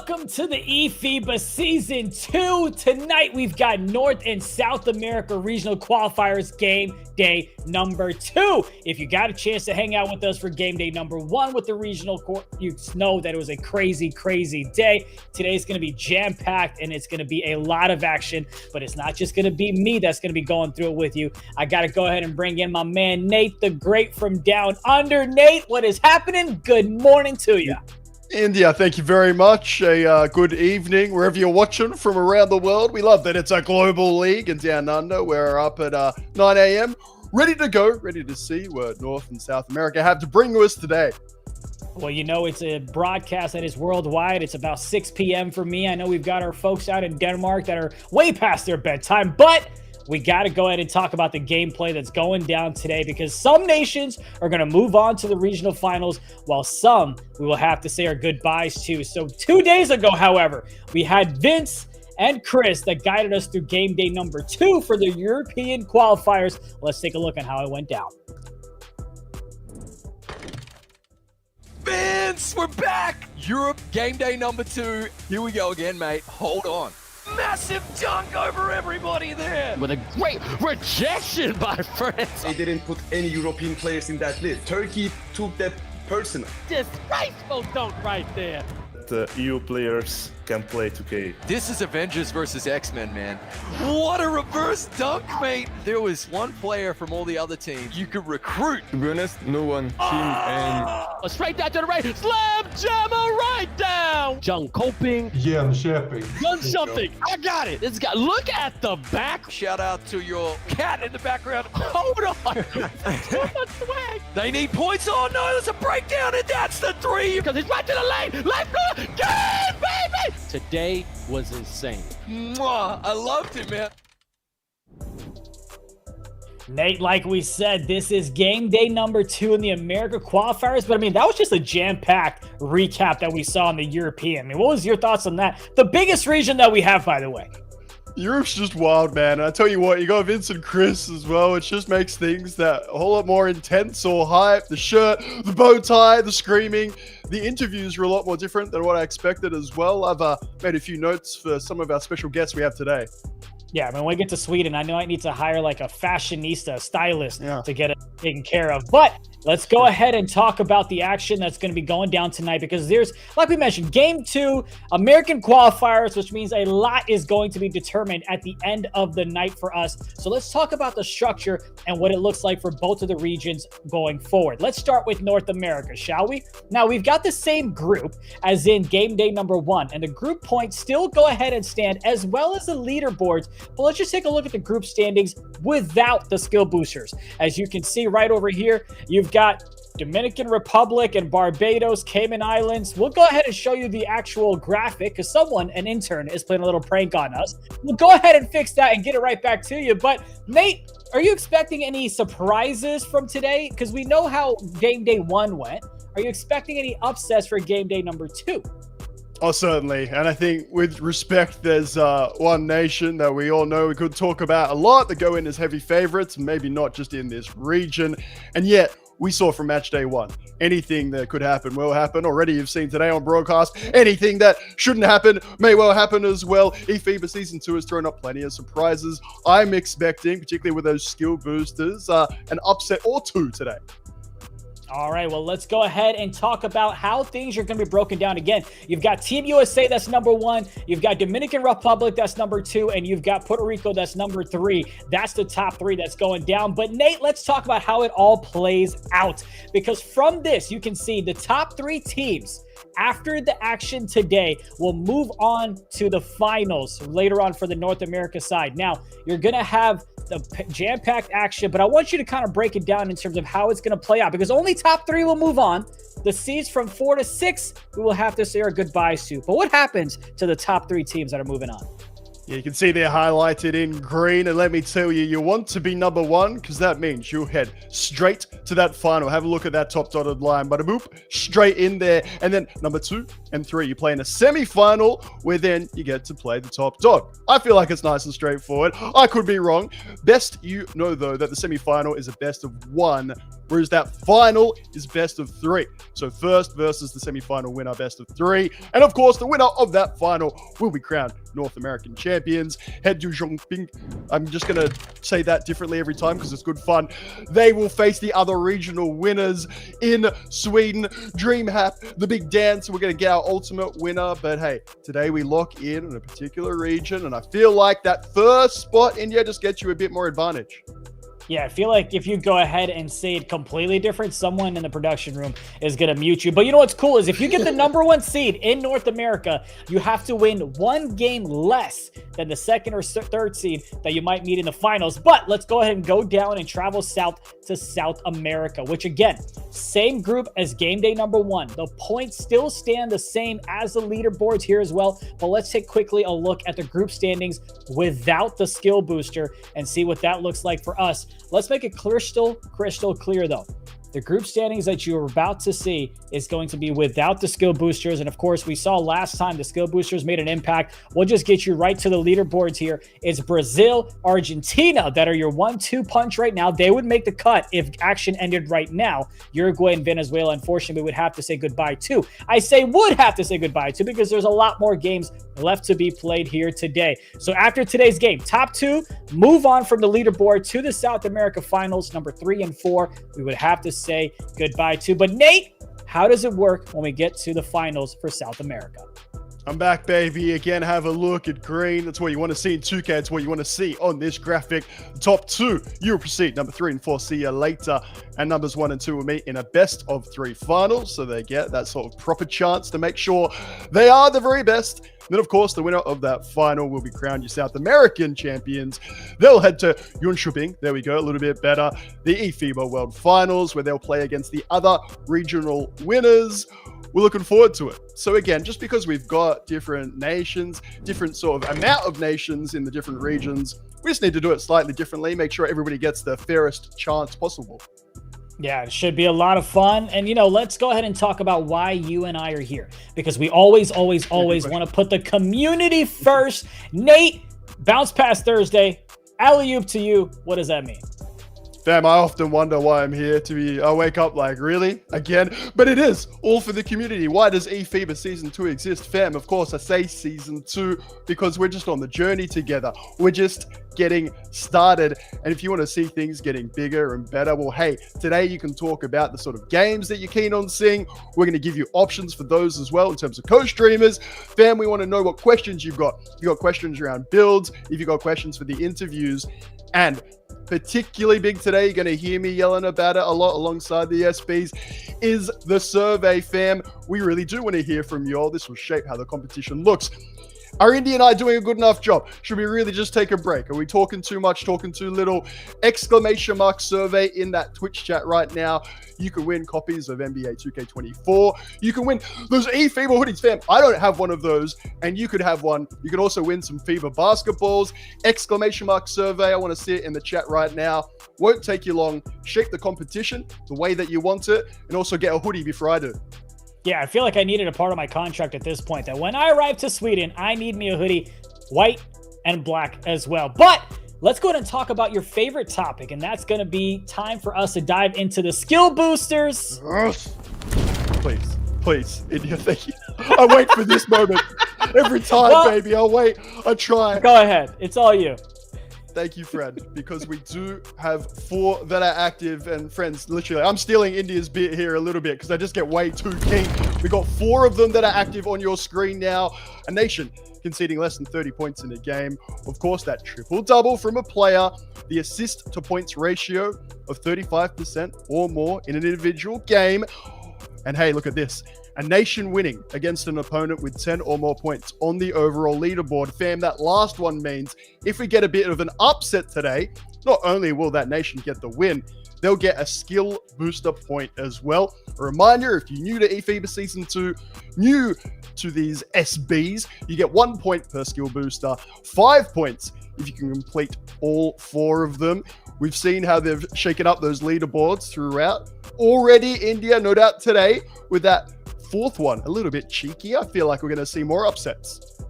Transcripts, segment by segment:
Welcome to the eFIBA Season 2. Tonight we've got North and South America Regional Qualifiers Game Day number 2. If you got a chance to hang out with us for Game Day number 1 with the Regional, you know that it was a crazy day. Today's going to be jam-packed and it's going to be a lot of action, but it's not just going to be me that's going to be going through it with you. I got to go ahead and bring in my man Nate the Great from down under. Nate, what is happening? Good morning to you. India, thank you very much. A good evening wherever you're watching from around the world. We love that it's a global league and down under. We're up at 9 a.m. ready to go, ready to see what North and South America have to bring to us today. Well, you know, it's a broadcast that is worldwide. It's about 6 p.m. for me. I know we've got our folks out in Denmark that are way past their bedtime, but we got to go ahead and talk about the gameplay that's going down today because some nations are going to move on to the regional finals while some we will have to say our goodbyes to. So 2 days ago, however, we had Vince and Chris that guided us through game day number 2 for the European qualifiers. Let's take a look at how it went down. Vince, we're back! Europe game day number 2. Here we go again, mate. Hold on. Massive dunk over everybody there. With a great rejection by France. They didn't put any European players in that list. Turkey took that personal. Disgraceful dunk right there. The EU players can play 2K. This is Avengers versus X-Men, man. What a reverse dunk, mate. There was one player from all the other teams you could recruit. To be honest, no one team and Straight down to the right. Slam jammer right down. 𝐂𝐇𝐄 𝐄𝐄𝐂. Done something. I got it. This guy. Look at the back. Shout out to your cat in the background. Hold on. Swag. They need points. Oh no, there's a breakdown and that's the 3. Because he's right to the lane. Left blue. Game, baby. Today was insane. Mwah, I loved it, man. Nate, like we said, this is game day number 2 in the America qualifiers, but I mean, that was just a jam-packed recap that we saw in the European. I mean, what was your thoughts on that? The biggest region that we have, by the way. Europe's just wild, man. And I tell you what, you got Vince and Chris as well. It just makes things that a whole lot more intense or hype. The shirt, the bow tie, the screaming. The interviews were a lot more different than what I expected as well. I've made a few notes for some of our special guests we have today. Yeah, I mean, when we get to Sweden, I know I need to hire like a fashionista, a stylist to get it taken care of. But let's go ahead and talk about the action that's going to be going down tonight because there's, like we mentioned, game 2, American qualifiers, which means a lot is going to be determined at the end of the night for us. So let's talk about the structure and what it looks like for both of the regions going forward. Let's start with North America, shall we? Now, we've got the same group as in game day number 1, and the group points still go ahead and stand as well as the leaderboards. But let's just take a look at the group standings without the skill boosters. As you can see right over here, you've got Dominican Republic and Barbados, Cayman Islands. We'll go ahead and show you the actual graphic because someone, an intern, is playing a little prank on us. We'll go ahead and fix that and get it right back to you. But Nate, are you expecting any surprises from today? Because we know how game day 1 went. Are you expecting any upsets for game day number 2? Oh, certainly. And I think with respect, there's one nation that we all know we could talk about a lot that go in as heavy favorites, maybe not just in this region. And yet, we saw from match day 1, anything that could happen will happen. Already you've seen today on broadcast, anything that shouldn't happen may well happen as well. eFIBA Season 2 has thrown up plenty of surprises. I'm expecting, particularly with those skill boosters, an upset or 2 today. All right, well, let's go ahead and talk about how things are going to be broken down again. You've got Team USA, that's number 1. You've got Dominican Republic, that's number 2. And you've got Puerto Rico, that's number 3. That's the top 3 that's going down. But Nate, let's talk about how it all plays out. Because from this, you can see the top 3 teams after the action today will move on to the finals later on for the North America side. Now, you're going to have the jam-packed action, but I want you to kind of break it down in terms of how it's going to play out because only top 3 will move on. The seeds from 4 to 6, we will have to say our goodbyes to. But what happens to the top 3 teams that are moving on? Yeah, you can see they're highlighted in green. And let me tell you, you want to be number 1 because that means you'll head straight to that final. Have a look at that top dotted line. Bada boop, straight in there. And then number 2 and 3, you play in a semi-final where then you get to play the top dog. I feel like it's nice and straightforward. I could be wrong. Best you know, though, that the semi-final is a best of 1 whereas that final is best of 3. So first versus the semi-final winner, best of 3. And of course, the winner of that final will be crowned North American champions. Head du Zhongping, I'm just going to say that differently every time because it's good fun. They will face the other regional winners in Sweden. DreamHack, the big dance. We're going to get our ultimate winner. But hey, today we lock in a particular region, and I feel like that first spot, India, just gets you a bit more advantage. Yeah, I feel like if you go ahead and say it completely different, someone in the production room is going to mute you. But you know what's cool is if you get the number 1 seed in North America, you have to win 1 game less than the 2nd or 3rd seed that you might meet in the finals. But let's go ahead and go down and travel south to South America, which again, same group as game day number 1. The points still stand the same as the leaderboards here as well. But let's take quickly a look at the group standings without the skill booster and see what that looks like for us. Let's make it crystal clear, though. The group standings that you're about to see is going to be without the skill boosters. And of course, we saw last time the skill boosters made an impact. We'll just get you right to the leaderboards here. It's Brazil, Argentina that are your 1-2 punch right now. They would make the cut if action ended right now. Uruguay and Venezuela, unfortunately, we would have to say goodbye to. I say would have to say goodbye to because there's a lot more games left to be played here today. So after today's game, top 2 move on from the leaderboard to the South America finals, number 3 and 4. We would have to say goodbye to. But Nate, how does it work when we get to the finals for South America? I'm back, baby. Again, have a look at green. That's what you want to see in 2K. It's what you want to see on this graphic. The top 2, you will proceed. Number 3 and 4, see you later. And numbers 1 and 2 will meet in a best of 3 finals. So they get that sort of proper chance to make sure they are the very best. Then, of course, the winner of that final will be crowned your South American champions. They'll head to Jönköping. There we go, a little bit better. The eFIBA World Finals, where they'll play against the other regional winners. We're looking forward to it. So again, just because we've got different nations, different sort of amount of nations in the different regions, we just need to do it slightly differently, make sure everybody gets the fairest chance possible. Yeah, it should be a lot of fun. And, you know, let's go ahead and talk about why you and I are here. Because we always want to put the community first. Nate, bounce pass Thursday. Alley-oop to you. What does that mean? Fam, I often wonder why I'm here I wake up like, really? Again? But it is all for the community. Why does eFIBA Season 2 exist? Fam, of course, I say Season 2 because we're just on the journey together. We're just getting started. And if you want to see things getting bigger and better, well, hey, today you can talk about the sort of games that you're keen on seeing. We're going to give you options for those as well in terms of co-streamers. Fam, we want to know what questions you've got. If you've got questions around builds, if you've got questions for the interviews, and particularly big today, you're going to hear me yelling about it a lot alongside the SBs, is the survey, fam. We really do want to hear from you all. This will shape how the competition looks. Are Indy and I doing a good enough job? Should we really just take a break? Are we talking too much, talking too little? Exclamation mark survey in that Twitch chat right now. You can win copies of NBA 2K24. You can win those eFIBA hoodies, fam. I don't have one of those, and you could have one. You could also win some FIBA basketballs. Exclamation mark survey. I want to see it in the chat right now. Won't take you long. Shape the competition the way that you want it, and also get a hoodie before I do. Yeah, I feel like I needed a part of my contract at this point that when I arrive to Sweden, I need me a hoodie, white and black as well. But let's go ahead and talk about your favorite topic, and that's going to be time for us to dive into the skill boosters. Please, India, thank you. I wait for this moment every time, baby. I'll wait. I try. Go ahead. It's all you. Thank you, friend, because we do have 4 that are active. And friends, literally, I'm stealing India's bit here a little bit because I just get way too keen. We got 4 of them that are active on your screen now. A nation conceding less than 30 points in a game. Of course, that triple-double from a player. The assist to points ratio of 35% or more in an individual game. And hey, look at this. A nation winning against an opponent with 10 or more points on the overall leaderboard. Fam, that last one means if we get a bit of an upset today, not only will that nation get the win, they'll get a skill booster point as well. A reminder, if you're new to eFIBA Season 2, new to these SBs, you get 1 point per skill booster, 5 points if you can complete all 4 of them. We've seen how they've shaken up those leaderboards throughout. Already, India, no doubt today, with that 4th one, a little bit cheeky. I feel like we're going to see more upsets.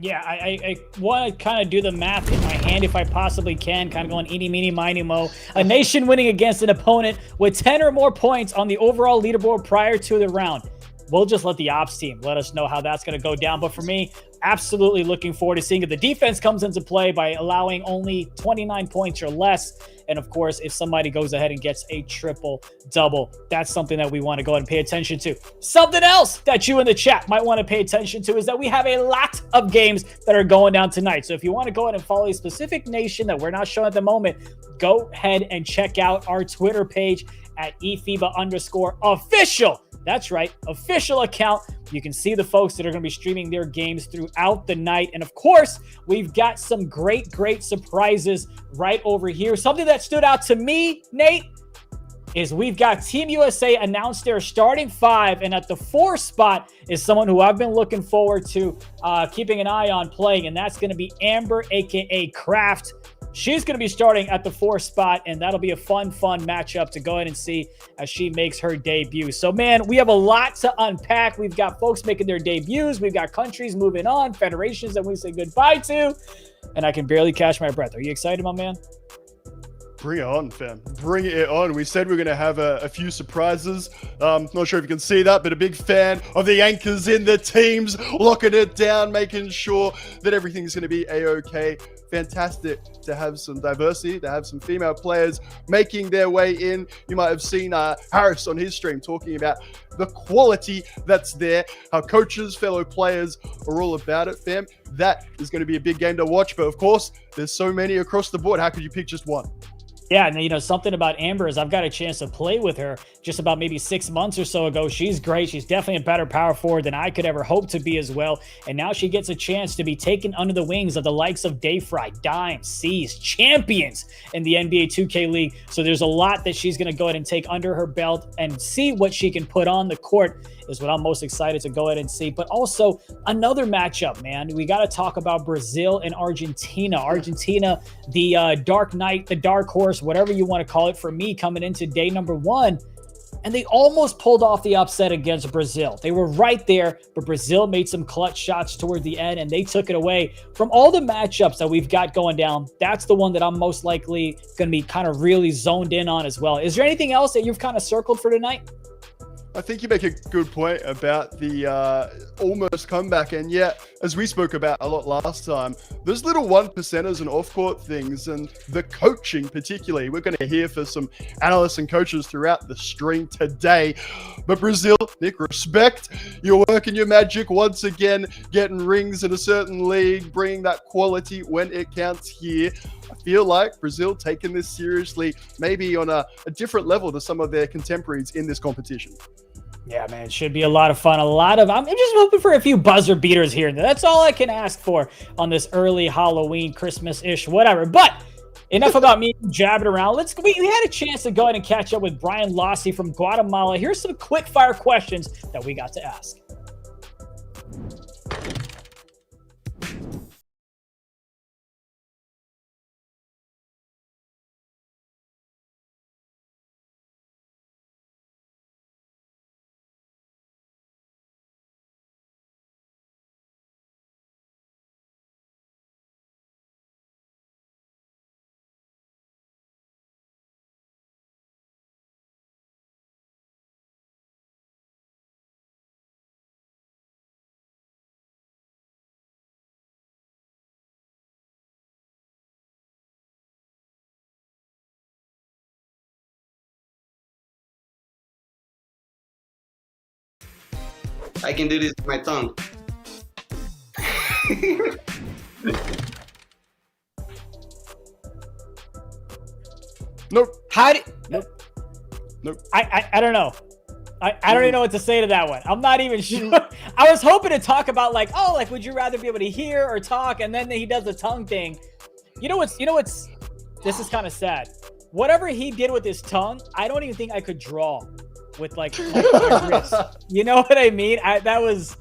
Yeah, I want to kind of do the math in my hand if I possibly can, kind of going eeny, meeny, miny, mo. A nation winning against an opponent with 10 or more points on the overall leaderboard prior to the round. We'll just let the ops team let us know how that's going to go down. But for me, absolutely looking forward to seeing if the defense comes into play by allowing only 29 points or less. And of course, if somebody goes ahead and gets a triple-double, that's something that we want to go ahead and pay attention to. Something else that you in the chat might want to pay attention to is that we have a lot of games that are going down tonight. So if you want to go ahead and follow a specific nation that we're not showing at the moment, go ahead and check out our Twitter page at eFIBA_official. That's right, official account. You can see the folks that are going to be streaming their games throughout the night. And of course, we've got some great surprises right over here. Something that stood out to me, Nate, is we've got Team USA announced their starting 5. And at the 4 spot is someone who I've been looking forward to keeping an eye on playing. And that's going to be Amber, a.k.a. Kraft. She's going to be starting at the 4 spot, and that'll be a fun matchup to go ahead and see as she makes her debut. So, man, we have a lot to unpack. We've got folks making their debuts. We've got countries moving on, federations that we say goodbye to, and I can barely catch my breath. Are you excited, my man? Bring it on, fam. Bring it on. We said we're going to have a few surprises. Not sure if you can see that, but a big fan of the anchors in the teams, locking it down, making sure that everything's going to be A-OK. Fantastic to have some diversity, to have some female players making their way in. You might have seen Harris on his stream talking about the quality that's there, how coaches, fellow players are all about it, fam. That is going to be a big game to watch. But of course, there's so many across the board. How could you pick just one? Yeah, and you know, something about Amber is I've got a chance to play with her just about maybe 6 months or so ago. She's great. She's definitely a better power forward than I could ever hope to be as well. And now she gets a chance to be taken under the wings of the likes of Dayfry, Dime, C's, champions in the NBA 2K League. So there's a lot that she's going to go ahead and take under her belt and see what she can put on the court is what I'm most excited to go ahead and see. But also another matchup, man. We got to talk about Brazil and Argentina. Argentina, the Dark Knight, the Dark Horse, whatever you want to call it for me, coming into day number 1. And they almost pulled off the upset against Brazil. They were right there, but Brazil made some clutch shots toward the end, and they took it away. From all the matchups that we've got going down, that's the one that I'm most likely going to be kind of really zoned in on as well. Is there anything else that you've kind of circled for tonight? I think you make a good point about the almost comeback. And yeah, as we spoke about a lot last time, those little 1%ers and off-court things and the coaching particularly, we're going to hear for some analysts and coaches throughout the stream today. But Brazil, Nick, respect. You're working your magic once again, getting rings in a certain league, bringing that quality when it counts here. I feel like Brazil taking this seriously, maybe on a different level to some of their contemporaries in this competition. Yeah, man, it should be a lot of fun. I'm just hoping for a few buzzer beaters here. That's all I can ask for on this early Halloween, Christmas-ish, whatever. But enough about me jabbing around. We had a chance to go ahead and catch up with Brian Lossie from Guatemala. Here's some quick fire questions that we got to ask. I can do this with my tongue. Nope. Nope. I don't know. I don't even know what to say to that one. I'm not even sure. I was hoping to talk about like, would you rather be able to hear or talk? And then he does the tongue thing. You know what's, this is kind of sad. Whatever he did with his tongue, I don't even think I could draw with like my wrist. You know what I mean? That was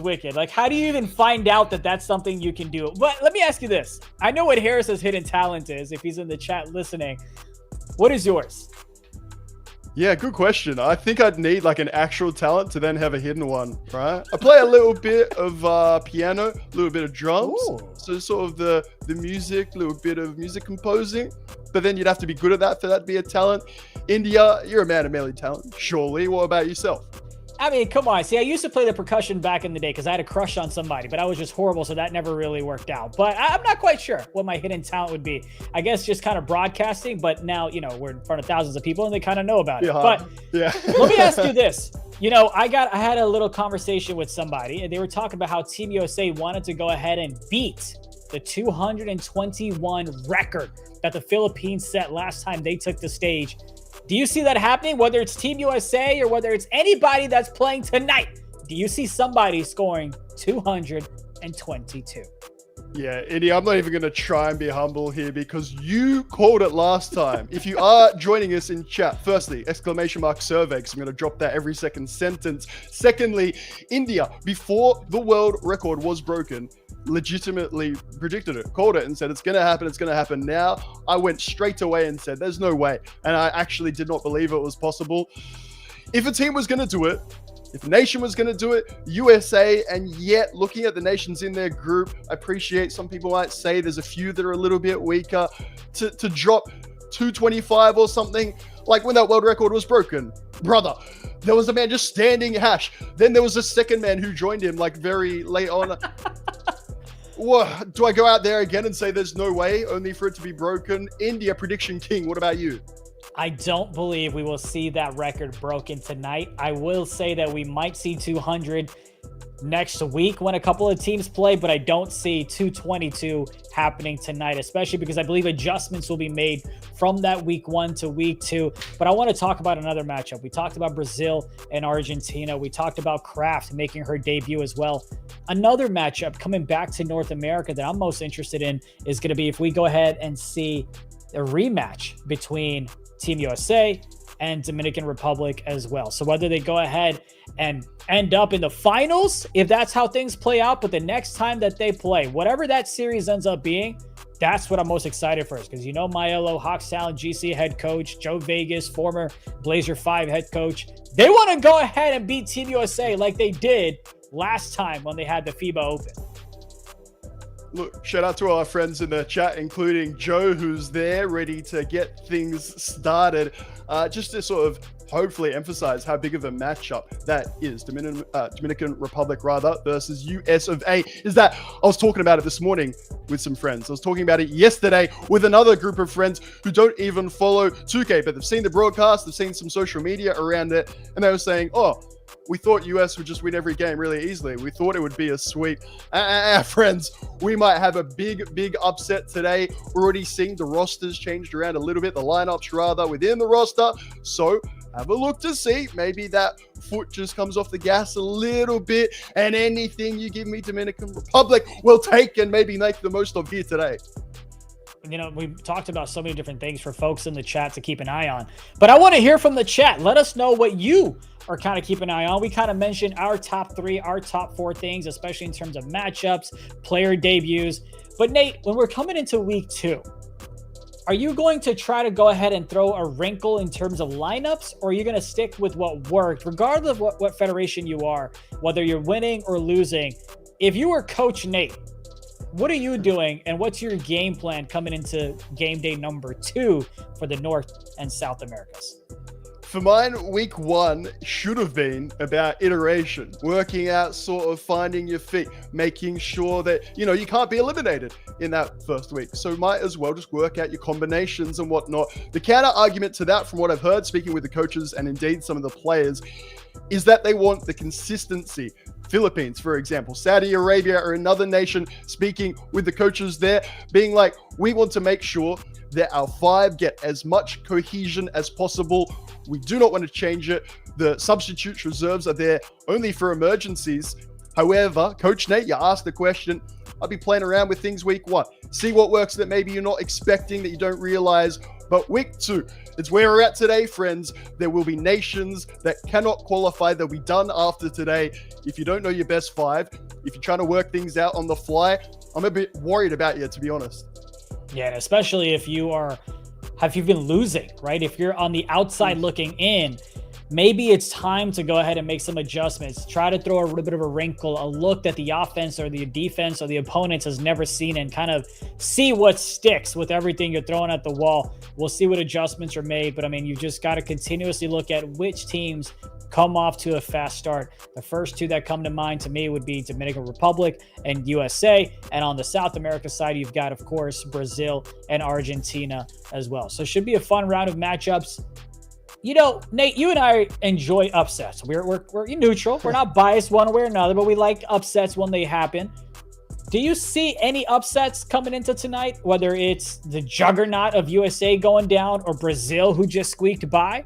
wicked. Like, how do you even find out that that's something you can do? But let me ask you this. I know what Harris's hidden talent is if he's in the chat listening. What is yours? Yeah, good question. I think I'd need like an actual talent to then have a hidden one, right? I play a little bit of piano, a little bit of drums. Ooh. So sort of the music, a little bit of music composing. But then you'd have to be good at that for that to be a talent. India, you're a man of many talent, surely. What about yourself? I mean, come on. See, I used to play the percussion back in the day because I had a crush on somebody, but I was just horrible, so that never really worked out. But I'm not quite sure what my hidden talent would be. I guess just kind of broadcasting, but now, you know, we're in front of thousands of people and they kind of know about it. But let me ask you this. You know, I had a little conversation with somebody, and they were talking about how Team USA wanted to go ahead and beat the 221 record that the Philippines set last time they took the stage. Do you see that happening, whether it's Team USA or whether it's anybody that's playing tonight? Do you see somebody scoring 222? Yeah, Indy, I'm not even going to try and be humble here because you called it last time. If you are joining us in chat, firstly, !survey, because I'm going to drop that every second sentence. Secondly, India, before the world record was broken, legitimately predicted it, called it and said, it's going to happen now. I went straight away and said, there's no way. And I actually did not believe it was possible. If a team was going to do it, if a nation was going to do it, USA, and yet looking at the nations in their group, I appreciate some people might say there's a few that are a little bit weaker. To drop 225 or something, like when that world record was broken, brother, there was a man just standing hash. Then there was a second man who joined him like very late on. What, do I go out there again and say there's no way, only for it to be broken? India, prediction king, what about you? I don't believe we will see that record broken tonight. I will say that we might see 200 next week when a couple of teams play, but I don't see 222 happening tonight, especially because I believe adjustments will be made from that week 1 to week 2. But I want to talk about another matchup. We talked about Brazil and Argentina. We talked about Kraft making her debut as well. Another matchup coming back to North America that I'm most interested in is going to be if we go ahead and see a rematch between Team USA and Dominican Republic as well. So whether they go ahead and end up in the finals, if that's how things play out, but the next time that they play, whatever that series ends up being, that's what I'm most excited for. Because you know my 𝐂𝐇𝐄 GC head coach, Joe Vegas, former Blazer 5 head coach, they want to go ahead and beat Team USA like they did last time when they had the FIBA Open. Look, shout out to all our friends in the chat, including Joe, who's there ready to get things started. Just to sort of hopefully emphasize how big of a matchup that is. Dominican Republic versus US of A. Is that I was talking about it this morning with some friends. I was talking about it yesterday with another group of friends who don't even follow 2K, but they've seen the broadcast, they've seen some social media around it, and they were saying, oh, we thought US would just win every game really easily. We thought it would be a sweep. Friends, we might have a big upset today. We're already seeing the rosters changed around a little bit, the lineups rather within the roster. So have a look to see. Maybe that foot just comes off the gas a little bit, and anything you give me, Dominican Republic, will take and maybe make the most of here today. You know, we've talked about so many different things for folks in the chat to keep an eye on, but I want to hear from the chat. Let us know what you are kind of keeping an eye on. We kind of mentioned our top 3, our top 4 things, especially in terms of matchups, player debuts. But Nate, when we're coming into week 2, are you going to try to go ahead and throw a wrinkle in terms of lineups, or are you going to stick with what worked, regardless of what federation you are, whether you're winning or losing? If you were Coach Nate, what are you doing, and what's your game plan coming into game day number 2 for the North and South Americas? For mine, week 1 should have been about iteration, working out, sort of finding your feet, making sure that, you know, you can't be eliminated in that first week. So might as well just work out your combinations and whatnot. The counter argument to that, from what I've heard, speaking with the coaches and indeed some of the players, is that they want the consistency. Philippines, for example, Saudi Arabia or another nation, speaking with the coaches there, being like, we want to make sure that our 5 get as much cohesion as possible. We do not want to change it. The substitute reserves are there only for emergencies. However, Coach Nate, you asked the question, I'll be playing around with things week 1. See what works that maybe you're not expecting, that you don't realize. But week 2, it's where we're at today, friends. There will be nations that cannot qualify. They'll be done after today. If you don't know your best 5, if you're trying to work things out on the fly, I'm a bit worried about you, to be honest. Yeah, and especially if you are have you been losing, right? If you're on the outside looking in, maybe it's time to go ahead and make some adjustments. Try to throw a little bit of a wrinkle, a look that the offense or the defense or the opponents has never seen, and kind of see what sticks with everything you're throwing at the wall. We'll see what adjustments are made. But I mean, you just got to continuously look at which teams come off to a fast start. The first two that come to mind to me would be Dominican Republic and USA. And on the South America side, you've got, of course, Brazil and Argentina as well. So it should be a fun round of matchups. You know, Nate, you and I enjoy upsets. We're neutral. We're not biased one way or another, but we like upsets when they happen. Do you see any upsets coming into tonight, whether it's the juggernaut of USA going down or Brazil who just squeaked by?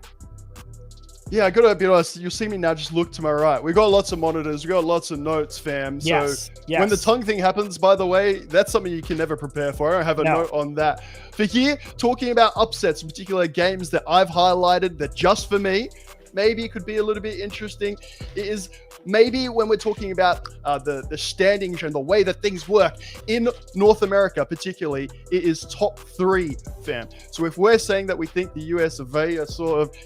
Yeah, I gotta be honest. You'll see me now just look to my right. We got lots of monitors. We got lots of notes, fam. So yes. When the tongue thing happens, by the way, that's something you can never prepare for. I don't have a note on that. For here, talking about upsets, particular games that I've highlighted that just for me, maybe it could be a little bit interesting. It is maybe when we're talking about the standings and the way that things work in North America, particularly, it is top 3, fam. So if we're saying that we think the US of A are sort of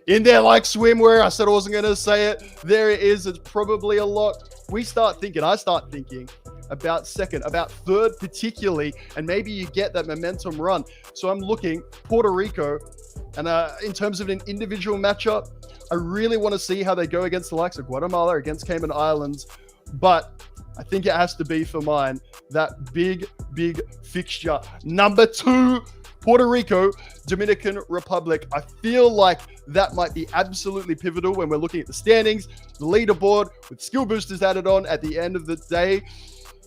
in there like swimwear, I said I wasn't going to say it. There it is. It's probably a lot. I start thinking about second, about third particularly, and maybe you get that momentum run. So I'm looking Puerto Rico, and in terms of an individual matchup, I really want to see how they go against the likes of Guatemala, against Cayman Islands, but I think it has to be for mine that big fixture. Number 2, Puerto Rico, Dominican Republic. I feel like that might be absolutely pivotal when we're looking at the standings, the leaderboard, with skill boosters added on at the end of the day.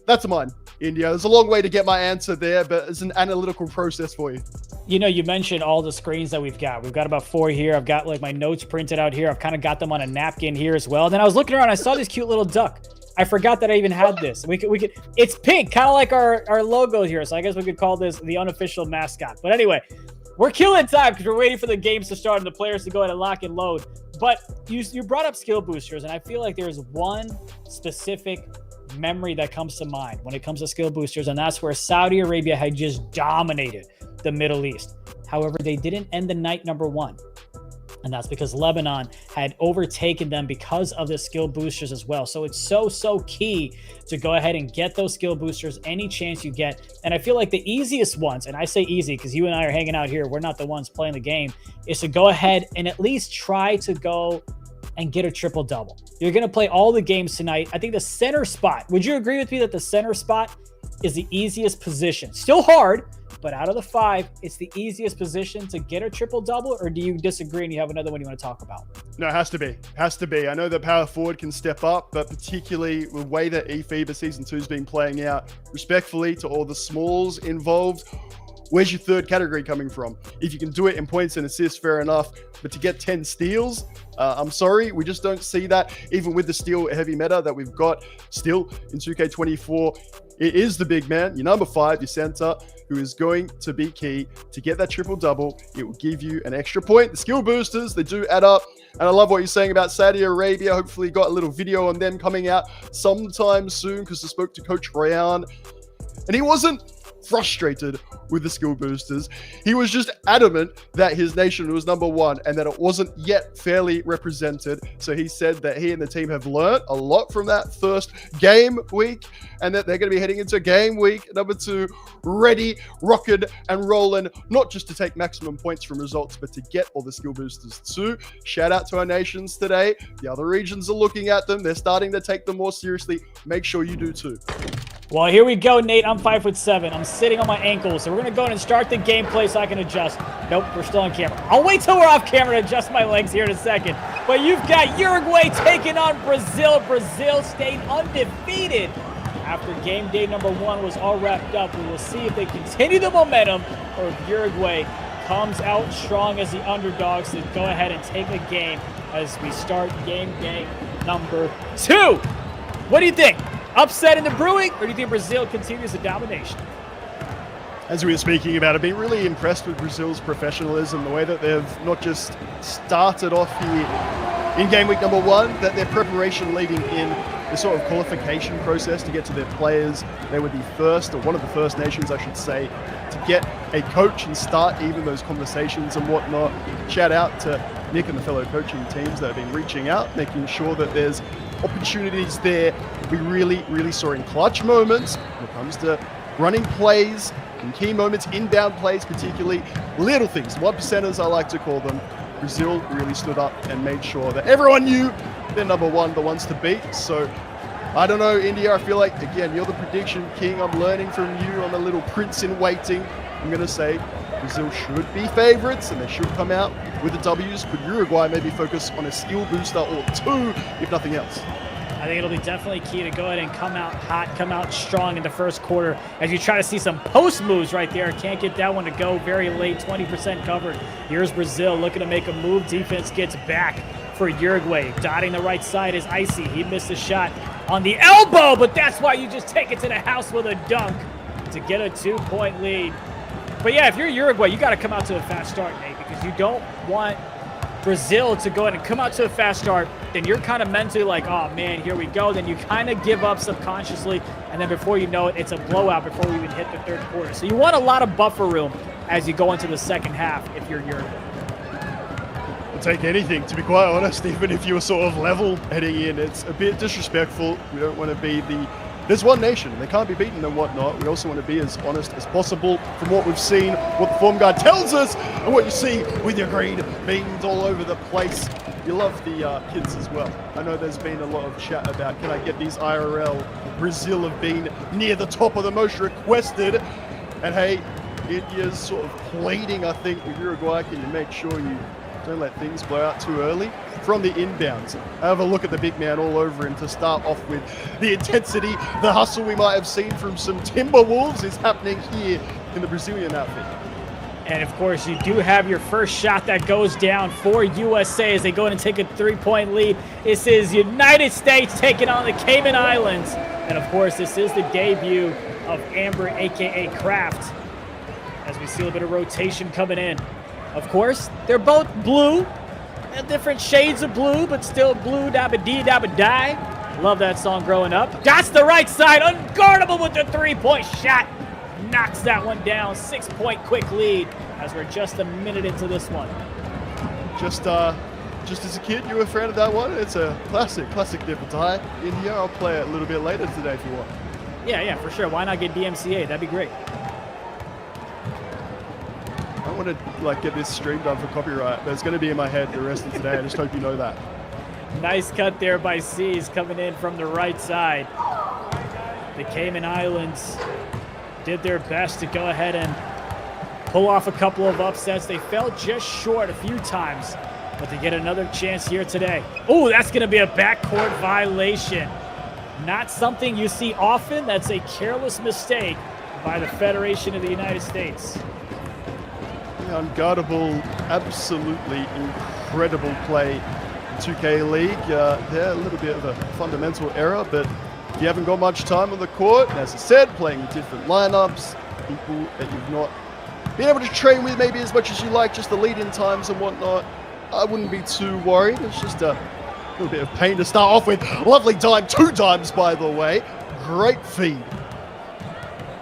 That's mine, India. There's a long way to get my answer there, but it's an analytical process for you. You know, you mentioned all the screens that we've got. We've got about 4 here. I've got like my notes printed out here. I've kind of got them on a napkin here as well. And then I was looking around, I saw this cute little duck. I forgot that I even had this. We could. It's pink, kind of like our logo here. So I guess we could call this the unofficial mascot. But anyway, we're killing time because we're waiting for the games to start and the players to go ahead and lock and load. But you brought up skill boosters, and I feel like there's one specific memory that comes to mind when it comes to skill boosters, and that's where Saudi Arabia had just dominated the Middle East. However, they didn't end the night number 1. And that's because Lebanon had overtaken them because of the skill boosters as well. So it's so key to go ahead and get those skill boosters any chance you get. And I feel like the easiest ones, and I say easy because you and I are hanging out here, we're not the ones playing the game, is to go ahead and at least try to go and get a triple-double. You're going to play all the games tonight. I think the center spot, would you agree with me that the center spot is the easiest position? Still hard, but out of the 5, it's the easiest position to get a triple-double, or do you disagree and you have another one you want to talk about? No, it has to be. Has to be. I know that power forward can step up, but particularly the way that eFIBA Season 2 has been playing out, respectfully to all the smalls involved, where's your third category coming from? If you can do it in points and assists, fair enough. But to get 10 steals, I'm sorry, we just don't see that. Even with the steal heavy meta that we've got still in 2K24, it is the big man, your number 5, your center, who is going to be key to get that triple-double. It will give you an extra point. The skill boosters, they do add up. And I love what you're saying about Saudi Arabia. Hopefully you got a little video on them coming out sometime soon, because I spoke to Coach Rayan, and he wasn't frustrated with the skill boosters. He was just adamant that his nation was number 1 and that it wasn't yet fairly represented. So he said that he and the team have learned a lot from that first game week, and that they're going to be heading into game week number 2 ready, rocking and rolling, not just to take maximum points from results, but to get all the skill boosters too. Shout out to our nations today. The other regions are looking at them. They're starting to take them more seriously. Make sure you do too. Well, here we go, Nate. I'm 5'7". I'm sitting on my ankles, so we're going to go ahead and start the gameplay so I can adjust. Nope, we're still on camera. I'll wait till we're off camera to adjust my legs here in a second. But you've got Uruguay taking on Brazil. Brazil stayed undefeated after game day number 1 was all wrapped up. We will see if they continue the momentum or if Uruguay comes out strong as the underdogs to go ahead and take the game as we start game day number 2. What do you think? Upset in the brewing, or do you think Brazil continues the domination? As we were speaking about, I've been really impressed with Brazil's professionalism, the way that they've not just started off here in game week number 1, that their preparation leading in the sort of qualification process to get to their players. They were the first, or one of the first nations, I should say, to get a coach and start even those conversations and whatnot. Shout out to Nick and the fellow coaching teams that have been reaching out, making sure that there's opportunities there. We really saw in clutch moments when it comes to running plays, in key moments, inbound plays particularly, little things, 1%ers I like to call them. Brazil really stood up and made sure that everyone knew they're number one, the ones to beat. So I don't know, India, I feel like, again, you're the prediction king. I'm learning from you. I'm a little prince in waiting. I'm going to say Brazil should be favorites and they should come out with the W's. Could Uruguay maybe focus on a skill booster or two, if nothing else? I think it'll be definitely key to go ahead and come out hot, come out strong in the first quarter as you try to see some post moves right there. Can't get that one to go very late, 20% covered. Here's Brazil looking to make a move. Defense gets back for Uruguay. Dotting the right side is Icy. He missed a shot on the elbow, but that's why you just take it to the house with a dunk to get a 2-point lead. But yeah, if you're Uruguay, you got to come out to a fast start, Nate, because you don't want Brazil to go ahead and come out to a fast start. Then you're kind of mentally like, oh man, here we go. Then you kind of give up subconsciously, and then before you know it, it's a blowout before we even hit the third quarter. So you want a lot of buffer room as you go into the second half if you're Uruguay. I'll take anything, to be quite honest, even if you were sort of level heading in. It's a bit disrespectful. We don't want to be there's one nation, they can't be beaten and whatnot. We also want to be as honest as possible from what we've seen, what the form guide tells us, and what you see with your green beans all over the place. You love the kids as well. I know there's been a lot of chat about, can I get these IRL? Brazil have been near the top of the most requested. And hey, India's sort of pleading, I think, with Uruguay. Can you make sure you don't let things blow out too early? From the inbounds, have a look at the big man all over him to start off with. The intensity, the hustle we might have seen from some Timberwolves is happening here in the Brazilian outfit. And of course, you do have your first shot that goes down for USA as they go in and take a 3-point lead. This is United States taking on the Cayman Islands. And of course, this is the debut of Amber, aka Kraft, as we see a bit of rotation coming in. Of course, they're both blue. Different shades of blue, but still blue, dabba-dee, dabba-die. Love that song growing up. That's the right side, unguardable with the 3-point shot. Knocks that one down, 6-point quick lead as we're just a minute into this one. Just as a kid, you were a fan of that one? It's a classic nipple tie. India, I'll play it a little bit later today if you want. Yeah, for sure. Why not get DMCA? That'd be great. I want to get this stream done for copyright, but it's going to be in my head the rest of today. I just hope you know that. Nice cut there by C's coming in from the right side. The Cayman Islands did their best to go ahead and pull off a couple of upsets. They fell just short a few times, but they get another chance here today. Oh, that's going to be a backcourt violation. Not something you see often. That's a careless mistake by the Federation of the United States. Unguardable, absolutely incredible play in 2K League. They're a little bit of a fundamental error, but if you haven't got much time on the court, as I said, playing with different lineups, people that you've not been able to train with maybe as much as you like, just the lead-in times and whatnot, I wouldn't be too worried. It's just a little bit of pain to start off with. Lovely dime, 2 dimes, by the way. Great feed.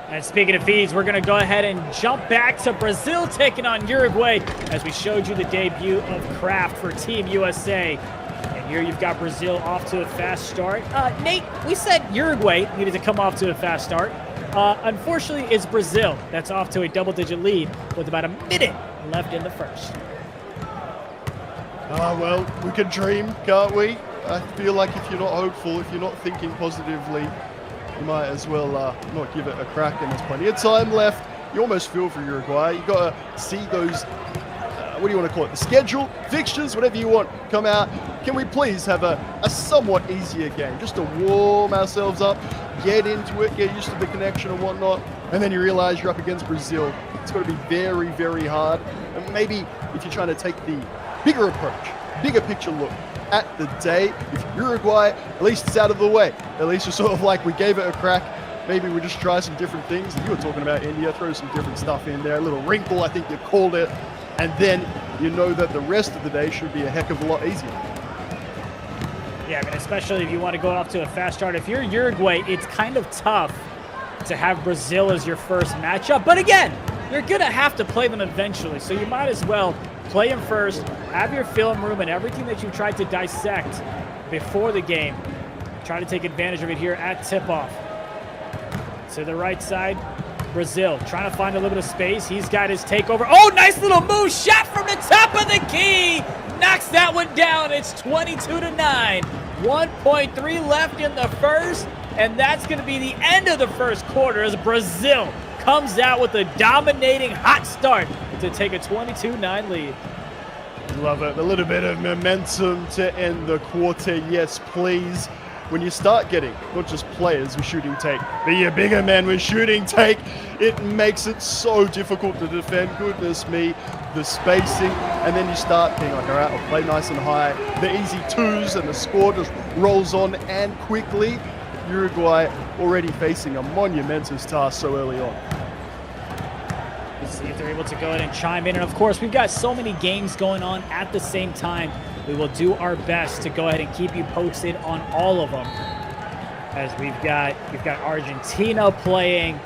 And speaking of feeds, we're going to go ahead and jump back to Brazil taking on Uruguay as we showed you the debut of Kraft for Team USA. And here you've got Brazil off to a fast start. Nate, we said Uruguay needed to come off to a fast start. Unfortunately, it's Brazil that's off to a double-digit lead with about a minute left in the first. Well, we can dream, can't we? I feel like if you're not hopeful, if you're not thinking positively, you might as well not give it a crack, and there's plenty of time left. You almost feel for Uruguay. You got to see those, what do you want to call it, the schedule, fixtures, whatever you want, come out. Can we please have a somewhat easier game, just to warm ourselves up, get into it, get used to the connection and whatnot, and then you realize you're up against Brazil. It's got to be very, very hard. And maybe if you're trying to take the bigger approach, bigger picture look at the day, if Uruguay, at least it's out of the way. At least it's sort of like we gave it a crack. Maybe we just try some different things. You were talking about India, throw some different stuff in there, a little wrinkle, I think you called it. And then you know that the rest of the day should be a heck of a lot easier. Yeah, I mean, especially if you want to go off to a fast start. If you're Uruguay, it's kind of tough to have Brazil as your first matchup. But again, you're going to have to play them eventually, so you might as well play them first, have your film room and everything that you tried to dissect before the game. Try to take advantage of it here at tip-off. To the right side, Brazil trying to find a little bit of space. He's got his takeover. Oh, nice little move. Shot from the top of the key. Knocks that one down. It's 22-9. 1.3 left in the first, and that's going to be the end of the first quarter as Brazil comes out with a dominating hot start to take a 22-9 lead. Love it. A little bit of momentum to end the quarter. Yes, please. When you start getting not just players with shooting take, but your bigger men with shooting take, it makes it so difficult to defend. Goodness me, the spacing, and then you start being like, all right, I'll play nice and high. The easy twos, and the score just rolls on and quickly. Uruguay already facing a monumentous task so early on. Let's see if they're able to go ahead and chime in. And of course, we've got so many games going on at the same time. We will do our best to go ahead and keep you posted on all of them. As we've got Argentina playing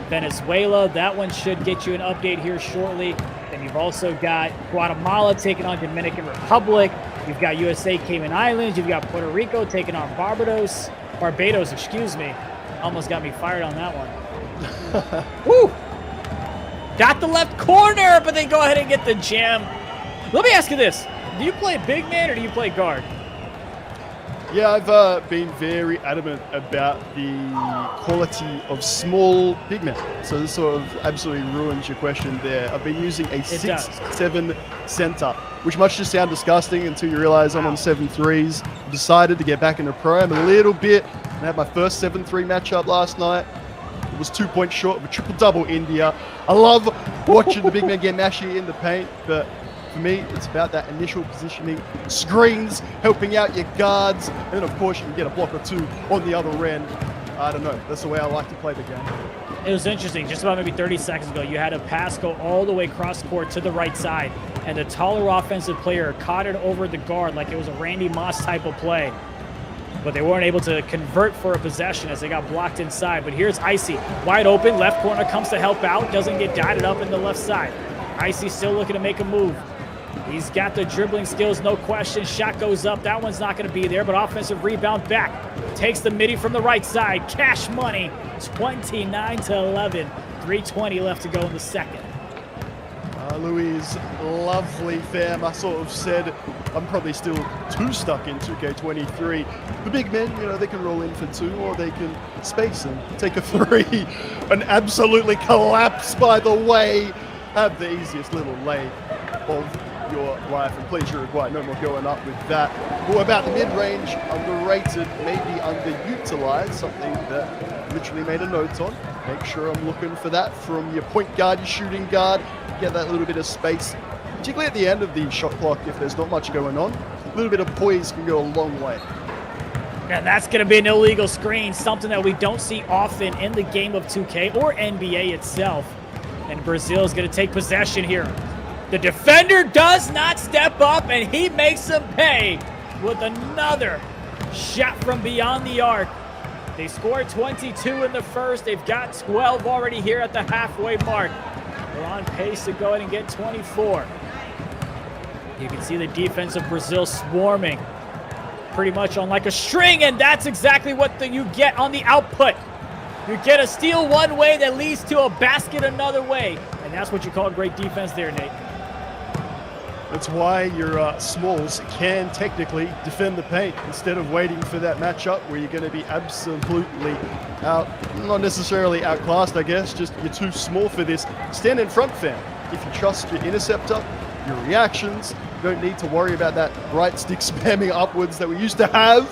Venezuela. That one should get you an update here shortly. Then you've also got Guatemala taking on Dominican Republic. You've got USA Cayman Islands. You've got Puerto Rico taking on Barbados, excuse me. Almost got me fired on that one. Woo! Got the left corner, but they go ahead and get the jam. Let me ask you this. Do you play big man or do you play guard? Yeah, I've been very adamant about the quality of small big men. So this sort of absolutely ruins your question there. I've been using a 6'7" center, which must just sound disgusting until you realize I'm on 7'3s. Decided to get back into pro-am a little bit. I had my first 7'3 matchup last night. It was 2 points short of a triple-double India. I love watching the big men get nasty in the paint, but for me, it's about that initial positioning, screens, helping out your guards, and then of course you can get a block or two on the other end. I don't know, that's the way I like to play the game. It was interesting, just about maybe 30 seconds ago, you had a pass go all the way cross court to the right side, and the taller offensive player caught it over the guard like it was a Randy Moss type of play. But they weren't able to convert for a possession as they got blocked inside. But here's 𝐂𝐶, wide open, left corner comes to help out, doesn't get dotted up in the left side. 𝐂𝐶 still looking to make a move. He's got the dribbling skills, no question. Shot goes up. That one's not going to be there, but offensive rebound back. Takes the midi from the right side. Cash money, 29-11. 3:20 left to go in the second. Louis, lovely fam. I sort of said I'm probably still too stuck in 2K23. The big men, you know, they can roll in for two or they can space and take a three. An absolutely collapse, by the way. Have the easiest little lay of your life, and please Uruguay, no more going up with that. What about the mid-range? Underrated, maybe underutilized, something that I literally made a note on. Make sure I'm looking for that from your point guard, your shooting guard. Get that little bit of space, particularly at the end of the shot clock if there's not much going on. A little bit of poise can go a long way. And that's going to be an illegal screen, something that we don't see often in the game of 2K or NBA itself. And Brazil is going to take possession here. The defender does not step up, and he makes them pay with another shot from beyond the arc. They scored 22 in the first. They've got 12 already here at the halfway mark. They're on pace to go ahead and get 24. You can see the defense of Brazil swarming pretty much on like a string, and that's exactly what you get on the output. You get a steal one way that leads to a basket another way, and that's what you call great defense there, Nate. That's why your smalls can technically defend the paint instead of waiting for that matchup where you're going to be absolutely not necessarily outclassed, I guess, just you're too small for this. Stand in front, fam. If you trust your interceptor, your reactions, you don't need to worry about that right stick spamming upwards that we used to have.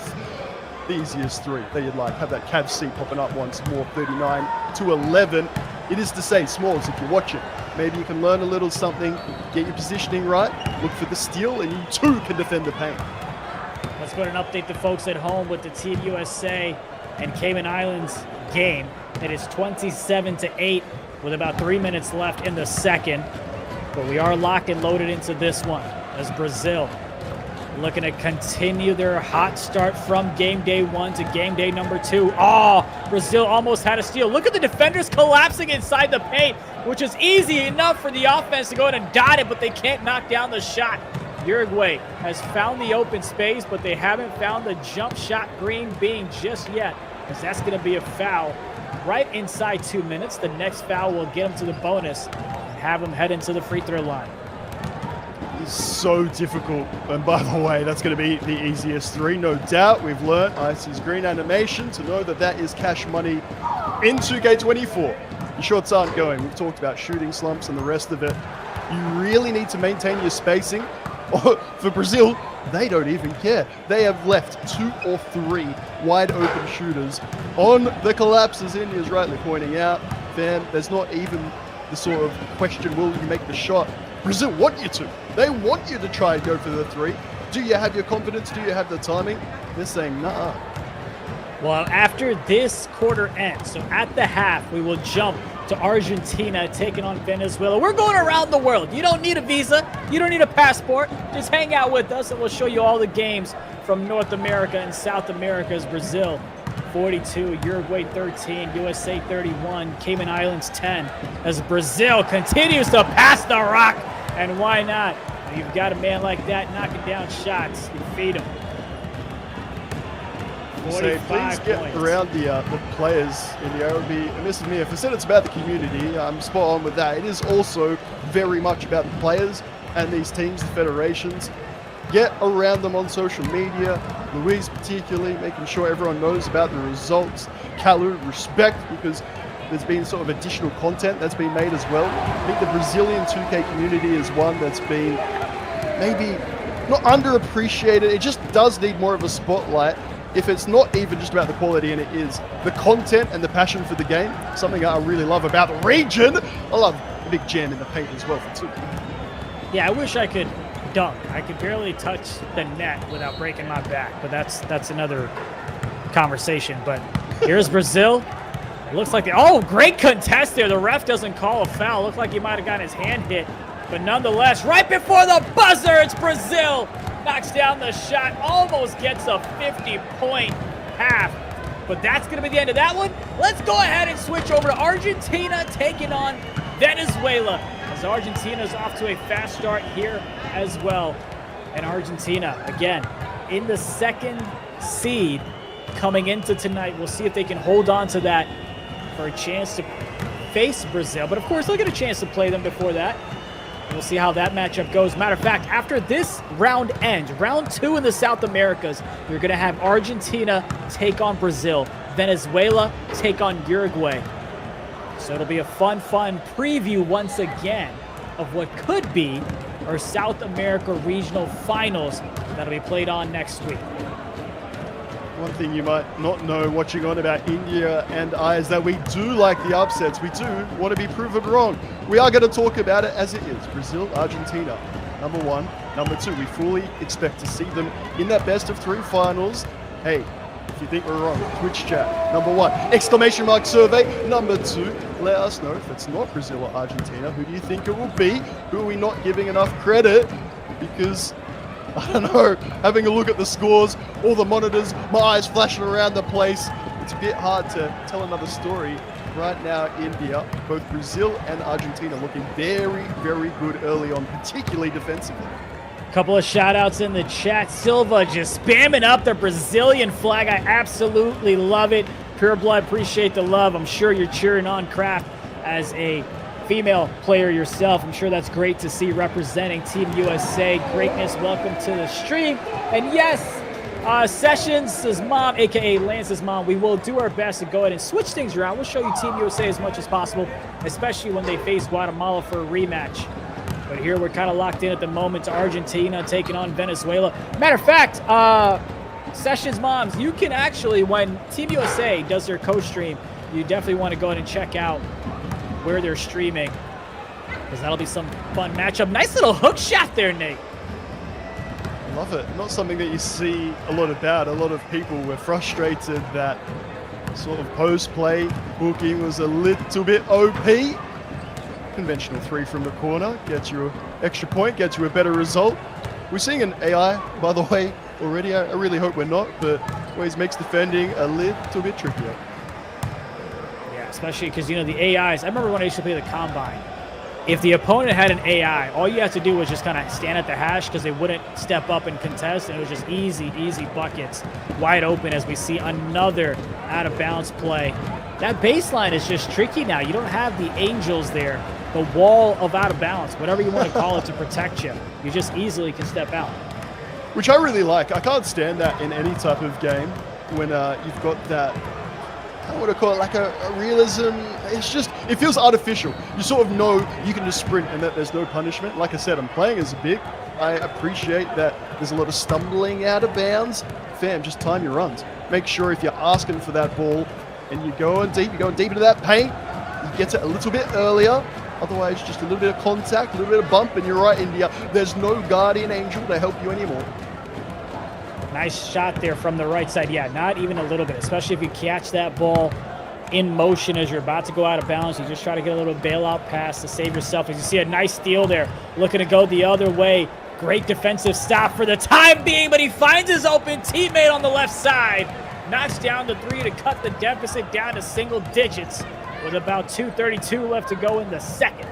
The easiest three that you'd like. Have that 𝐂𝐶 popping up once more, 39-11. It is to say, Smalls, if you're watching, maybe you can learn a little something, get your positioning right, look for the steal, and you too can defend the paint. Let's go ahead and update the folks at home with the Team USA and Cayman Islands game. It is 27-8 with about 3 minutes left in the second. But we are locked and loaded into this one as Brazil looking to continue their hot start from game day 1 to game day number 2. Oh, Brazil almost had a steal. Look at the defenders collapsing inside the paint, which is easy enough for the offense to go ahead and dot it, but they can't knock down the shot. Uruguay has found the open space, but they haven't found the jump shot green bean just yet, because that's going to be a foul right inside 2 minutes. The next foul will get them to the bonus and have them head into the free throw line. It's so difficult. And by the way, that's going to be the easiest 3, no doubt. We've learned Ice's green animation to know that that is cash money in 2K24. Your shots aren't going. We've talked about shooting slumps and the rest of it. You really need to maintain your spacing. For Brazil, they don't even care. They have left 2 or 3 wide open shooters on the collapses. India is rightly pointing out, fam, there's not even the sort of question, will you make the shot? Brazil want you to. They want you to try and go for the 3. Do you have your confidence? Do you have the timing? They're saying, nah. Well, after this quarter ends, so at the half, we will jump to Argentina taking on Venezuela. We're going around the world. You don't need a visa. You don't need a passport. Just hang out with us, and we'll show you all the games from North America and South America as Brazil 42, Uruguay 13, USA 31, Cayman Islands 10, as Brazil continues to pass the rock. And why not? When you've got a man like that knocking down shots, you feed him. Say, please get points around the players in the AOB. And this is me. If I said it's about the community, I'm spot on with that. It is also very much about the players and these teams, the federations. Get around them on social media. Luis particularly, making sure everyone knows about the results. Kalu, respect, because there's been sort of additional content that's been made as well. I think the Brazilian 2K community is one that's been maybe not underappreciated. It just does need more of a spotlight. If it's not even just about the quality, and it is the content and the passion for the game, something I really love about the region. I love the big jam in the paint as well for 2. Yeah, I wish I could dunk. I could barely touch the net without breaking my back, but that's another conversation. But here's Brazil. It looks like great contest there. The ref doesn't call a foul. Looked like he might have gotten his hand hit, but nonetheless, right before the buzzer, it's Brazil. Knocks down the shot, almost gets a 50-point half. But that's going to be the end of that one. Let's go ahead and switch over to Argentina taking on Venezuela, as Argentina's off to a fast start here as well. And Argentina, again, in the 2nd seed coming into tonight. We'll see if they can hold on to that for a chance to face Brazil. But, of course, they'll get a chance to play them before that. We'll see how that matchup goes. Matter of fact, after this round ends, round 2 in the South Americas, you're going to have Argentina take on Brazil, Venezuela take on Uruguay. So it'll be a fun preview once again of what could be our South America regional finals that'll be played on next week. One thing you might not know watching on about India and I is that we do like the upsets. We do want to be proven wrong. We are going to talk about it as it is. Brazil, Argentina, number 1. Number 2, we fully expect to see them in that best of 3 finals. Hey, if you think we're wrong, Twitch chat. Number 1, exclamation mark survey. Number 2, let us know if it's not Brazil or Argentina. Who do you think it will be? Who are we not giving enough credit? Because I don't know, having a look at the scores, all the monitors, my eyes flashing around the place. It's a bit hard to tell another story. Right now, India, both Brazil and Argentina looking very, very good early on, particularly defensively. Couple of shout outs in the chat. Silva just spamming up the Brazilian flag. I absolutely love it. Pure Blood, appreciate the love. I'm sure you're cheering on Kraft as a female player yourself. I'm sure that's great to see representing Team USA. Greatness, welcome to the stream. And yes, Sessions' mom, aka Lance's mom, we will do our best to go ahead and switch things around. We'll show you Team USA as much as possible, especially when they face Guatemala for a rematch. But here we're kind of locked in at the moment to Argentina taking on Venezuela. Matter of fact, Sessions' moms, you can actually, when Team USA does their co-stream, you definitely want to go ahead and check out where they're streaming, because that'll be some fun matchup. Nice little hook shot there, Nate. Love it. Not something that you see a lot about. A lot of people were frustrated that sort of post-play hooking was a little bit OP. Conventional 3 from the corner gets you an extra point, gets you a better result. We're seeing an AI, by the way, already. I really hope we're not, but always makes defending a little bit trickier. Yeah, especially because, you know, the AIs, I remember when I used to play the Combine, if the opponent had an AI, all you have to do was just kind of stand at the hash because they wouldn't step up and contest, and it was just easy buckets, wide open as we see another out-of-bounds play. That baseline is just tricky now. You don't have the angels there, the wall of out-of-bounds, whatever you want to call it, to protect you. You just easily can step out. Which I really like. I can't stand that in any type of game when you've got that, I want to call it like a realism. It's just, it feels artificial. You sort of know you can just sprint and that there's no punishment. Like I said, I'm playing as a big. I appreciate that there's a lot of stumbling out of bounds. Fam, just time your runs. Make sure if you're asking for that ball and you're going deep into that paint, you get it a little bit earlier. Otherwise, just a little bit of contact, a little bit of bump, and you're right, India. There's no guardian angel to help you anymore. Nice shot there from the right side. Yeah, not even a little bit, especially if you catch that ball in motion as you're about to go out of bounds. You just try to get a little bailout pass to save yourself. As you see a nice steal there, looking to go the other way. Great defensive stop for the time being, but he finds his open teammate on the left side. Knocks down the three to cut the deficit down to single digits with about 2:32 left to go in the second.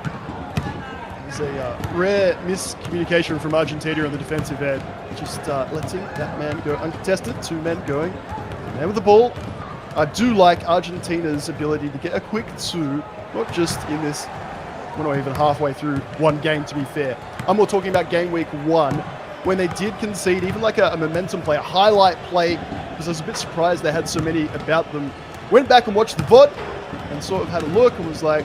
It's a rare miscommunication from Argentina on the defensive end. Just letting that man go uncontested. Two men going. Man with the ball. I do like Argentina's ability to get a quick two, not just in this, we're not even halfway through one game, to be fair. I'm more talking about game week 1, when they did concede, even like a momentum play, a highlight play, because I was a bit surprised they had so many about them. Went back and watched the VOD and sort of had a look and was like,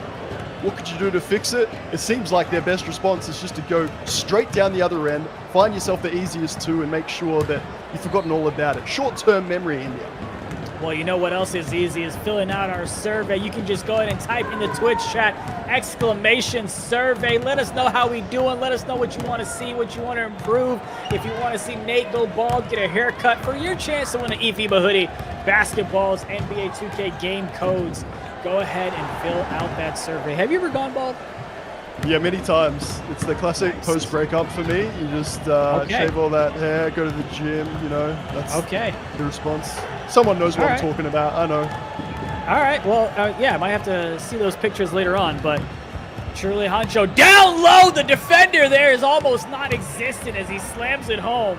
what could you do to fix it? It seems like their best response is just to go straight down the other end, find yourself the easiest two, and make sure that you've forgotten all about it. Short-term memory, India. Well, you know what else is easy is filling out our survey. You can just go ahead and type in the Twitch chat, !survey. Let us know how we doing. Let us know what you want to see, what you want to improve. If you want to see Nate go bald, get a haircut for your chance to win an eFIBA hoodie, basketballs, NBA 2K game codes. Go ahead and fill out that survey. Have you ever gone bald? Yeah, many times. It's the classic post-breakup for me. You just shave all that hair, go to the gym, you know. That's the response. Someone knows what I'm talking about. I know. All right. Well, yeah, I might have to see those pictures later on, but Truly Honcho down low. The defender there is almost non-existent as he slams it home.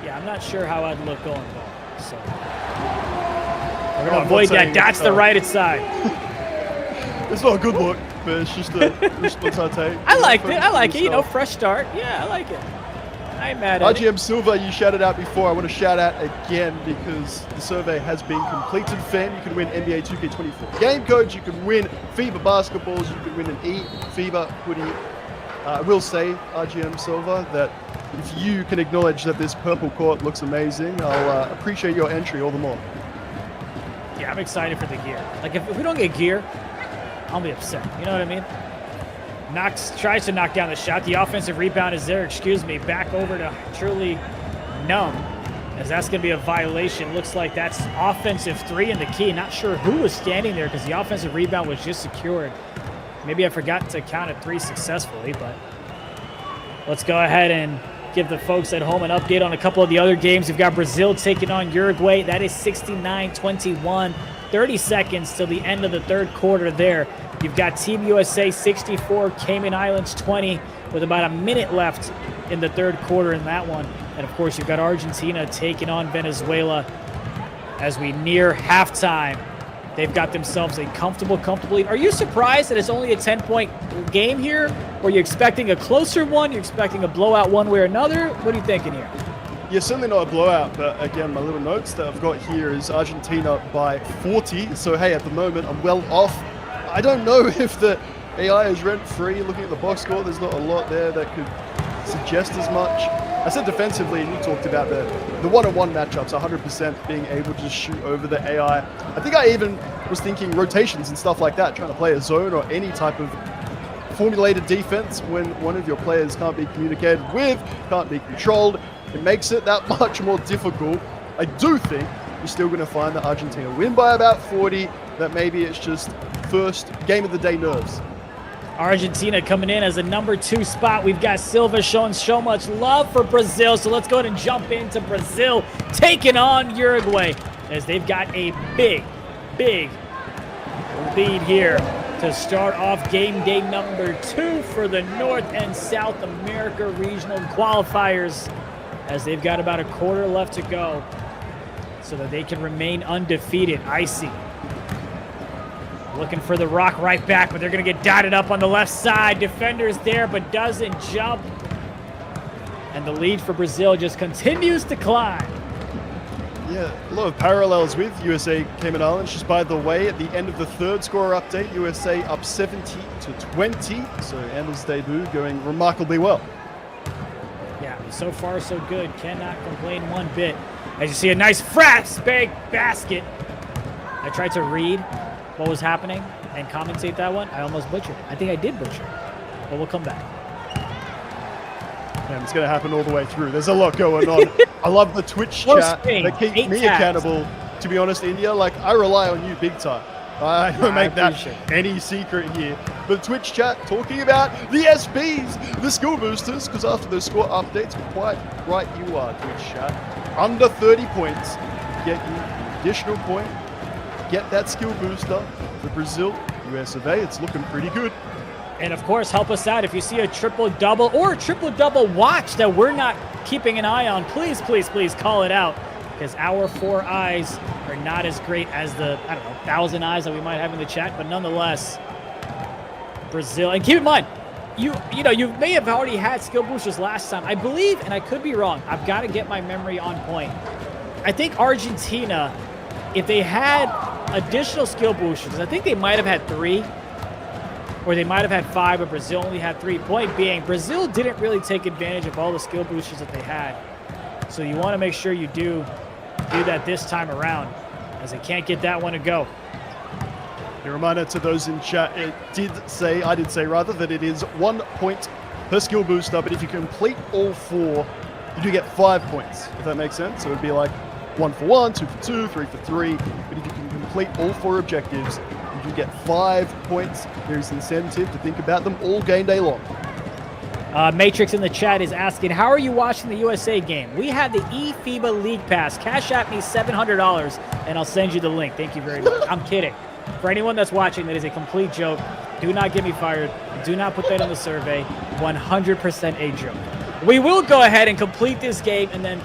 Yeah, I'm not sure how I'd look going bald, so we're going to avoid that. That's the right side. It's not a good look, but it's just a response I take. I like it. I like it. You know, fresh start. Yeah, I like it. I ain't mad at it. 𝐅𝐻𝐿, you shouted out before. I want to shout out again because the survey has been completed. Fam, you can win NBA 2K24 game codes. You can win FIBA basketballs. You can win an eFIBA hoodie. I will say, 𝐅𝐻𝐿, that if you can acknowledge that this purple court looks amazing, I'll appreciate your entry all the more. Yeah, I'm excited for the gear. Like, if we don't get gear, I'll be upset. You know what I mean? Tries to knock down the shot. The offensive rebound is there. Back over to Truly Numb, as that's going to be a violation. Looks like that's offensive 3 in the key. Not sure who was standing there because the offensive rebound was just secured. Maybe I forgot to count at 3 successfully, but let's go ahead and give the folks at home an update on a couple of the other games. We've got Brazil taking on Uruguay. That is 69-21. 30 seconds till the end of the third quarter there. You've got Team USA 64, Cayman Islands 20, with about a minute left in the third quarter in that one. And, of course, you've got Argentina taking on Venezuela as we near halftime. They've got themselves a comfortable lead. Are you surprised that it's only a 10-point game here? Or are you expecting a closer one? You're expecting a blowout one way or another? What are you thinking here? Yeah, certainly not a blowout, but again, my little notes that I've got here is Argentina by 40. So, hey, at the moment, I'm well off. I don't know if the AI is rent-free. Looking at the box score, there's not a lot there that could suggest as much. I said defensively, and you talked about the one-on-one matchups, 100% being able to just shoot over the AI. I think I even was thinking rotations and stuff like that, trying to play a zone or any type of formulated defense when one of your players can't be communicated with, can't be controlled. It makes it that much more difficult. I do think you're still going to find that Argentina win by about 40, that maybe it's just first game of the day nerves. Argentina coming in as a number 2 spot. We've got Silva showing so much love for Brazil. So let's go ahead and jump into Brazil taking on Uruguay as they've got a big lead here to start off game day number 2 for the North and South America regional qualifiers, as they've got about a quarter left to go so that they can remain undefeated. Icy looking for the rock right back, but they're going to get dotted up on the left side. Defender's there, but doesn't jump. And the lead for Brazil just continues to climb. Yeah, a lot of parallels with USA Cayman Islands. Just by the way, at the end of the 3rd score update, USA up 70-20. So Anna's debut going remarkably well. Yeah, so far so good. Cannot complain one bit. As you see a nice fast big basket. I tried to read what was happening and commentate that one. I almost butchered it. I think I did butcher it, but we'll come back. And it's going to happen all the way through. There's a lot going on. I love the Twitch chat that keeps me accountable. To be honest, India, like, I rely on you big time. I don't make that any secret here. But Twitch chat talking about the SBs, the skill boosters, because after those score updates, quite right you are, Twitch chat. Under 30 points, get you an additional point, get that skill booster for Brazil, US of A. It's looking pretty good. And of course, help us out. If you see a triple-double or a triple-double watch that we're not keeping an eye on, please call it out, because our 4 eyes are not as great as the, 1,000 eyes that we might have in the chat. But nonetheless, Brazil. And keep in mind, you may have already had skill boosters last time. I believe, and I could be wrong, I've got to get my memory on point. I think Argentina, if they had additional skill boosters, I think they might have had 3. Or they might have had 5, but Brazil only had 3. Point being, Brazil didn't really take advantage of all the skill boosters that they had. So you want to make sure you do that this time around, as they can't get that one to go. A reminder to those in chat, I did say that it is 1 point per skill booster, but if you complete all 4, you do get 5 points, if that makes sense. So it would be like 1 for 1, 2 for 2, 3 for 3. But if you can complete all 4 objectives, you get 5 points. There's incentive to think about them all game day long. Matrix in the chat is asking, how are you watching the USA game? We had the eFIBA League Pass. Cash at me $700 and I'll send you the link. Thank you very much. I'm kidding. For anyone that's watching, that is a complete joke. Do not get me fired. Do not put that in the survey. 100% a joke. We will go ahead and complete this game and then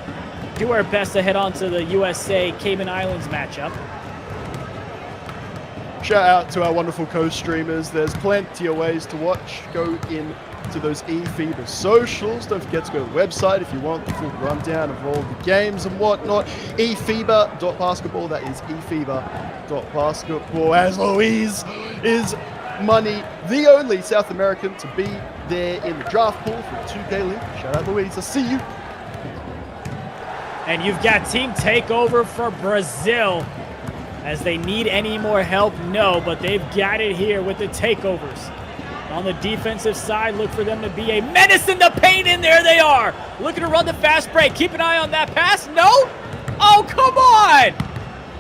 do our best to head on to the USA Cayman Islands matchup. Shout out to our wonderful co-streamers. There's plenty of ways to watch. Go in to those eFIBA socials. Don't forget to go to the website if you want the full rundown of all the games and whatnot. eFIBA.basketball. That is eFIBA.basketball. As Louise is money, the only South American to be there in the draft pool for the 2K League. Shout out Louise. I see you. And you've got team takeover for Brazil. As they need any more help, no, but they've got it here with the takeovers. On the defensive side, look for them to be a menace in the paint, and there they are. Looking to run the fast break. Keep an eye on that pass. No? Oh, come on.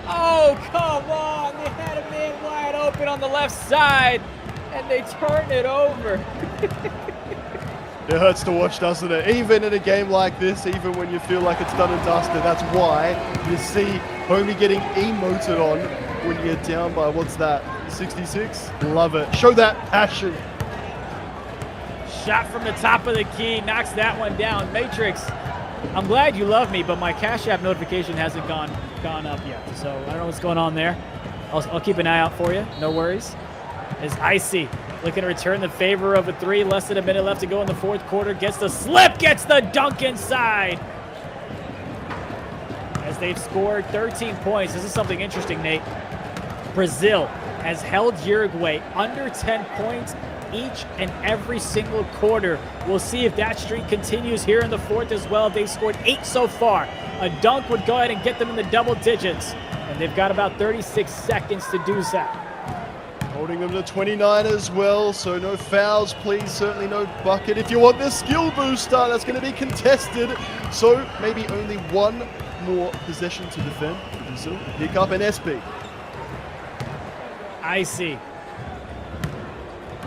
Oh, come on. They had a man wide open on the left side, and they turned it over. It hurts to watch, doesn't it? Even in a game like this, even when you feel like it's done and dusted, that's why you see homie getting emoted on when you're down by, what's that, 66? Love it. Show that passion. Shot from the top of the key, knocks that one down. Matrix, I'm glad you love me, but my Cash App notification hasn't gone up yet. So I don't know what's going on there. I'll keep an eye out for you. No worries. As Icy looking to return the favor of a 3. Less than a minute left to go in the 4th quarter. Gets the slip, gets the dunk inside. As they've scored 13 points. This is something interesting, Nate. Brazil has held Uruguay under 10 points each and every single quarter. We'll see if that streak continues here in the 4th as well. They've scored 8 so far. A dunk would go ahead and get them in the double digits. And they've got about 36 seconds to do that. Holding them to 29 as well, so no fouls, please. Certainly no bucket. If you want this skill booster, that's going to be contested. So maybe only 1 more possession to defend. Brazil pick up an SB. Icy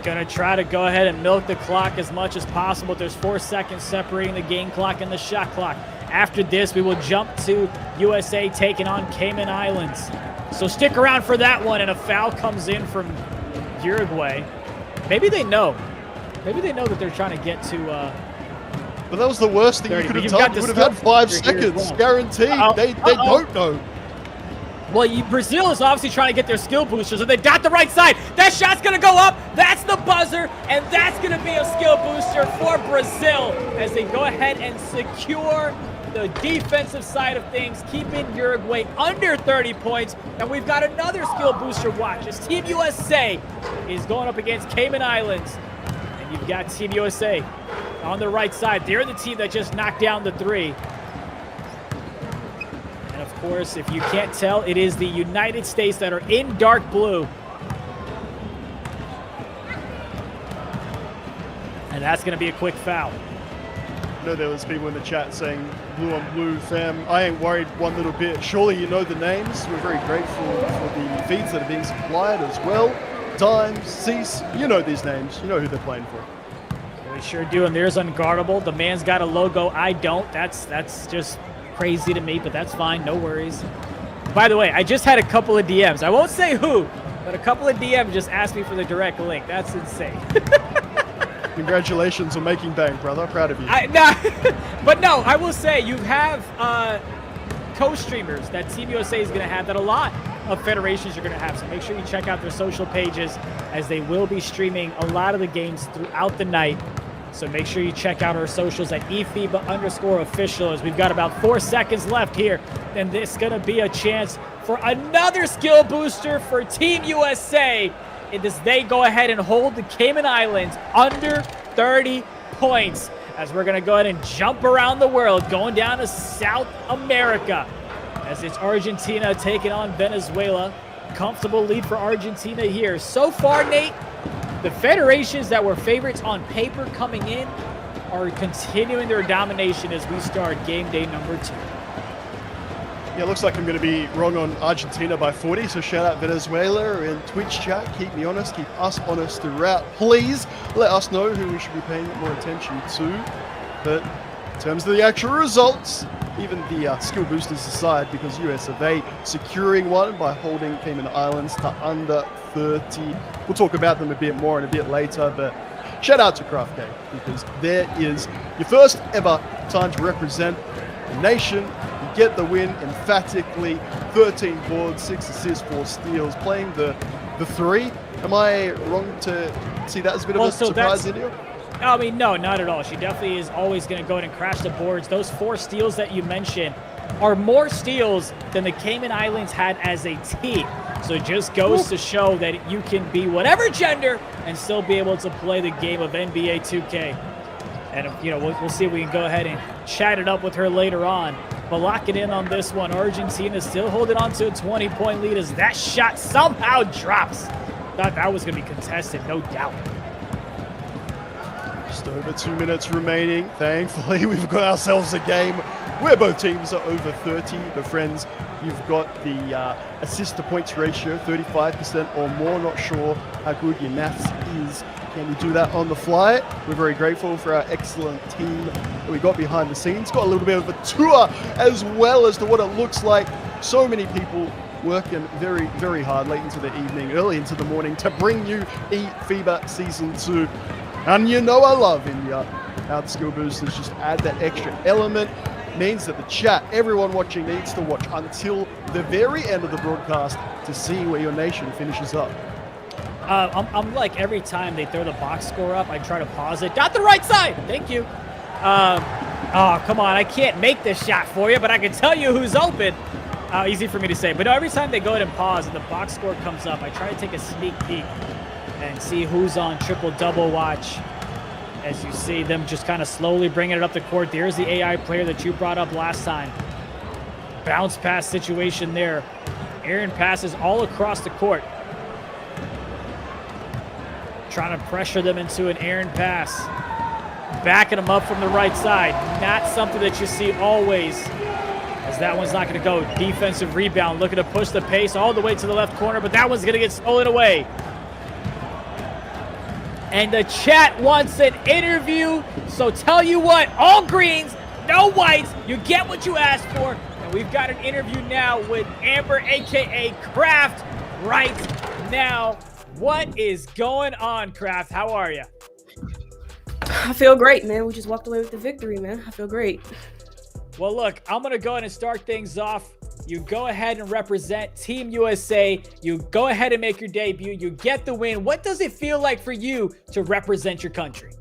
going to try to go ahead and milk the clock as much as possible. There's 4 seconds separating the game clock and the shot clock. After this, we will jump to USA taking on Cayman Islands. So stick around for that one, and a foul comes in from Uruguay. Maybe they know. Maybe they know that they're trying to get to... but that was the worst thing you could have done. You would have had 5 seconds, well. Guaranteed. They don't know. Well, Brazil is obviously trying to get their skill boosters, and they got the right side. That shot's going to go up. That's the buzzer, and that's going to be a skill booster for Brazil as they go ahead and secure the defensive side of things, keeping Uruguay under 30 points. And we've got another skill booster watch as Team USA is going up against Cayman Islands. And you've got Team USA on the right side. They're the team that just knocked down the 3. And of course, if you can't tell, it is the United States that are in dark blue. And that's going to be a quick foul. I know there was people in the chat saying blue on blue, fam. I ain't worried one little bit. Surely you know the names. We're very grateful for the feeds that are being supplied as well. Dimes, Cease, you know these names. You know who they're playing for. We sure do, and there's Unguardable. The man's got a logo. I don't. That's just crazy to me, but that's fine. No worries. By the way, I just had a couple of DMs. I won't say who, but a couple of DMs just asked me for the direct link. That's insane. Congratulations on making bank, brother. Proud of you. But no, I will say you have co-streamers that Team USA is going to have that a lot of federations are going to have. So make sure you check out their social pages as they will be streaming a lot of the games throughout the night. So make sure you check out our socials at @eFIBA_official as we've got about 4 seconds left here. And this is going to be a chance for another skill booster for Team USA. As they go ahead and hold the Cayman Islands under 30 points. As we're going to go ahead and jump around the world, going down to South America. As it's Argentina taking on Venezuela. Comfortable lead for Argentina here. So far, Nate, the federations that were favorites on paper coming in are continuing their domination as we start game day number 2. Yeah, looks like I'm going to be wrong on Argentina by 40, so shout out Venezuela in Twitch chat. Keep me honest, keep us honest throughout. Please let us know who we should be paying more attention to. But in terms of the actual results, even the skill boosters aside, because US of A securing one by holding Cayman Islands to under 30. We'll talk about them a bit more and a bit later, but shout out to 𝐷, because there is your first ever time to represent the nation. You get the win emphatically. 13 boards, 6 assists, 4 steals, playing the 3. Am I wrong to see that as a bit of a surprise in you? I mean, no, not at all. She definitely is always going to go ahead and crash the boards. Those 4 steals that you mentioned are more steals than the Cayman Islands had as a team. So it just goes to show that you can be whatever gender and still be able to play the game of NBA 2K. And, you know, we'll see if we can go ahead and chat it up with her later on. But lock it in on this one. Argentina still holding on to a 20-point lead as that shot somehow drops. Thought that was going to be contested, no doubt. Just over 2 minutes remaining. Thankfully, we've got ourselves a game where both teams are over 30. But friends, you've got the assist to points ratio, 35% or more. Not sure how good your maths is. Can we do that on the fly? We're very grateful for our excellent team that we got behind the scenes. Got a little bit of a tour as well as to what it looks like. So many people working very, very hard late into the evening, early into the morning to bring you eFIBA Season 2. And you know I love India. How the skill boosters just add that extra element. Means that the chat, everyone watching needs to watch until the very end of the broadcast to see where your nation finishes up. I'm like every time they throw the box score up, I try to pause it. Got the right side. Thank you. Oh, come on. I can't make this shot for you, but I can tell you who's open. Easy for me to say. But no, every time they go ahead and pause and the box score comes up, I try to take a sneak peek and see who's on triple-double watch. As you see them just kind of slowly bringing it up the court. There's the AI player that you brought up last time. Bounce pass situation there. Aaron passes all across the court. Trying to pressure them into an Aaron pass. Backing them up from the right side. Not something that you see always. As that one's not going to go. Defensive rebound. Looking to push the pace all the way to the left corner. But that one's going to get stolen away. And the chat wants an interview. So tell you what, all greens, no whites. You get what you asked for. And we've got an interview now with Amber, aka Craft, right now. What is going on, Craft? How are you? I feel great, man. We just walked away with the victory, man. I feel great. Well, look, I'm going to go ahead and start things off. You go ahead and represent Team USA. You go ahead and make your debut. You get the win. What does it feel like for you to represent your country?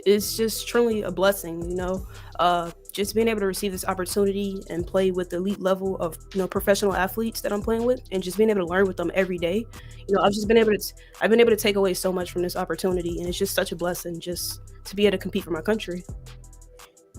It's just truly a blessing, you know. Just being able to receive this opportunity and play with the elite level of, you know, professional athletes that I'm playing with, and just being able to learn with them every day. You know, I've been able to take away so much from this opportunity, and it's just such a blessing just to be able to compete for my country.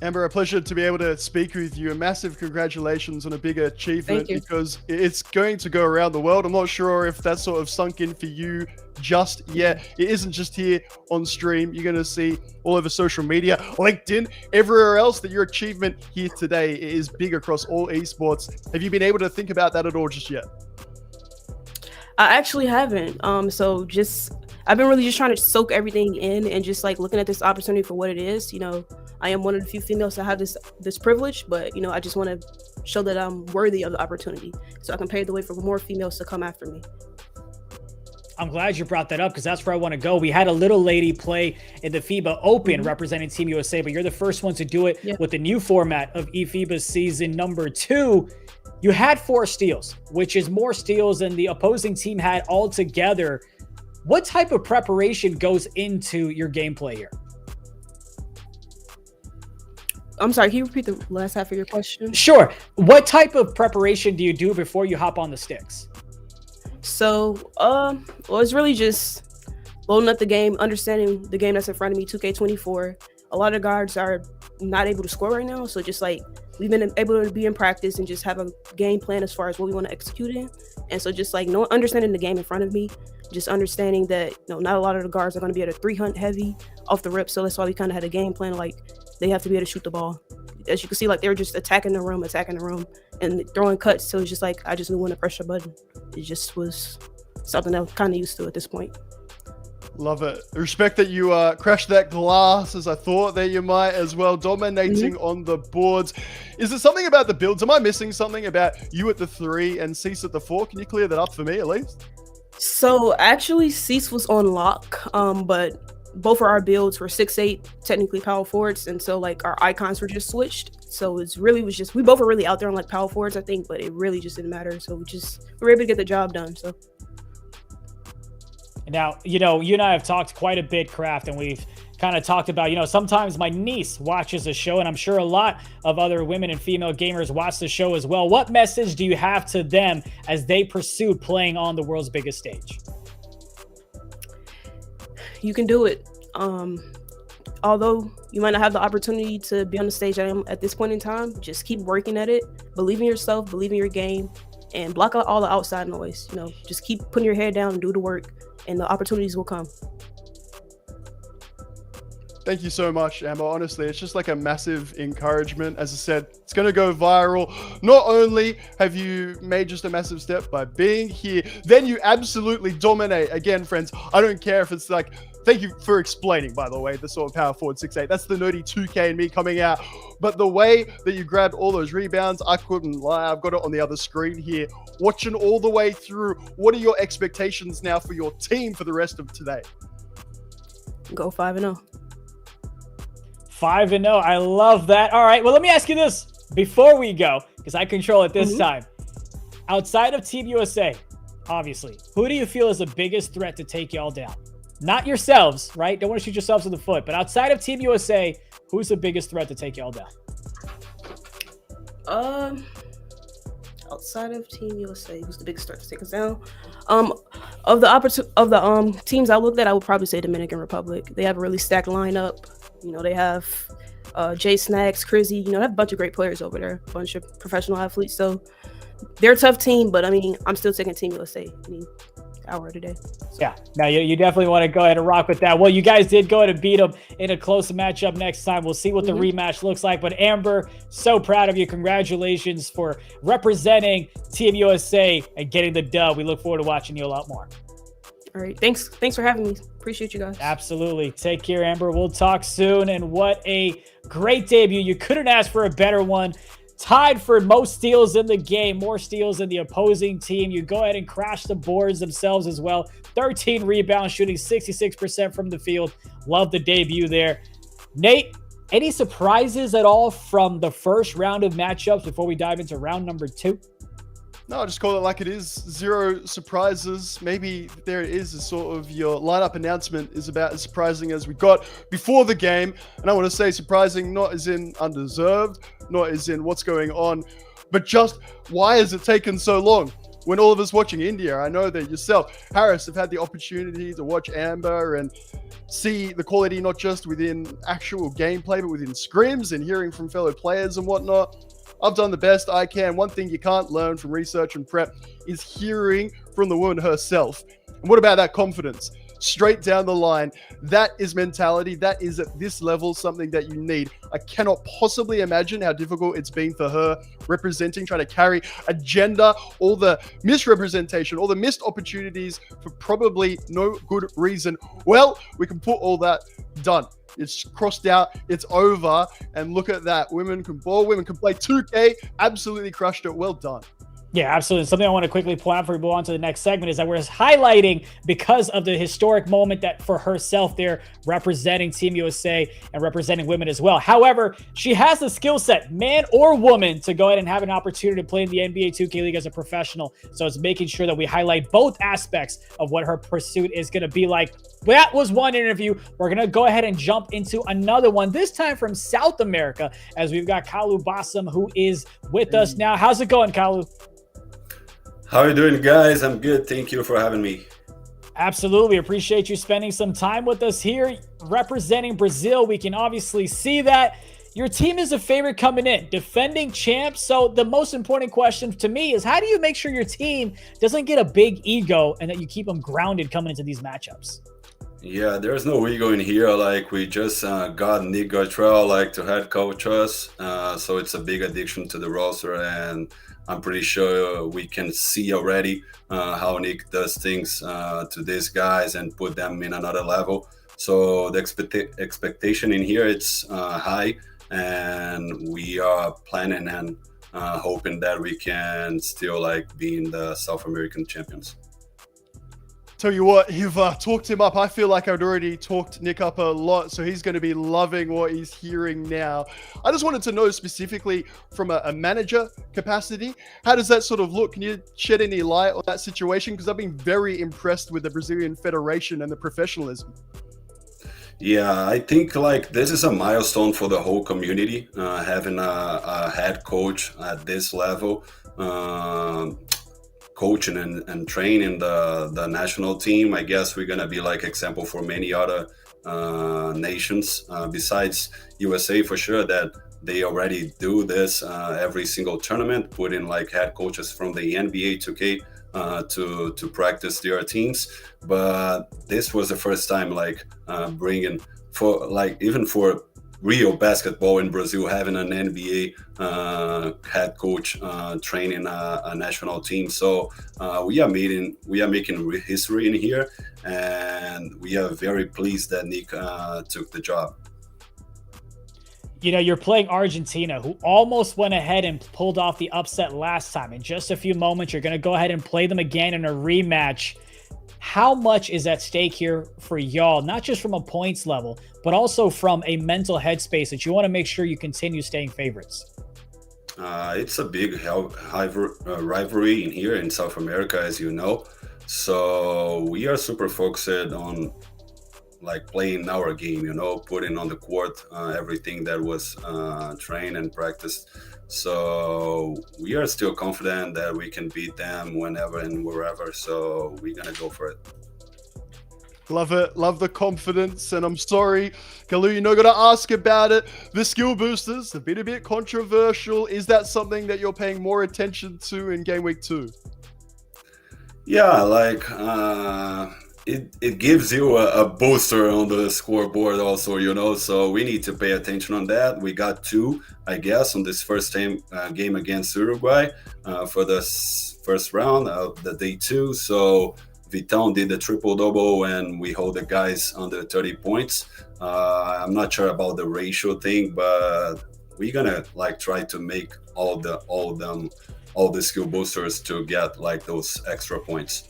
Amber, a pleasure to be able to speak with you. A massive congratulations on a big achievement, because it's going to go around the world. I'm not sure if that's sort of sunk in for you just yet. It isn't just here on stream. You're going to see all over social media, LinkedIn, everywhere else, that your achievement here today is big across all esports. Have you been able to think about that at all just yet? I actually haven't. I've been really just trying to soak everything in and just like looking at this opportunity for what it is. You know, I am one of the few females to have this privilege, but you know, I just want to show that I'm worthy of the opportunity, so I can pave the way for more females to come after me. I'm glad you brought that up, because that's where I want to go. We had a little lady play in the FIBA Open representing Team USA, but you're the first one to do it with the new format of eFIBA season number 2. You had 4 steals, which is more steals than the opposing team had altogether. What type of preparation goes into your gameplay here? I'm sorry, can you repeat the last half of your question? Sure. What type of preparation do you do before you hop on the sticks? So, well, it's really just loading up the game, understanding the game that's in front of me, 2K24. A lot of guards are not able to score right now, so just like we've been able to be in practice and just have a game plan as far as what we want to execute in. And so just like understanding the game in front of me, just understanding that, you know, not a lot of the guards are going to be able to 3-hunt heavy off the rip. So that's why we kind of had a game plan, like they have to be able to shoot the ball. As you can see, like they were just attacking the room and throwing cuts. So it's just like, I just knew when to press the button. It just was something that I'm kind of used to at this point. Love it. Respect that you crashed that glass, as I thought that you might as well, dominating on the boards. Is there something about the builds? Am I missing something about you at the 3 and Cease at the 4? Can you clear that up for me at least? So actually Cease was on lock, but both of our builds were 6'8", technically power forwards, and so like our icons were just switched. So it's really was just, we both were really out there on like power forwards, I think, but it really just didn't matter. So we were able to get the job done. So now, you know, you and I have talked quite a bit, Craft, and we've kind of talked about, you know, sometimes my niece watches the show, and I'm sure a lot of other women and female gamers watch the show as well. What message do you have to them as they pursue playing on the world's biggest stage? You can do it. Although you might not have the opportunity to be on the stage at this point in time, just keep working at it. Believe in yourself, believe in your game, and block out all the outside noise. You know, just keep putting your head down and do the work, and the opportunities will come. Thank you so much, Amber. Honestly, it's just like a massive encouragement. As I said, it's going to go viral. Not only have you made just a massive step by being here, then you absolutely dominate. Again, friends, I don't care if it's like, thank you for explaining, by the way, the sort of power forward 6'8". That's the nerdy 2K and me coming out. But the way that you grabbed all those rebounds, I couldn't lie. I've got it on the other screen here. Watching all the way through, what are your expectations now for your team for the rest of today? Go 5-0. 5-0. I love that. All right. Well, let me ask you this before we go, because I control it this time. Outside of Team USA, obviously, who do you feel is the biggest threat to take y'all down? Not yourselves, right? Don't want to shoot yourselves in the foot. But outside of Team USA, who's the biggest threat to take y'all down? Outside of Team USA, who's the biggest threat to take us down? Of the teams I looked at, I would probably say Dominican Republic. They have a really stacked lineup. You know, they have Jay Snacks, Crizzy. You know, they have a bunch of great players over there, a bunch of professional athletes. So they're a tough team, but I mean, I'm still taking Team USA. I mean, hour today. So. Yeah, now you definitely want to go ahead and rock with that. Well, you guys did go ahead and beat them in a close matchup next time. We'll see what the rematch looks like. But Amber, so proud of you. Congratulations for representing Team USA and getting the dub. We look forward to watching you a lot more. All right. Thanks for having me. Appreciate you guys. Absolutely. Take care, Amber. We'll talk soon. And what a great debut. You couldn't ask for a better one. Tied for most steals in the game, more steals than the opposing team. You go ahead and crash the boards themselves as well. 13 rebounds, shooting 66% from the field. Love the debut there. Nate, any surprises at all from the first round of matchups before we dive into round number 2? No, just call it like it is. 0 surprises. Maybe there it is sort of your lineup announcement is about as surprising as we got before the game. And I want to say surprising, not as in undeserved, not as in what's going on, but just why has it taken so long? When all of us watching India, I know that yourself, Harris, have had the opportunity to watch Amber and see the quality not just within actual gameplay, but within scrims and hearing from fellow players and whatnot. I've done the best I can. One thing you can't learn from research and prep is hearing from the woman herself. And what about that confidence? Straight down the line. That is mentality. That is at this level something that you need. I cannot possibly imagine how difficult it's been for her representing, trying to carry agenda, all the misrepresentation, all the missed opportunities for probably no good reason. Well, we can put all that done. It's crossed out. It's over. And look at that. Women can ball. Women can play 2K. Absolutely crushed it. Well done. Yeah, absolutely. Something I want to quickly point out before we move on to the next segment is that we're highlighting because of the historic moment that for herself there representing Team USA and representing women as well. However, she has the skill set, man or woman, to go ahead and have an opportunity to play in the NBA 2K League as a professional. So it's making sure that we highlight both aspects of what her pursuit is going to be like. That was one interview. We're going to go ahead and jump into another one, this time from South America, as we've got 𝐂𝐄 𝐓𝐇𝐄, who is with us now. How's it going, 𝐂𝐄? How are you doing, guys? I'm good. Thank you for having me. Absolutely. Appreciate you spending some time with us here representing Brazil. We can obviously see that your team is a favorite coming in, defending champs. So the most important question to me is, how do you make sure your team doesn't get a big ego and that you keep them grounded coming into these matchups? Yeah, there's no ego in here. Like, we just got Nick Gartrell like to head coach us. So it's a big addiction to the roster, and I'm pretty sure we can see already how Nick does things to these guys and put them in another level. So the expectation in here, it's high, and we are planning and hoping that we can still like be in the South American champions. Tell you what, you've talked him up. I feel like I'd already talked Nick up a lot, so he's going to be loving what he's hearing now. I just wanted to know specifically from a manager capacity, how does that sort of look? Can you shed any light on that situation? Because I've been very impressed with the Brazilian Federation and the professionalism. Yeah, I think like this is a milestone for the whole community, having a head coach at this level. Coaching and training the national team. I guess we're gonna be like example for many other nations besides USA, for sure, that they already do this every single tournament, putting like head coaches from the NBA 2K to practice their teams. But this was the first time like bringing for like even for real basketball in Brazil, having an NBA head coach training a national team. So we are making history in here, and we are very pleased that Nick took the job. You know, you're playing Argentina, who almost went ahead and pulled off the upset last time. In just a few moments, you're going to go ahead and play them again in a rematch. How much is at stake here for y'all, not just from a points level, but also from a mental headspace that you want to make sure you continue staying favorites? It's a big rivalry in here in South America, as you know. So we are super focused on like playing our game, you know, putting on the court everything that was trained and practiced. So we are still confident that we can beat them whenever and wherever. So we're going to go for it. Love it. Love the confidence. And I'm sorry, 𝐂𝐄, you're not going to ask about it. The skill boosters have been a bit controversial. Is that something that you're paying more attention to in game week 2? Yeah, like it gives you a booster on the scoreboard also, you know, so we need to pay attention on that. We got 2, I guess, on this first game against Uruguay for the first round of the day 2. So Vitão did the triple-double and we hold the guys under 30 points. I'm not sure about the ratio thing, but we're gonna like try to make all the skill boosters to get like those extra points.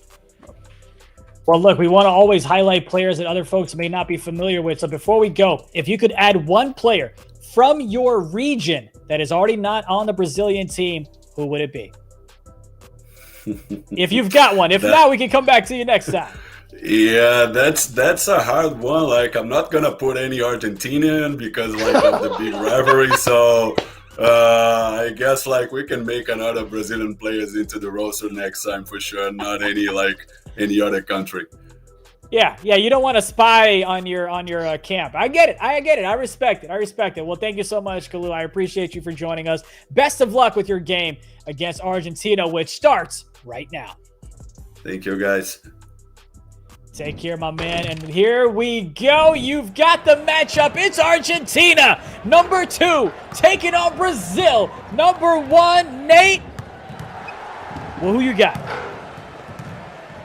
Well, look, we want to always highlight players that other folks may not be familiar with. So before we go, if you could add one player from your region that is already not on the Brazilian team, who would it be? If you've got one. If not, we can come back to you next time. Yeah, that's a hard one. Like, I'm not gonna put any Argentinian because like of the big rivalry. So I guess like we can make another Brazilian players into the roster next time for sure. Not any other country. Yeah, you don't want to spy on your camp. I get it. I respect it. Well, thank you so much, 𝐂𝐄. I appreciate you for joining us. Best of luck with your game against Argentina, which starts right now. Thank you, guys. Take care, my man. And here we go. You've got the matchup. It's Argentina, number 2, taking on Brazil, number 1. Nate, well, who you got?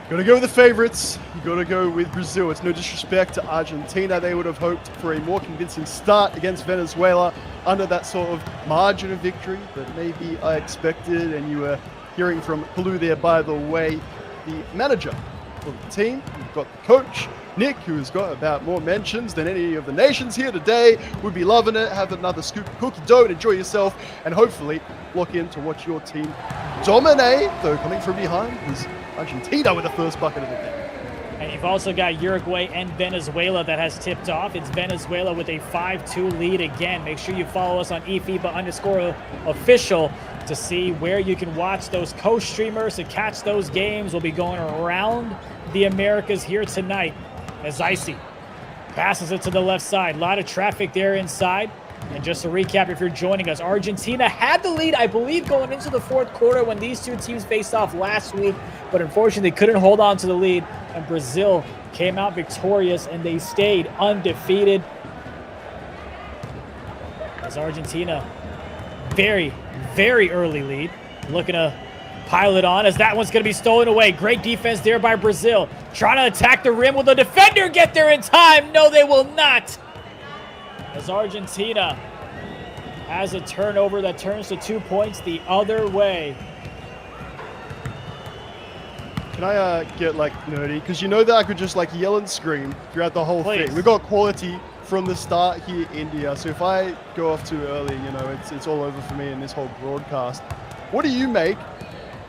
Gotta go with the favorites. You gotta go with Brazil. It's no disrespect to Argentina. They would have hoped for a more convincing start against Venezuela under that sort of margin of victory that maybe I expected. And you were hearing from 𝐂𝐄 there, by the way, the manager for the team. You've got the coach, Nick, who has got about more mentions than any of the nations here today. Would be loving it. Have another scoop of cookie dough and enjoy yourself. And hopefully lock in to watch your team dominate, though coming from behind was Argentina with the first bucket of the day. And you've also got Uruguay and Venezuela that has tipped off. It's Venezuela with a 5-2 lead again. Make sure you follow us on eFIBA_official to see where you can watch those co-streamers to catch those games. We'll be going around the Americas here tonight as Icy passes it to the left side. A lot of traffic there inside. And just to recap, if you're joining us, Argentina had the lead, I believe, going into the fourth quarter when these two teams faced off last week, but unfortunately they couldn't hold on to the lead, and Brazil came out victorious, and they stayed undefeated. As Argentina, very, very early lead, looking to pile it on as that one's going to be stolen away. Great defense there by Brazil, trying to attack the rim. Will the defender get there in time? No, they will not. As Argentina has a turnover that turns to 2 points the other way. Can I get like nerdy? Because you know that I could just like yell and scream throughout the whole Please. thing. We got quality from the start here, India. So if I go off too early, you know, it's all over for me in this whole broadcast. What do you make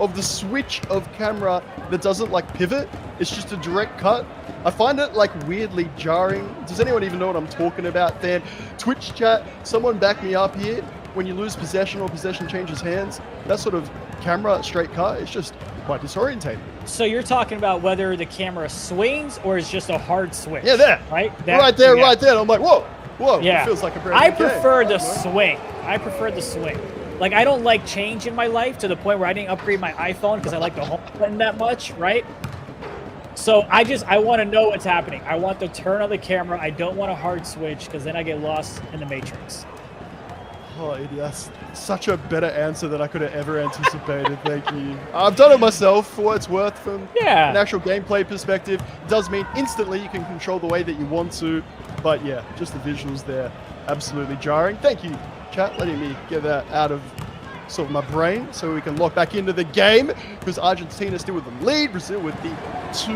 of the switch of camera that doesn't like pivot? It's just a direct cut. I find it like weirdly jarring. Does anyone even know what I'm talking about there? Twitch chat, someone back me up here. When you lose possession or possession changes hands, that sort of camera straight cut, it's just quite disorientating. So you're talking about whether the camera swings or is just a hard switch. Yeah, there. Right? Right there. I'm like, whoa, Yeah. It feels like a brand I new game. prefer the swing. Like, I don't like change in my life to the point where I didn't upgrade my iPhone because I like the home button that much, right? So I want to know what's happening. I want the turn of the camera. I don't want a hard switch because then I get lost in the matrix. Oh, Eddie, that's such a better answer than I could have ever anticipated. Thank you. I've done it myself for what it's worth from an actual gameplay perspective. It does mean instantly you can control the way that you want to. But yeah, just the visuals there, absolutely jarring. Thank you, chat, letting me get that out of sort of my brain so we can lock back into the game because Argentina still with the lead, Brazil with the 2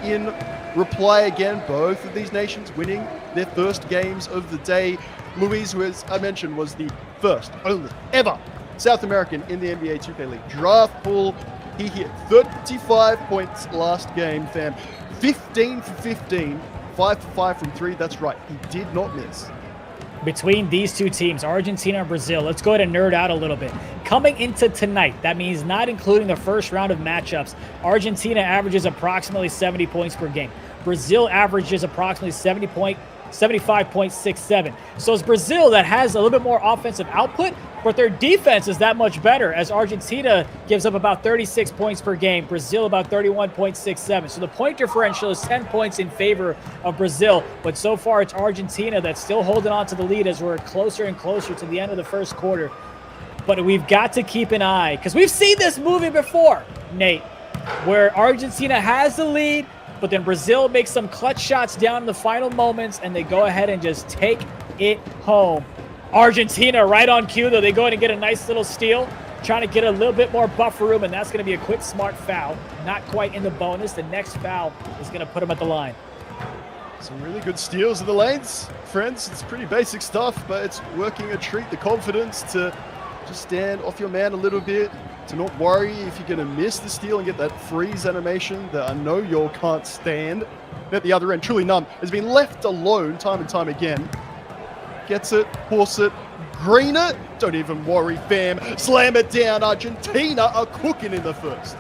in reply again. Both of these nations winning their first games of the day. Luis, who as I mentioned was the first, only ever South American in the NBA 2K League draft pool. He hit 35 points last game, fam. 15 for 15, 5 for 5 from 3. That's right, he did not miss. Between these two teams, Argentina and Brazil, let's go ahead and nerd out a little bit. Coming into tonight, that means not including the first round of matchups, Argentina averages approximately 70 points per game. Brazil averages approximately 75.67. So it's Brazil that has a little bit more offensive output, but their defense is that much better as Argentina gives up about 36 points per game, Brazil about 31.67. So the point differential is 10 points in favor of Brazil, but so far it's Argentina that's still holding on to the lead as we're closer and closer to the end of the first quarter. But we've got to keep an eye because we've seen this movie before, Nate. where Argentina has the lead, but then Brazil makes some clutch shots down in the final moments, and they go ahead and just take it home. Argentina right on cue, though. They go ahead and get a nice little steal, trying to get a little bit more buffer room, and that's going to be a quick, smart foul. Not quite in the bonus. The next foul is going to put them at the line. Some really good steals in the lanes, friends. It's pretty basic stuff, but it's working a treat. The confidence to just stand off your man a little bit, to not worry if you're going to miss the steal and get that freeze animation that I know you can't stand. At the other end, Truly Numb has been left alone time and time again. Gets it, horse it, green it. Don't even worry, fam. Slam it down. Argentina are cooking in the first.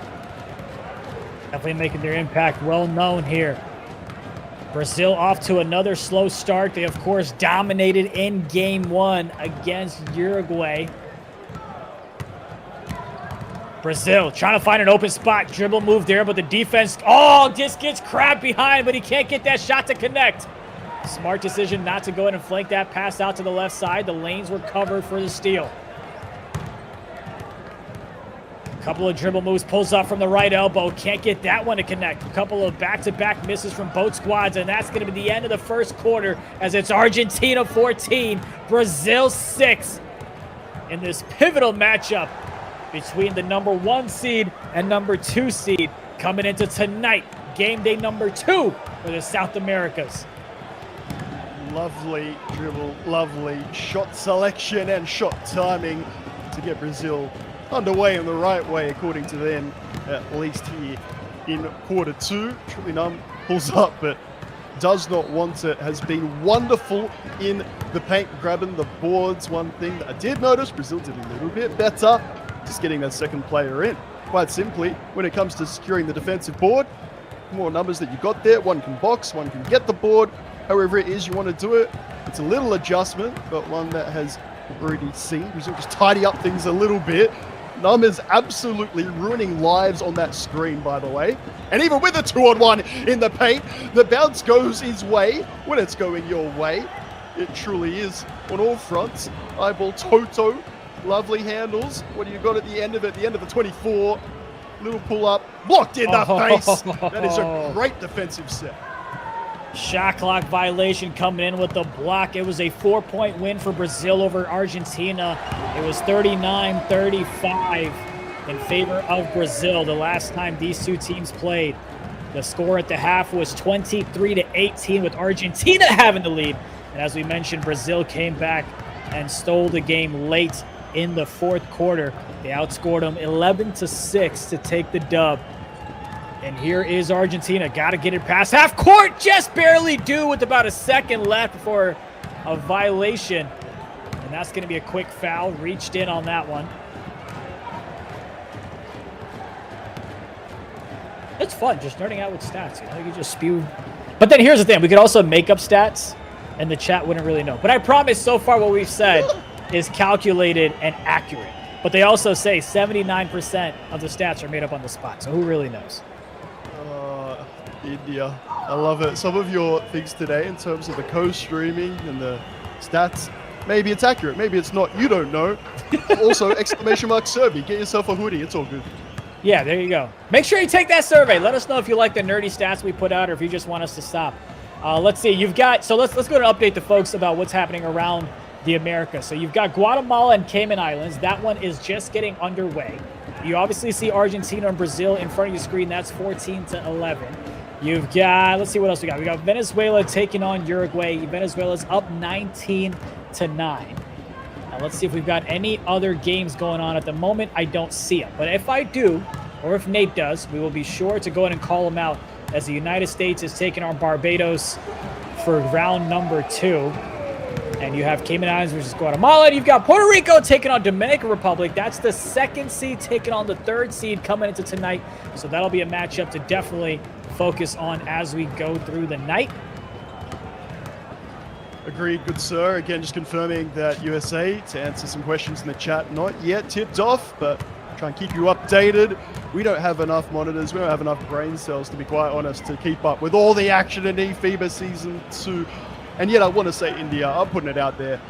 Definitely making their impact well known here. Brazil off to another slow start. They, of course, dominated in game 1 against Uruguay. Brazil trying to find an open spot. Dribble move there, but the defense, just gets crabbed behind, but he can't get that shot to connect. Smart decision not to go ahead and flank that pass out to the left side. The lanes were covered for the steal. Couple of dribble moves, pulls up from the right elbow. Can't get that one to connect. A couple of back-to-back misses from both squads, and that's going to be the end of the first quarter as it's Argentina 14, Brazil 6 in this pivotal matchup between the number 1 seed and number 2 seed coming into tonight, game day number 2 for the South Americas. Lovely dribble, lovely shot selection and shot timing to get Brazil underway in the right way, according to them, at least here in quarter 2. Truly Numb pulls up, but does not want it. Has been wonderful in the paint, grabbing the boards. One thing that I did notice, Brazil did a little bit better, just getting that second player in. Quite simply, when it comes to securing the defensive board, more numbers that you got there. One can box, one can get the board. However it is you want to do it, it's a little adjustment, but one that has already seen. Brazil just tidy up things a little bit. Numb is absolutely ruining lives on that screen, by the way. And even with a 2-on-1 in the paint, the bounce goes his way when it's going your way. It truly is on all fronts. Eyeball Toto, lovely handles. What do you got at the end of it? The end of the 24. Little pull up, blocked in the face. That is a great defensive set. Shot clock violation coming in with the block. It was a 4-point win for Brazil over Argentina. It was 39-35 in favor of Brazil the last time these two teams played. The score at the half was 23-18 with Argentina having the lead. And as we mentioned, Brazil came back and stole the game late in the fourth quarter. They outscored them 11-6 to take the dub. And here is Argentina. Got to get it past half court. Just barely do with about a second left before a violation. And that's going to be a quick foul. Reached in on that one. It's fun just nerding out with stats. You know, you just spew. But then here's the thing. We could also make up stats and the chat wouldn't really know. But I promise so far what we've said is calculated and accurate. But they also say 79% of the stats are made up on the spot. So who really knows? India. I love it. Some of your things today in terms of the co-streaming and the stats, maybe it's accurate, maybe it's not. You don't know. Also, exclamation mark survey. Get yourself a hoodie. It's all good. Yeah, there you go. Make sure you take that survey. Let us know if you like the nerdy stats we put out or if you just want us to stop. Let's see. You've got, so let's go and update the folks about what's happening around the Americas. So you've got Guatemala and Cayman Islands. That one is just getting underway. You obviously see Argentina and Brazil in front of your screen. That's 14-11. You've got, let's see what else we got. We got Venezuela taking on Uruguay. Venezuela's up 19-9. Now let's see if we've got any other games going on at the moment. I don't see them. But if I do, or if Nate does, we will be sure to go ahead and call them out as the United States is taking on Barbados for round number 2. And you have Cayman Islands versus Guatemala. And you've got Puerto Rico taking on Dominican Republic. That's the 2nd seed taking on the 3rd seed coming into tonight. So that'll be a matchup to definitely focus on as we go through the night. Agreed, good sir. Again, just confirming that USA, to answer some questions in the chat, not yet tipped off, but try and keep you updated. We don't have enough monitors, we don't have enough brain cells, to be quite honest, to keep up with all the action in eFIBA Season 2. And yet I want to say India, I'm putting it out there.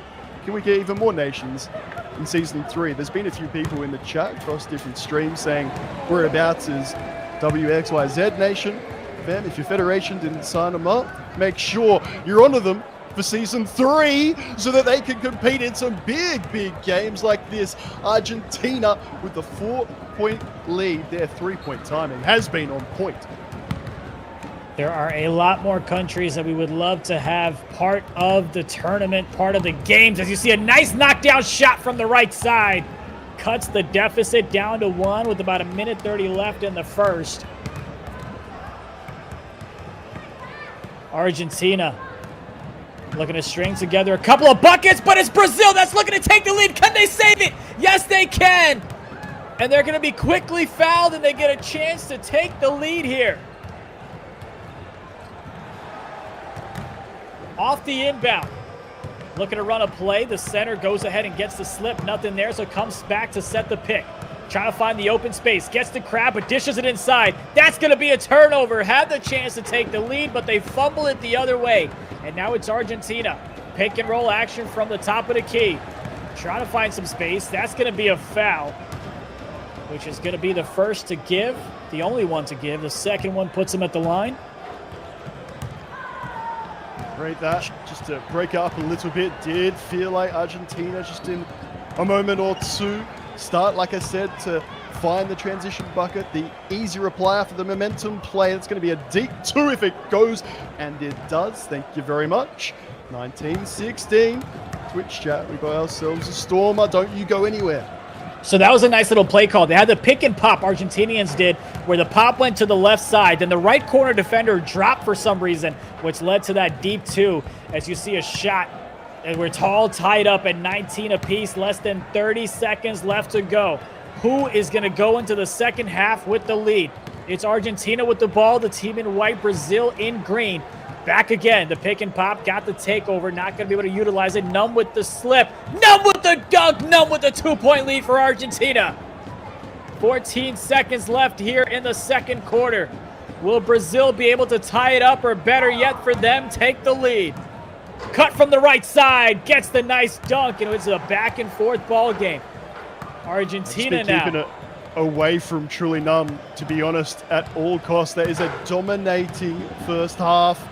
Can we get even more nations in Season 3? There's been a few people in the chat across different streams saying whereabouts is WXYZ Nation, fam, if your federation didn't sign them up, make sure you're onto them for season 3 so that they can compete in some big games like this. Argentina with the 4-point lead. Their 3-point timing has been on point. There are a lot more countries that we would love to have part of the tournament, part of the games. As you see a nice knockdown shot from the right side. Cuts the deficit down to 1 with about 1:30 left in the first. Argentina looking to string together a couple of buckets, but it's Brazil that's looking to take the lead. Can they save it? Yes, they can. And they're going to be quickly fouled, and they get a chance to take the lead here. Off the inbound. Looking to run a play. The center goes ahead and gets the slip. Nothing there, so comes back to set the pick. Trying to find the open space. Gets the crab, but dishes it inside. That's going to be a turnover. Had the chance to take the lead, but they fumble it the other way. And now it's Argentina. Pick and roll action from the top of the key. Trying to find some space. That's going to be a foul, which is going to be the first to give. The only one to give. The second one puts him at the line. Great that, just to break up a little bit. Did feel like Argentina just in a moment or two start, like I said, to find the transition bucket, the easy reply after the momentum play. It's going to be a deep 2 if it goes, and it does. Thank you very much. 19-16. Twitch chat, we got ourselves a stormer. Don't you go anywhere. So that was a nice little play call. They had the pick and pop, Argentinians did, where the pop went to the left side. Then the right corner defender dropped for some reason, which led to that deep 2. As you see a shot, and we're all tied up at 19 apiece, less than 30 seconds left to go. Who is going to go into the second half with the lead? It's Argentina with the ball, the team in white, Brazil in green. Back again, the pick and pop, got the takeover, not going to be able to utilize it. Numb with the slip, Numb with the dunk, Numb with the 2-point lead for Argentina. 14 seconds left here in the second quarter. Will Brazil be able to tie it up, or better yet for them, take the lead? Cut from the right side, gets the nice dunk, and it's a back and forth ball game. Argentina now. Keeping it away from truly numb, to be honest, at all costs. That is a dominating first half.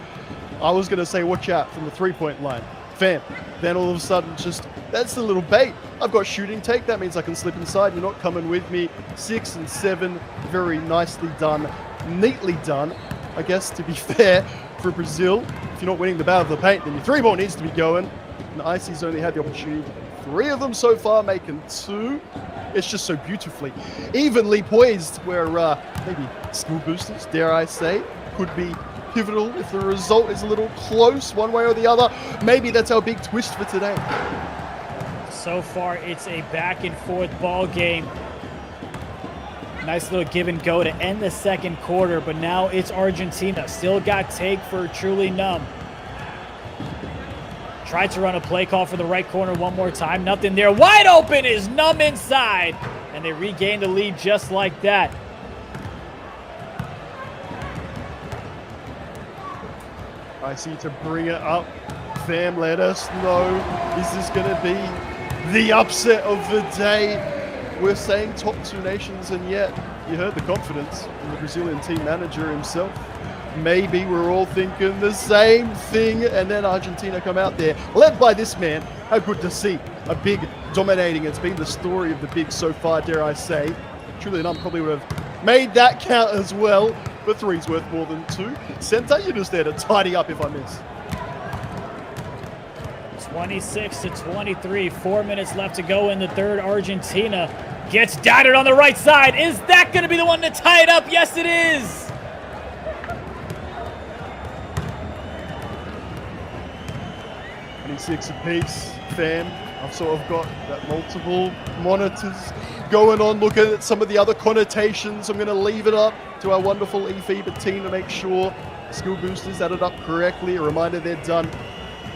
I was going to say, watch out from the 3-point line. Fam. Then all of a sudden, just, that's the little bait. I've got shooting take. That means I can slip inside. You're not coming with me. 6 and 7. Very nicely done. Neatly done, I guess, to be fair, for Brazil. If you're not winning the battle of the paint, then your 3-ball needs to be going. And the Icy's only had the opportunity. 3 of them so far, making 2. It's just so beautifully, evenly poised, where maybe skill boosters, dare I say, could be pivotal if the result is a little close one way or the other. Maybe that's our big twist for today. So far, it's a back and forth ball game. Nice little give and go to end the second quarter, but now it's Argentina. Still got take for truly numb. Tried to run a play call for the right corner one more time. Nothing there. Wide open is Numb inside, and they regain the lead just like that. I see to bring it up. Fam, let us know. Is this going to be the upset of the day? We're saying top 2 nations, and yet you heard the confidence from the Brazilian team manager himself. Maybe we're all thinking the same thing, and then Argentina come out there, led by this man. How good to see a big dominating. It's been the story of the big so far, dare I say. Truly, Numb probably would have made that count as well, but 3's worth more than 2. Center, you're just there to tidy up if I miss. 26-23, 4 minutes left to go in the third. Argentina gets dotted on the right side. Is that going to be the one to tie it up? Yes, it is. 26 apiece, fam. I've sort of got that multiple monitors going on, looking at some of the other connotations. I'm going to leave it up to our wonderful eFIBA team to make sure skill boosters added up correctly. A reminder they're done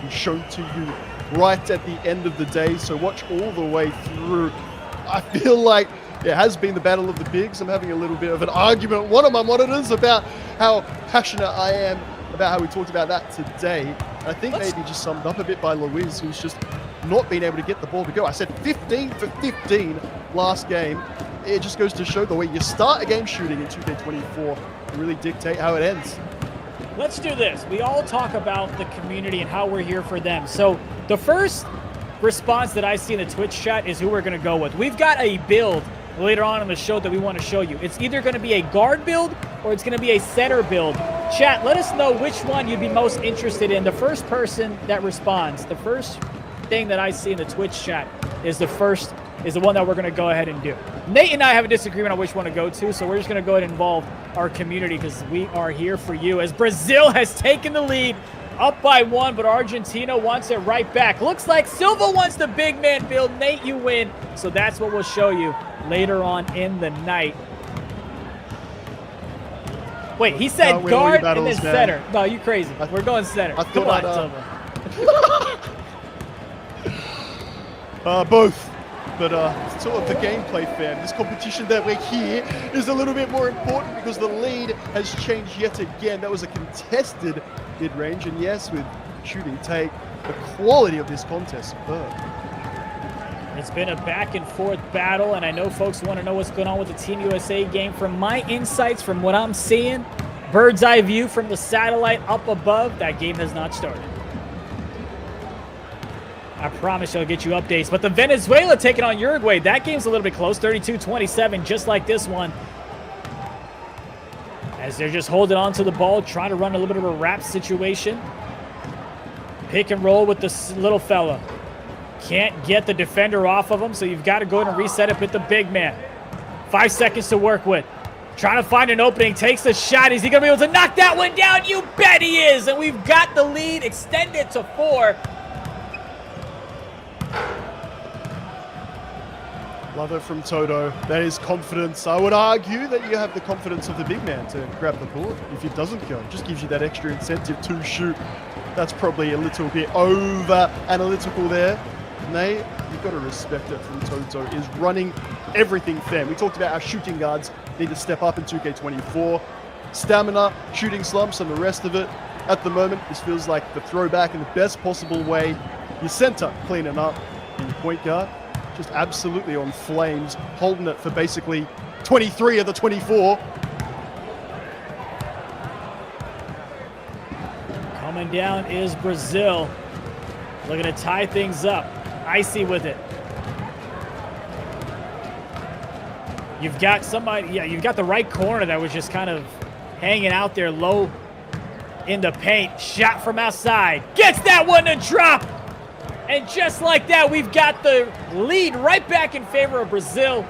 and shown to you right at the end of the day, so watch all the way through. I feel like it has been the battle of the bigs. I'm having a little bit of an argument with one of my monitors about how passionate I am about how we talked about that today. I think maybe just summed up a bit by Luiz, who's just not been able to get the ball to go. I said 15 for 15 last game. it just goes to show the way you start a game shooting in 2K24 can really dictate how it ends. Let's do this. We all talk about the community and how we're here for them. So the first response that I see in the Twitch chat is who we're going to go with. We've got a build later on in the show that we want to show you. It's either going to be a guard build or it's going to be a center build. Chat, let us know which one you'd be most interested in. The first person that responds, the first thing that I see in the Twitch chat is the one that we're going to go ahead and do. Nate and I have a disagreement on which one to go to, so we're just going to go ahead and involve our community because we are here for you. As Brazil has taken the lead, up by 1, but Argentina wants it right back. Looks like Silva wants the big man build. Nate, you win. So that's what we'll show you later on in the night. Wait, he said guard and then center. No, you crazy. We're going center. Come on, Silva. Both. But sort of the gameplay, fam. This competition that we're here is a little bit more important because the lead has changed yet again. That was a contested mid-range, and yes, with shooting take, the quality of this contest, superb. It's been a back and forth battle, and I know folks want to know what's going on with the Team USA game. From my insights, from what I'm seeing, bird's eye view from the satellite up above, that game has not started. I promise I'll get you updates. But the Venezuela taking on Uruguay, that game's a little bit close, 32-27, just like this one. As they're just holding on to the ball, trying to run a little bit of a wrap situation. Pick and roll with this little fella. Can't get the defender off of him, so you've got to go ahead and reset it with the big man. 5 seconds to work with. Trying to find an opening, takes a shot. Is he going to be able to knock that one down? You bet he is! And we've got the lead extended to 4. Love it from Toto. That is confidence. I would argue that you have the confidence of the big man to grab the board. If it doesn't go, it just gives you that extra incentive to shoot. That's probably a little bit over analytical there. Nate, you've got to respect it from Toto. Is running everything fair. We talked about our shooting guards need to step up in 2K24. Stamina, shooting slumps, and the rest of it. At the moment, this feels like the throwback in the best possible way. Your center cleaning up, and your point guard just absolutely on flames, holding it for basically 23 of the 24. Coming down is Brazil. Looking to tie things up. Icy with it. You've got somebody, yeah, you've got the right corner that was just kind of hanging out there low in the paint. Shot from outside. Gets that one to drop. And just like that, we've got the lead right back in favor of Brazil.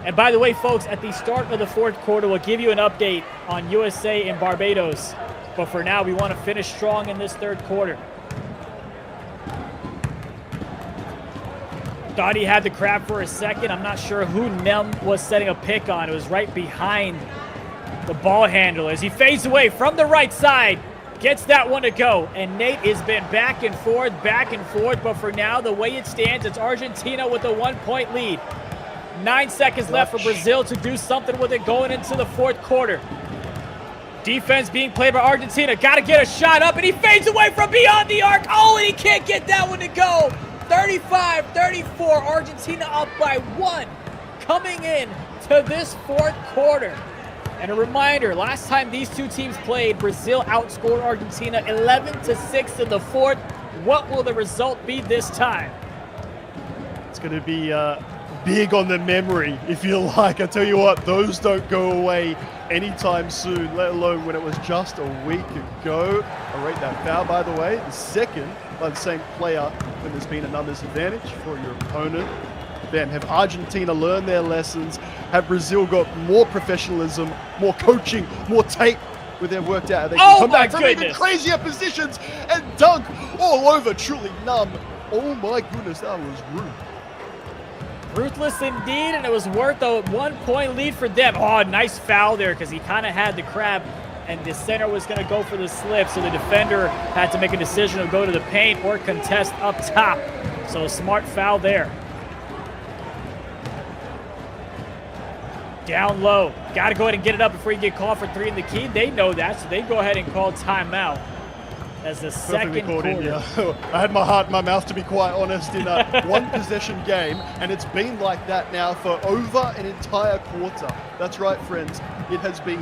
And by the way, folks, at the start of the fourth quarter, we'll give you an update on USA and Barbados. But for now, we want to finish strong in this third quarter. Thought he had the crab for a second. I'm not sure who Nem was setting a pick on. It was right behind the ball handler as he fades away from the right side. Gets that one to go, and Nate has been back and forth, but for now, the way it stands, it's Argentina with a 1-point lead. 9 seconds left for Brazil to do something with it going into the fourth quarter. Defense being played by Argentina. Got to get a shot up, and he fades away from beyond the arc. Oh, and he can't get that one to go. 35-34, Argentina up by 1 coming in to this fourth quarter. And a reminder, last time these two teams played, Brazil outscored Argentina 11-6 in the fourth. What will the result be this time? It's going to be big on the memory, if you like. I tell you what, those don't go away anytime soon, let alone when it was just a week ago. I rate that foul, by the way, the second by the same player when there's been a numbers advantage for your opponent. Then have Argentina learned their lessons? Have Brazil got more professionalism, more coaching, more tape where they've worked out how they can come back from even crazier positions and dunk all over truly numb? Oh my goodness, that was rude. Ruthless indeed, and it was worth a 1-point lead for them. Oh, nice foul there because he kind of had the crab, and the center was going to go for the slip, so the defender had to make a decision to go to the paint or contest up top. So a smart foul there. Down low. Got to go ahead and get it up before you get called for 3 in the key. They know that, so they go ahead and call timeout. as the Perfectly second called, quarter. India. I had my heart in my mouth, to be quite honest, in a one-possession game, and it's been like that now for over an entire quarter. That's right, friends. It has been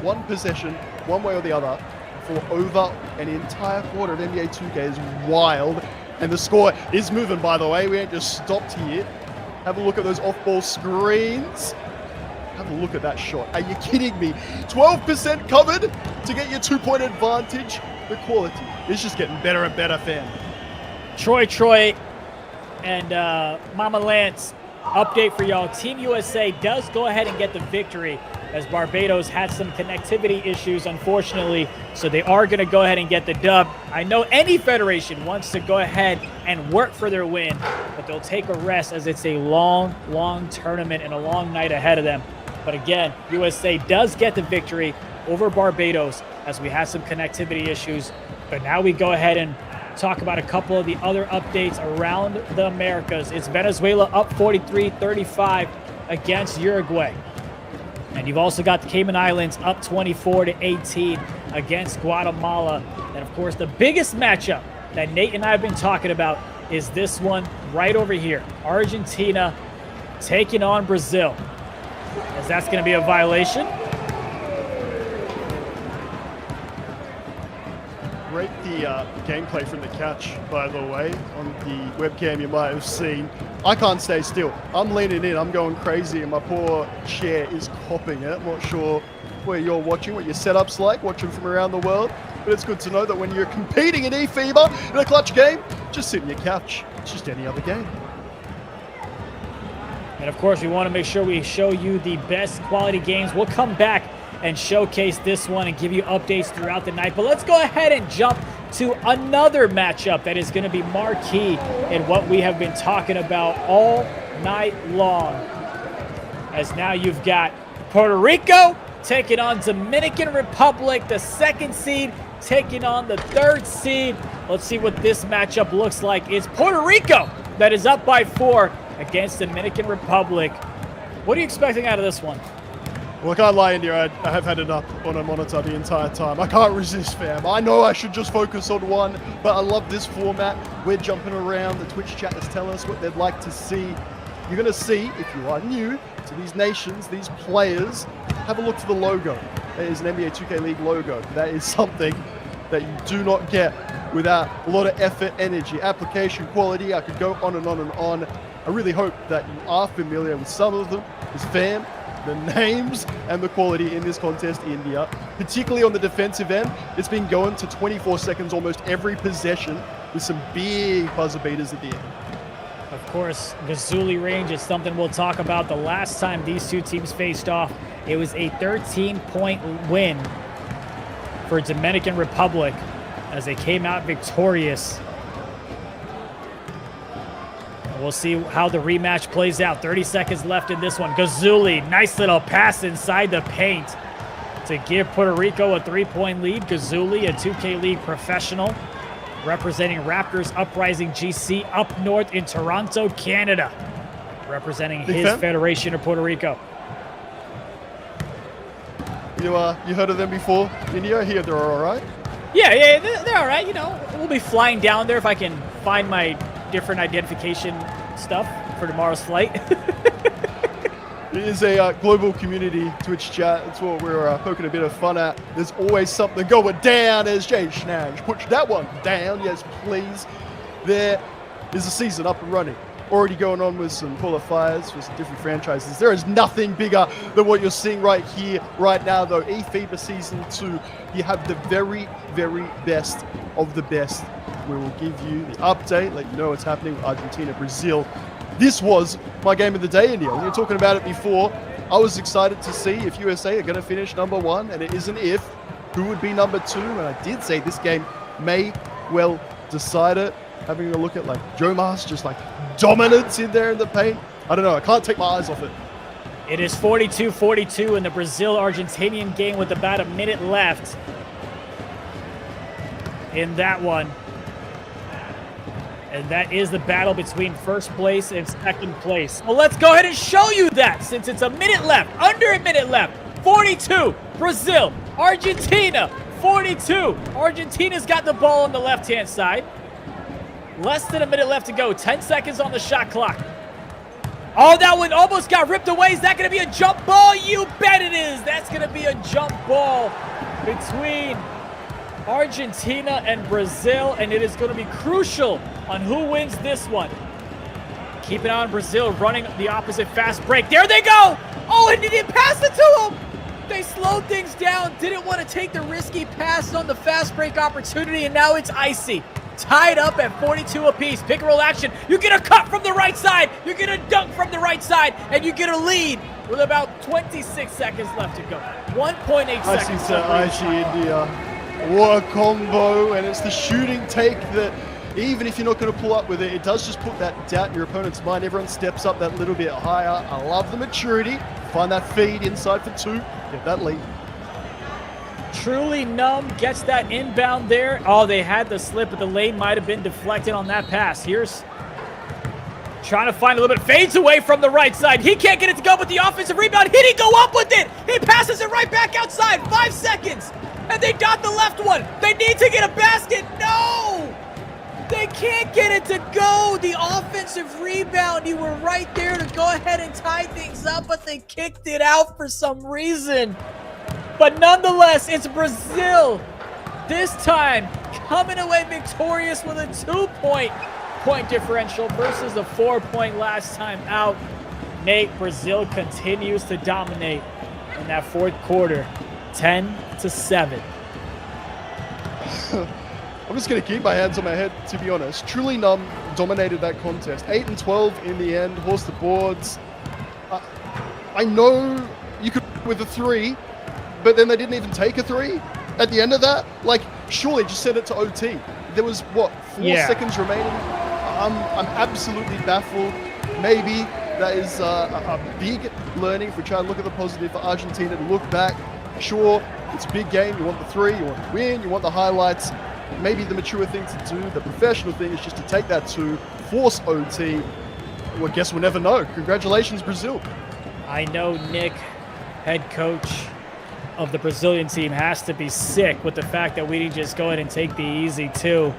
one possession, one way or the other, for over an entire quarter of NBA 2K. Is wild. And the score is moving, by the way. We ain't just stopped here. Have a look at those off-ball screens. Have a look at that shot. Are you kidding me? 12% covered to get your 2-point advantage. The quality is just getting better and better, fam. Troy, and Mama Lance, update for y'all. Team USA does go ahead and get the victory as Barbados had some connectivity issues, unfortunately, so they are going to go ahead and get the dub. I know any federation wants to go ahead and work for their win, but they'll take a rest as it's a long tournament and a long night ahead of them. But again, USA does get the victory over Barbados as we had some connectivity issues. But now we go ahead and talk about a couple of the other updates around the Americas. It's Venezuela up 43-35 against Uruguay. And you've also got the Cayman Islands up 24-18 against Guatemala. And of course, the biggest matchup that Nate and I have been talking about is this one right over here. Argentina taking on Brazil, as that's going to be a violation. Rate the gameplay from the catch, by the way, on the webcam you might have seen. I can't stay still. I'm leaning in, I'm going crazy, and my poor chair is copping it. I'm not sure where you're watching, what your setup's like, watching from around the world, but it's good to know that when you're competing in eFIBA in a clutch game, just sit in your couch. It's just any other game. And of course, we want to make sure we show you the best quality games. We'll come back and showcase this one and give you updates throughout the night. But let's go ahead and jump to another matchup that is going to be marquee in what we have been talking about all night long. As now you've got Puerto Rico taking on Dominican Republic, the 2nd seed taking on the 3rd seed. Let's see what this matchup looks like. It's Puerto Rico that is up by 4 against Dominican Republic. What are you expecting out of this one? Well, I can't lie, India. I have had it up on a monitor the entire time. I can't resist, fam. I know I should just focus on one, but I love this format. We're jumping around. The Twitch chat is telling us what they'd like to see. You're going to see, if you are new to these nations, these players, have a look for the logo. That is an NBA 2K League logo. That is something that you do not get without a lot of effort, energy, application, quality. I could go on and on and on. I really hope that you are familiar with some of them. This fam, the names and the quality in this contest, India, particularly on the defensive end. It's been going to 24 seconds almost every possession with some big buzzer beaters at the end. Of course, Gazuli range is something we'll talk about. The last time these two teams faced off, it was a 13-point win for Dominican Republic as they came out victorious. We'll see how the rematch plays out. 30 seconds left in this one. Gazuli, nice little pass inside the paint to give Puerto Rico a 3-point lead. Gazuli, a 2K League professional, representing Raptors Uprising GC up north in Toronto, Canada, representing his federation of Puerto Rico. You heard of them before, India? I hear they're all right. Yeah, they're all right. You know, we'll be flying down there if I can find my different identification stuff for tomorrow's flight. It is a global community Twitch chat. That's what we're poking a bit of fun at. There's always something going down as Jay Schnage. Push that one down. Yes, please. There is a season up and running. Already going on with some qualifiers for some different franchises. There is nothing bigger than what you're seeing right here, right now, though. eFIBA Season 2, you have the very, very best of the best. We will give you the update, let you know what's happening with Argentina, Brazil. This was my game of the day, India. We were talking about it before. I was excited to see if USA are going to finish #1, and it isn't if. Who would be #2? And I did say this game may well decide it. Having a look at like Joe Mas, just like dominance in there in the paint. I don't know. I can't take my eyes off it. It is 42-42 in the Brazil-Argentinian game with about a minute left in that one. And that is the battle between first place and second place. Well, let's go ahead and show you that since it's a minute left, under a minute left. 42, Brazil, Argentina, 42. Argentina's got the ball on the left-hand side. Less than a minute left to go. 10 seconds on the shot clock. Oh, that one almost got ripped away. Is that going to be a jump ball? You bet it is. That's going to be a jump ball between Argentina and Brazil, and it is going to be crucial on who wins this one. Keep an eye on Brazil running the opposite fast break. There they go. Oh, and he didn't pass it to him. They slowed things down, didn't want to take the risky pass on the fast break opportunity, and now it's icy. Tied up at 42 apiece. Pick and roll action. You get a cut from the right side. You get a dunk from the right side, and you get a lead with about 26 seconds left to go. 1.8 seconds. 𝐼𝐍 India. What a combo, and it's the shooting take that even if you're not going to pull up with it, it does just put that doubt in your opponent's mind. Everyone steps up that little bit higher. I love the maturity. Find that feed inside for 2. Get that lead. Truly Numb gets that inbound there. Oh, they had the slip, but the lane might have been deflected on that pass. Here's trying to find a little bit. Fades away from the right side. He can't get it to go, but the offensive rebound. He didn't go up with it. He passes it right back outside. 5 seconds. And they got the left one. They need to get a basket. No! They can't get it to go. The offensive rebound. You were right there to go ahead and tie things up, but they kicked it out for some reason. But nonetheless, it's Brazil this time coming away victorious with a 2-point differential versus a 4-point last time out. Nate, Brazil continues to dominate in that fourth quarter, 10-7. I'm just going to keep my hands on my head, to be honest. Truly Numb dominated that contest. 8-12 in the end, horsed the boards. I know you could with a 3, but then they didn't even take a 3 at the end of that. Like, surely just send it to OT. There was, what, 4 seconds remaining? I'm absolutely baffled. Maybe that is a big learning if we try and look at the positive for Argentina to look back. Sure, it's a big game. You want the 3, you want to win, you want the highlights. Maybe the mature thing to do, the professional thing, is just to take that 2, force OT. Well, I guess we'll never know. Congratulations, Brazil. I know Nick, head coach of the Brazilian team, has to be sick with the fact that we didn't just go ahead and take the easy 2.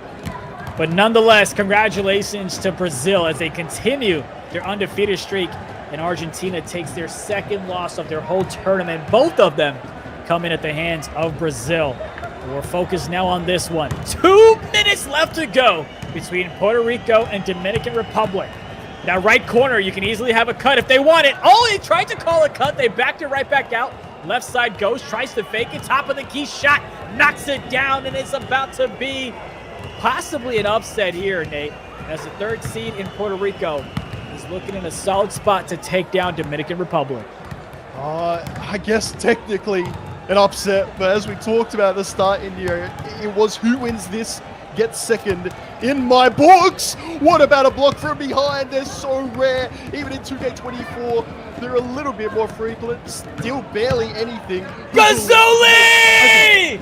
But nonetheless, congratulations to Brazil as they continue their undefeated streak, and Argentina takes their 2nd loss of their whole tournament. Both of them come in at the hands of Brazil. We're focused now on this one. 2 minutes left to go between Puerto Rico and Dominican Republic. That right corner, you can easily have a cut if they want it. Oh, they tried to call a cut. They backed it right back out. Left side goes, tries to fake it. Top of the key shot, knocks it down, and it's about to be possibly an upset here, Nate, as the 3rd seed in Puerto Rico is looking in a solid spot to take down Dominican Republic. I guess technically an upset, but as we talked about at the start, India, it was who wins this gets 2nd in my books. What about a block from behind? They're so rare. Even in 2K24, they're a little bit more frequent. Still barely anything. Gazuli!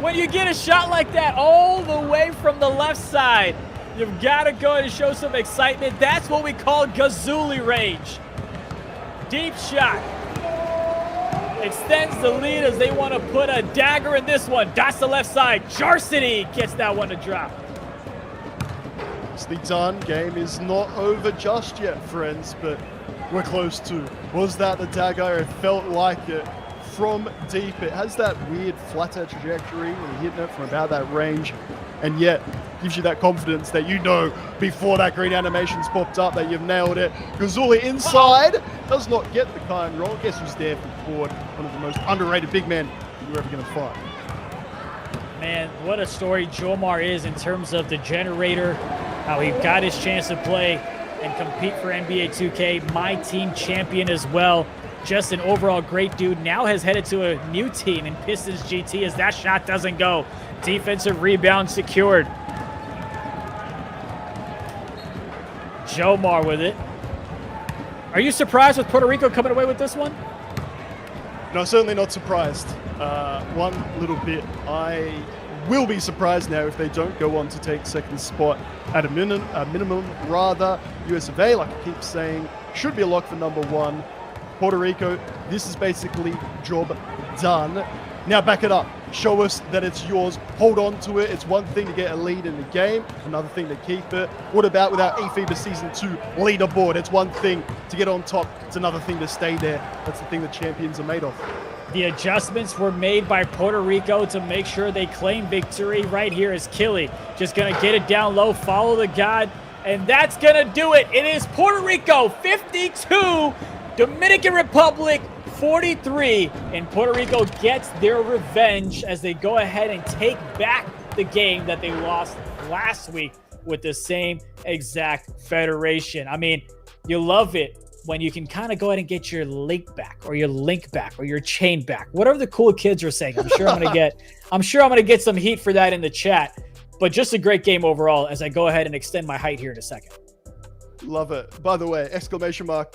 When you get a shot like that all the way from the left side, you've got to go and show some excitement. That's what we call Gazuli rage. Deep shot. Extends the lead as they want to put a dagger in this one. That's the left side. Jarsity gets that one to drop. Nicely done. Game is not over just yet, friends, but we're close to. Was that the dagger? It felt like it. From deep, it has that weird flatter trajectory when you're hitting it from about that range, and yet gives you that confidence that you know before that green animation's popped up that you've nailed it. Gazuli inside does not get the kind roll. Guess who's there for forward? One of the most underrated big men you're ever going to find. Man, what a story Jomar is in terms of the generator, how he got his chance to play and compete for NBA 2K, my team champion as well. Just an overall great dude. Now has headed to a new team in Pistons GT as that shot doesn't go. Defensive rebound secured. Jomar with it. Are you surprised with Puerto Rico coming away with this one? No, certainly not surprised. One little bit. I will be surprised now if they don't go on to take 2nd spot at a minimum rather. US of A, like I keep saying, should be a lock for number 1. Puerto Rico, this is basically job done. Now back it up. Show us that it's yours. Hold on to it. It's one thing to get a lead in the game, another thing to keep it. What about with our eFIBA Season 2 leaderboard? It's one thing to get on top. It's another thing to stay there. That's the thing that champions are made of. The adjustments were made by Puerto Rico to make sure they claim victory. Right here is @𝐂𝐄𝐂. Just going to get it down low, follow the guide, and that's going to do it. It is Puerto Rico 52, Dominican Republic 43, and Puerto Rico gets their revenge as they go ahead and take back the game that they lost last week with the same exact federation. I mean, you love it when you can kind of go ahead and get your link back or your link back or your chain back, whatever the cool kids are saying. I'm sure I'm gonna get some heat for that in the chat, but just a great game overall as I go ahead and extend my height here in a second. Love it. By the way,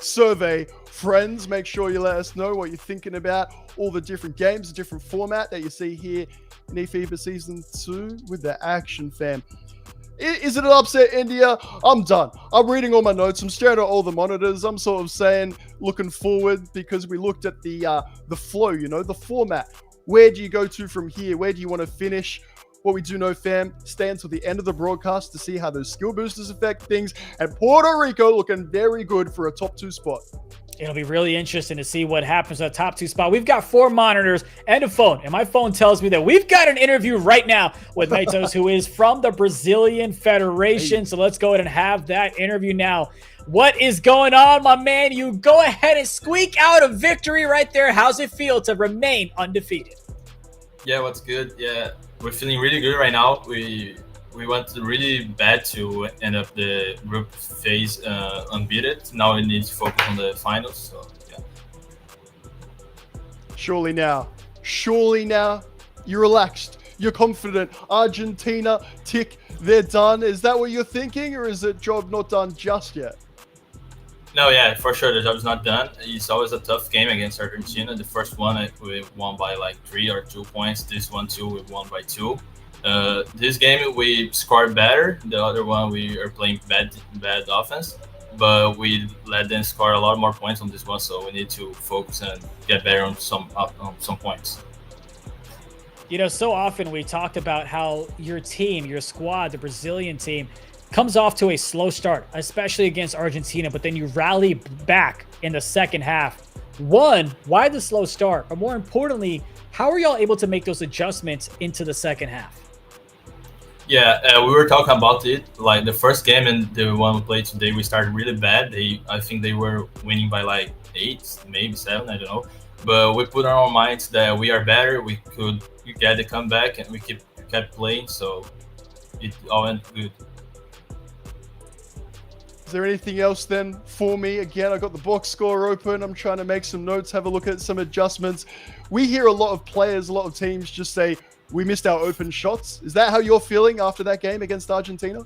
!survey friends, make sure you let us know what you're thinking about all the different games, the different format that you see here in eFIBA Season 2 with the action, fam. Is it an upset, India? I'm done. I'm reading all my notes. I'm staring at all the monitors. I'm sort of saying, looking forward, because we looked at the flow, you know, the format. Where do you go to from here? Where do you want to finish? What we do know, fam, stay until the end of the broadcast to see how those skill boosters affect things. And Puerto Rico looking very good for a top 2 spot. It'll be really interesting to see what happens at the top 2 spot. We've got 4 monitors and a phone, and my phone tells me that we've got an interview right now with Matos, who is from the Brazilian Federation. So let's go ahead and have that interview now. What is going on, my man? You go ahead and squeak out a victory right there. How's it feel to remain undefeated? Yeah, what's good? Yeah, we're feeling really good right now. We went really bad to end up the group phase unbeaten. Now we need to focus on the finals. So yeah. Surely now, you're relaxed, you're confident. Argentina, tick, they're done. Is that what you're thinking, or is the job not done just yet? No, yeah, for sure. The job's not done. It's always a tough game against Argentina. The first one, we won by like 3 or 2 points. This one, too, we won by 2. This game, we scored better. The other one, we are playing bad offense. But we let them score a lot more points on this one, so we need to focus and get better on some points. You know, so often we talked about how your team, your squad, the Brazilian team, comes off to a slow start, especially against Argentina, but then you rally back in the second half. One, why the slow start? But more importantly, how are y'all able to make those adjustments into the second half? Yeah, we were talking about it. Like the first game and the one we played today, we started really bad. I think they were winning by like 8, maybe 7, I don't know. But we put on our minds that we are better. We could get the comeback, and we kept playing, so it all went good. Is there anything else then for me? Again, I got the box score open. I'm trying to make some notes, have a look at some adjustments. We hear a lot of players, a lot of teams just say, we missed our open shots. Is that how you're feeling after that game against Argentina?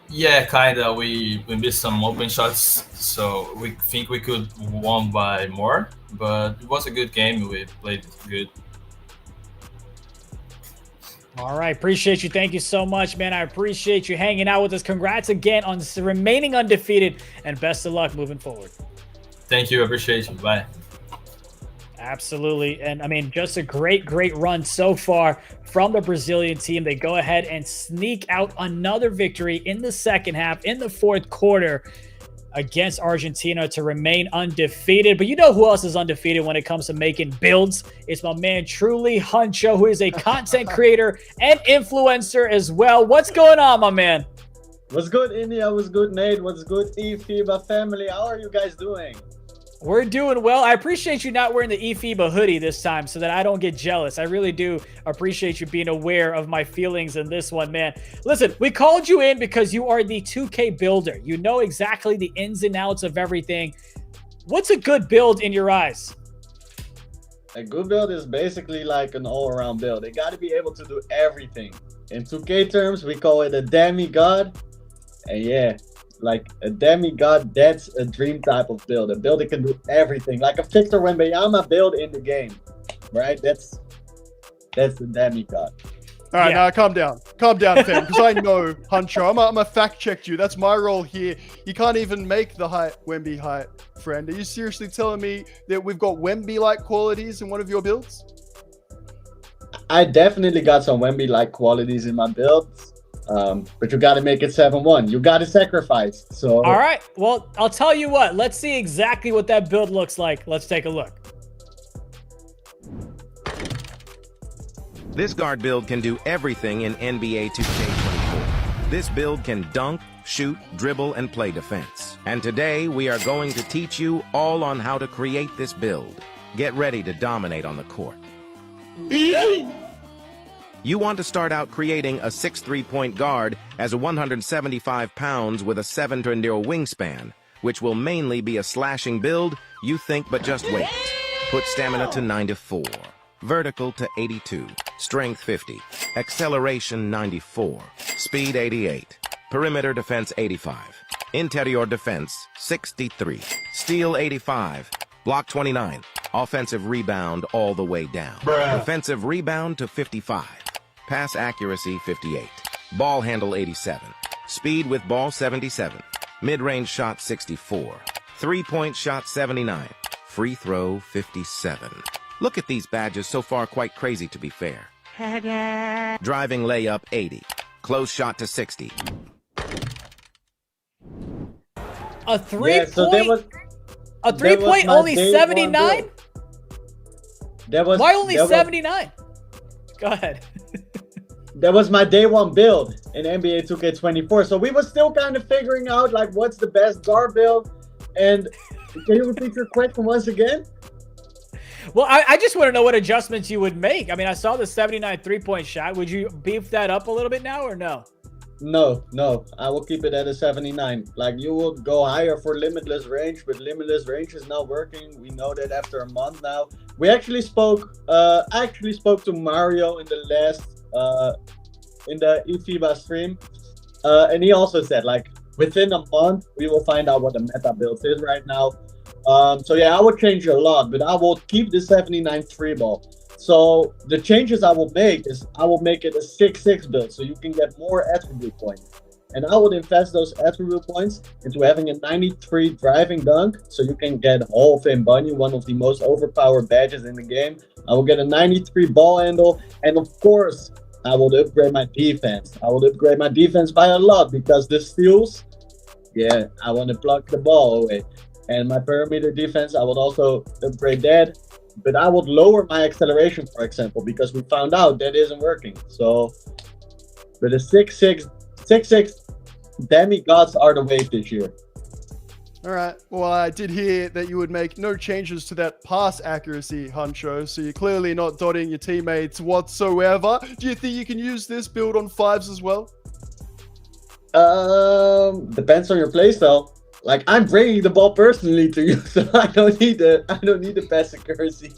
Yeah, kind of. We missed some open shots, so we think we could won by more. But it was a good game. We played good. All right, appreciate you. Thank you so much, man. I appreciate you hanging out with us. Congrats again on remaining undefeated, and best of luck moving forward. Thank you. Appreciate you. Bye. Absolutely. And I mean, just a great run so far from the Brazilian team. They go ahead and sneak out another victory in the second half, in the fourth quarter, against Argentina to remain undefeated. But you know who else is undefeated when it comes to making builds? It's my man, Truly Huncho, who is a content creator and influencer as well. What's going on, my man? What's good, India? What's good, Nate? What's good, eFIBA family? How are you guys doing? We're doing well. I appreciate you not wearing the eFIBA hoodie this time so that I don't get jealous. I really do appreciate you being aware of my feelings in this one, man. Listen, we called you in because you are the 2K builder. You know exactly the ins and outs of everything. What's a good build in your eyes? A good build is basically like an all-around build. They got to be able to do everything. In 2K terms, we call it a demigod. And yeah, like a demigod, that's a dream type of build. A build that can do everything, like a Victor Wembanyama build in the game, right? That's the demigod. All right, now calm down. calm down, fam, because I know, Huncho, I'm a fact-check you. That's my role here. You can't even make the Wemby height, friend. Are you seriously telling me that we've got Wemby-like qualities in one of your builds? I definitely got some Wemby-like qualities in my builds. But you got to make it 7-1. You got to sacrifice. So all right. Well, I'll tell you what. Let's see exactly what that build looks like. Let's take a look. This guard build can do everything in NBA 2K24. This build can dunk, shoot, dribble, and play defense. And today, we are going to teach you all on how to create this build. Get ready to dominate on the court. You want to start out creating a 6'3" point guard as a 175 pounds with a 7'0" wingspan, which will mainly be a slashing build, you think, but just wait. Put stamina to 94, vertical to 82, strength 50, acceleration 94, speed 88, perimeter defense 85, interior defense 63, steal 85, block 29, offensive rebound all the way down, defensive rebound to 55. Pass accuracy 58, ball handle 87, speed with ball 77, mid-range shot 64, three-point shot 79, free throw 57. Look at these badges, so far quite crazy to be fair. Driving layup 80, close shot to 60. A three-point only 79? Why only 79? Go ahead. That was my day one build in NBA 2K24. So we were still kind of figuring out like what's the best guard build. And can you repeat your question once again? Well, I just want to know what adjustments you would make. I mean, I saw the 79 three-point shot. Would you beef that up a little bit now or no? No. I will keep it at a 79. Like you will go higher for limitless range, but limitless range is not working. We know that after a month now. We actually spoke. I actually spoke to Mario in the last in the eFIBA stream, and he also said like within a month we will find out what the meta build is right now. So yeah, I will change a lot, but I will keep the 79 3 ball. So the changes I will make is I will make it a 6-6 build, so you can get more attribute points. And I would invest those attribute points into having a 93 driving dunk, so you can get Hall of Fame Bunny, one of the most overpowered badges in the game. I will get a 93 ball handle, and of course, I will upgrade my defense. I will upgrade my defense by a lot because the steals, yeah, I want to pluck the ball away. And my perimeter defense, I would also upgrade that. But I would lower my acceleration, for example, because we found out that isn't working. So, with a 6'6", demigods are the wave this year. All right. Well, I did hear that you would make no changes to that pass accuracy, Huncho. So you're clearly not dotting your teammates whatsoever. Do you think you can use this build on 5s as well? Depends on your playstyle. Like I'm bringing the ball personally to you, so I don't need the pass accuracy.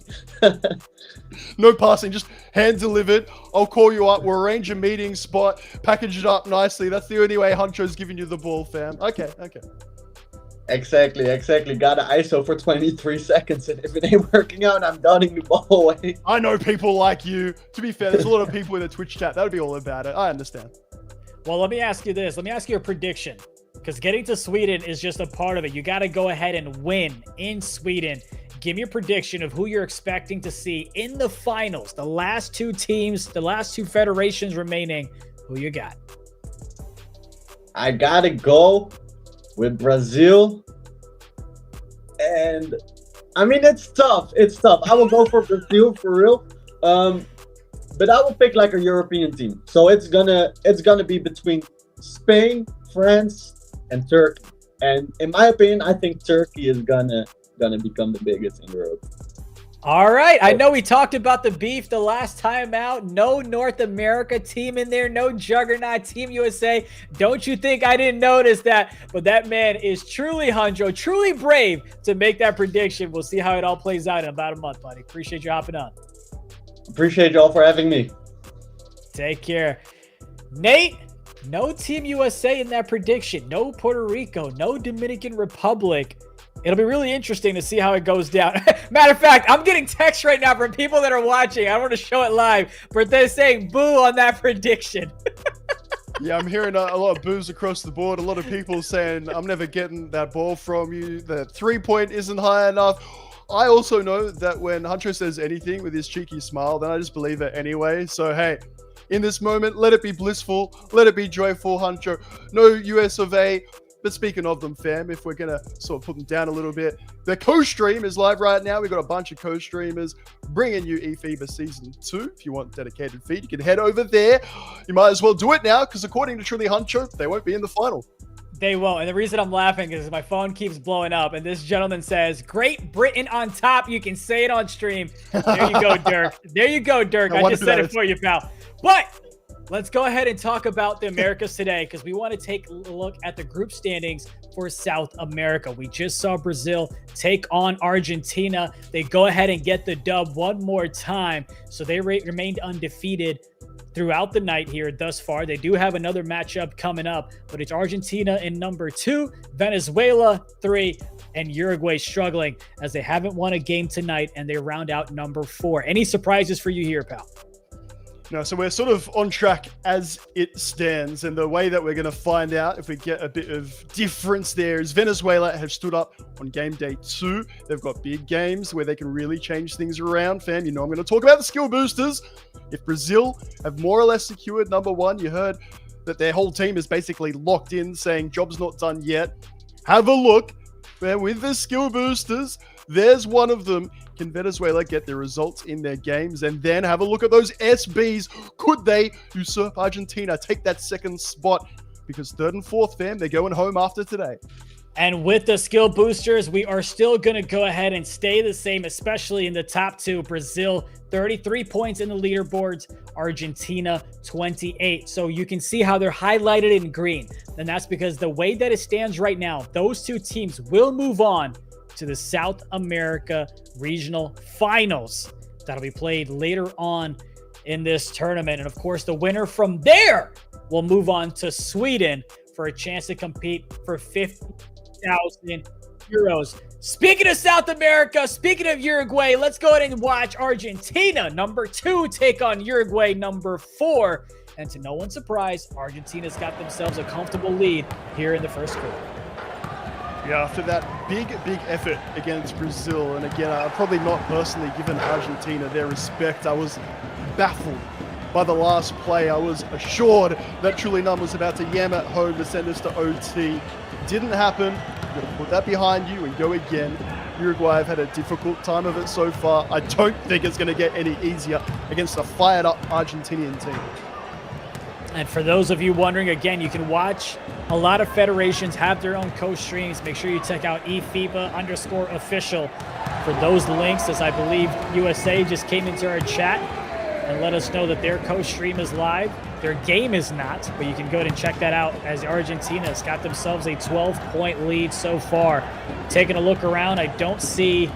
No passing, just hand delivered. I'll call you up. We'll arrange a meeting spot, package it up nicely. That's the only way Huncho's giving you the ball, fam. Okay. Exactly. Got an ISO for 23 seconds, and if it ain't working out, I'm dotting the ball away. I know people like you. To be fair, there's a lot of people in the Twitch chat. That would be all about it. I understand. Well, let me ask you this. Let me ask you a prediction. Because getting to Sweden is just a part of it. You got to go ahead and win in Sweden. Give me a prediction of who you're expecting to see in the finals. The last two teams, the last two federations remaining. Who you got? I got to go with Brazil. And, I mean, it's tough. I will go for Brazil for real. But I will pick like a European team. So it's gonna be between Spain, France, and Turkey. And in my opinion, I think Turkey is gonna become the biggest in Europe. All right. I know we talked about the beef the last time out. No North America team in there. No juggernaut Team USA. Don't you think I didn't notice that? But that man is truly Huncho, truly brave to make that prediction. We'll see how it all plays out in about a month, buddy. Appreciate you hopping on. Appreciate y'all for having me. Take care. Nate, no Team USA in that prediction. No Puerto Rico. No Dominican Republic. It'll be really interesting to see how it goes down. Matter of fact, I'm getting texts right now from people that are watching. I don't want to show it live, but they're saying boo on that prediction. Yeah, I'm hearing a lot of boos across the board. A lot of people saying, I'm never getting that ball from you. The 3-point isn't high enough. I also know that when Huncho says anything with his cheeky smile, then I just believe it anyway. So, hey, in this moment, let it be blissful. Let it be joyful, Huncho. No US of A. But speaking of them, fam, if we're going to sort of put them down a little bit, the co-stream is live right now. We've got a bunch of co-streamers bringing you eFIBA Season 2. If you want dedicated feed, you can head over there. You might as well do it now, because according to Truly Huncho, they won't be in the final. They won't. And the reason I'm laughing is my phone keeps blowing up. And this gentleman says, Great Britain on top. You can say it on stream. There you go, Dirk. There you go, Dirk. I just said it for you, pal. But let's go ahead and talk about the Americas today, because we want to take a look at the group standings for South America. We just saw Brazil take on Argentina. They go ahead and get the dub one more time. So they remained undefeated throughout the night here thus far. They do have another matchup coming up, but it's Argentina in number 2, Venezuela 3, and Uruguay struggling as they haven't won a game tonight, and they round out number 4. Any surprises for you here, pal? No, so we're sort of on track as it stands, and the way that we're going to find out if we get a bit of difference there is Venezuela have stood up on game day 2. They've got big games where they can really change things around, fam. You know I'm going to talk about the skill boosters. If Brazil have more or less secured number 1, you heard that their whole team is basically locked in, saying job's not done yet. Have a look, man, with the skill boosters. There's one of them. Can Venezuela get the results in their games? And then have a look at those SBs. Could they usurp Argentina, take that second spot? Because 3rd and 4th, fam, they're going home after today. And with the skill boosters, we are still going to go ahead and stay the same, especially in the top 2. Brazil, 33 points in the leaderboards. Argentina, 28. So you can see how they're highlighted in green. And that's because the way that it stands right now, those 2 teams will move on to the South America Regional Finals. That'll be played later on in this tournament. And of course, the winner from there will move on to Sweden for a chance to compete for 50,000 euros. Speaking of South America, speaking of Uruguay, let's go ahead and watch Argentina, number 2, take on Uruguay, number 4. And to no one's surprise, Argentina's got themselves a comfortable lead here in the first quarter. Yeah, after that big effort against Brazil, and again, I've probably not personally given Argentina their respect. I was baffled by the last play. I was assured that Truly Num was about to yam at home to send us to OT. Didn't happen. You've got to put that behind you and go again. Uruguay have had a difficult time of it so far. I don't think it's going to get any easier against a fired-up Argentinian team. And for those of you wondering, again, you can watch a lot of federations have their own co-streams. Make sure you check out eFIBA_official for those links, as I believe USA just came into our chat and let us know that their co-stream is live. Their game is not, but you can go ahead and check that out, as Argentina's got themselves a 12-point lead so far. Taking a look around, I don't see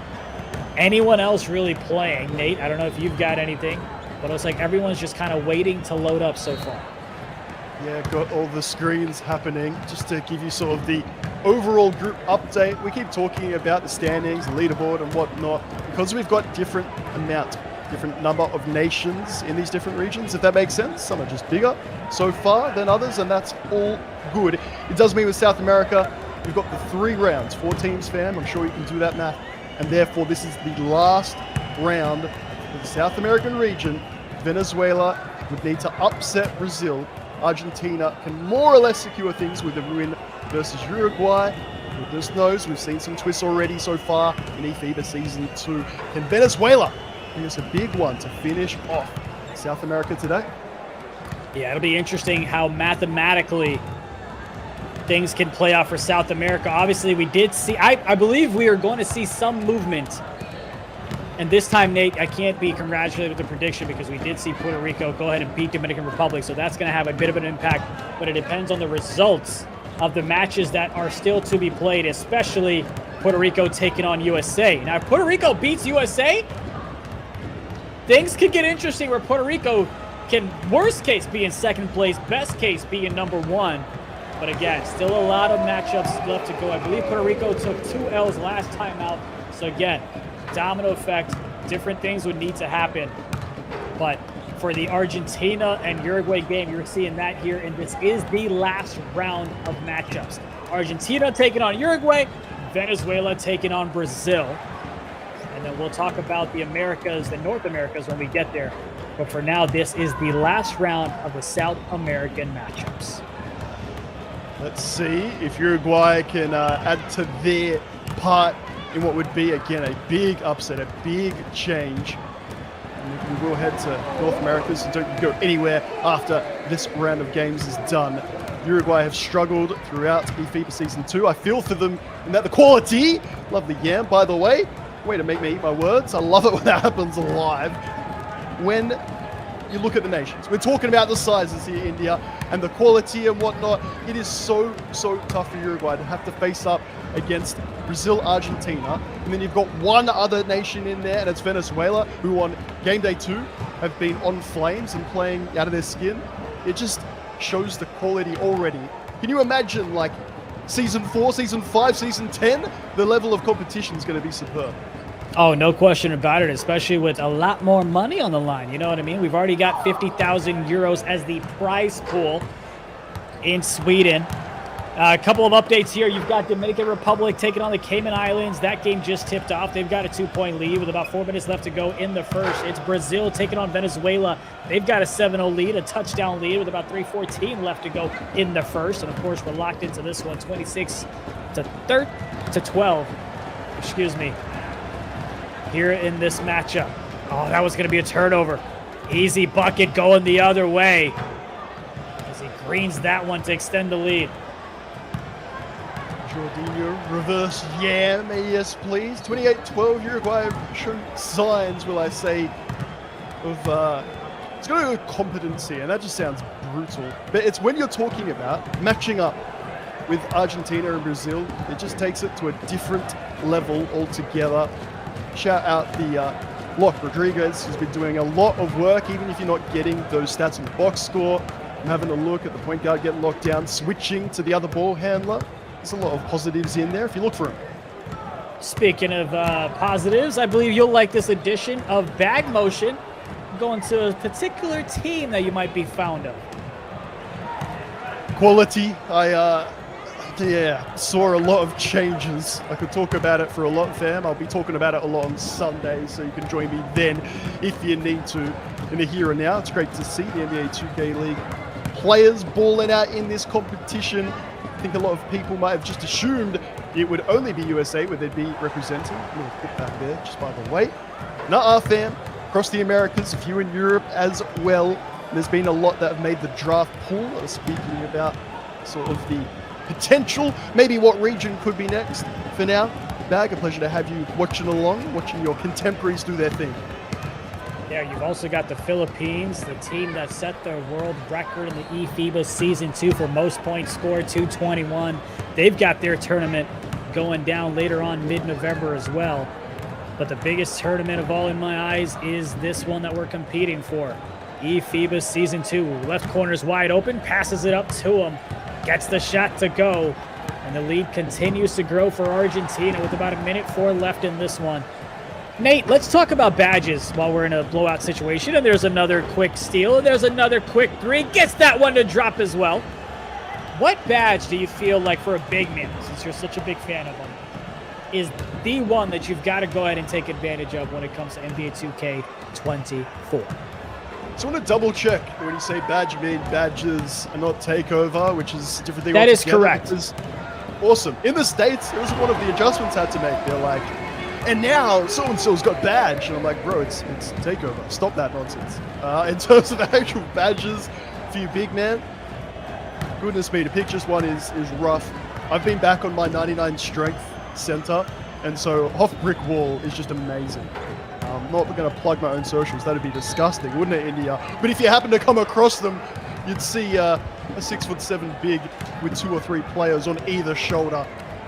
anyone else really playing. Nate, I don't know if you've got anything, but it looks like everyone's just kind of waiting to load up so far. Yeah, got all the screens happening. Just to give you sort of the overall group update, we keep talking about the standings, the leaderboard and whatnot, because we've got different number of nations in these different regions, if that makes sense. Some are just bigger so far than others, and that's all good. It does mean with South America, we've got the 3 rounds, 4 teams, fam. I'm sure you can do that math. And therefore, this is the last round of the South American region. Venezuela would need to upset Brazil. Argentina can more or less secure things with a win versus Uruguay. Goodness knows, we've seen some twists already so far in eFIBA Season 2. Can Venezuela bring us a big one to finish off South America today? Yeah, it'll be interesting how mathematically things can play out for South America. Obviously, we did see, I believe we are going to see some movement. And this time, Nate, I can't be congratulated with the prediction, because we did see Puerto Rico go ahead and beat Dominican Republic. So that's going to have a bit of an impact, but it depends on the results of the matches that are still to be played, especially Puerto Rico taking on USA. Now, if Puerto Rico beats USA, things could get interesting, where Puerto Rico can, worst case, be in second place, best case, be in number 1. But again, still a lot of matchups left to go. I believe Puerto Rico took 2 L's last time out. So again, domino effect, different things would need to happen. But for the Argentina and Uruguay game. You're seeing that here, and this is the last round of matchups. Argentina taking on Uruguay, Venezuela taking on Brazil. And then we'll talk about the Americas, the North Americas when we get there. But for now, this is the last round of the South American matchups. Let's see if Uruguay can add to their part in what would be, again, a big upset, a big change. And we will head to North America, so don't go anywhere after this round of games is done. Uruguay have struggled throughout eFIBA Season 2. I feel for them in that the quality, lovely yam, by the way. Way to make me eat my words. I love it when that happens live. When you look at the nations, we're talking about the sizes here, India, and the quality and whatnot. It is so tough for Uruguay to have to face up against Brazil, Argentina, and then you've got one other nation in there, and it's Venezuela, who on game day 2 have been on flames and playing out of their skin. It just shows the quality already. Can you imagine, like, Season 4, Season 5, Season 10? The level of competition is going to be superb. Oh, no question about it, especially with a lot more money on the line. You know what I mean? We've already got 50,000 euros as the prize pool in Sweden. A couple of updates here. You've got Dominican Republic taking on the Cayman Islands. That game just tipped off. They've got a 2-point lead with about 4 minutes left to go in the first. It's Brazil taking on Venezuela. They've got a 7-0 lead, a touchdown lead with about 3:14 left to go in the first. And, of course, we're locked into this one, 26 to 12. Excuse me. Here in this matchup. Oh, that was going to be a turnover. Easy bucket going the other way as he greens that one to extend the lead. Jorginho, reverse yam, yes please. 28-12, Uruguay have shown signs, will I say, of it's got a competency, and that just sounds brutal. But it's when you're talking about matching up with Argentina and Brazil, it just takes it to a different level altogether. Shout out the Locke Rodriguez, who's been doing a lot of work, even if you're not getting those stats in the box score. I'm having a look at the point guard getting locked down, switching to the other ball handler. There's a lot of positives in there if you look for them. Speaking of positives, I believe you'll like this edition of Bag Motion, going to a particular team that you might be fond of. Quality, I saw a lot of changes. I could talk about it for a lot, fam. I'll be talking about it a lot on Sunday, so you can join me then if you need to. In the here and now, it's great to see the NBA 2K League players balling out in this competition. I think a lot of people might have just assumed it would only be USA where they'd be representing. A little put back there, just by the way. Nuh-uh, fam. Across the Americas, a few in Europe as well. There's been a lot that have made the draft pool. Speaking about sort of the potential, maybe what region could be next. For now, Bag, a pleasure to have you watching along, watching your contemporaries do their thing. Yeah, you've also got the Philippines, the team that set the world record in the eFIBA Season 2 for most points scored, 221. They've got their tournament going down later on mid-November as well. But the biggest tournament of all in my eyes is this one that we're competing for. eFIBA Season 2. Left corner's wide open, passes it up to him. Gets the shot to go. And the lead continues to grow for Argentina with about 1:04 left in this one. Nate, let's talk about badges while we're in a blowout situation. And there's another quick steal, and there's another quick three. Gets that one to drop as well. What badge do you feel like for a big man, since you're such a big fan of them, is the one that you've got to go ahead and take advantage of when it comes to NBA 2K24? So I want to double check when you say badge, you mean badges and not takeover, which is a different thing. That is correct. Awesome. In the States, it was one of the adjustments I had to make. They're like, and now so-and-so's got badge. And I'm like, bro, it's takeover. Stop that nonsense. In terms of actual badges for you big man, goodness me, to pick just one is rough. I've been back on my 99 strength center, and so off brick wall is just amazing. I'm not going to plug my own socials. That'd be disgusting, wouldn't it, India? But if you happen to come across them, you'd see a 6'7" big with 2 or 3 players on either shoulder.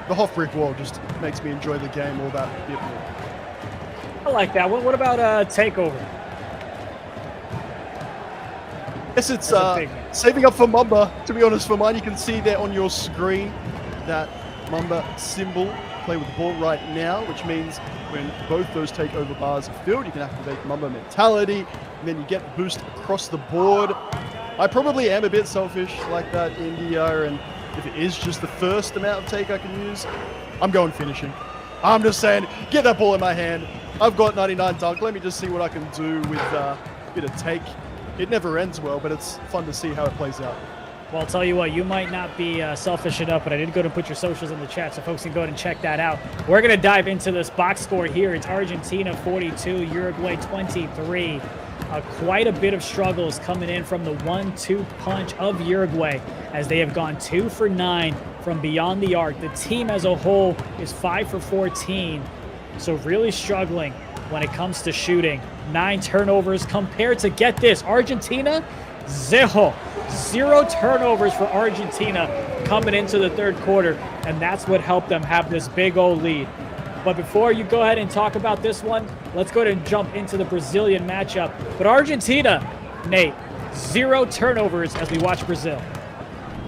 The Hoff brick wall just makes me enjoy the game all that bit more. I like that one. What about takeover? Yes, it's saving up for Mamba. To be honest, for mine, you can see there on your screen that Mamba symbol. Play with the ball right now, which means when both those takeover bars are filled. You can activate Mamba Mentality, and then you get the boost across the board. I probably am a bit selfish like that, India, and if it is just the first amount of take I can use, I'm going finishing. I'm just saying, get that ball in my hand. I've got 99 dunk. Let me just see what I can do with a bit of take. It never ends well, but it's fun to see how it plays out. Well, I'll tell you what, you might not be selfish enough, but I did go to put your socials in the chat, so folks can go ahead and check that out. We're going to dive into this box score here. It's Argentina 42, Uruguay 23. Quite a bit of struggles coming in from the 1-2 punch of Uruguay, as they have gone 2 for 9 from beyond the arc. The team as a whole is 5 for 14, so really struggling when it comes to shooting. 9 turnovers compared to, get this, Argentina, 0 turnovers for Argentina coming into the third quarter, and that's what helped them have this big old lead. But before you go ahead and talk about this one, let's go ahead and jump into the Brazilian matchup. But Argentina, Nate, 0 turnovers as we watch Brazil.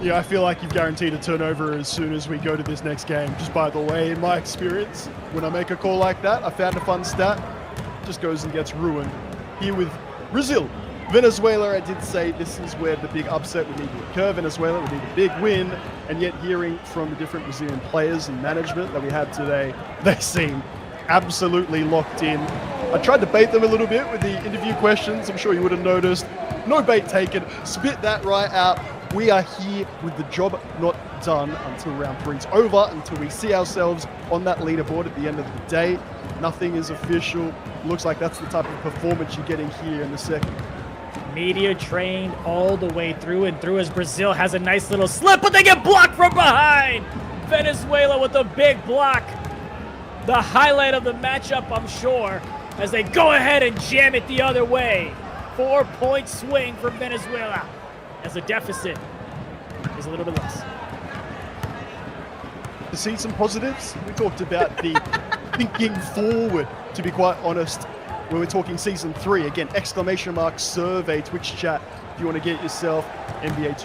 Yeah, I feel like you've guaranteed a turnover as soon as we go to this next game. Just by the way, in my experience, when I make a call like that, I found a fun stat, just goes and gets ruined. Here with Brazil. Venezuela, I did say this is where the big upset would need to occur. Venezuela would need a big win, and yet hearing from the different Brazilian players and management that we had today, they seem absolutely locked in. I tried to bait them a little bit with the interview questions. I'm sure you would have noticed. No bait taken. Spit that right out. We are here with the job not done until round 3's over, until we see ourselves on that leaderboard at the end of the day. Nothing is official. Looks like that's the type of performance you're getting here in the second. Media trained all the way through and through as Brazil has a nice little slip, but they get blocked from behind. Venezuela with a big block. The highlight of the matchup, I'm sure, as they go ahead and jam it the other way. 4-point swing for Venezuela as the deficit is a little bit less. To see some positives, we talked about the thinking forward, to be quite honest. When we're talking season 3, again, ! survey, Twitch chat. If you want to get yourself NBA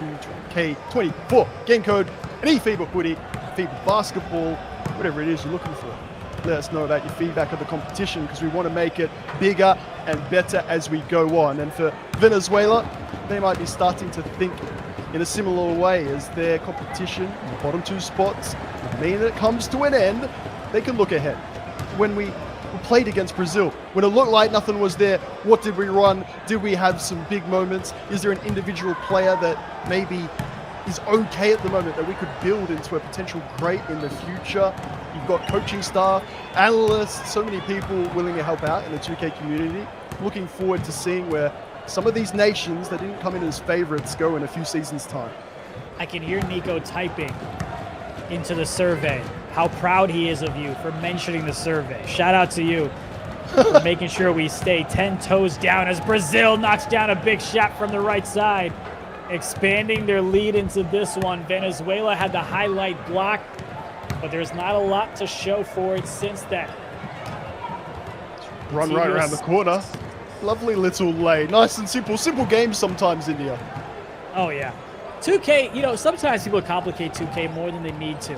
2K24 game code, an eFIBA hoodie, FIBA basketball, whatever it is you're looking for. Let us know about your feedback of the competition, because we want to make it bigger and better as we go on. And for Venezuela, they might be starting to think in a similar way as their competition in the bottom 2 spots. The minute it comes to an end, they can look ahead. When we played against Brazil, when it looked like nothing was there, what did we run? Did we have some big moments? Is there an individual player that maybe is okay at the moment that we could build into a potential great in the future? You've got coaching staff, analysts, so many people willing to help out in the 2K community. Looking forward to seeing where some of these nations that didn't come in as favorites go in a few seasons' time. I can hear Nico typing into the survey how proud he is of you for mentioning the survey. Shout out to you for making sure we stay 10 toes down as Brazil knocks down a big shot from the right side, expanding their lead into this one. Venezuela had the highlight block, but there's not a lot to show for it since then. Run right around the corner. Lovely little lay. Nice and simple. Simple games sometimes, India. Oh, yeah. 2K, you know, sometimes people complicate 2K more than they need to.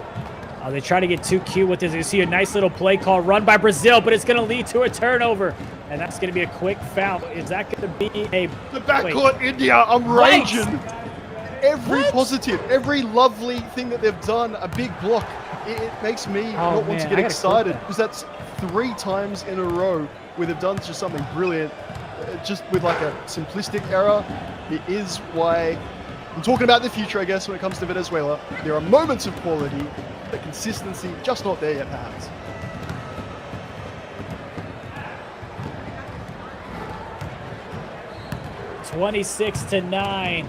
They try to get too cute with this. You see a nice little play call run by Brazil, but it's going to lead to a turnover. And that's going to be a quick foul. Is that going to be a... The backcourt, India, I'm raging. Every positive, every lovely thing that they've done, a big block. It makes me not want to get excited, because that's 3 times in a row where they've done just something brilliant. Just with like a simplistic error. It is why I'm talking about the future, I guess, when it comes to Venezuela. There are moments of quality, but consistency just not there yet, perhaps. (26-9).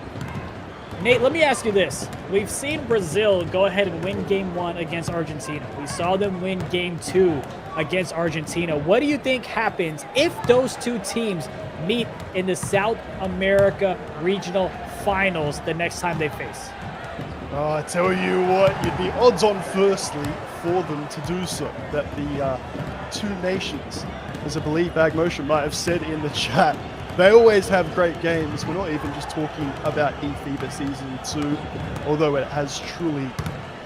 Nate, let me ask you this. We've seen Brazil go ahead and win Game 1 against Argentina. We saw them win Game 2 against Argentina. What do you think happens if those 2 teams meet in the South America Regional Finals the next time they face? Oh, I tell you what, you'd be odds on firstly for them to do so. That the 2 nations, as I believe Bagmotion might have said in the chat, they always have great games. We're not even just talking about eFIBA Season 2, although it has truly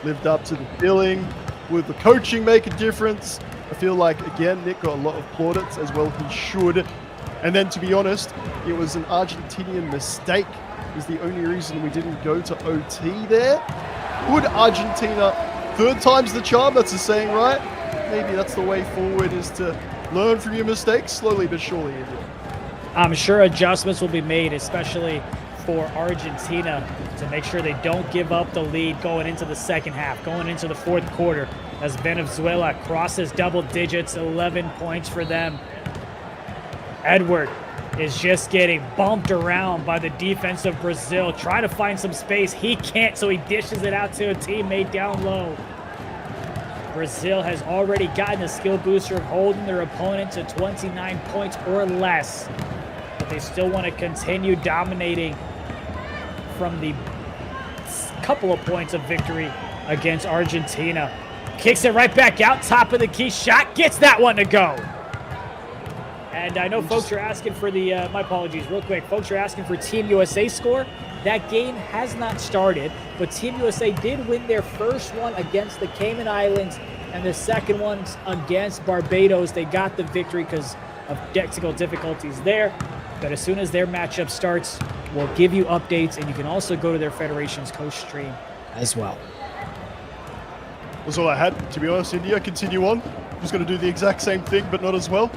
lived up to the billing. Will the coaching make a difference? I feel like, again, Nick got a lot of plaudits, as well he should. And then, to be honest, it was an Argentinian mistake. Is the only reason we didn't go to OT there. Would Argentina, third time's the charm, that's the saying, right? Maybe that's the way forward, is to learn from your mistakes, slowly but surely. I'm sure adjustments will be made, especially for Argentina, to make sure they don't give up the lead going into the second half, going into the fourth quarter, as Venezuela crosses double digits, 11 points for them. Edward is just getting bumped around by the defense of Brazil, trying to find some space. He can't, so he dishes it out to a teammate down low. Brazil has already gotten a skill booster of holding their opponent to 29 points or less, but they still want to continue dominating from the couple of points of victory against Argentina. Kicks it right back out, top of the key, shot, gets that one to go. And I know folks are asking for the, my apologies, real quick. Folks are asking for Team USA score. That game has not started, but Team USA did win their first one against the Cayman Islands and the second one against Barbados. They got the victory because of technical difficulties there. But as soon as their matchup starts, we'll give you updates, and you can also go to their Federation's Coach stream as well. That's all I had, to be honest. India, continue on. I was going to do the exact same thing, but not as well.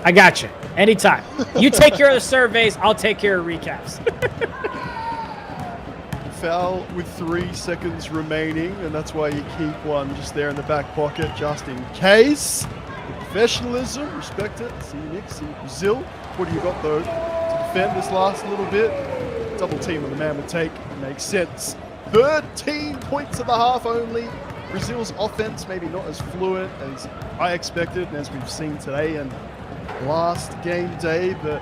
I got you. Anytime. You take care of the surveys, I'll take care of recaps. Foul with 3 seconds remaining, and that's why you keep one just there in the back pocket, just in case. Professionalism, respect it. See you, Nick. See you, Brazil. What do you got, though, to defend this last little bit? Double team on the man would take. Makes sense. 13 points at the half only. Brazil's offense maybe not as fluent as I expected and as we've seen today and last game day, but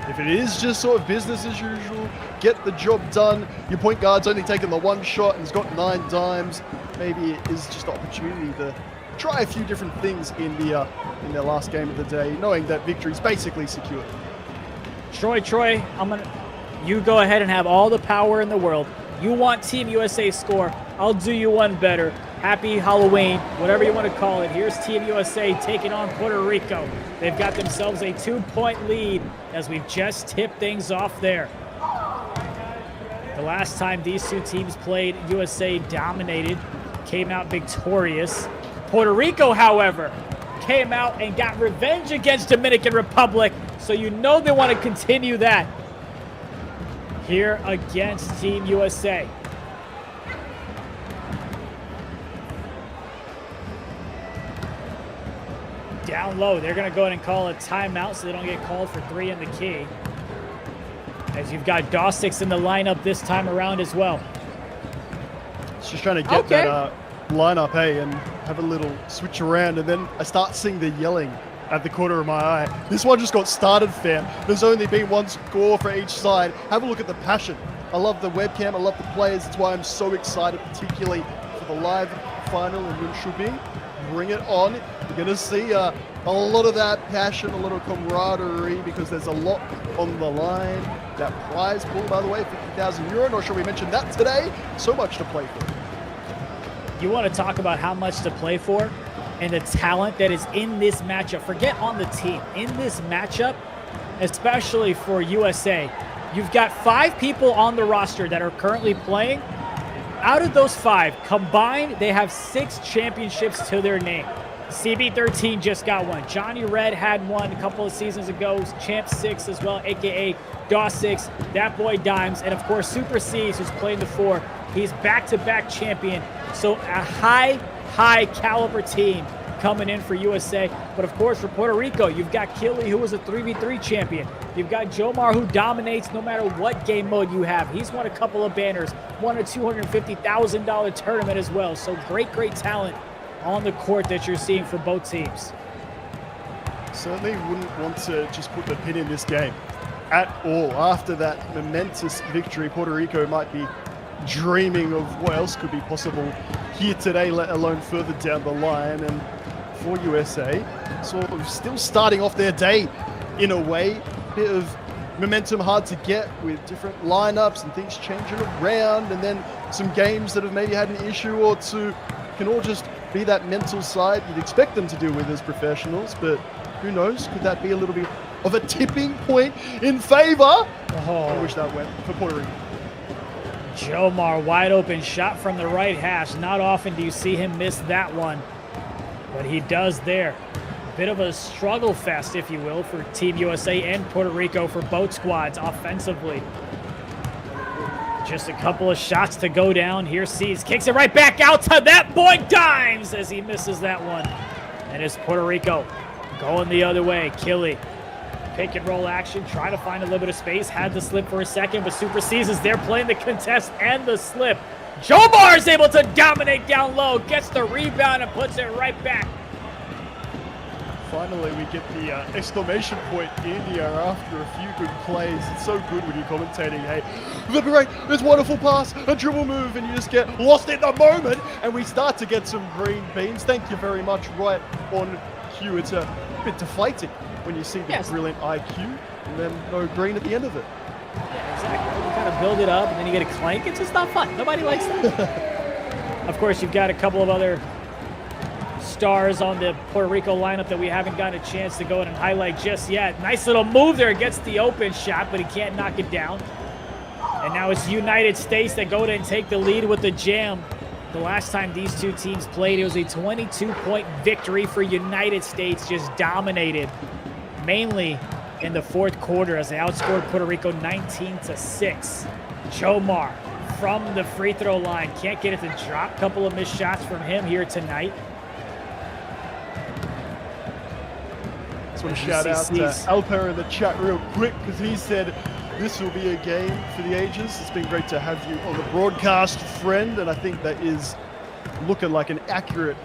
if it is just sort of business as usual, get the job done. Your point guard's only taken the one shot and he's got 9 dimes. Maybe it is just an opportunity to try a few different things in their last game of the day, knowing that victory's basically secured. Troy, you go ahead and have all the power in the world. You want Team USA score, I'll do you one better. Happy Halloween, whatever you want to call it. Here's Team USA taking on Puerto Rico. They've got themselves a 2-point lead as we've just tipped things off there. The last time these two teams played, USA dominated, came out victorious. Puerto Rico, however, came out and got revenge against Dominican Republic, so you know they want to continue that here against Team USA. Down low, they're going to go ahead and call a timeout so they don't get called for 3 in the key. As you've got 𝐷6 in the lineup this time around as well. It's just trying to get that lineup, and have a little switch around, and then I start seeing the yelling at the corner of my eye. This one just got started, fam. There's only been one score for each side. Have a look at the passion. I love the webcam. I love the players. That's why I'm so excited, particularly for the live final in Yunshubing. Bring it on. You're going to see a lot of that passion, a lot of camaraderie, because there's a lot on the line. That prize pool, by the way, €50,000. Not sure we mentioned that today. So much to play for. You want to talk about how much to play for and the talent that is in this matchup. Forget on the team. In this matchup, especially for USA, you've got 5 people on the roster that are currently playing. Out of those 5, combined, they have 6 championships to their name. CB13 just got one. Johnny Red had one a couple of seasons ago. Champ 6 as well, a.k.a. 𝐷6, that boy Dimes, and of course Super C's, who's playing the 4. He's back-to-back champion. So a high caliber team coming in for USA. But of course for Puerto Rico, you've got Killy, who was a 3v3 champion. You've got Jomar, who dominates no matter what game mode you have. He's won a couple of banners, won a $250,000 tournament as well. So great talent on the court that you're seeing for both teams. Certainly wouldn't want to just put the pin in this game at all. After that momentous victory, Puerto Rico might be dreaming of what else could be possible here today, let alone further down the line. And for USA, sort of still starting off their day in a way, bit of momentum hard to get with different lineups and things changing around, and then some games that have maybe had an issue or two can all just be that mental side you'd expect them to deal with as professionals, but who knows? Could that be a little bit of a tipping point in favor? I wish that went for Puerto Rico. 𝐿𝐷 wide open shot from the right hash. Not often do you see him miss that one, but he does there. A bit of a struggle fest, if you will, for Team USA and Puerto Rico for both squads offensively. Just a couple of shots to go down. Here 𝐓𝐶 kicks it right back out to that boy, dimes as he misses that one. And it's Puerto Rico going the other way. 𝐂𝐄𝐂. Pick and roll action, trying to find a little bit of space. Had the slip for a second, but Super 𝐶 is there playing the contest and the slip. 𝐿𝐷 is able to dominate down low, gets the rebound and puts it right back. Finally, we get the exclamation point India after a few good plays. It's so good when you're commentating, hey, the break, this wonderful pass, a dribble move, and you just get lost in the moment, and we start to get some green beans. Thank you very much, right on cue. It's a bit deflating when you see the brilliant IQ, and then no green at the end of it. Yeah, exactly. You kind of build it up, and then you get a clank. It's just not fun. Nobody likes that. Of course, you've got a couple of other stars on the Puerto Rico lineup that we haven't gotten a chance to go in and highlight just yet. Nice little move there, gets the open shot, but he can't knock it down. And now it's United States that go in and take the lead with the jam. The last time these two teams played, it was a 22-point victory for United States, just dominated, mainly in the fourth quarter as they outscored Puerto Rico 19-6. 𝐿𝐷 from the free throw line, can't get it to drop. Couple of missed shots from him here tonight. Just want to shout out to Alper in the chat real quick, because he said this will be a game for the ages. It's been great to have you on the broadcast, friend, and I think that is looking like an accurate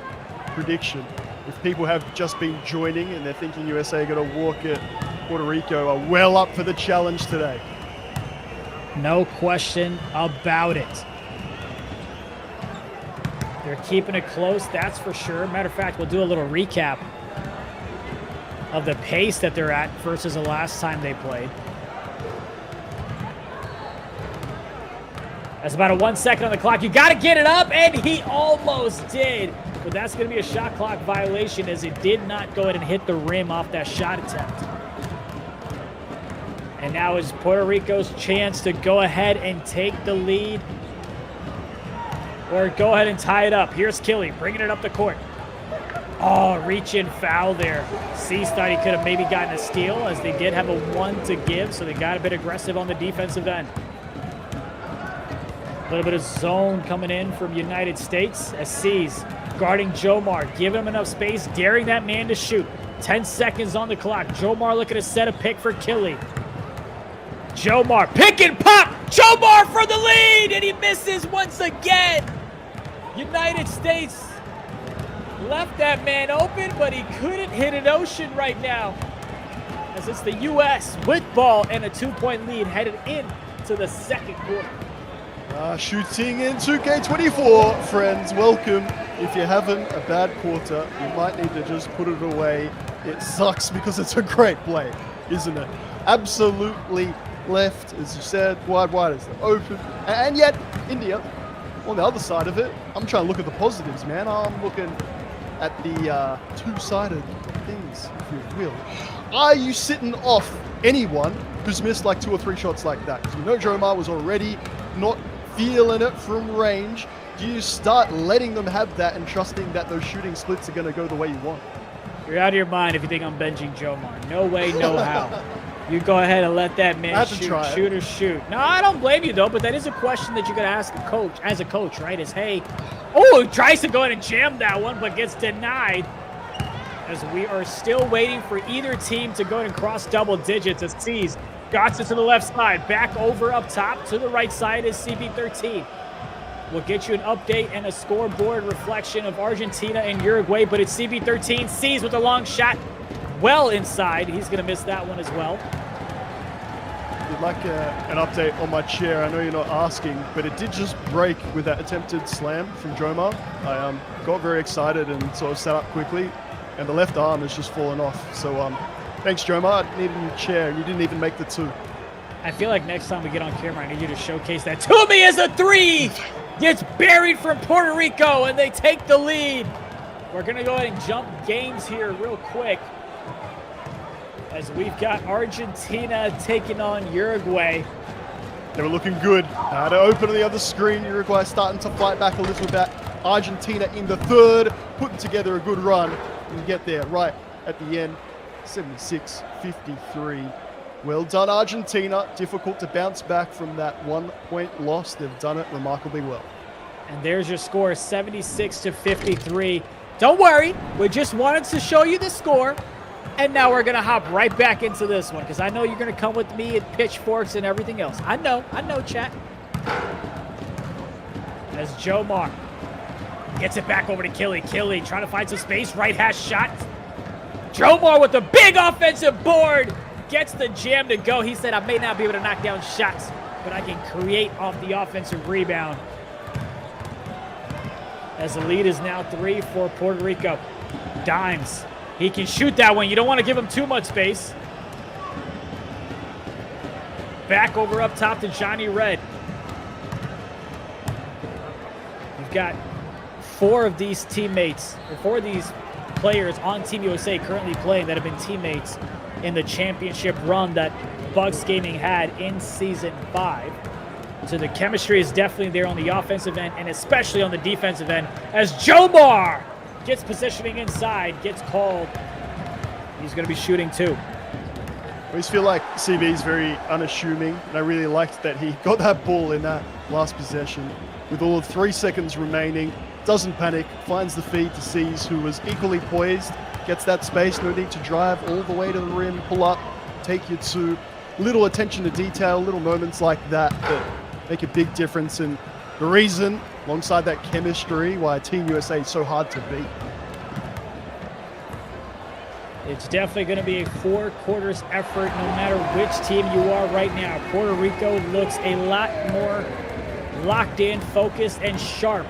prediction. If people have just been joining and they're thinking USA are going to walk it, Puerto Rico are well up for the challenge today. No question about it. They're keeping it close, that's for sure. Matter of fact, we'll do a little recap of the pace that they're at versus the last time they played. That's about a 1 second on the clock. You got to get it up, and he almost did. But that's going to be a shot clock violation, as it did not go ahead and hit the rim off that shot attempt. And now is Puerto Rico's chance to go ahead and take the lead, or go ahead and tie it up. Here's 𝐂𝐄𝐂 bringing it up the court. Oh, reach-in foul there. 𝐶 thought he could have maybe gotten a steal, as they did have a 1 to give, so they got a bit aggressive on the defensive end. A little bit of zone coming in from United States as 𝐶's guarding 𝐿𝐷, giving him enough space, daring that man to shoot. 10 seconds on the clock. 𝐿𝐷 looking to set a pick for 𝐂𝐄𝐂. 𝐿𝐷, pick and pop! 𝐿𝐷 for the lead, and he misses once again. United States left that man open, but he couldn't hit an ocean right now, as it's the U.S. with ball and a 2-point lead headed into the second quarter. Shooting in 2K24, friends, welcome. If you haven't a bad quarter, you might need to just put it away. It sucks because it's a great play, isn't it? Absolutely left, as you said, wide is the open. And yet, India, on the other side of it, I'm trying to look at the positives, man. I'm looking at the two-sided things, if you will. Are you sitting off anyone who's missed like 2 or 3 shots like that? Because we know 𝐿𝐷 was already not feeling it from range. Do you start letting them have that and trusting that those shooting splits are going to go the way you want? You're out of your mind if you think I'm benching 𝐿𝐷. No way, no how. You go ahead and let that man shoot or shoot. No, I don't blame you, though, but that is a question that you got to ask a coach, as a coach, right? Is, hey, oh, he tries to go ahead and jam that one, but gets denied, as we are still waiting for either team to go ahead and cross double digits. As 𝐶's got it to the left side, back over up top. To the right side is CB13. We'll get you an update and a scoreboard reflection of Argentina and Uruguay, but it's CB13. 𝐶's with a long shot, well inside. He's going to miss that one as well. I'd like an update on my chair. I know you're not asking, but it did just break with that attempted slam from 𝐿𝐷. I got very excited and sort of sat up quickly, and the left arm has just fallen off. So thanks, 𝐿𝐷. I need a new chair. You didn't even make the 2. I feel like next time we get on camera, I need you to showcase that to me as a 3. Gets buried from Puerto Rico, and they take the lead We're going to go ahead and jump games here real quick as we've got Argentina taking on Uruguay. They were looking good. To open on the other screen, Uruguay starting to fight back a little bit. Argentina in the third, putting together a good run and get there right at the end. 76-53. Well done, Argentina. Difficult to bounce back from that 1 point loss. They've done it remarkably well. And there's your score, 76-53. Don't worry, we just wanted to show you the score. And now we're going to hop right back into this one because I know you're going to come with me and pitchforks and everything else. I know, chat. As Jomar gets it back over to 𝐂𝐄𝐂, trying to find some space. Right hash shot. Jomar with a big offensive board. Gets the jam to go. He said, I may not be able to knock down shots, but I can create off the offensive rebound. As the lead is now 3 for Puerto Rico. Dimes. He can shoot that one. You don't want to give him too much space. Back over up top to Johnny Red. You've got 4 of these teammates, or 4 of these players on Team USA currently playing that have been teammates in the championship run that Bugs Gaming had in Season 5. So the chemistry is definitely there on the offensive end and especially on the defensive end as Jomar gets positioning inside, gets called. He's going to be shooting too. I always feel like CB is very unassuming, and I really liked that he got that ball in that last possession with all of 3 seconds remaining. Doesn't panic, finds the feed to C's, who was equally poised, gets that space, no need to drive all the way to the rim, pull up, take you to. Little attention to detail, little moments like that make a big difference, and the reason, alongside that chemistry, why Team USA is so hard to beat. It's definitely going to be a 4 quarters effort no matter which team you are right now. Puerto Rico looks a lot more locked in, focused, and sharp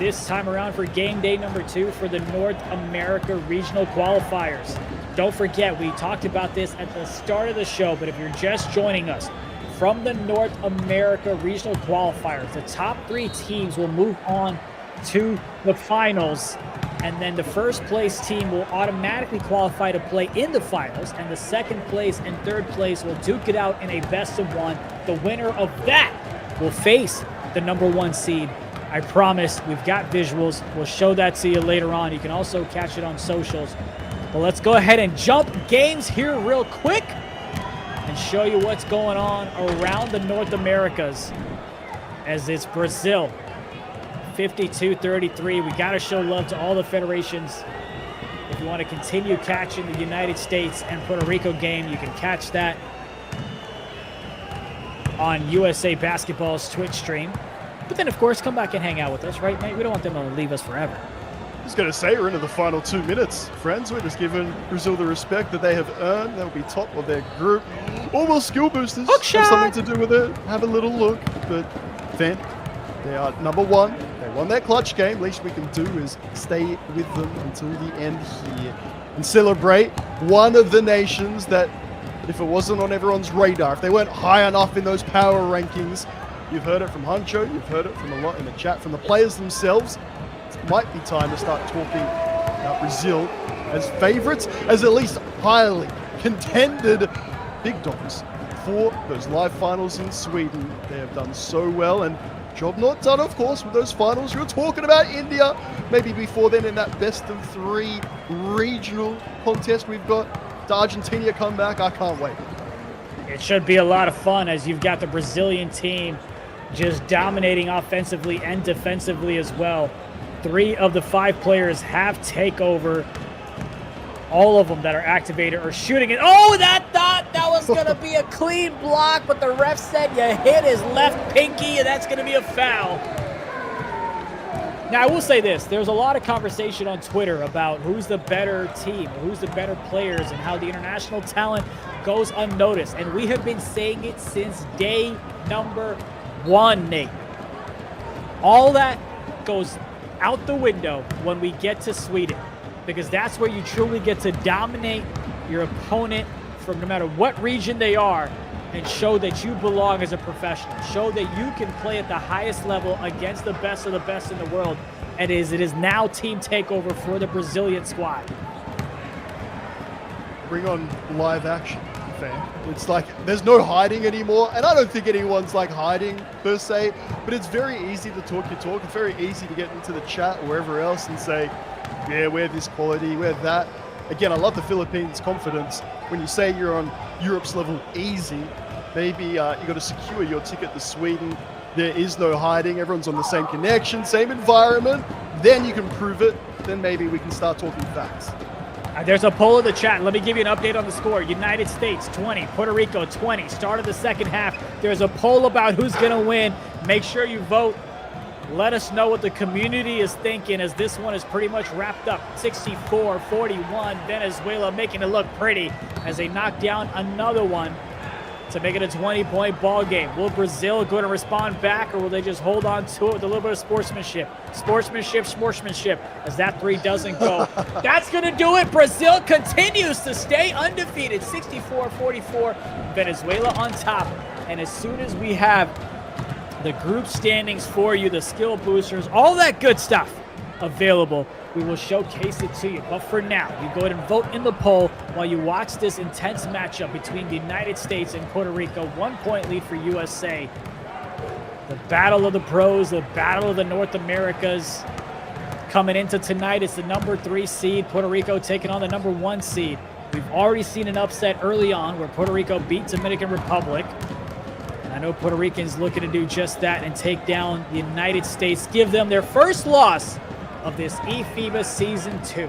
this time around for game day number 2 for the North America Regional Qualifiers. Don't forget, we talked about this at the start of the show, but if you're just joining us, from the North America Regional Qualifiers, the top 3 teams will move on to the finals, and then the first place team will automatically qualify to play in the finals, and the second place and third place will duke it out in a best of 1. The winner of that will face the number 1 seed. I promise, we've got visuals. We'll show that to you later on. You can also catch it on socials. But let's go ahead and jump games here real quick and show you what's going on around the North Americas, as it's Brazil 52-33. We got to show love to all the federations. If you want to continue catching the United States and Puerto Rico game, you can catch that on USA Basketball's Twitch stream. But then, of course, come back and hang out with us, right, mate? We don't want them to leave us forever. I was going to say, we're into the final 2 minutes, friends. We're just giving Brazil the respect that they have earned. They'll be top of their group. Almost skill boosters. Hook shot. Have something to do with it. Have a little look. But then, they are number 1. They won their clutch game. Least we can do is stay with them until the end here and celebrate one of the nations that, if it wasn't on everyone's radar, if they weren't high enough in those power rankings, you've heard it from Huncho, you've heard it from a lot in the chat, from the players themselves. It might be time to start talking about Brazil as favorites, as at least highly contended big dogs for those live finals in Sweden. They have done so well, and job not done, of course, with those finals. You were talking about India, maybe before then in that best of 3 regional contest we've got. The Argentina come back, I can't wait. It should be a lot of fun as you've got the Brazilian team just dominating offensively and defensively as well. 3 of the 5 players have takeover. All of them that are activated are shooting it. Oh, that thought that was going to be a clean block, but the ref said you hit his left pinky, and that's going to be a foul. Now, I will say this. There's a lot of conversation on Twitter about who's the better team, who's the better players, and how the international talent goes unnoticed. And we have been saying it since day number 1, Nate. All that goes out the window when we get to Sweden, because that's where you truly get to dominate your opponent from no matter what region they are and show that you belong as a professional. Show that you can play at the highest level against the best of the best in the world. And it is now team takeover for the Brazilian squad. Bring on live action, fam. It's like there's no hiding anymore, and I don't think anyone's like hiding per se, but it's very easy to talk your talk. It's very easy to get into the chat or wherever else and say, yeah, we're this quality, we're that. Again, I love the Philippines' confidence. When you say you're on Europe's level easy, maybe you got to secure your ticket to Sweden. There is no hiding. Everyone's on the same connection, same environment. Then you can prove it. Then maybe we can start talking facts. There's a poll in the chat. Let me give you an update on the score. United States 20, Puerto Rico 20. Start of the second half. There's a poll about who's going to win. Make sure you vote. Let us know what the community is thinking, as this one is pretty much wrapped up. 64-41. Venezuela making it look pretty as they knock down another one to make it a 20-point ball game. Will Brazil go to respond back, or will they just hold on to it with a little bit of sportsmanship? Sportsmanship, as that three doesn't go. That's going to do it. Brazil continues to stay undefeated. 64-44. Venezuela on top. And as soon as we have the group standings for you, the skill boosters, all that good stuff available, we will showcase it to you. But for now, you go ahead and vote in the poll while you watch this intense matchup between the United States and Puerto Rico. 1 point lead for USA. The battle of the pros, the battle of the North Americas. Coming into tonight, it's the number 3 seed, Puerto Rico taking on the number 1 seed. We've already seen an upset early on where Puerto Rico beat Dominican Republic. I know Puerto Ricans looking to do just that and take down the United States, give them their first loss of this eFIBA Season 2.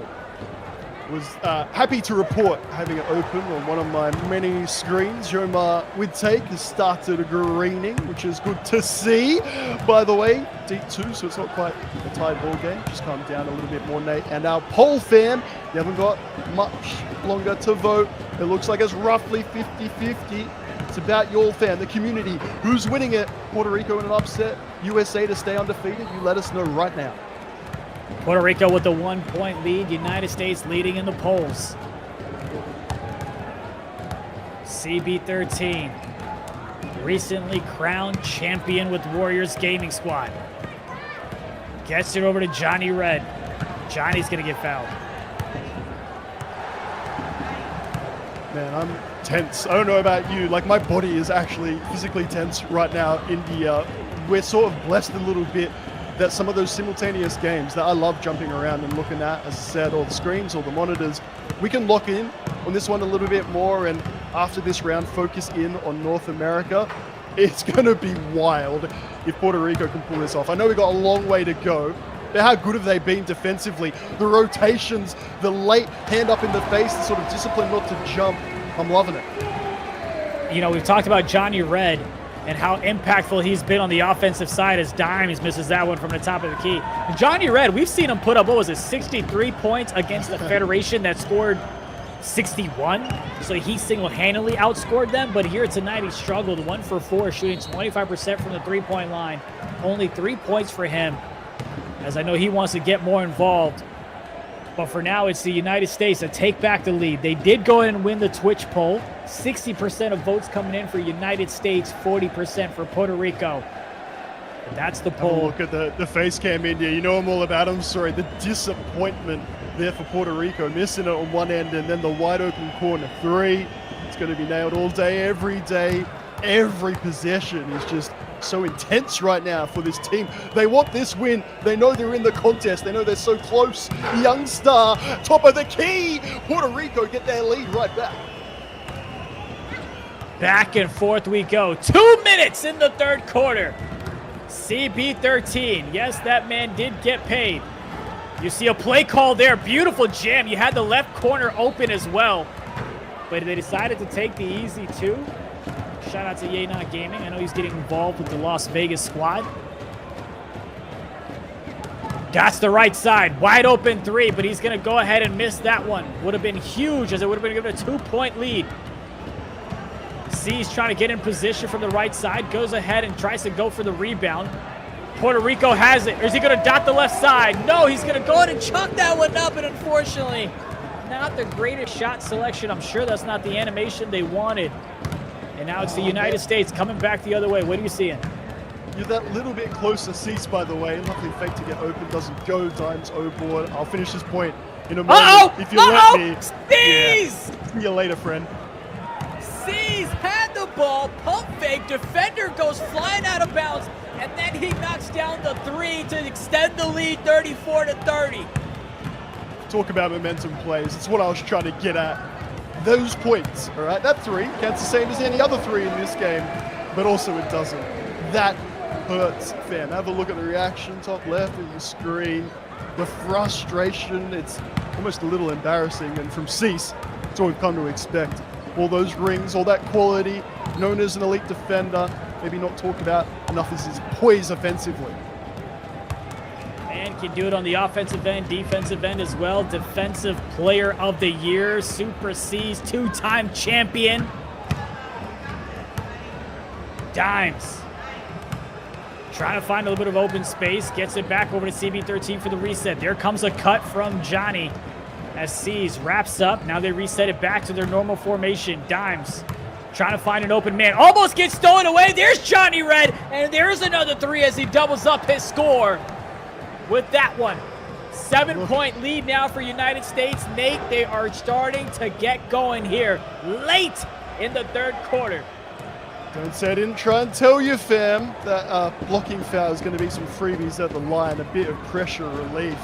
Was happy to report having it open on one of my many screens. Jomar Widtake has started greening, which is good to see. By the way, D2, so it's not quite a tied ball game. Just calm down a little bit more, Nate. And our poll fam, you haven't got much longer to vote. It looks like it's roughly 50-50. It's about your fan, the community. Who's winning it? Puerto Rico in an upset? USA to stay undefeated? You let us know right now. Puerto Rico with the 1 point lead. United States leading in the polls. CB13, recently crowned champion with Warriors Gaming Squad. Gets it over to Johnny Red. Johnny's going to get fouled. Man, I'm tense. I don't know about you. Like, my body is actually physically tense right now. India, we're sort of blessed a little bit that some of those simultaneous games that I love jumping around and looking at, as I said, all the screens, all the monitors, we can lock in on this one a little bit more, and after this round, focus in on North America. It's going to be wild if Puerto Rico can pull this off. I know we've got a long way to go, but how good have they been defensively? The rotations, the late hand up in the face, the sort of discipline not to jump. I'm loving it. You know, we've talked about Johnny Red and how impactful he's been on the offensive side, as Dimes misses that one from the top of the key. And Johnny Red, we've seen him put up, 63 points against the Federation that scored 61. So he single-handedly outscored them, but here tonight he struggled. 1 for 4, shooting 25% from the three-point line. Only 3 points for him, as I know he wants to get more involved. But for now, it's the United States that take back the lead. They did go in and win the Twitch poll. 60% of votes coming in for United States, 40% for Puerto Rico. But that's the poll. Look at the face cam, India. You know I'm all about them. Sorry, the disappointment there for Puerto Rico. Missing it on one end, and then the wide open corner 3. It's going to be nailed all day, every day. Every possession is just so intense right now for this team. They want this win. They know they're in the contest. They know they're so close. Young star, top of the key. Puerto Rico get their lead right back. Back and forth we go. 2 minutes in the third quarter. CB13. Yes, that man did get paid. You see a play call there. Beautiful jam. You had the left corner open as well. But they decided to take the easy 2. Shout out to 𝐴𝐿 Gaming. I know he's getting involved with the Las Vegas squad. That's the right side. Wide open 3, but he's going to go ahead and miss that one. Would have been huge, as it would have been given a 2-point lead. C's trying to get in position from the right side. Goes ahead and tries to go for the rebound. Puerto Rico has it. Or is he going to dot the left side? No, he's going to go ahead and chuck that one up, and unfortunately, not the greatest shot selection. I'm sure that's not the animation they wanted. And And now it's the United States coming back the other way. What are you seeing? You're that little bit closer, Cease, by the way. Nothing fake to get open, doesn't go. Dimes O-board. I'll finish this point in a moment. If you let me. Cease! Yeah. See you later, friend. Cease had the ball, pump fake, defender goes flying out of bounds, and then he knocks down the 3 to extend the lead 34-30. Talk about momentum plays. It's what I was trying to get at. Those points, all right? That 3 counts the same as any other 3 in this game, but also it doesn't. That hurts, fam. Have a look at the reaction, top left of your screen. The frustration, it's almost a little embarrassing. And from Cease, it's what we've come to expect. All those rings, all that quality, known as an elite defender, maybe not talked about enough as his poise offensively. And can do it on the offensive end, defensive end as well. Defensive Player of the Year, Super C's 2-time champion. Dimes. Trying to find a little bit of open space. Gets it back over to CB13 for the reset. There comes a cut from Johnny as C's wraps up. Now they reset it back to their normal formation. Dimes trying to find an open man. Almost gets stolen away. There's Johnny Red. And there's another 3 as he doubles up his score with that one. 7-point lead now for United States. Nate, they are starting to get going here late in the 3rd quarter. Don't say I didn't try and tell you, fam, that blocking foul is going to be some freebies at the line, a bit of pressure relief.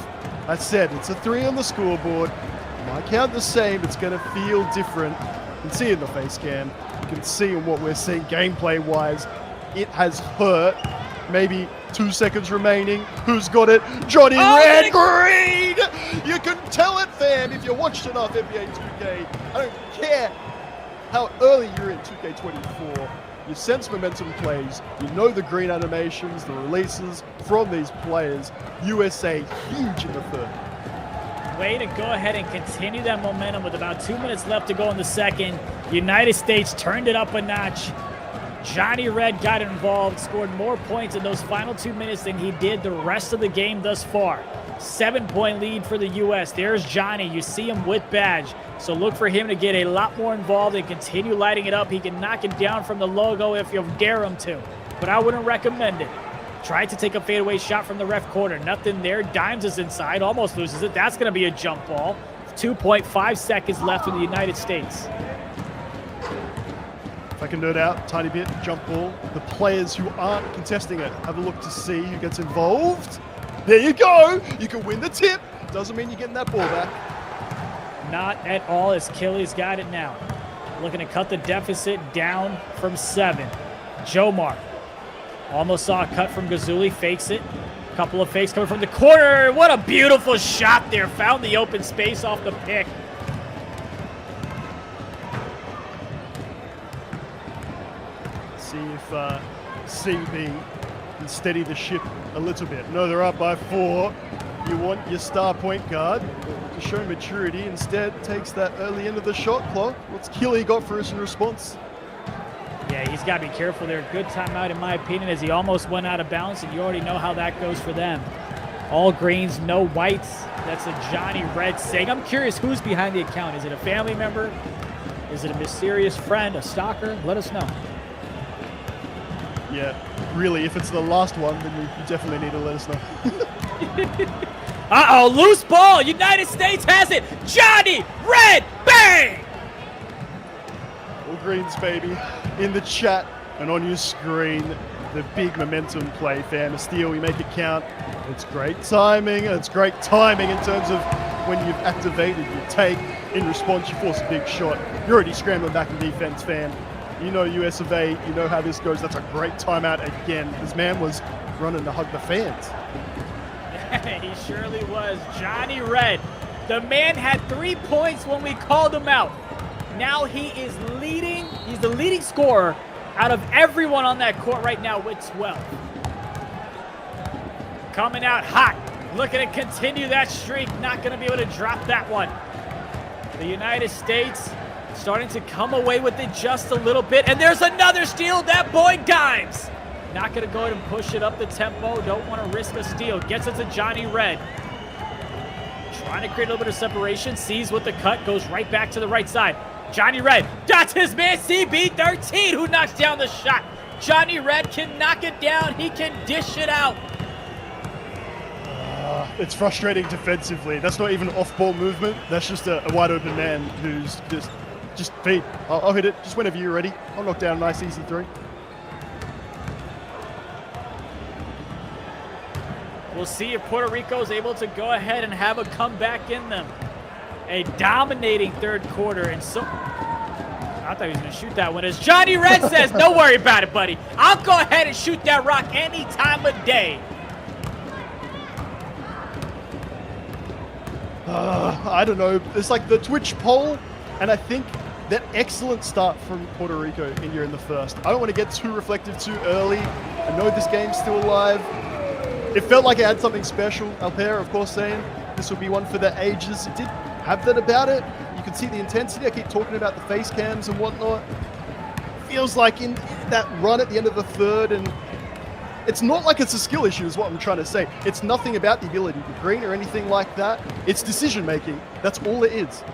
I said it's a 3 on the scoreboard. It might count the same. It's going to feel different. You can see in the face cam. You can see in what we're seeing gameplay-wise. It has hurt. Maybe 2 seconds remaining. Who's got it? Johnny Red Green! You can tell it, fam, if you watched enough NBA 2K. I don't care how early you're in 2K24. You sense momentum plays, you know the green animations, the releases from these players. USA huge in the 3rd. Way to go ahead and continue that momentum with about 2 minutes left to go in the 2nd. United States turned it up a notch. Johnny Red got involved, scored more points in those final 2 minutes than he did the rest of the game thus far. 7-point lead for the U.S. There's Johnny. You see him with badge. So look for him to get a lot more involved and continue lighting it up. He can knock it down from the logo if you dare him to, but I wouldn't recommend it. Tried to take a fadeaway shot from the ref corner. Nothing there. Dimes is inside. Almost loses it. That's going to be a jump ball. 2.5 seconds left for the United States. If I can nerd out tiny bit, jump ball. The players who aren't contesting it, have a look to see who gets involved. There you go. You can win the tip. Doesn't mean you're getting that ball back. Not at all, as Killy's got it now. Looking to cut the deficit down from 7. Jomar almost saw a cut from Gazuli, fakes it. A couple of fakes coming from the corner. What a beautiful shot there. Found the open space off the pick. See if CB can steady the ship a little bit. No, they're up by 4. You want your star point guard to show maturity. Instead, takes that early end of the shot clock. What's Killy got for us in response? Yeah, he's got to be careful there. Good timeout, in my opinion, as he almost went out of bounds, and you already know how that goes for them. All greens, no whites. That's a Johnny Red saying. I'm curious who's behind the account. Is it a family member? Is it a mysterious friend, a stalker? Let us know. Yeah, really, if it's the last one, then you definitely need to let us know. Uh-oh, loose ball. United States has it. Johnny Red, bang! All greens, baby. In the chat and on your screen, the big momentum play, fam. A steal, we make it count. It's great timing. It's great timing in terms of when you've activated your take. In response, you force a big shot. You're already scrambling back in defense, fam. You know US of A, you know how this goes. That's a great timeout again. This man was running to hug the fans. He surely was. Johnny Red. The man had 3 points when we called him out. Now he is leading. He's the leading scorer out of everyone on that court right now with 12. Coming out hot. Looking to continue that streak. Not going to be able to drop that one. The United States starting to come away with it just a little bit. And there's another steal. That boy Dimes. Not going to go ahead and push it up the tempo. Don't want to risk a steal. Gets it to Johnny Red. Trying to create a little bit of separation. Sees with the cut. Goes right back to the right side. Johnny Red, that's his man CB13 who knocks down the shot. Johnny Red can knock it down. He can dish it out. It's frustrating defensively. That's not even off-ball movement. That's just a wide-open man who's just feed. I'll hit it just whenever you're ready. I'll knock down a nice, easy 3. We'll see if Puerto Rico is able to go ahead and have a comeback in them. A dominating third quarter, and so I thought he was going to shoot that one. As Johnny Red says, don't worry about it, buddy. I'll go ahead and shoot that rock any time of day. I don't know. It's like the Twitch poll, and I think that excellent start from Puerto Rico in the first. I don't want to get too reflective too early. I know this game's still alive. It felt like it had something special. Alper, of course, saying this will be one for the ages. It did have that about it. You can see the intensity. I keep talking about the face cams and whatnot. Feels like in that run at the end of the third, and it's not like it's a skill issue is what I'm trying to say. It's nothing about the ability to green or anything like that. It's decision making. That's all it is.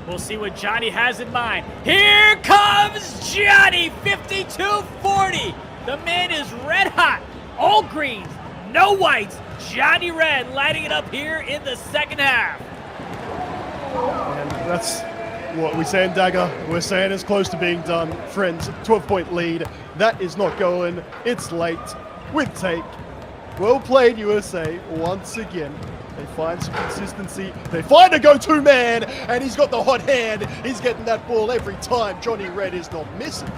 We'll see what Johnny has in mind. Here comes Johnny, 52-40. The man is red hot. All greens, no whites. Johnny Red lighting it up here in the second half. And that's what we say in Dagger. We're saying it's close to being done. Friends, 12-point lead. That is not going. It's late. With take. Well played, USA, once again. They find some consistency. They find a go-to man, and he's got the hot hand. He's getting that ball every time. Johnny Red is not missing.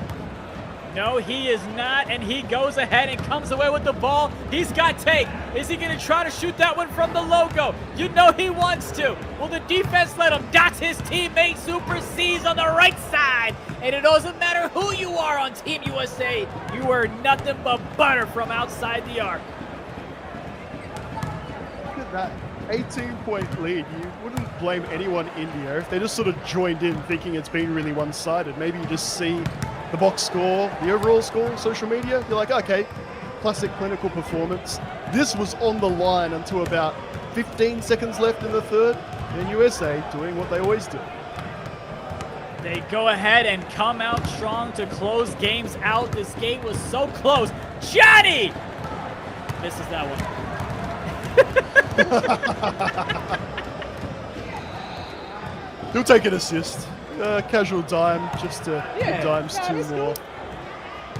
No, he is not, and he goes ahead and comes away with the ball. He's got take. Is he going to try to shoot that one from the logo? You know he wants to. Will the defense let him? That's his teammate, Super C's on the right side. And it doesn't matter who you are on Team USA. You are nothing but butter from outside the arc. Look at that. 18-point lead. You wouldn't blame anyone India if they just sort of joined in thinking it's been really one-sided. Maybe you just see the box score, the overall score on social media. You're like, okay, classic clinical performance. This was on the line until about 15 seconds left in the third. And USA doing what they always do. They go ahead and come out strong to close games out. This game was so close. Johnny misses that one. He'll take an assist. Casual dime, just to give dimes 2 more.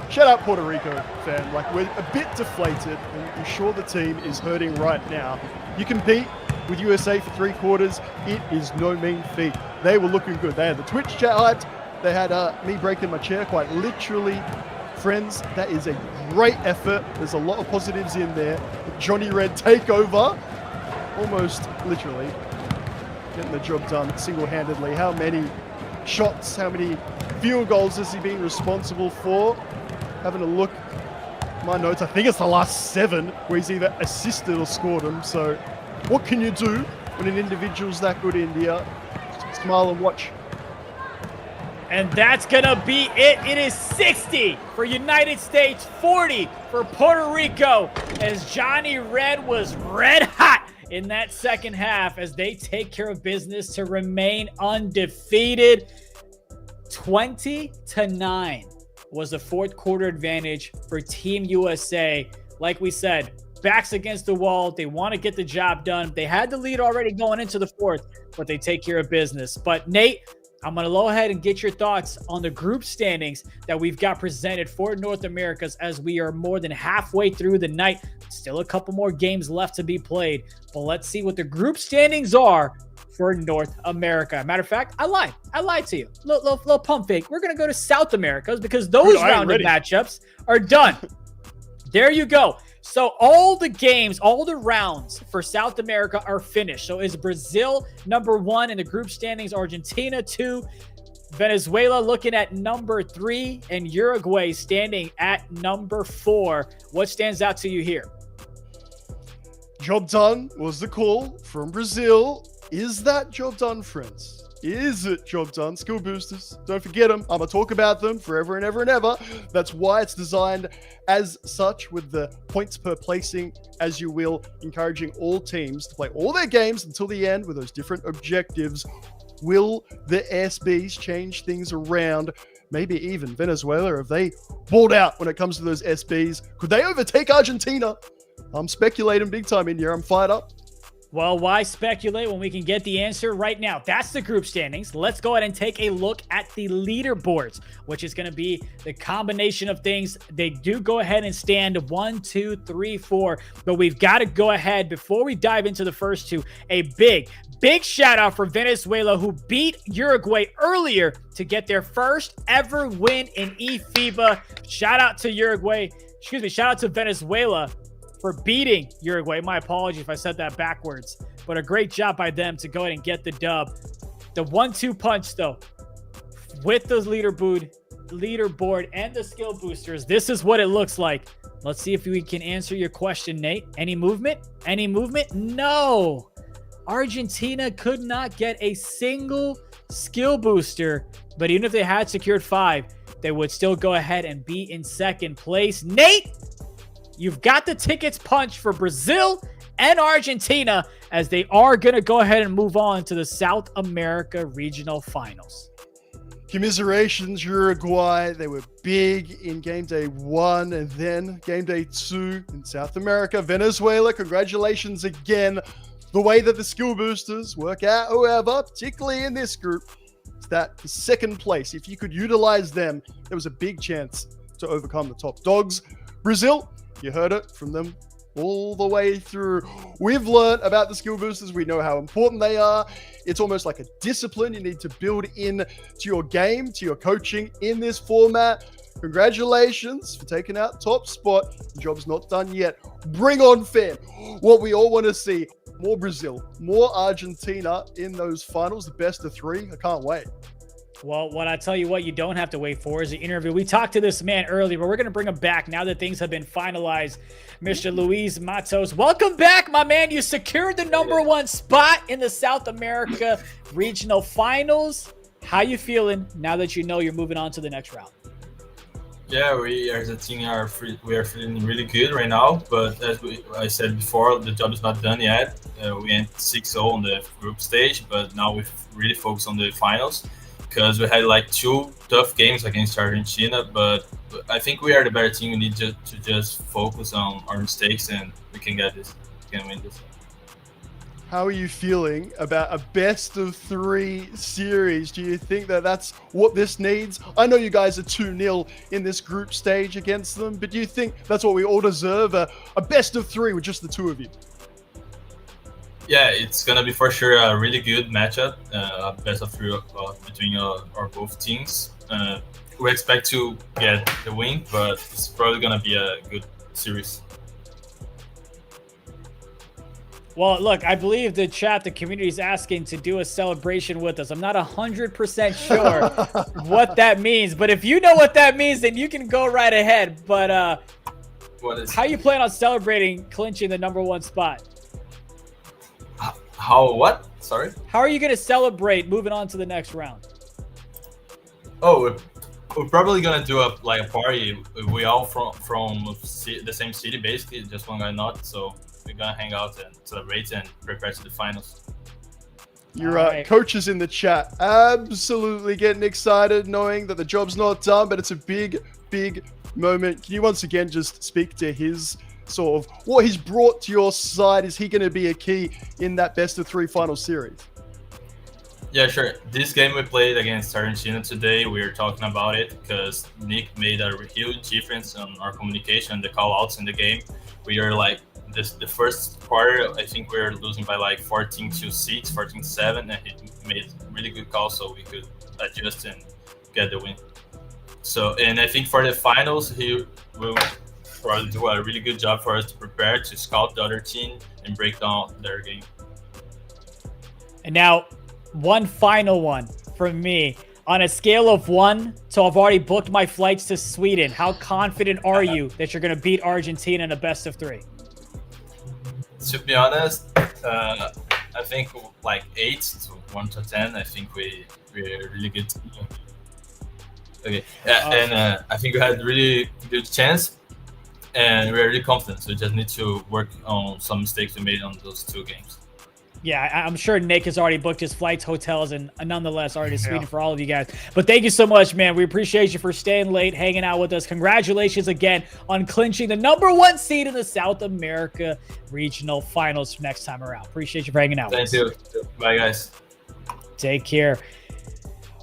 Shout out Puerto Rico fan. Like, we're a bit deflated, and I'm sure the team is hurting right now. You compete with USA for 3 quarters. It is no mean feat. They were looking good. They had the Twitch chat hyped. They had me breaking my chair quite literally. Friends, that is a great effort. There's a lot of positives in there. Johnny Red takeover, almost literally getting the job done single-handedly. How many shots, how many field goals has he been responsible for? Having a look at my notes, I think it's the last 7 where he's either assisted or scored them. So what can you do when an individual's that good, India? Just smile and watch. And that's going to be it. It is 60 for United States, 40 for Puerto Rico, as Johnny Red was red hot in that second half as they take care of business to remain undefeated. 20-9 was the fourth quarter advantage for Team USA. Like we said, backs against the wall. They want to get the job done. They had the lead already going into the fourth, but they take care of business. But Nate, I'm going to go ahead and get your thoughts on the group standings that we've got presented for North Americas as we are more than halfway through the night. Still a couple more games left to be played, but let's see what the group standings are for North America. Matter of fact, I lied to you. Little pump fake. We're going to go to South Americas because those rounded matchups are done. There you go. So all the games, all the rounds for South America are finished. So is Brazil number 1 in the group standings, Argentina 2, Venezuela looking at number 3, and Uruguay standing at number 4. What stands out to you here? Job done was the call from Brazil. Is that job done, friends? Is it job done? Skill boosters, don't forget them. I'm going to talk about them forever and ever and ever. That's why it's designed as such, with the points per placing, as you will, encouraging all teams to play all their games until the end with those different objectives. Will the SBs change things around? Maybe even Venezuela, if they balled out when it comes to those SBs, could they overtake Argentina? I'm speculating big time in here. I'm fired up. Well, why speculate when we can get the answer right now? That's the group standings. Let's go ahead and take a look at the leaderboards, which is going to be the combination of things. They do go ahead and stand 1, 2, 3, 4, but we've got to go ahead before we dive into the first two. A big shout out for Venezuela, who beat Uruguay earlier to get their first ever win in eFIBA. Shout out to Uruguay. Excuse me. Shout out to Venezuela for beating Uruguay. My apologies if I said that backwards, but a great job by them to go ahead and get the dub. The 1-2 punch, though, with the leaderboard and the skill boosters, this is what it looks like. Let's see if we can answer your question, Nate. Any movement? Any movement? No. Argentina could not get a single skill booster, but even if they had secured 5, they would still go ahead and be in second place. Nate, you've got the tickets punched for Brazil and Argentina, as they are going to go ahead and move on to the South America Regional Finals. Commiserations, Uruguay. They were big in game day 1 and then game day 2 in South America. Venezuela, congratulations again. The way that the skill boosters work out, however, particularly in this group, is that the second place, if you could utilize them, there was a big chance to overcome the top dogs. Brazil, you heard it from them all the way through. We've learned about the skill boosters. We know how important they are. It's almost like a discipline you need to build in to your game, to your coaching in this format. Congratulations for taking out top spot. The job's not done yet. Bring on, fam. What we all want to see, more Brazil, more Argentina in those finals, the best of 3. I can't wait. Well, what I tell you what you don't have to wait for is the interview. We talked to this man earlier, but we're going to bring him back now that things have been finalized. Mr. Luis Matos, welcome back, my man. You secured the #1 spot in the South America Regional Finals. How you feeling now that you know you're moving on to the next round? Yeah, we as a team are feeling really good right now. But as I said before, the job is not done yet. We ended 6-0 on the group stage, but now we really focus on the finals, because we had like 2 tough games against Argentina, but I think we are the better team. We need to just focus on our mistakes, and we can get this. We can win this. How are you feeling about a best of 3 series? Do you think that that's what this needs? I know you guys are 2-0 in this group stage against them, but do you think that's what we all deserve? A best of 3 with just the 2 of you? Yeah, it's gonna be for sure a really good matchup, best of 3 between our both teams. We expect to get the win, but it's probably gonna be a good series. Well, look, I believe the chat, the community is asking to do a celebration with us. I'm not 100% sure what that means, but if you know what that means, then you can go right ahead. But how you plan on celebrating clinching the #1 spot? How what? Sorry? How are you going to celebrate moving on to the next round? Oh, we're probably gonna do a party. We all from the same city, basically, just one guy not. So we're gonna hang out and celebrate and prepare to the finals. Your coaches in the chat absolutely getting excited, knowing that the job's not done, but it's a big moment. Can you once again just speak to his sort of what he's brought to your side? Is he going to be a key in that best of 3 final series? Yeah, sure. This game we played against Argentina today, we were talking about it because Nick made a huge difference on our communication, the call-outs in the game. We are like the first quarter, I think we were losing by like 14-6, 14-7, and he made really good calls so we could adjust and get the win. So, and I think for the finals, he will probably do a really good job for us to prepare to scout the other team and break down their game. And now, one final one from me. On a scale of 1 to I've already booked my flights to Sweden, how confident are you that you're going to beat Argentina in a best of 3? To be honest, I think like 8 to 1 to 10. I think we're a really good team. Okay, yeah, and I think we had a really good chance, and we're really confident. So we just need to work on some mistakes we made on those 2 games. Yeah, I'm sure Nick has already booked his flights, hotels, and nonetheless already Sweden for all of you guys. But thank you so much, man. We appreciate you for staying late, hanging out with us. Congratulations again on clinching the #1 seed in the South America Regional Finals next time around. Appreciate you for hanging out with us. Thank you. Bye, guys. Take care.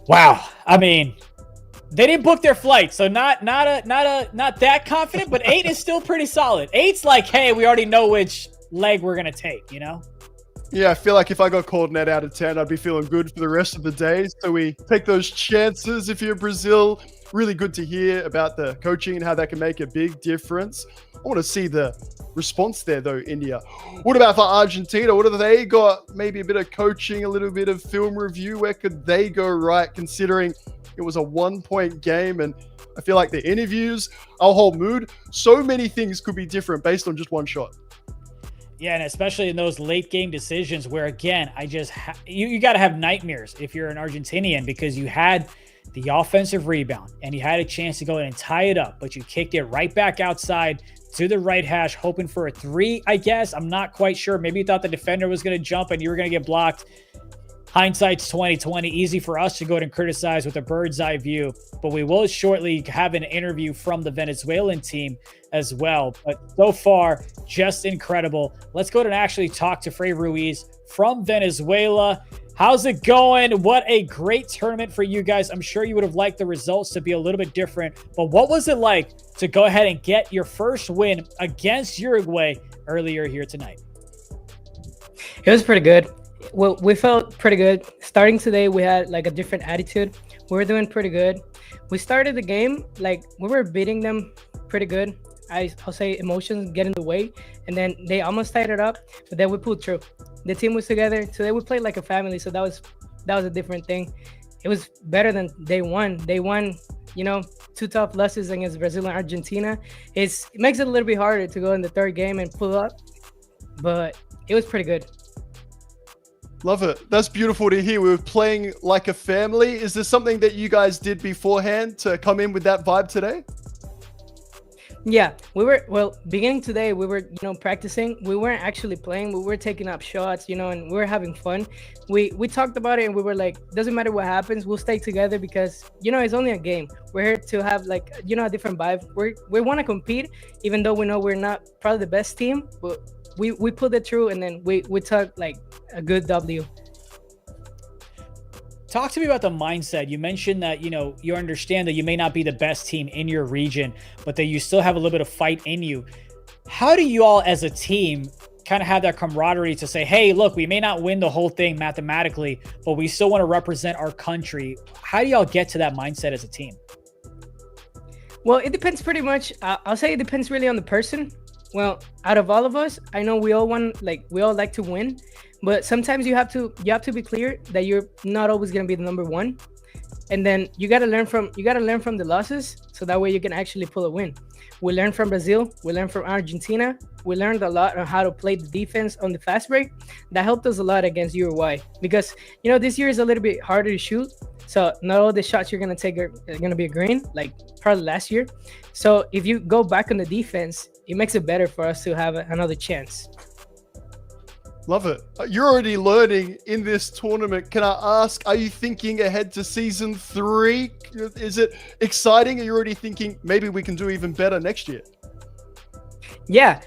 Wow. I mean, they didn't book their flight, so not that confident, but 8 is still pretty solid. 8's like, hey, we already know which leg we're going to take, you know? Yeah, I feel like if I got called net out of 10, I'd be feeling good for the rest of the day. So we take those chances. If you're Brazil, really good to hear about the coaching and how that can make a big difference. I want to see the response there, though, India. What about for Argentina? What have they got? Maybe a bit of coaching, a little bit of film review. Where could they go right, considering it was a 1-point game? And I feel like the interviews, our whole mood, so many things could be different based on just one shot. Yeah, and especially in those late game decisions where, again, you got to have nightmares if you're an Argentinian, because you had the offensive rebound and you had a chance to go in and tie it up, but you kicked it right back outside to the right hash, hoping for a 3, I guess. I'm not quite sure. Maybe you thought the defender was going to jump and you were going to get blocked. Hindsight's 2020. Easy for us to go ahead and criticize with a bird's eye view, but we will shortly have an interview from the Venezuelan team as well. But so far, just incredible. Let's go ahead and actually talk to Frey Ruiz from Venezuela. How's it going? What a great tournament for you guys. I'm sure you would have liked the results to be a little bit different, but what was it like to go ahead and get your first win against Uruguay earlier here tonight? It was pretty good. Well, we felt pretty good. Starting today, we had like a different attitude. We were doing pretty good. We started the game like we were beating them pretty good. I'll say emotions get in the way, and then they almost tied it up, but then we pulled through. The team was together. Today we played like a family, so that was a different thing. It was better than day one. Day one, 2 tough losses against Brazil and Argentina. It makes it a little bit harder to go in the third game and pull up, but it was pretty good. Love it. That's beautiful to hear. We were playing like a family. Is there something that you guys did beforehand to come in with that vibe today? Yeah, beginning today, we were, practicing. We weren't actually playing. We were taking up shots, and we were having fun. We talked about it and we were like, doesn't matter what happens, we'll stay together because, it's only a game. We're here to have like, a different vibe. We want to compete, even though we know we're not probably the best team, but we pulled it through, and then we took like a good W. Talk to me about the mindset. You mentioned that, you understand that you may not be the best team in your region, but that you still have a little bit of fight in you. How do you all as a team kind of have that camaraderie to say, hey, look, we may not win the whole thing mathematically, but we still want to represent our country? How do y'all get to that mindset as a team? Well, it depends pretty much. I'll say it depends really on the person. Well, out of all of us, I know we all like to win, but sometimes you have to be clear that you're not always going to be the number one. And then you got to learn from the losses, so that way you can actually pull a win. We learned from Brazil, we learned from Argentina. We learned a lot on how to play the defense on the fast break. That helped us a lot against Uruguay because, this year is a little bit harder to shoot. So not all the shots you're going to take are going to be a green, like probably last year. So if you go back on the defense, it makes it better for us to have another chance. Love it. You're already learning in this tournament. Can I ask, are you thinking ahead to season 3? Is it exciting? Are you already thinking maybe we can do even better next year? Yeah,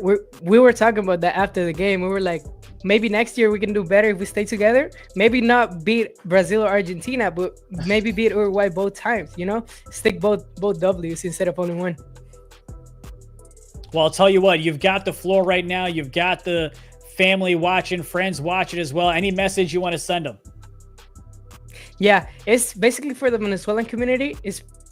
we were talking about that after the game. We were like, maybe next year we can do better if we stay together. Maybe not beat Brazil or Argentina, but maybe beat Uruguay both times, Stick both W's instead of only one. Well, I'll tell you what, you've got the floor right now. You've got the family watching, friends watching as well. Any message you want to send them? Yeah, it's basically for the Venezuelan community.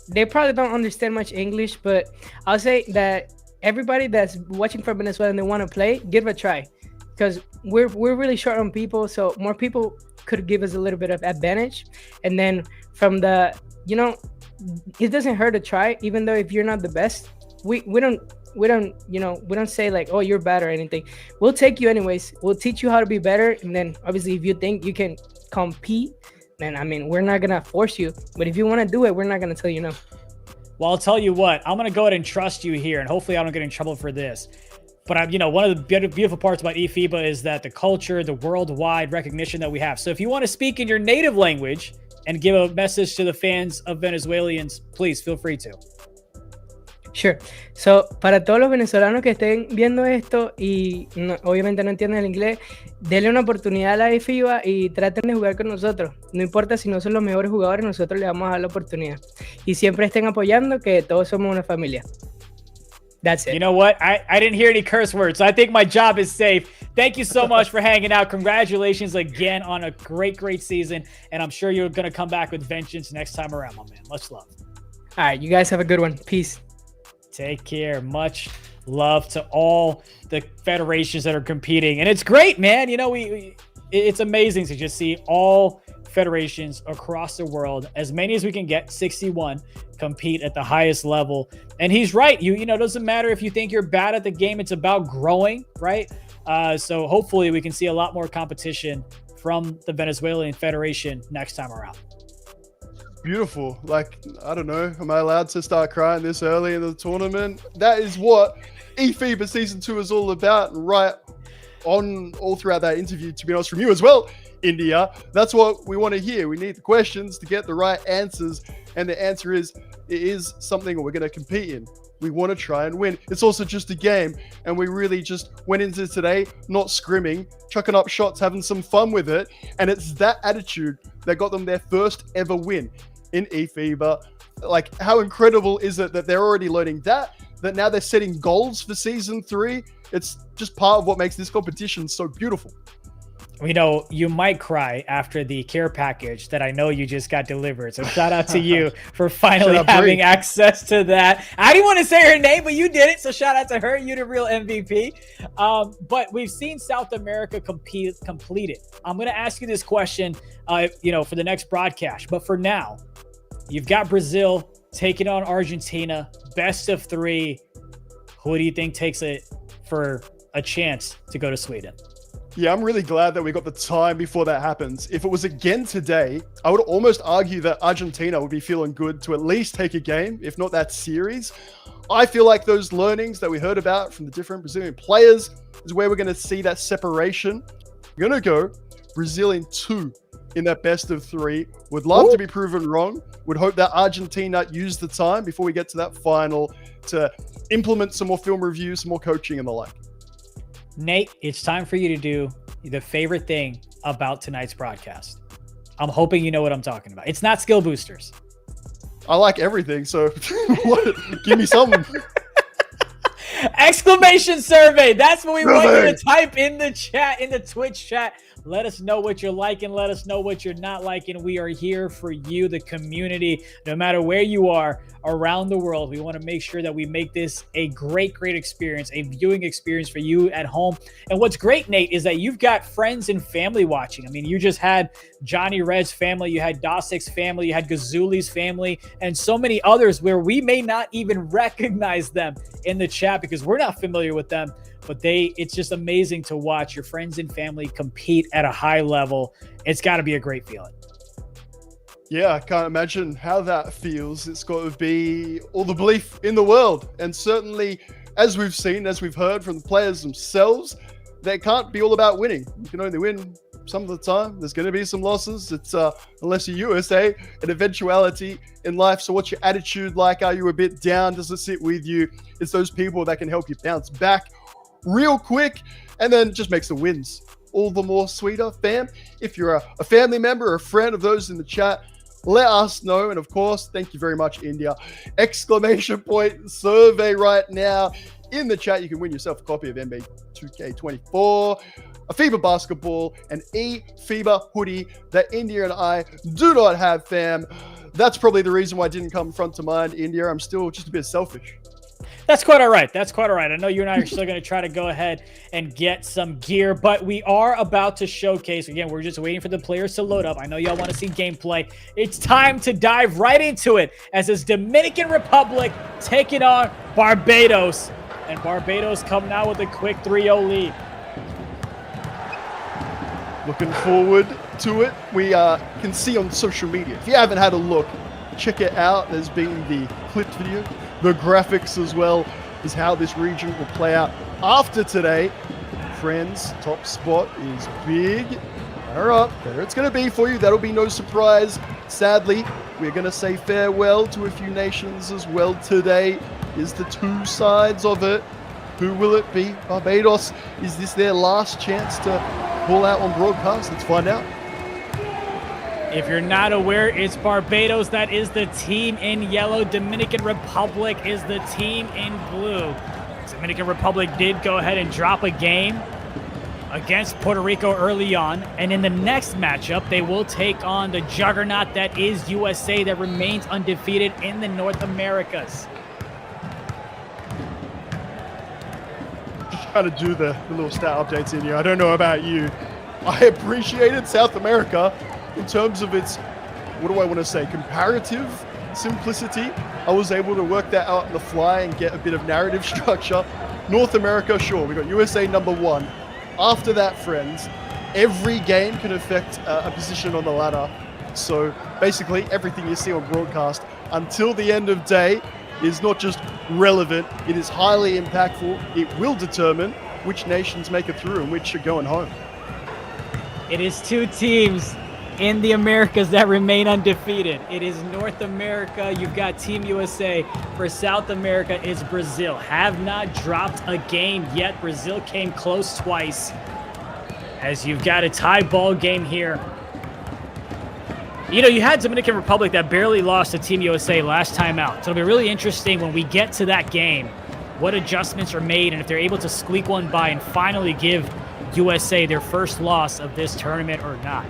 They probably don't understand much English, but I'll say that everybody that's watching from Venezuela and they want to play, give it a try. Because we're really short on people, so more people could give us a little bit of advantage. And then from the, it doesn't hurt to try, even though if you're not the best, we don't say like, oh, you're bad or anything. We'll take you anyways. We'll teach you how to be better. And then obviously if you think you can compete, then we're not gonna force you. But if you want to do it, we're not gonna tell you no. Well, I'll tell you what, I'm gonna go ahead and trust you here, and hopefully I don't get in trouble for this. But one of the beautiful parts about eFIBA is that the culture, the worldwide recognition that we have. So if you want to speak in your native language and give a message to the fans of Venezuelans, please feel free to. Sure. So, para todos los venezolanos que estén viendo esto y obviamente no entienden el inglés, denle una oportunidad a la eFIBA y traten de jugar con nosotros. No importa si no son los mejores jugadores, nosotros les vamos a dar la oportunidad. Y siempre estén apoyando, que todos somos una familia. That's it. You know what? I didn't hear any curse words, so I think my job is safe. Thank you so much for hanging out. Congratulations again on a great season, and I'm sure you're going to come back with vengeance next time around, my man. Much love. All right, you guys have a good one. Peace. Take care. Much love to all the federations that are competing. And it's great, man. It's amazing to just see all federations across the world, as many as we can get, 61, compete at the highest level. And he's right. It doesn't matter if you think you're bad at the game. It's about growing, right? So hopefully we can see a lot more competition from the Venezuelan Federation next time around. Beautiful. I don't know, am I allowed to start crying this early in the tournament? That is what eFIBA Season 2 is all about. And right on all throughout that interview, to be honest, from you as well, India, that's what we want to hear. We need the questions to get the right answers. And the answer is, it is something we're going to compete in. We want to try and win. It's also just a game. And we really just went into today not scrimming, chucking up shots, having some fun with it. And it's that attitude that got them their first ever win in eFIBA. How incredible is it that they're already learning that now they're setting goals for Season 3? It's just part of what makes this competition so beautiful. You might cry after the care package that I know you just got delivered. So shout out to you for finally having access to that. I didn't want to say her name, but you did it. So shout out to her. You the real MVP. But we've seen South America completed. I'm going to ask you this question, for the next broadcast. But for now, you've got Brazil taking on Argentina, best of 3. Who do you think takes it for a chance to go to Sweden? Yeah, I'm really glad that we got the time before that happens. If it was again today, I would almost argue that Argentina would be feeling good to at least take a game, if not that series. I feel like those learnings that we heard about from the different Brazilian players is where we're going to see that separation. We're going to go Brazil in 2 in that best of 3. Would love to be proven wrong. Would hope that Argentina use the time before we get to that final to implement some more film reviews, some more coaching and the like. Nate, it's time for you to do the favorite thing about tonight's broadcast. I'm hoping you know what I'm talking about. It's not skill boosters. I like everything, so give me something. Exclamation survey. That's what we want you to type in the chat, in the Twitch chat. Let us know what you're liking. Let us know what you're not liking. We are here for you, the community, no matter where you are around the world. We want to make sure that we make this a great experience, a viewing experience for you at home. And what's great, Nate, is that you've got friends and family watching. I mean, you just had Johnny Red's family, you had Dosik's family, you had Gazuli's family, and so many others where we may not even recognize them in the chat because we're not familiar with them. But it's just amazing to watch your friends and family compete at a high level. It's got to be a great feeling. Yeah, I can't imagine how that feels. It's got to be all the belief in the world. And certainly, as we've seen, as we've heard from the players themselves, they can't be all about winning. You can only win some of the time. There's going to be some losses. It's unless you're USA, an eventuality in life. So what's your attitude like? Are you a bit down? Does it sit with you? It's those people that can help you bounce back real quick, and then just makes the wins all the more sweeter, fam. If you're a family member or a friend of those in the chat, let us know. And of course, thank you very much, India. Exclamation point survey right now in the chat. You can win yourself a copy of NBA 2K24, a FIBA basketball, an eFIBA hoodie that India and I do not have, fam. That's probably the reason why I didn't come front to mind, India. I'm still just a bit selfish. That's quite all right. That's quite all right. I know you and I are still going to try to go ahead and get some gear, but we are about to showcase. Again, we're just waiting for the players to load up. I know y'all want to see gameplay. It's time to dive right into it as this Dominican Republic taking on Barbados. And Barbados coming out with a quick 3-0 lead. Looking forward to it. We can see on social media. If you haven't had a look, check it out. There's been the clipped video, the graphics as well. is how this region will play out after today. Friends, top spot is big. All right, there it's going to be for you. That'll be no surprise. Sadly, we're going to say farewell to a few nations as well today. Is the two sides of it. Who will it be? Barbados, is this their last chance to pull out on broadcast? Let's find out. If you're not aware, it's Barbados. That is the team in yellow. Dominican Republic is the team in blue. Dominican Republic did go ahead and drop a game against Puerto Rico early on. And in the next matchup, they will take on the juggernaut that is USA, that remains undefeated in the North Americas. Just trying to do the little stat updates in here. I don't know about you. I appreciated South America in terms of its, what do I want to say, comparative simplicity. I was able to work that out on the fly and get a bit of narrative structure. North America, sure, we got USA #1. After that, friends, every game can affect a position on the ladder. So basically, everything you see on broadcast until the end of day is not just relevant, it is highly impactful. It will determine which nations make it through and which are going home. It is two teams in the Americas that remain undefeated. It is North America. You've got Team USA. For South America, it's Brazil. Have not dropped a game yet. Brazil came close twice. As you've got a tie ball game here. You know, you had Dominican Republic that barely lost to Team USA last time out. So it'll be really interesting when we get to that game, what adjustments are made and if they're able to squeak one by and finally give USA their first loss of this tournament or not.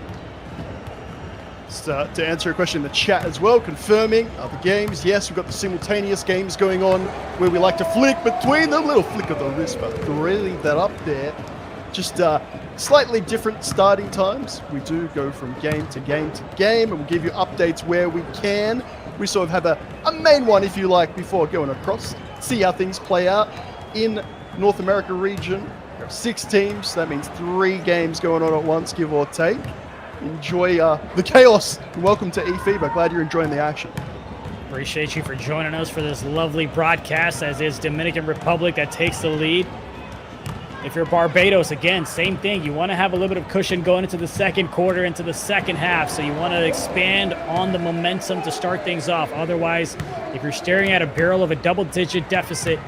To answer a question in the chat as well, confirming the games. Yes, we've got the simultaneous games going on where we like to flick between them. Little flick of the wrist, but really that up there. Just slightly different starting times. We do go from game to game to game, and we'll give you updates where we can. We sort of have a main one, if you like, before going across. See how things play out. In North America region, we have 6 teams. That means 3 games going on at once, give or take. Enjoy the chaos. Welcome to eFIBA. Glad you're enjoying the action. Appreciate you for joining us for this lovely broadcast, as is Dominican Republic that takes the lead. If you're Barbados, again, same thing. You want to have a little bit of cushion going into the second quarter, into the second half. So you want to expand on the momentum to start things off. Otherwise, if you're staring at a barrel of a double-digit deficit,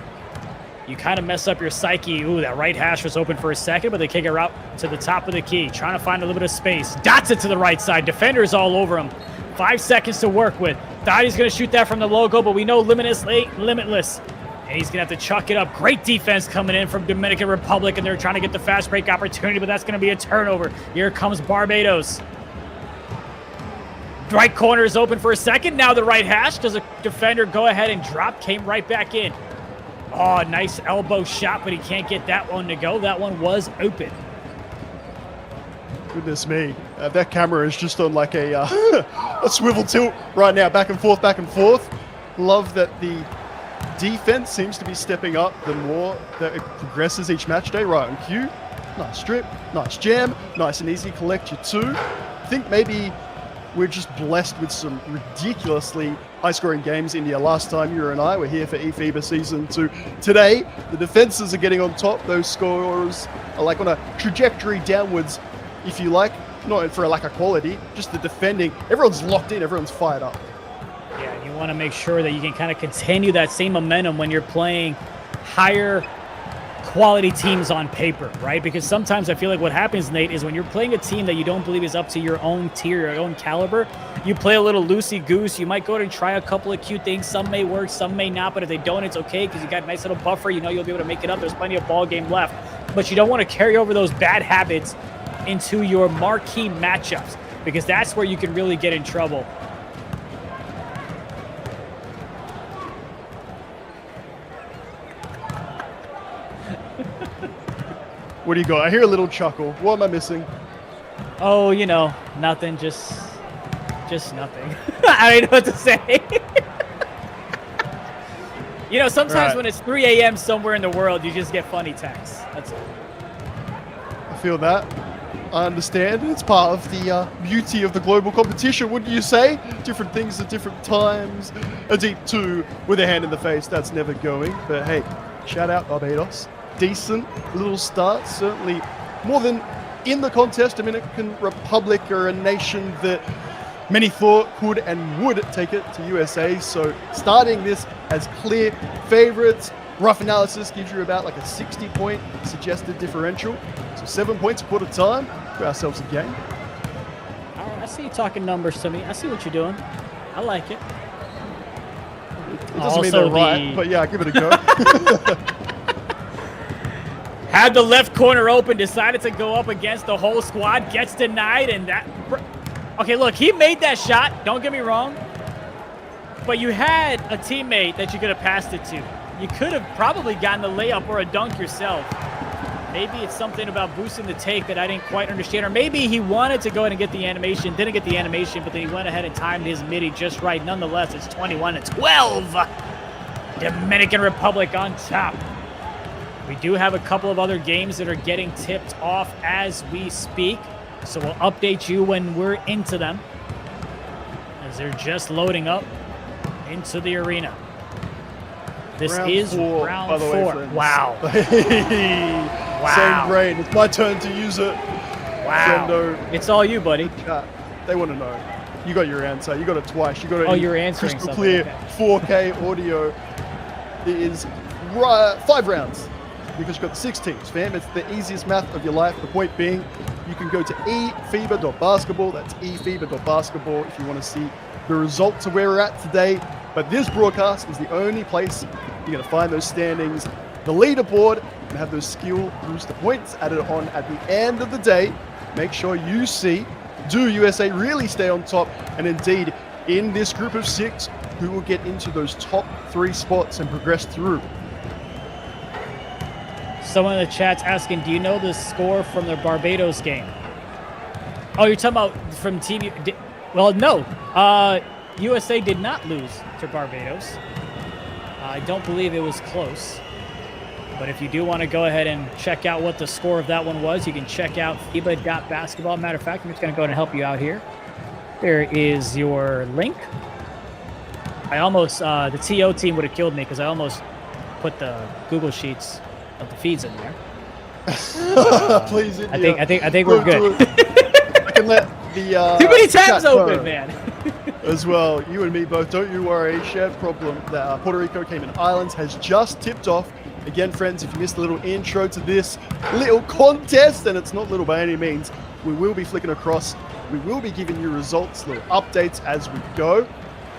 you kind of mess up your psyche. Ooh, that right hash was open for a second, but they kick it out to the top of the key. Trying to find a little bit of space. Dots it to the right side. Defenders all over him. 5 seconds to work with. Thought he's going to shoot that from the logo, but we know limitless ain't limitless. And he's going to have to chuck it up. Great defense coming in from Dominican Republic, and they're trying to get the fast break opportunity, but that's going to be a turnover. Here comes Barbados. Right corner is open for a second. Now the right hash. Does a defender go ahead and drop? Came right back in. Oh, nice elbow shot, but he can't get that one to go. That one was open. Goodness me. That camera is just on like a swivel tilt right now. Back and forth, back and forth. Love that the defense seems to be stepping up the more that it progresses each match day. Right on cue. Nice strip, nice jam, nice and easy. Collect your 2. I think maybe we're just blessed with some ridiculously high-scoring games. India, last time you and I were here for eFIBA Season 2. Today, the defenses are getting on top. Those scores are like on a trajectory downwards, if you like. Not for a lack of quality, just the defending. Everyone's locked in, everyone's fired up. Yeah, you want to make sure that you can kind of continue that same momentum when you're playing higher quality teams on paper, right? Because sometimes I feel like what happens, Nate, is when you're playing a team that you don't believe is up to your own tier, your own caliber, you play a little loosey-goose. You might go and try a couple of cute things. Some may work, some may not, but if they don't, it's okay because you got a nice little buffer. You know you'll be able to make it up. There's plenty of ball game left. But you don't want to carry over those bad habits into your marquee matchups because that's where you can really get in trouble. What do you got? I hear a little chuckle. What am I missing? Oh, you know, nothing. Just nothing. I don't know what to say. You know, sometimes when it's 3 a.m. somewhere in the world, you just get funny texts. That's all. I feel that. I understand. It's part of the beauty of the global competition, wouldn't you say? Different things at different times. A deep 2 with a hand in the face, that's never going. But hey, Shout out Barbados. Decent little start, certainly more than in the contest. Dominican Republic are a nation that many thought could and would take it to USA. So starting this as clear favorites, rough analysis gives you about like a 60-point suggested differential. So 7 points a quarter time. Got ourselves a game. All right, I see you talking numbers to me. I see what you're doing. I like it. It doesn't mean they're right, but yeah, give it a go. Had the left corner open, decided to go up against the whole squad, gets denied, and that... Okay, look, he made that shot, don't get me wrong, but you had a teammate that you could have passed it to. You could have probably gotten the layup or a dunk yourself. Maybe it's something about boosting the take that I didn't quite understand, or maybe he wanted to go ahead and get the animation, didn't get the animation, but then he went ahead and timed his midi just right. Nonetheless, it's 21-12. Dominican Republic on top. We do have a couple of other games that are getting tipped off as we speak, so we'll update you when we're into them, as they're just loading up into the arena. This is round 4. Wow. Wow. Same brain. It's my turn to use it. Wow. Sendo. It's all you, buddy. They want to know. You got your answer. You got it twice. You got it. Oh, you're answering crystal something. clear 4K audio. It is 5 rounds. Because you've got 6 teams, fam. It's the easiest math of your life. The point being, you can go to eFIBA.basketball. That's eFIBA.basketball if you want to see the results of where we're at today. But this broadcast is the only place you're going to find those standings, the leaderboard, and have those skill booster points added on at the end of the day. Make sure you see, do USA really stay on top? And indeed, in this group of 6, who will get into those top 3 spots and progress through? Someone in the chat's asking, do you know the score from the Barbados game? Oh, you're talking about from Team... Well, no. USA did not lose to Barbados. I don't believe it was close. But if you do want to go ahead and check out what the score of that one was, you can check out FIBA.basketball. Matter of fact, I'm just going to go ahead and help you out here. There is your link. I almost... the TO team would have killed me because I almost put the Google Sheets of the feeds in there. Please, India. I think we're good. I can let the too many tabs open, man. As well, you and me both. Don't you worry. Shared problem that Puerto Rico, Cayman Islands has just tipped off. Again, friends, if you missed a little intro to this little contest, and it's not little by any means, we will be flicking across. We will be giving you results, little updates as we go.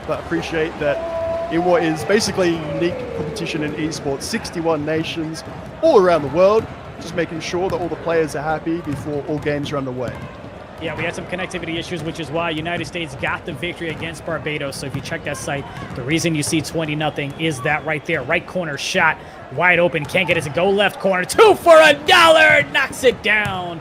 But appreciate that. In what is basically a unique competition in esports, 61 nations all around the world, just making sure that all the players are happy before all games are underway. Yeah, we had some connectivity issues, which is why United States got the victory against Barbados. So if you check that site, the reason you see 20-0 is that right there. Right corner shot, wide open, can't get it to go left corner. 2 for $1, knocks it down.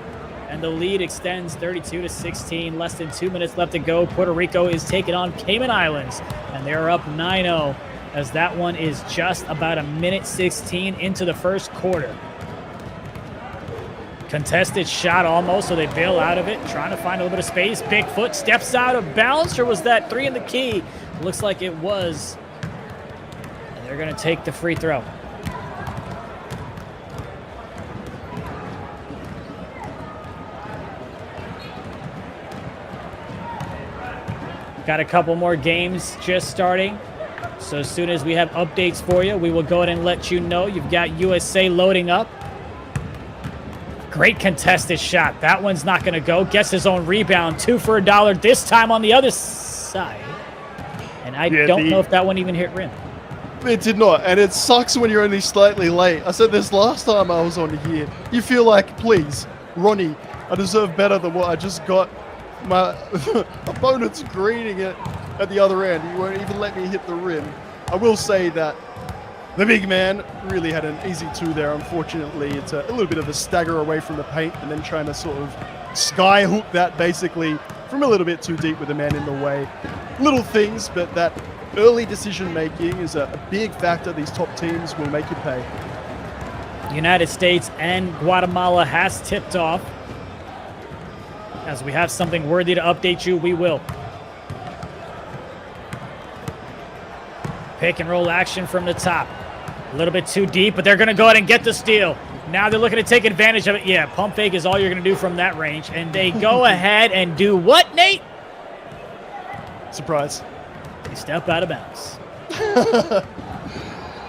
And the lead extends 32-16. Less than 2 minutes left to go. Puerto Rico is taking on Cayman Islands, and they're up 9-0 as that one is just about 1:16 into the first quarter. Contested shot almost, so they bail out of it, trying to find a little bit of space. Bigfoot steps out of bounds, or was that 3 in the key? Looks like it was. And they're going to take the free throw. Got a couple more games just starting. So as soon as we have updates for you, we will go ahead and let you know. You've got USA loading up. Great contested shot. That one's not going to go. Gets his own rebound. 2 for $1 this time on the other side. And I don't know if that one even hit rim. It did not. And it sucks when you're only slightly late. I said this last time I was on here. You feel like, please, Ronnie, I deserve better than what I just got. My opponent's greening it at the other end. He won't even let me hit the rim. I will say that the big man really had an easy 2 there. Unfortunately, it's a little bit of a stagger away from the paint and then trying to sort of sky hook that basically from a little bit too deep with the man in the way. Little things, but that early decision making is a big factor. These top teams will make you pay. United States and Guatemala has tipped off. As we have something worthy to update you, we will. Pick and roll action from the top. A little bit too deep, but they're going to go ahead and get the steal. Now they're looking to take advantage of it. Yeah, pump fake is all you're going to do from that range. And they go ahead and do what, Nate? Surprise. They step out of bounds.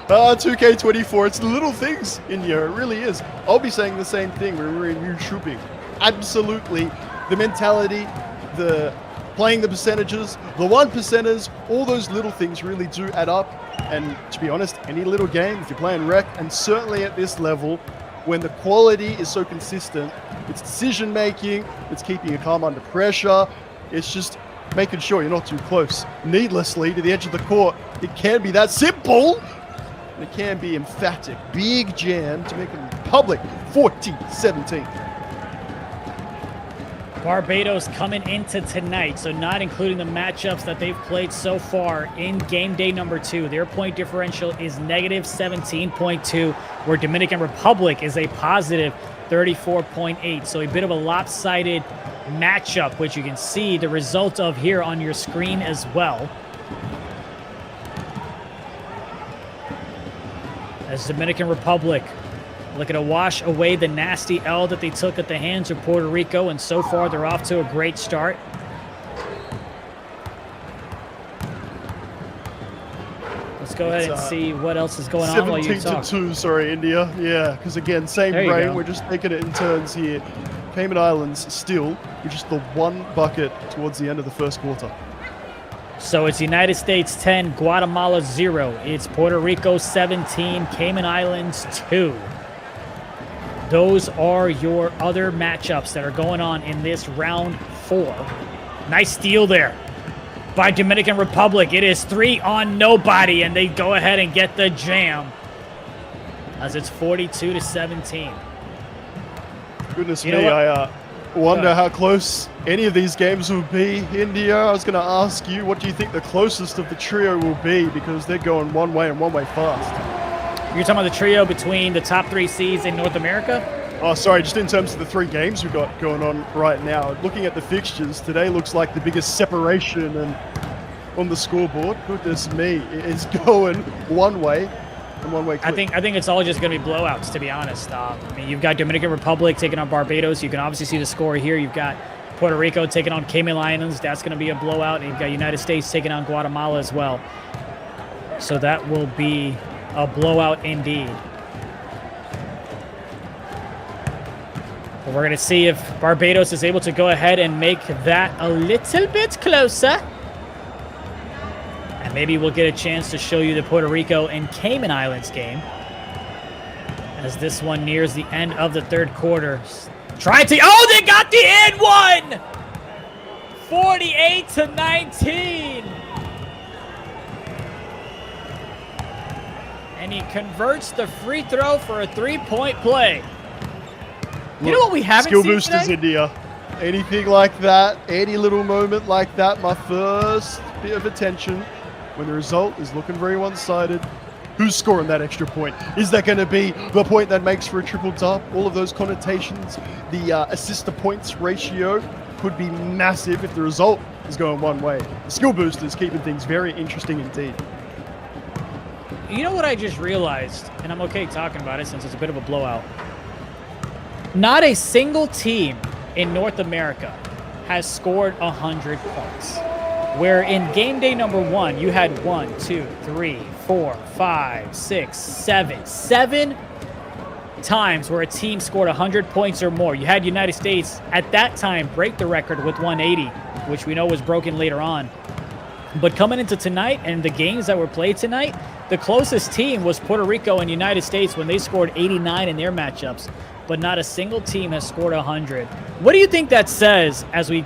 2K24, it's the little things in here. It really is. I'll be saying the same thing when we're in YouTubing. Absolutely. The mentality, the playing the percentages, the 1%ers, all those little things really do add up. And to be honest, any little game, if you're playing rec, and certainly at this level, when the quality is so consistent, it's decision making, it's keeping you calm under pressure, it's just making sure you're not too close needlessly to the edge of the court. It can be that simple, and it can be emphatic. Big jam to make it public, 40-17. Barbados coming into tonight, so not including the matchups that they've played so far in game day number 2. Their point differential is negative 17.2, where Dominican Republic is a positive 34.8. So a bit of a lopsided matchup, which you can see the result of here on your screen as well. As Dominican Republic looking to wash away the nasty L that they took at the hands of Puerto Rico, and so far they're off to a great start. Let's go ahead and see what else is going on while you talk. 17-2, sorry, India. Yeah, because again, same brain. We're just taking it in turns here. Cayman Islands still with just the one bucket towards the end of the first quarter. So it's United States 10, Guatemala 0. It's Puerto Rico 17, Cayman Islands 2. Those are your other matchups that are going on in this round 4. Nice steal there by Dominican Republic. It is 3 on nobody, and they go ahead and get the jam as it's 42-17. Goodness me, I wonder how close any of these games will be. India, I was going to ask you, what do you think the closest of the trio will be? Because they're going one way and one way fast. You're talking about the trio between the top 3 seeds in North America? Oh, sorry, just in terms of the 3 games we've got going on right now. Looking at the fixtures, today looks like the biggest separation on the scoreboard. Goodness me, it's going one way and one way quick. I think it's all just going to be blowouts, to be honest. I mean, you've got Dominican Republic taking on Barbados. You can obviously see the score here. You've got Puerto Rico taking on Cayman Islands. That's going to be a blowout. And you've got United States taking on Guatemala as well. So that will be a blowout indeed. But we're going to see if Barbados is able to go ahead and make that a little bit closer. And maybe we'll get a chance to show you the Puerto Rico and Cayman Islands game as this one nears the end of the third quarter. Try to... Oh, they got the end one! 48-19. And he converts the free throw for a 3-point play. You know what we haven't seen today? Skill boosters, India. Anything like that, any little moment like that, my first bit of attention when the result is looking very one-sided. Who's scoring that extra point? Is that going to be the point that makes for a triple-dub? All of those connotations, the assist-to-points ratio could be massive if the result is going one way. The skill boosters keeping things very interesting indeed. You know what I just realized, and I'm okay talking about it since it's a bit of a blowout. Not a single team in North America has scored 100 points. Where in game day number 1, you had 1, 2, 3, 4, 5, 6, 7 times where a team scored 100 points or more. You had United States at that time break the record with 180, which we know was broken later on. But coming into tonight and the games that were played tonight, the closest team was Puerto Rico and United States when they scored 89 in their matchups. But not a single team has scored 100. What do you think that says as we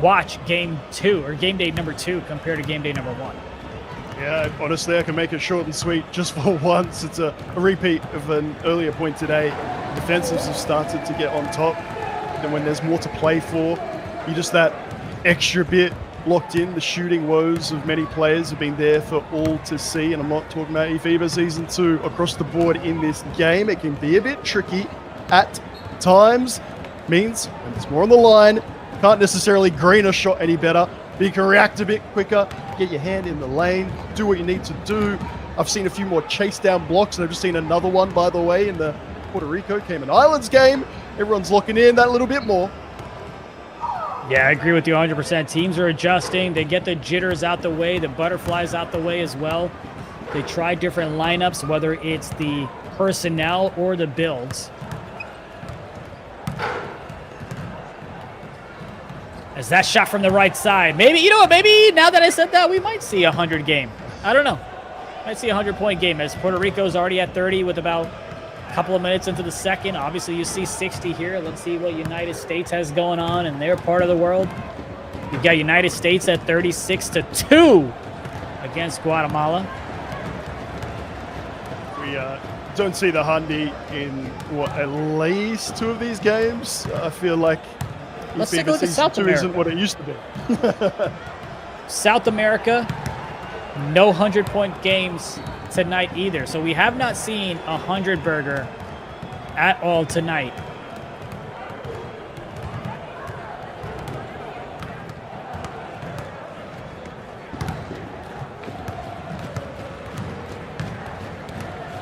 watch game 2 or game day number 2 compared to game day number 1? Yeah, honestly, I can make it short and sweet just for once. It's a repeat of an earlier point today. Defensives have started to get on top. Then when there's more to play for, you just that extra bit locked in. The shooting woes of many players have been there for all to see. And I'm not talking about eFIBA Season 2 across the board in this game. It can be a bit tricky at times. Means when there's more on the line, can't necessarily green a shot any better, but you can react a bit quicker, get your hand in the lane, do what you need to do. I've seen a few more chase down blocks, and I've just seen another one, by the way, in the Puerto Rico Cayman Islands game. Everyone's locking in that little bit more. Yeah, I agree with you 100%. Teams are adjusting. They get the jitters out the way, the butterflies out the way as well. They try different lineups, whether it's the personnel or the builds. As that shot from the right side. Maybe, you know what, maybe now that I said that, we might see a 100 game. I don't know. Might see a 100-point game as Puerto Rico's already at 30 with about a couple of minutes into the second. Obviously, you see 60 here. Let's see what United States has going on in their part of the world. You've got United States at 36-2 against Guatemala. We don't see the Hundy in, what, at least 2 of these games. I feel like let's take a look at South America. Isn't what it used to be. South America, no 100-point games tonight either. So we have not seen a 100-burger at all tonight.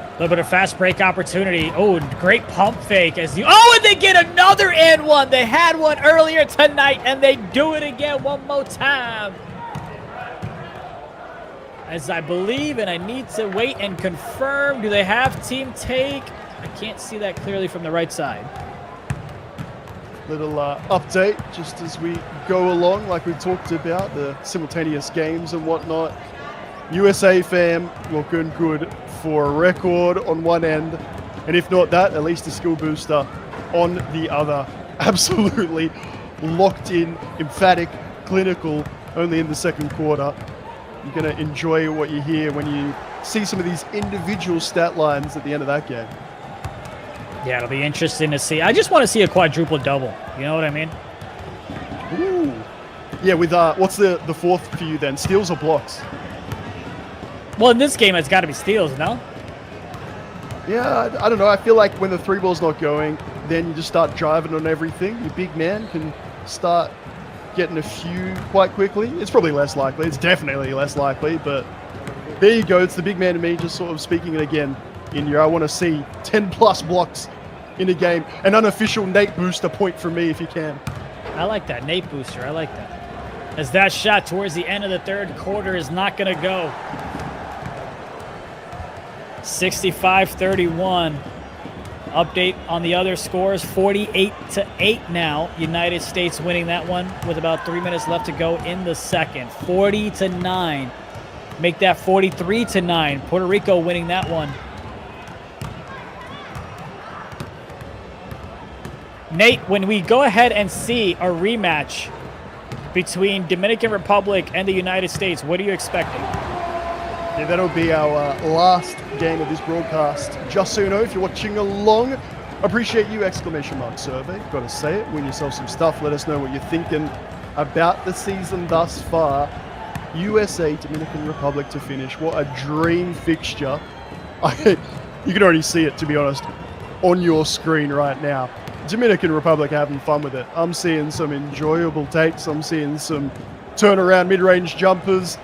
A little bit of fast break opportunity. Oh, great pump fake as you. Oh, and they get another and one. They had one earlier tonight, and they do it again one more time. As I believe, and I need to wait and confirm. Do they have team take? I can't see that clearly from the right side. Little update just as we go along, like we talked about, the simultaneous games and whatnot. USA fam looking good for a record on one end, and if not that, at least a skill booster on the other. Absolutely locked in, emphatic, clinical, only in the second quarter. You're going to enjoy what you hear when you see some of these individual stat lines at the end of that game. Yeah, it'll be interesting to see. I just want to see a quadruple double. You know what I mean? Ooh. Yeah, with what's the fourth for you then? Steals or blocks? Well, in this game, it's got to be steals, no? Yeah, I don't know. I feel like when the 3-ball's not going, then you just start driving on everything. Your big man can start getting a few quite quickly. It's probably less likely. It's definitely less likely, but there you go. It's the big man to me just sort of speaking it again in here. I want to see 10-plus blocks in a game. An unofficial Nate booster point from me if you can. I like that. Nate booster. I like that. As that shot towards the end of the third quarter is not going to go. 65-31. Update on the other scores, 48-8 now. United States winning that one with about 3 minutes left to go in the second. 40-9. Make that 43-9. Puerto Rico winning that one. Nate, when we go ahead and see a rematch between Dominican Republic and the United States, what are you expecting? Yeah, that'll be our last game of this broadcast. Just so you know, if you're watching along, appreciate you, !Survey. Gotta say it, win yourself some stuff. Let us know what you're thinking about the season thus far. USA, Dominican Republic to finish. What a dream fixture. You can already see it, to be honest, on your screen right now. Dominican Republic having fun with it. I'm seeing some enjoyable takes. I'm seeing some turnaround mid-range jumpers.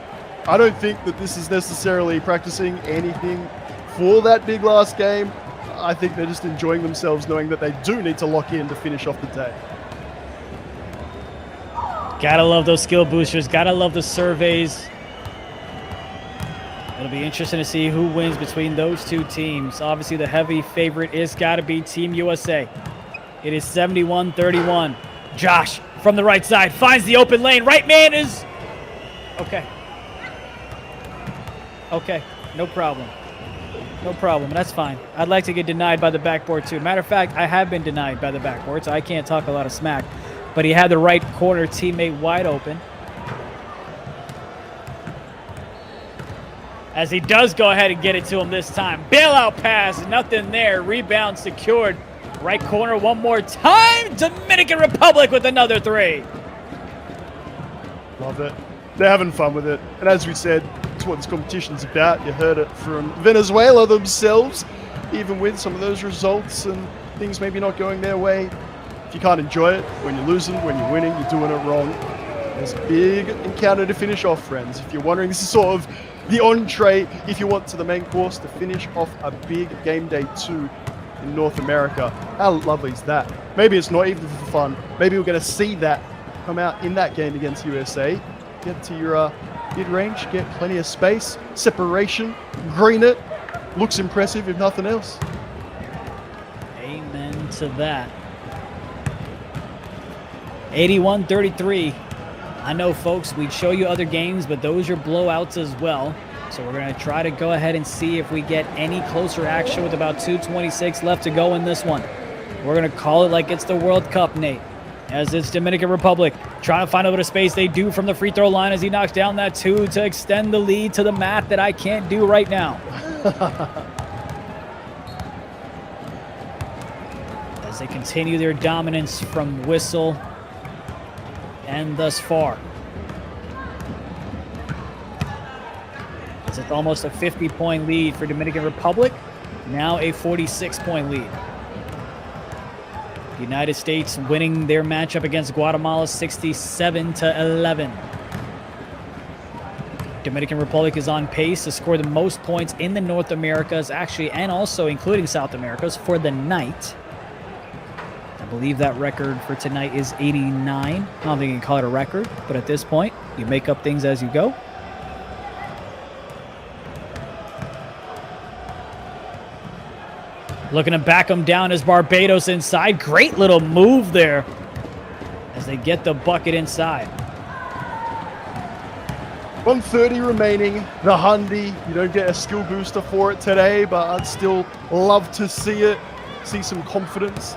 I don't think that this is necessarily practicing anything for that big last game. I think they're just enjoying themselves knowing that they do need to lock in to finish off the day. Gotta love those skill boosters. Gotta love the surveys. It'll be interesting to see who wins between those two teams. Obviously, the heavy favorite is gotta be Team USA. It is 71-31. Josh from the right side finds the open lane. Right man is... Okay. Okay, no problem. No problem, that's fine. I'd like to get denied by the backboard too. Matter of fact, I have been denied by the backboard, so I can't talk a lot of smack. But he had the right corner teammate wide open. As he does go ahead and get it to him this time. Bailout pass, nothing there. Rebound secured. Right corner one more time. Dominican Republic with another 3. Love it. They're having fun with it. And as we said, it's what this competition's about. You heard it from Venezuela themselves. Even with some of those results and things maybe not going their way, if you can't enjoy it, when you're losing, when you're winning, you're doing it wrong. There's a big encounter to finish off, friends. If you're wondering, this is sort of the entree, if you want, to the main course to finish off a big game day 2 in North America. How lovely is that? Maybe it's not even for fun. Maybe we're going to see that come out in that game against USA. Get to your mid-range, get plenty of space, separation, green it. Looks impressive if nothing else. Amen to that. 81-33. I know, folks, we'd show you other games, but those are blowouts as well. So we're going to try to go ahead and see if we get any closer action with about 2:26 left to go in this one. We're going to call it like it's the World Cup, Nate, as it's Dominican Republic trying to find a bit of space. They do from the free throw line as he knocks down that 2 to extend the lead to the math that I can't do right now. As they continue their dominance from whistle and thus far. It's almost a 50-point lead for Dominican Republic, now a 46-point lead. The United States winning their matchup against Guatemala 67-11. Dominican Republic is on pace to score the most points in the North Americas, actually, and also including South Americas for the night. I believe that record for tonight is 89. I don't think you can call it a record, but at this point, you make up things as you go. Looking to back them down as Barbados inside. Great little move there as they get the bucket inside. 1:30 remaining. The Hundi. You don't get a skill booster for it today, but I'd still love to see it. See some confidence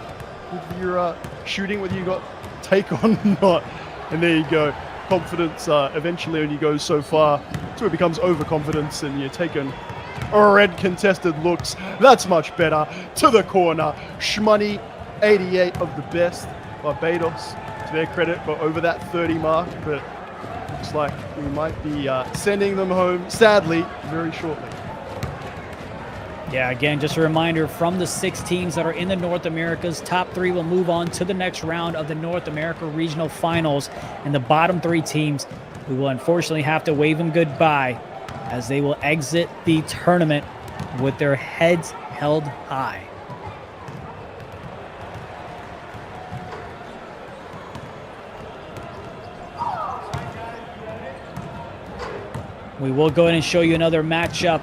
with your shooting, whether you got take on or not. And there you go. Confidence eventually only goes so far. So it becomes overconfidence and you're taking red contested looks. That's much better. To the corner. Shmoney, 88 of the best. Barbados, to their credit, got over that 30 mark, but looks like we might be sending them home, sadly, very shortly. Yeah, again, just a reminder, from the 6 teams that are in the North Americas, top 3 will move on to the next round of the North America Regional Finals. And the bottom 3 teams, we will unfortunately have to wave them goodbye as they will exit the tournament with their heads held high. We will go ahead and show you another matchup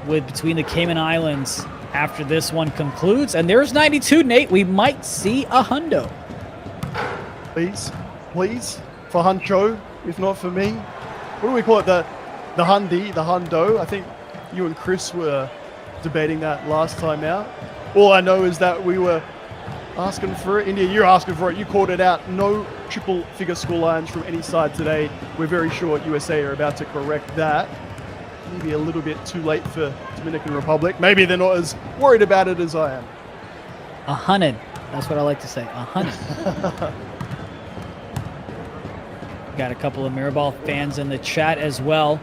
between the Cayman Islands after this one concludes. And there's 92, Nate. We might see a hundo. Please, for Huncho, if not for me. What do we call it? The Hundi, the Hundo. I think you and Chris were debating that last time out. All I know is that we were asking for it. India, you're asking for it. You called it out. No triple figure score lines from any side today. We're very sure USA are about to correct that. Maybe a little bit too late for Dominican Republic. Maybe they're not as worried about it as I am. 100. That's what I like to say. 100. Got a couple of Mirrorball fans in the chat as well.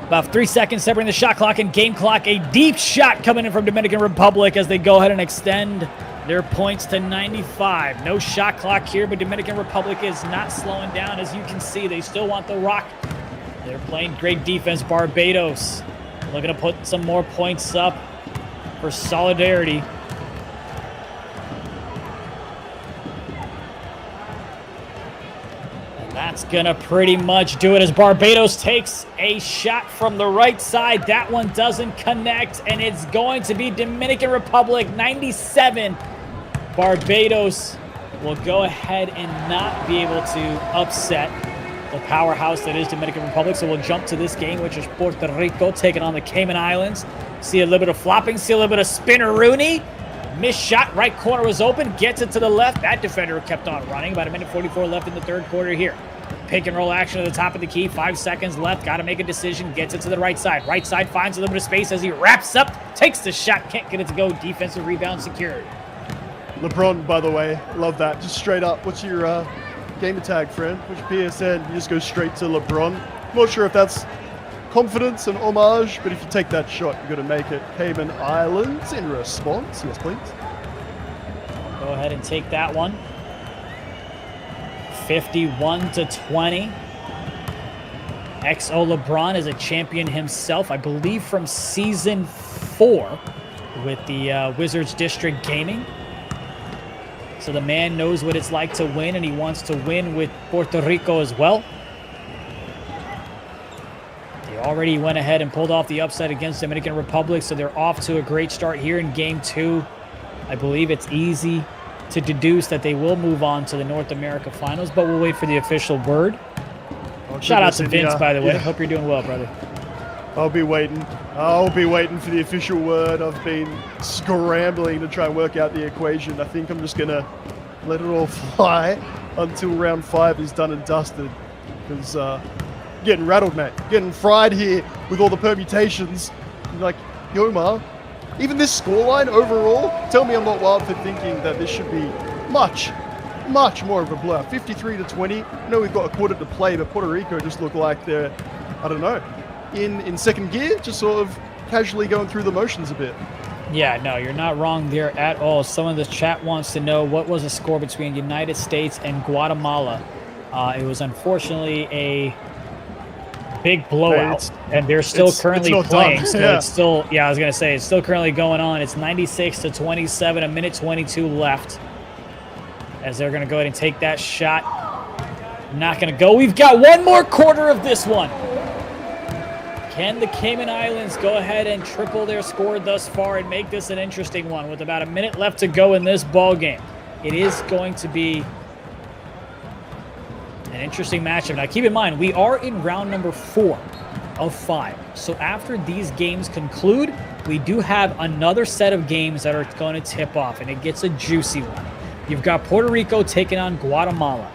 About 3 seconds separating the shot clock and game clock. A deep shot coming in from Dominican Republic as they go ahead and extend their points to 95. No shot clock here, but Dominican Republic is not slowing down. As you can see, they still want the rock. They're playing great defense. Barbados looking to put some more points up for solidarity. That's gonna pretty much do it as Barbados takes a shot from the right side. That one doesn't connect, and it's going to be Dominican Republic 97. Barbados will go ahead and not be able to upset the powerhouse that is Dominican Republic. So we'll jump to this game, which is Puerto Rico taking on the Cayman Islands. See a little bit of flopping, see a little bit of spinner-rooney. Missed shot, right corner was open, gets it to the left. That defender kept on running. About 1:44 left in the third quarter here. Pick and roll action at the top of the key. 5 seconds left. Got to make a decision. Gets it to the right side. Right side finds a little bit of space as he wraps up. Takes the shot. Can't get it to go. Defensive rebound secured. LeBron, by the way. Love that. Just straight up. What's your gamer tag, friend? Which PSN? You just go straight to LeBron. Not sure if that's confidence and homage, but if you take that shot, you're going to make it. Cayman Islands in response. Yes, please. Go ahead and take that one. 51-20. XO LeBron is a champion himself, I believe from Season 4 with the Wizards District Gaming. So the man knows what it's like to win, and he wants to win with Puerto Rico as well. They already went ahead and pulled off the upset against Dominican Republic, so they're off to a great start here in Game 2. I believe it's easy to deduce that they will move on to the North America Finals, but we'll wait for the official word. Shout out to Vince, by the way. Hope you're doing well, brother. I'll be waiting. I'll be waiting for the official word. I've been scrambling to try and work out the equation. I think I'm just going to let it all fly until round 5 is done and dusted. Because getting rattled, mate. Getting fried here with all the permutations. Like, Yoma, even this scoreline overall, tell me I'm not wild for thinking that this should be much more of a blur. 53-20. I know we've got a quarter to play, but Puerto Rico just look like they're, I don't know, in second gear, just sort of casually going through the motions a bit. Yeah, no, you're not wrong there at all. Someone in the chat wants to know what was the score between United States and Guatemala. It was unfortunately a big blowout, and they're still currently playing. So it's still, I was going to say, it's still currently going on. It's 96-27, a minute 22 left. As they're going to go ahead and take that shot. Not going to go. We've got one more quarter of this one. Can the Cayman Islands go ahead and triple their score thus far and make this an interesting one with about a minute left to go in this ball game? It is going to be an interesting matchup. Now, keep in mind, we are in round number 4 of 5. So after these games conclude, we do have another set of games that are going to tip off, and it gets a juicy one. You've got Puerto Rico taking on Guatemala.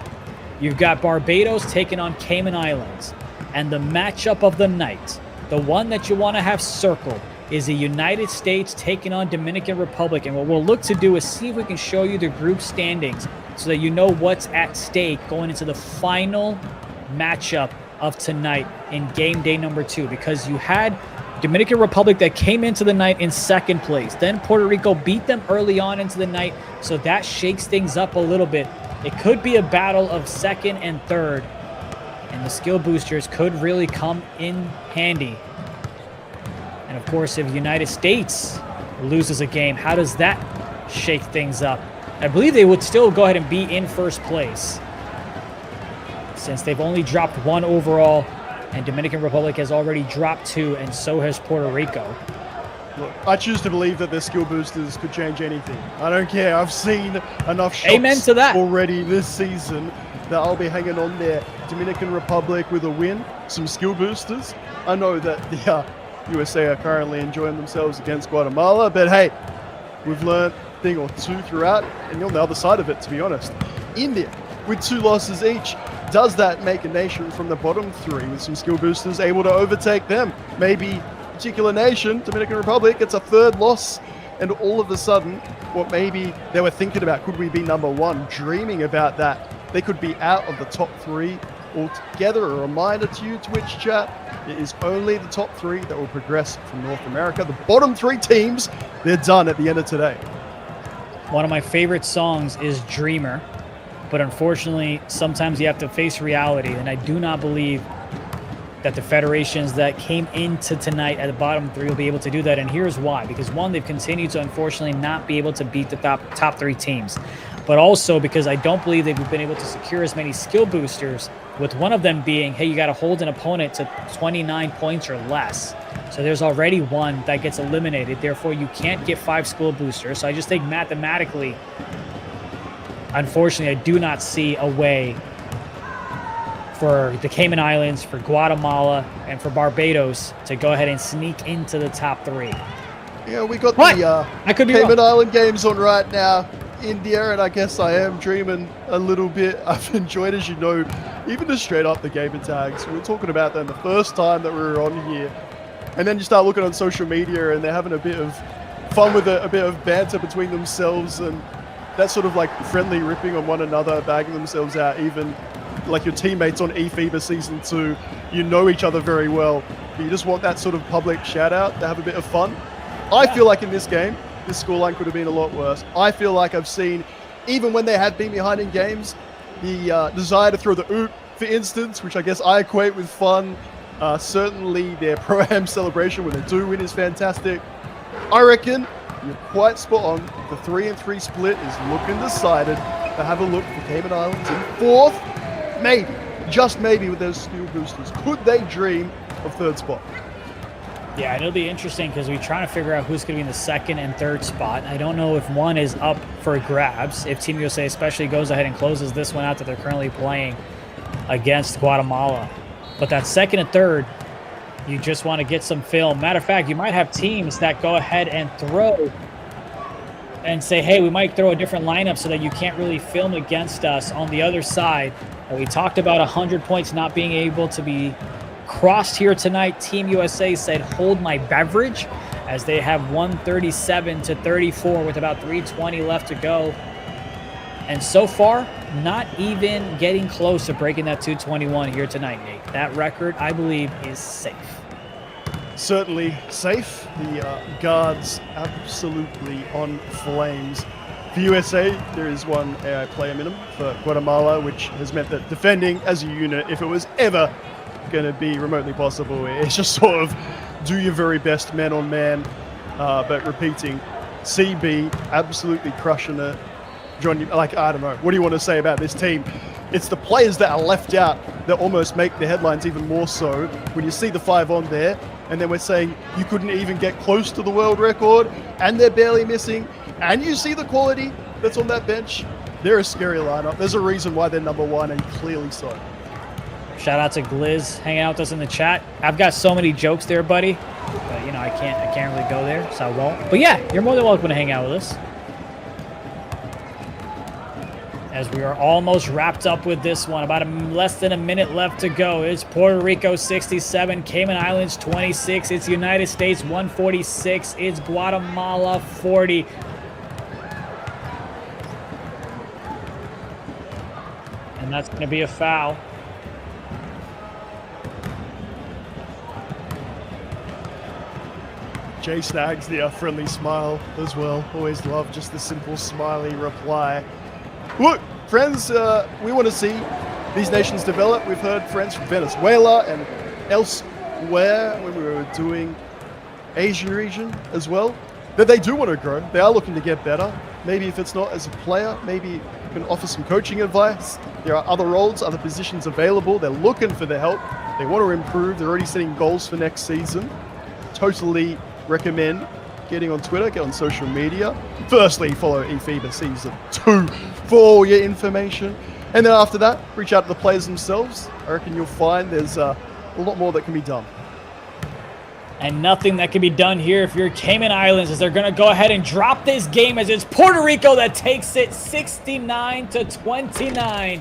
You've got Barbados taking on Cayman Islands. And the matchup of the night, the one that you want to have circled, is the United States taking on Dominican Republic. And what we'll look to do is see if we can show you the group standings so that you know what's at stake going into the final matchup of tonight in game day number 2. Because you had Dominican Republic that came into the night in second place. Then Puerto Rico beat them early on into the night, so that shakes things up a little bit. It could be a battle of second and third, and the skill boosters could really come in handy. And of course, if United States loses a game, how does that shake things up? I believe they would still go ahead and be in first place, since they've only dropped 1 overall, and Dominican Republic has already dropped 2, and so has Puerto Rico. Look, I choose to believe that their skill boosters could change anything. I don't care. I've seen enough shots Amen to that. already this season that I'll be hanging on there. Dominican Republic with a win, some skill boosters. I know that the USA are currently enjoying themselves against Guatemala, but hey, we've learned a thing or two throughout, and you're on the other side of it, to be honest. India, with 2 losses each. Does that make a nation from the bottom 3 with some skill boosters able to overtake them? Maybe particular nation, Dominican Republic, gets a 3rd loss, and all of a sudden, what maybe they were thinking about, could we be number 1, dreaming about that, they could be out of the top 3 altogether. A reminder to you, Twitch chat, it is only the top 3 that will progress from North America. The bottom 3 teams, they're done at the end of today. One of my favorite songs is Dreamer, but unfortunately, sometimes you have to face reality, and I do not believe that the federations that came into tonight at the bottom 3 will be able to do that, and here's why. Because 1, they've continued to unfortunately not be able to beat the top 3 teams, but also because I don't believe they've been able to secure as many skill boosters, with one of them being, hey, you got to hold an opponent to 29 points or less. So there's already one that gets eliminated, therefore you can't get 5 skill boosters. So I just think mathematically, unfortunately, I do not see a way for the Cayman Islands, for Guatemala, and for Barbados to go ahead and sneak into the top 3. Yeah, we got the Cayman Island games on right now. India, and I guess I am dreaming a little bit. I've enjoyed, as you know, even just straight up the gamer tags. We were talking about them the first time that we were on here. And then you start looking on social media and they're having a bit of fun with a bit of banter between themselves, and that sort of like friendly ripping on one another, bagging themselves out, even like your teammates on eFIBA Season 2. You know each other very well, but you just want that sort of public shout out to have a bit of fun. I feel like in this game, this scoreline could have been a lot worse. I feel like I've seen, even when they have been behind in games, the desire to throw the oop, for instance, which I guess I equate with fun. Certainly their Pro-Am celebration when they do win is fantastic. I reckon you're quite spot on. The 3-3 split is looking decided. To have a look for Cayman Islands in 4th. Maybe, just maybe with those skill boosters. Could they dream of 3rd spot? Yeah, it'll be interesting because we're trying to figure out who's going to be in the 2nd and 3rd spot. I don't know if one is up for grabs, if Team USA especially goes ahead and closes this one out that they're currently playing against Guatemala. But that 2nd and 3rd, you just want to get some film. Matter of fact, you might have teams that go ahead and throw and say, hey, we might throw a different lineup so that you can't really film against us on the other side. And we talked about 100 points not being able to be crossed here tonight. Team USA said, hold my beverage, as they have 137-34 with about 3:20 left to go. And so far, not even getting close to breaking that 221 here tonight, Nate. That record, I believe, is safe. Certainly safe. The guards absolutely on flames. For USA, there is one AI player minimum for Guatemala, which has meant that defending as a unit, if it was ever going to be remotely possible, it's just sort of do your very best man on man. But repeating, CB absolutely crushing it. John, like, I don't know, what do you want to say about this team? It's the players that are left out that almost make the headlines even more so. When you see the 5 on there, and then we're saying you couldn't even get close to the world record, and they're barely missing, and you see the quality that's on that bench, they're a scary lineup. There's a reason why they're #1, and clearly so. Shout out to Gliz hanging out with us in the chat. I've got so many jokes there, buddy, but you know I can't really go there, so I won't. But yeah, you're more than welcome to hang out with us. As we are almost wrapped up with this one, about less than a minute left to go. It's Puerto Rico 67, Cayman Islands 26, it's United States 146, it's Guatemala 40. And that's going to be a foul. Jay snags the friendly smile as well. Always love just the simple smiley reply. Look, friends, we want to see these nations develop. We've heard friends from Venezuela and elsewhere when we were doing Asian region as well, that they do want to grow. They are looking to get better. Maybe if it's not as a player, maybe you can offer some coaching advice. There are other roles, other positions available. They're looking for the help. They want to improve. They're already setting goals for next season. Totally recommend getting on Twitter, get on social media. Firstly, follow eFIBA Season 2 for all your information. And then after that, reach out to the players themselves. I reckon you'll find there's a lot more that can be done. And nothing that can be done here if you're Cayman Islands, as they're going to go ahead and drop this game, as it's Puerto Rico that takes it 69-29.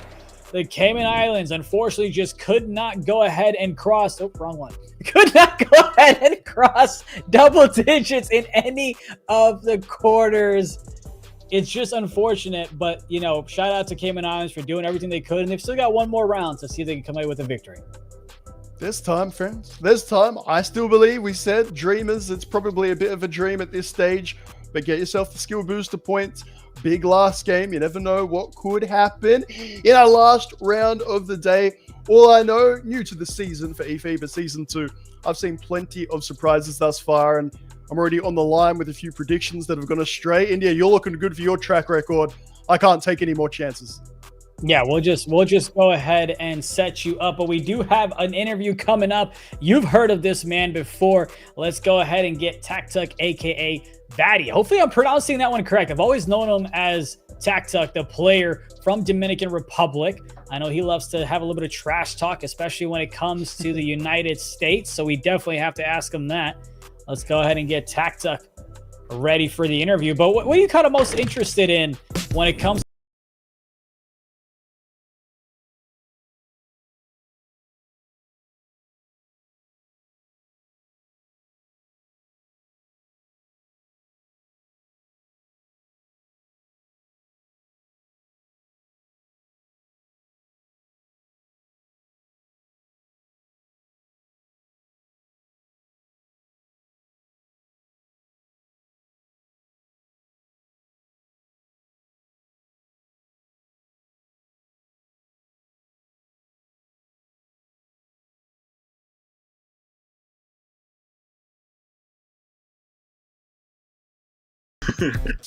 The Cayman Islands, unfortunately, just could not go ahead and cross. Oh, wrong one. Could not go ahead and cross double digits in any of the quarters. It's just unfortunate, but, you know, shout out to Cayman Islands for doing everything they could, and they've still got one more round to see if they can come away with a victory. There's time, friends. There's time. I still believe, we said, dreamers, it's probably a bit of a dream at this stage, but get yourself the skill booster points. Big last game. You never know what could happen in our last round of the day. All I know, new to the season for eFIBA Season 2, I've seen plenty of surprises thus far, and I'm already on the line with a few predictions that have gone astray. India, you're looking good for your track record. I can't take any more chances. Yeah, we'll just go ahead and set you up, but we do have an interview coming up. You've heard of this man before. Let's go ahead and get 𝐂𝐇𝐄, aka 𝐷ADDY. Hopefully I'm pronouncing that one correct. I've always known him as 𝐂𝐇𝐄, the player from Dominican Republic. I know he loves to have a little bit of trash talk, especially when it comes to the United States, so we definitely have to ask him that. Let's go ahead and get 𝐂𝐇𝐄 ready for the interview. But what are you kind of most interested in when it comes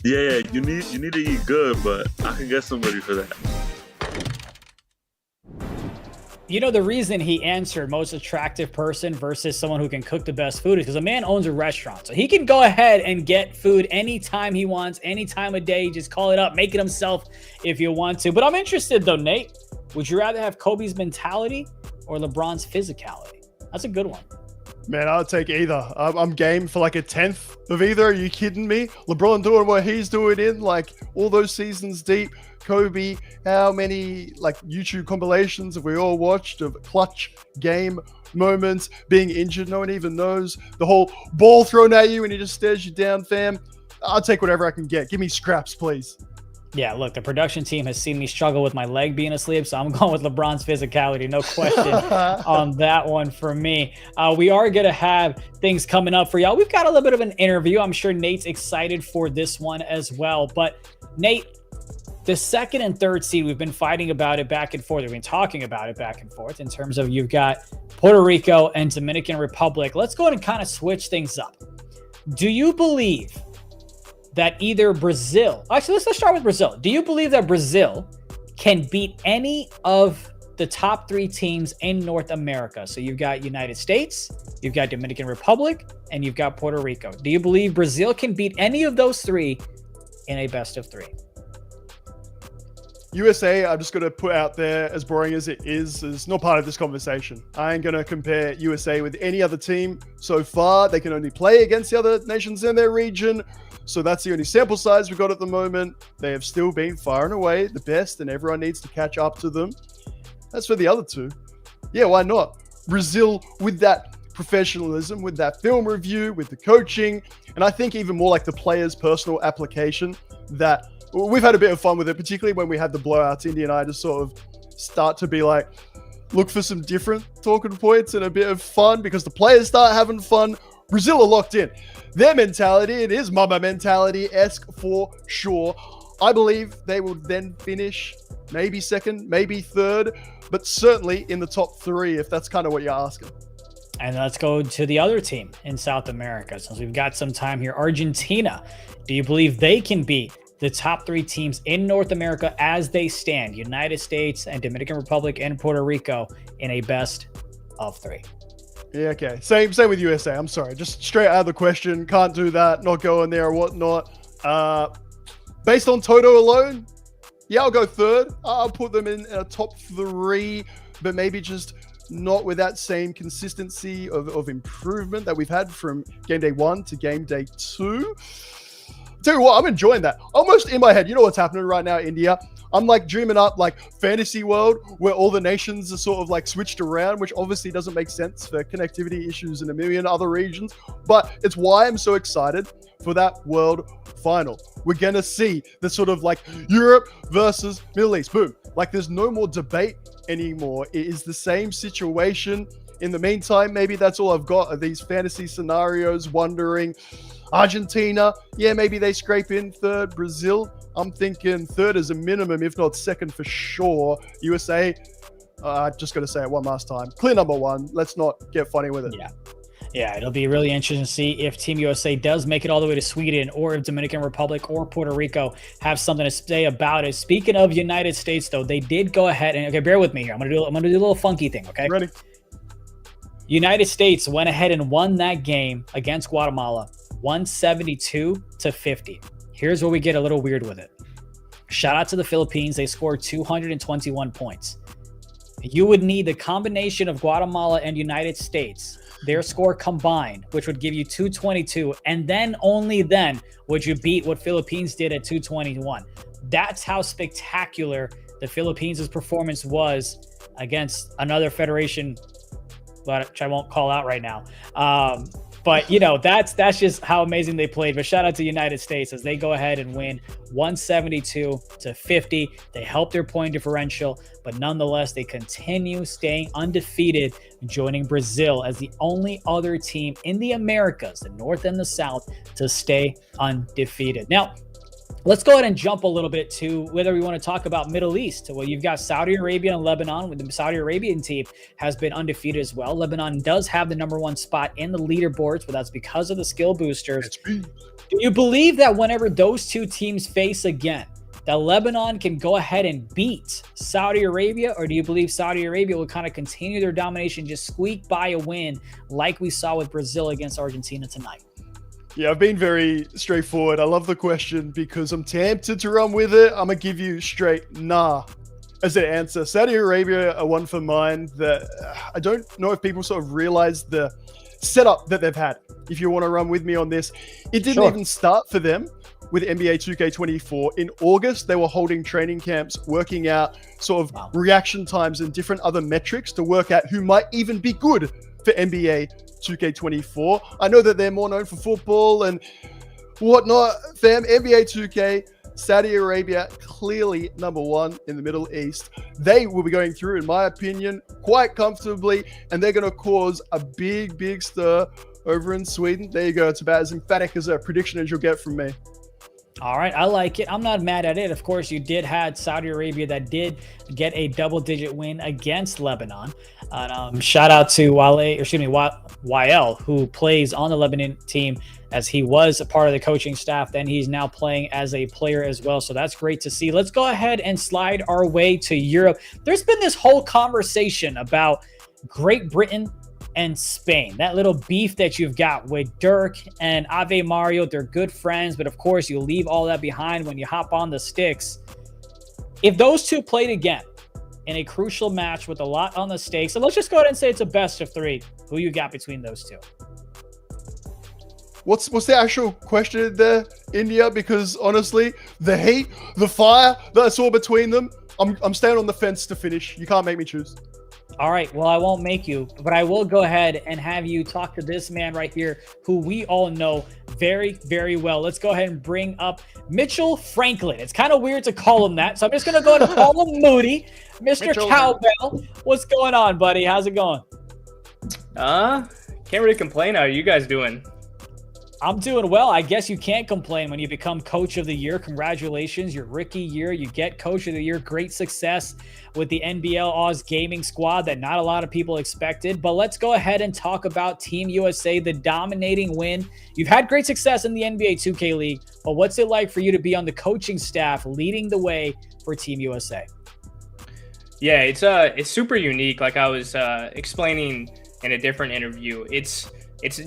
Yeah, you need to eat good, but I can get somebody for that. You know, the reason he answered most attractive person versus someone who can cook the best food is because a man owns a restaurant. So he can go ahead and get food anytime he wants, any time of day. Just call it up, make it himself if you want to. But I'm interested though, Nate. Would you rather have Kobe's mentality or LeBron's physicality? That's a good one. Man, I'll take either. I'm game for like a 10th of either. Are you kidding me? LeBron doing what he's doing in like all those seasons deep. Kobe, how many like YouTube compilations have we all watched of clutch game moments, being injured, no one even knows, the whole ball thrown at you and he just stares you down, fam. I'll take whatever I can get. Give me scraps, please. Yeah, look, the production team has seen me struggle with my leg being asleep, so I'm going with LeBron's physicality. No question on that one for me. We are going to have things coming up for y'all. We've got a little bit of an interview. I'm sure Nate's excited for this one as well. But, Nate, the second and third seed, we've been fighting about it back and forth. We've been talking about it back and forth in terms of you've got Puerto Rico and Dominican Republic. Let's go ahead and kind of switch things up. Do you believe that either Brazil, actually, let's start with Brazil. Do you believe that Brazil can beat any of the top three teams in North America? So you've got United States, you've got Dominican Republic, and you've got Puerto Rico. Do you believe Brazil can beat any of those three in a best of three? USA, I'm just going to put out there, as boring as it is not part of this conversation. I ain't going to compare USA with any other team so far. They can only play against the other nations in their region. So that's the only sample size we've got at the moment. They have still been far and away the best, and everyone needs to catch up to them. As for the other two, yeah, why not? Brazil with that professionalism, with that film review, with the coaching, and I think even more like the players' personal application, that we've had a bit of fun with it, particularly when we had the blowouts. Indy and I just sort of start to be like, look for some different talking points and a bit of fun because the players start having fun. Brazil are locked in. Their mentality, it is Mamba mentality-esque for sure. I believe they will then finish maybe second, maybe third, but certainly in the top three, if that's kind of what you're asking. And let's go to the other team in South America, since we've got some time here. Argentina, do you believe they can beat the top three teams in North America as they stand, United States and Dominican Republic and Puerto Rico, in a best of three? Yeah, okay. Same with USA. I'm sorry. Just straight out of the question. Can't do that. Not going there or whatnot. Based on Toto alone, yeah, I'll go third. I'll put them in a top three, but maybe just not with that same consistency of improvement that we've had from game day 1 to game day 2. Tell you what, I'm enjoying that. Almost in my head, you know what's happening right now, India? I'm like dreaming up like fantasy world where all the nations are sort of like switched around, which obviously doesn't make sense for connectivity issues in a million other regions. But it's why I'm so excited for that world final. We're going to see the sort of like Europe versus Middle East. Boom. Like there's no more debate anymore. It is the same situation. In the meantime, maybe that's all I've got are these fantasy scenarios wondering. Argentina, yeah, maybe they scrape in third. Brazil, I'm thinking third is a minimum, if not second for sure. USA, just got to say it one last time. Clear number one. Let's not get funny with it. Yeah, it'll be really interesting to see if Team USA does make it all the way to Sweden, or if Dominican Republic or Puerto Rico have something to say about it. Speaking of United States, though, they did go ahead and, okay, bear with me here. I'm gonna do a little funky thing, okay? Ready? United States went ahead and won that game against Guatemala, 172-50. Here's where we get a little weird with it. Shout out to the Philippines. They scored 221 points. You would need the combination of Guatemala and United States, their score combined, which would give you 222, and then only then would you beat what Philippines did at 221. That's how spectacular the Philippines' performance was against another federation, which I won't call out right now. But, you know, that's just how amazing they played. But shout out to United States as they go ahead and win 172-50. They help their point differential, but nonetheless, they continue staying undefeated, joining Brazil as the only other team in the Americas, the North and the South, to stay undefeated. Now, Let's go ahead and jump a little bit to whether we want to talk about Middle East. Well, you've got Saudi Arabia and Lebanon. With the Saudi Arabian team has been undefeated as well. Lebanon does have the #1 spot in the leaderboards, but that's because of the skill boosters. Do you believe that whenever those two teams face again, that Lebanon can go ahead and beat Saudi Arabia, or do you believe Saudi Arabia will kind of continue their domination, just squeak by a win like we saw with Brazil against Argentina tonight? Yeah, I've been very straightforward. I love the question because I'm tempted to run with it. I'm going to give you straight nah as an answer. Saudi Arabia are one for mine that I don't know if people sort of realize the setup that they've had. If you want to run with me on this, it didn't even start for them with NBA 2K24. In August, they were holding training camps, working out sort of reaction times and different other metrics to work out who might even be good for NBA 2K24. I know that they're more known for football and whatnot. Fam, NBA 2K, Saudi Arabia, clearly #1 in the Middle East. They will be going through, in my opinion, quite comfortably, and they're going to cause a big, big stir over in Sweden. There you go. It's about as emphatic as a prediction as you'll get from me. All right, I like it. I'm not mad at it. Of course, you did have Saudi Arabia that did get a double-digit win against Lebanon. Shout out to YL, who plays on the Lebanon team, as he was a part of the coaching staff. Then he's now playing as a player as well. So that's great to see. Let's go ahead and slide our way to Europe. There's been this whole conversation about Great Britain and Spain, that little beef that you've got with Dirk and Ave Mario. They're good friends, but of course you leave all that behind when you hop on the sticks. If those two played again in a crucial match with a lot on the stakes, so let's just go ahead and say it's a best of 3, who you got between those two? What's the actual question there, India? Because honestly, the heat, the fire that I saw between them, I'm staying on the fence to finish. You can't make me choose. All right, well, I won't make you, but I will go ahead and have you talk to this man right here, who we all know very, very well. Let's go ahead and bring up Mitchell Franklin. It's kind of weird to call him that, so I'm just going to go ahead and call him Moody. Mr. Cowbell, what's going on, buddy? How's it going? Can't really complain. How are you guys doing? I'm doing well. I guess you can't complain when you become Coach of the Year. Congratulations, your rookie year. You get Coach of the Year. Great success with the NBL Oz gaming squad that not a lot of people expected. But let's go ahead and talk about Team USA, the dominating win. You've had great success in the NBA 2K League, but what's it like for you to be on the coaching staff leading the way for Team USA? Yeah, it's super unique. Like I was explaining in a different interview, it's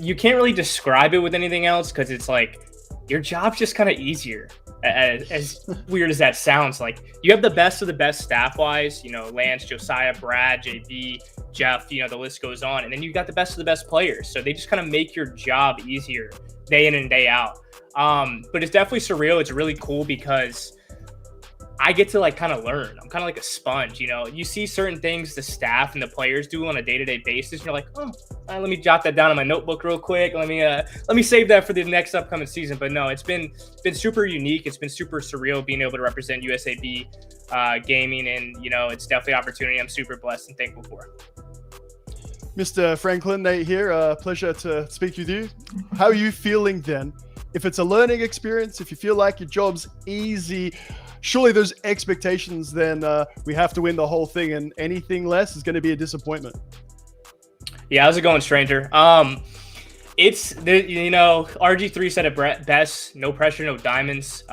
you can't really describe it with anything else, because it's like your job's just kind of easier. As weird as that sounds, like you have the best of the best staff wise, Lance, Josiah, Brad, JB, Jeff, the list goes on. And then you've got the best of the best players. So they just kind of make your job easier day in and day out. But it's definitely surreal. It's really cool because I get to kind of learn. I'm kind of like a sponge, You see certain things the staff and the players do on a day-to-day basis. And you're like, let me jot that down in my notebook real quick. Let me save that for the next upcoming season. But no, it's been super unique. It's been super surreal being able to represent USAB gaming, and it's definitely an opportunity I'm super blessed and thankful for. Mr. Franklin, Nate here. Pleasure to speak with you. How are you feeling then? If it's a learning experience, if you feel like your job's easy, surely those expectations, then we have to win the whole thing, and anything less is going to be a disappointment. Yeah, how's it going, stranger? It's RG3 said it best: no pressure, no diamonds.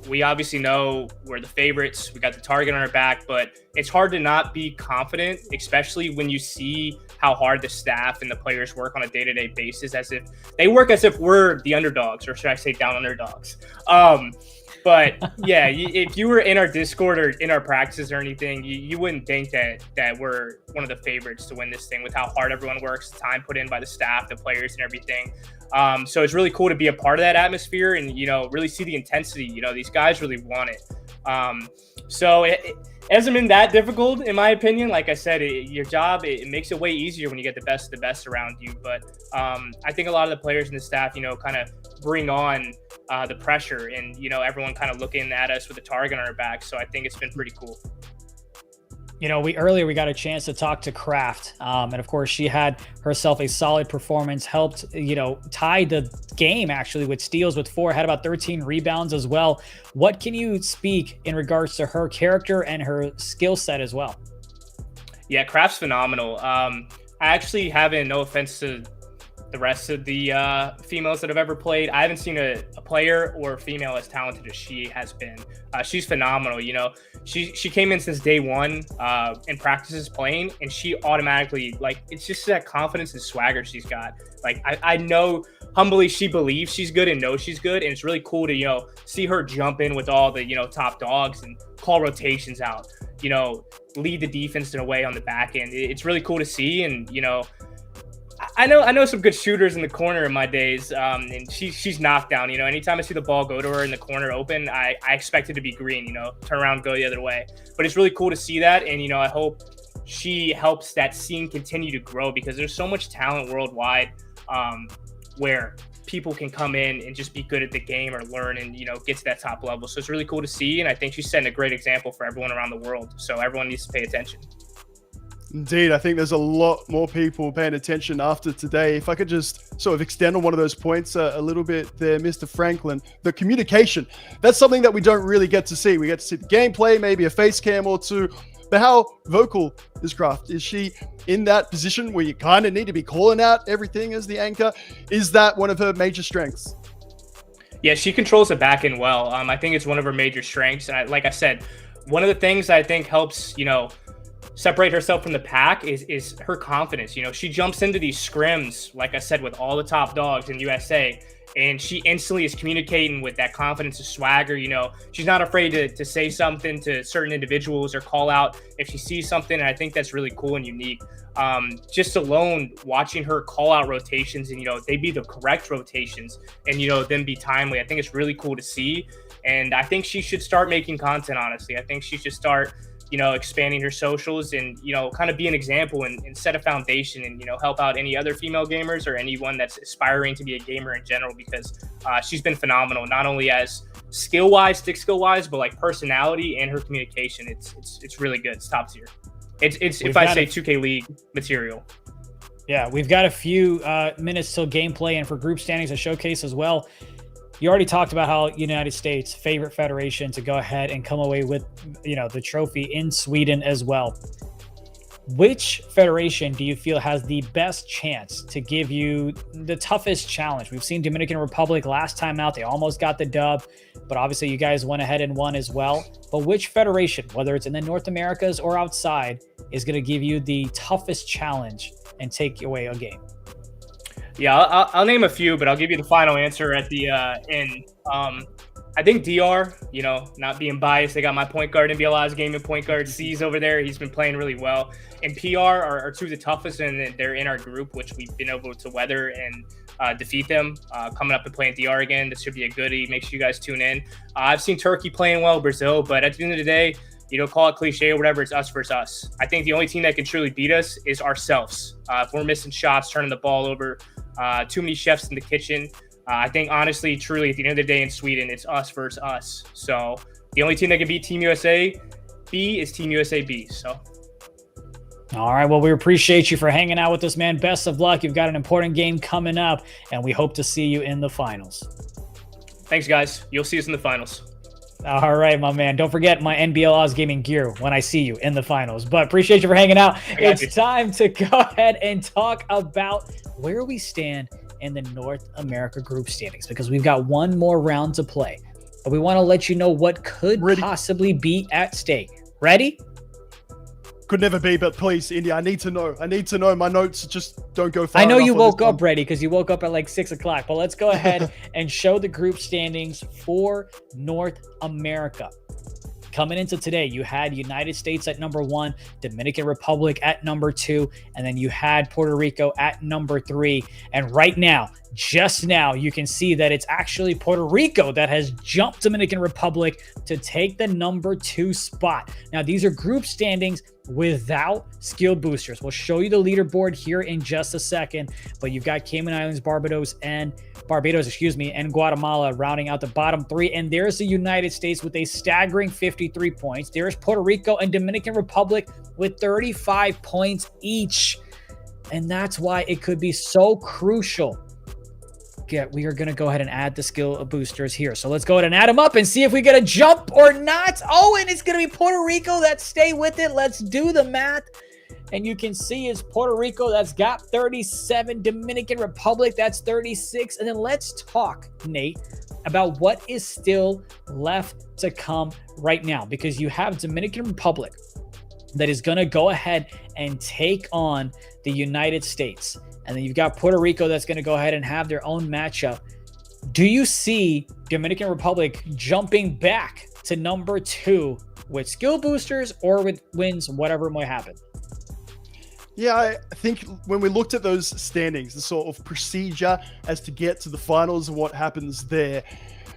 We obviously know we're the favorites. We got the target on our back, but it's hard to not be confident, especially when you see how hard the staff and the players work on a day-to-day basis, as if we're the underdogs, or should I say down underdogs. But yeah, if you were in our Discord or in our practices or anything, you wouldn't think that we're one of the favorites to win this thing, with how hard everyone works, the time put in by the staff, the players, and everything. So it's really cool to be a part of that atmosphere and, really see the intensity. These guys really want it. So it hasn't been that difficult, in my opinion. Like I said, your job, it makes it way easier when you get the best of the best around you. But I think a lot of the players and the staff, kind of bring on the pressure, and, everyone kind of looking at us with a target on our back. So I think it's been pretty cool. You know, we got a chance to talk to Kraft, and of course she had herself a solid performance, helped, you know, tie the game actually with steals with 4, had about 13 rebounds as well. What can you speak in regards to her character and her skill set as well? Yeah, Kraft's phenomenal. I actually haven't, no offense to the rest of the females that have ever played, I haven't seen a player or a female as talented as she has been. She's phenomenal. You know, she came in since day one in practices playing, and she automatically, like, it's just that confidence and swagger she's got. Like, I know humbly she believes she's good and knows she's good, and it's really cool to, you know, see her jump in with all the, you know, top dogs and call rotations out, you know, lead the defense in a way on the back end. It's really cool to see. And, you know, I know some good shooters in the corner in my days, and she's knocked down. You know, anytime I see the ball go to her in the corner open, I expect it to be green, you know, turn around, go the other way. But it's really cool to see that, and, you know, I hope she helps that scene continue to grow, because there's so much talent worldwide where people can come in and just be good at the game or learn and, you know, get to that top level. So it's really cool to see, and I think she's setting a great example for everyone around the world. So everyone needs to pay attention. Indeed, I think there's a lot more people paying attention after today. If I could just sort of extend on one of those points a little bit there, Mr. Franklin, the communication, that's something that we don't really get to see. We get to see the gameplay, maybe a face cam or two, but how vocal is Kraft? Is she in that position where you kind of need to be calling out everything as the anchor? Is that one of her major strengths? Yeah, she controls the back end well. I think it's one of her major strengths. And like I said, one of the things I think helps, you know, separate herself from the pack is her confidence. You know, she jumps into these scrims, like I said, with all the top dogs in USA, and she instantly is communicating with that confidence and swagger. You know, she's not afraid to say something to certain individuals or call out if she sees something, and I think that's really cool and unique. Just alone watching her call out rotations, and, you know, they be the correct rotations, and, you know, them be timely, I think it's really cool to see. And I think she should start making content, honestly. I think she should start, you know, expanding her socials and, you know, kind of be an example and set a foundation and, you know, help out any other female gamers or anyone that's aspiring to be a gamer in general, because she's been phenomenal, not only as skill-wise, stick skill-wise, but like personality and her communication. It's really good. It's top tier. It's if I say 2K League material. Yeah, we've got a few minutes till gameplay and for group standings to showcase as well. You already talked about how United States' favorite federation to go ahead and come away with, you know, the trophy in Sweden as well. Which federation do you feel has the best chance to give you the toughest challenge? We've seen Dominican Republic last time out. They almost got the dub, but obviously you guys went ahead and won as well. But which federation, whether it's in the North Americas or outside, is going to give you the toughest challenge and take away a game? Yeah, I'll name a few, but I'll give you the final answer at the end. I think DR, you know, not being biased, they got my point guard in BLI's game and point guard C's over there. He's been playing really well. And PR are two of the toughest, and they're in our group, which we've been able to weather and defeat them. Coming up and playing DR again, this should be a goodie. Make sure you guys tune in. I've seen Turkey playing well, Brazil, but at the end of the day, you know, call it cliche or whatever, it's us versus us. I think the only team that can truly beat us is ourselves. If we're missing shots, turning the ball over, too many chefs in the kitchen, I think honestly, truly, at the end of the day in Sweden, it's us versus us. So the only team that can beat Team USA B is Team USA B. So. All right. Well, we appreciate you for hanging out with us, man. Best of luck. You've got an important game coming up, and we hope to see you in the finals. Thanks, guys. You'll see us in the finals. All right, my man. Don't forget my NBL Oz Gaming gear when I see you in the finals. But appreciate you for hanging out. It's time to go ahead and talk about where we stand in the North America group standings, because we've got one more round to play. But we want to let you know what could possibly be at stake. Ready? Could never be, but please, India, I need to know. I need to know. My notes just don't go far I know enough you on woke this up one. ready because you woke up at like 6 o'clock, but let's go ahead and show the group standings for North America. Coming into today, you had United States at number 1, Dominican Republic at number 2, and then you had Puerto Rico at number 3. And right now, just now, you can see that it's actually Puerto Rico that has jumped Dominican Republic to take the number 2 spot. Now, these are group standings without skill boosters. We'll show you the leaderboard here in just a second, but you've got Cayman Islands, Barbados, and Guatemala rounding out the bottom 3. And there's the United States with a staggering 53 points. There's Puerto Rico and Dominican Republic with 35 points each. And that's why it could be so crucial. We are going to go ahead and add the skill boosters here. So let's go ahead and add them up and see if we get a jump or not. Oh, and it's going to be Puerto Rico. Let's stay with it. Let's do the math. And you can see it's Puerto Rico that's got 37, Dominican Republic that's 36. And then let's talk, Nate, about what is still left to come right now, because you have Dominican Republic that is going to go ahead and take on the United States. And then you've got Puerto Rico that's going to go ahead and have their own matchup. Do you see Dominican Republic jumping back to number 2 with skill boosters or with wins, whatever might happen? Yeah, I think when we looked at those standings, the sort of procedure as to get to the finals and what happens there,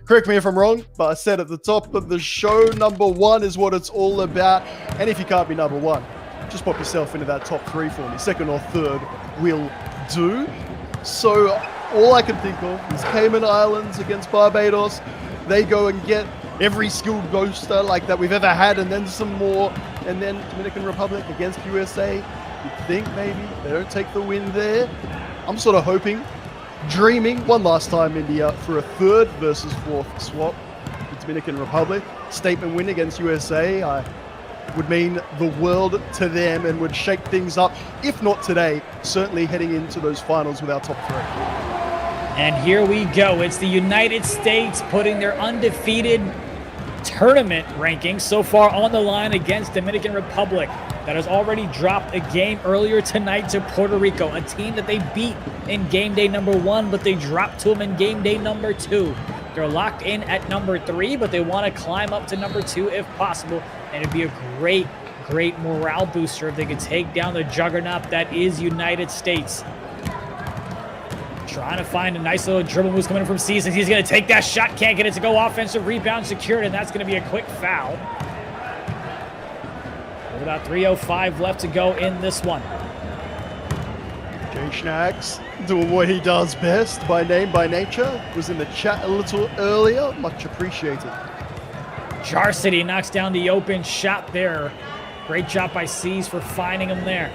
correct me if I'm wrong, but I said at the top of the show, number 1 is what it's all about. And if you can't be number 1, just pop yourself into that top 3 for me. 2nd or 3rd will do. So all I can think of is Cayman Islands against Barbados. They go and get every skilled booster like that we've ever had, and then some more. And then Dominican Republic against USA. You'd think maybe they don't take the win there. I'm sort of hoping, dreaming one last time India for a 3rd versus 4th swap with Dominican Republic. Statement win against USA would mean the world to them and would shake things up, if not today, certainly heading into those finals with our top 3. And here we go. It's the United States putting their undefeated tournament rankings so far on the line against Dominican Republic that has already dropped a game earlier tonight to Puerto Rico, a team that they beat in game day number 1, but they dropped to them in game day number 2. They're locked in at number 3, but they want to climb up to number 2 if possible. And it'd be a great morale booster if they could take down the juggernaut that is United States. Trying to find a nice little dribble moves coming in from Seasons. He's going to take that shot, can't get it to go. Offensive rebound secured, and that's going to be a quick foul. With about 3:05 left to go in this one. Jay Schnags doing what he does best, by name, by nature. Was in the chat a little earlier. Much appreciated. Jar City knocks down the open shot there. Great job by C's for finding him there.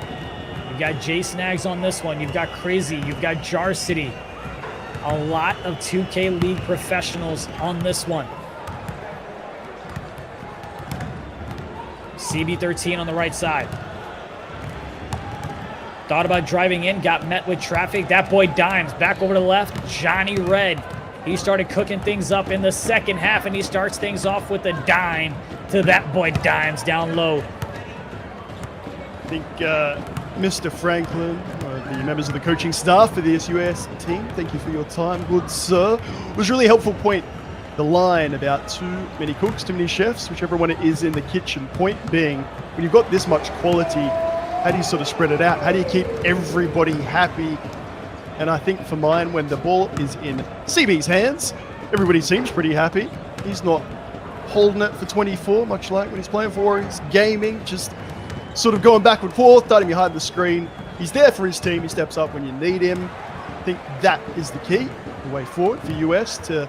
You've got Jay Snags on this one. You've got Crazy. You've got Jar City. A lot of 2K League professionals on this one. CB13 on the right side. Thought about driving in, got met with traffic. That boy Dimes back over to the left. Johnny Red. He started cooking things up in the second half, and he starts things off with a dime to that boy Dimes down low. I think Mr. Franklin, the members of the coaching staff for the SUS team, thank you for your time, good sir. It was a really helpful point. The line about too many cooks, too many chefs, whichever one it is in the kitchen. Point being, when you've got this much quality, how do you sort of spread it out? How do you keep everybody happy? And I think for mine, when the ball is in CB's hands, everybody seems pretty happy. He's not holding it for 24, much like when he's playing for Warriors, gaming, just sort of going back and forth, darting behind the screen. He's there for his team. He steps up when you need him. I think that is the key, the way forward for US to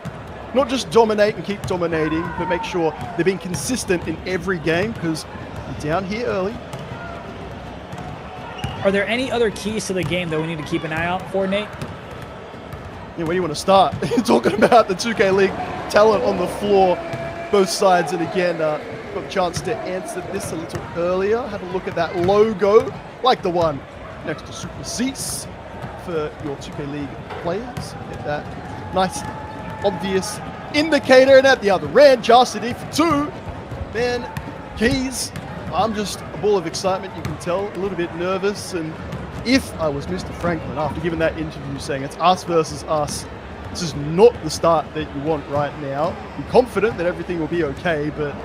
not just dominate and keep dominating, but make sure they're being consistent in every game, because you're down here early. Are there any other keys to the game that we need to keep an eye out for, Nate? Yeah, where do you want to start? Talking about the 2K League talent on the floor, both sides. And again, got a chance to answer this a little earlier. Have a look at that logo, like the one next to Super Cease for your 2K League players. Get that nice, obvious indicator. And at the other end, Chastity for 2. Man, Keys, I'm just a ball of excitement, you can tell, a little bit nervous. And if I was Mr. Franklin, after giving that interview saying it's us versus us, this is not the start that you want right now. Be confident that everything will be okay, but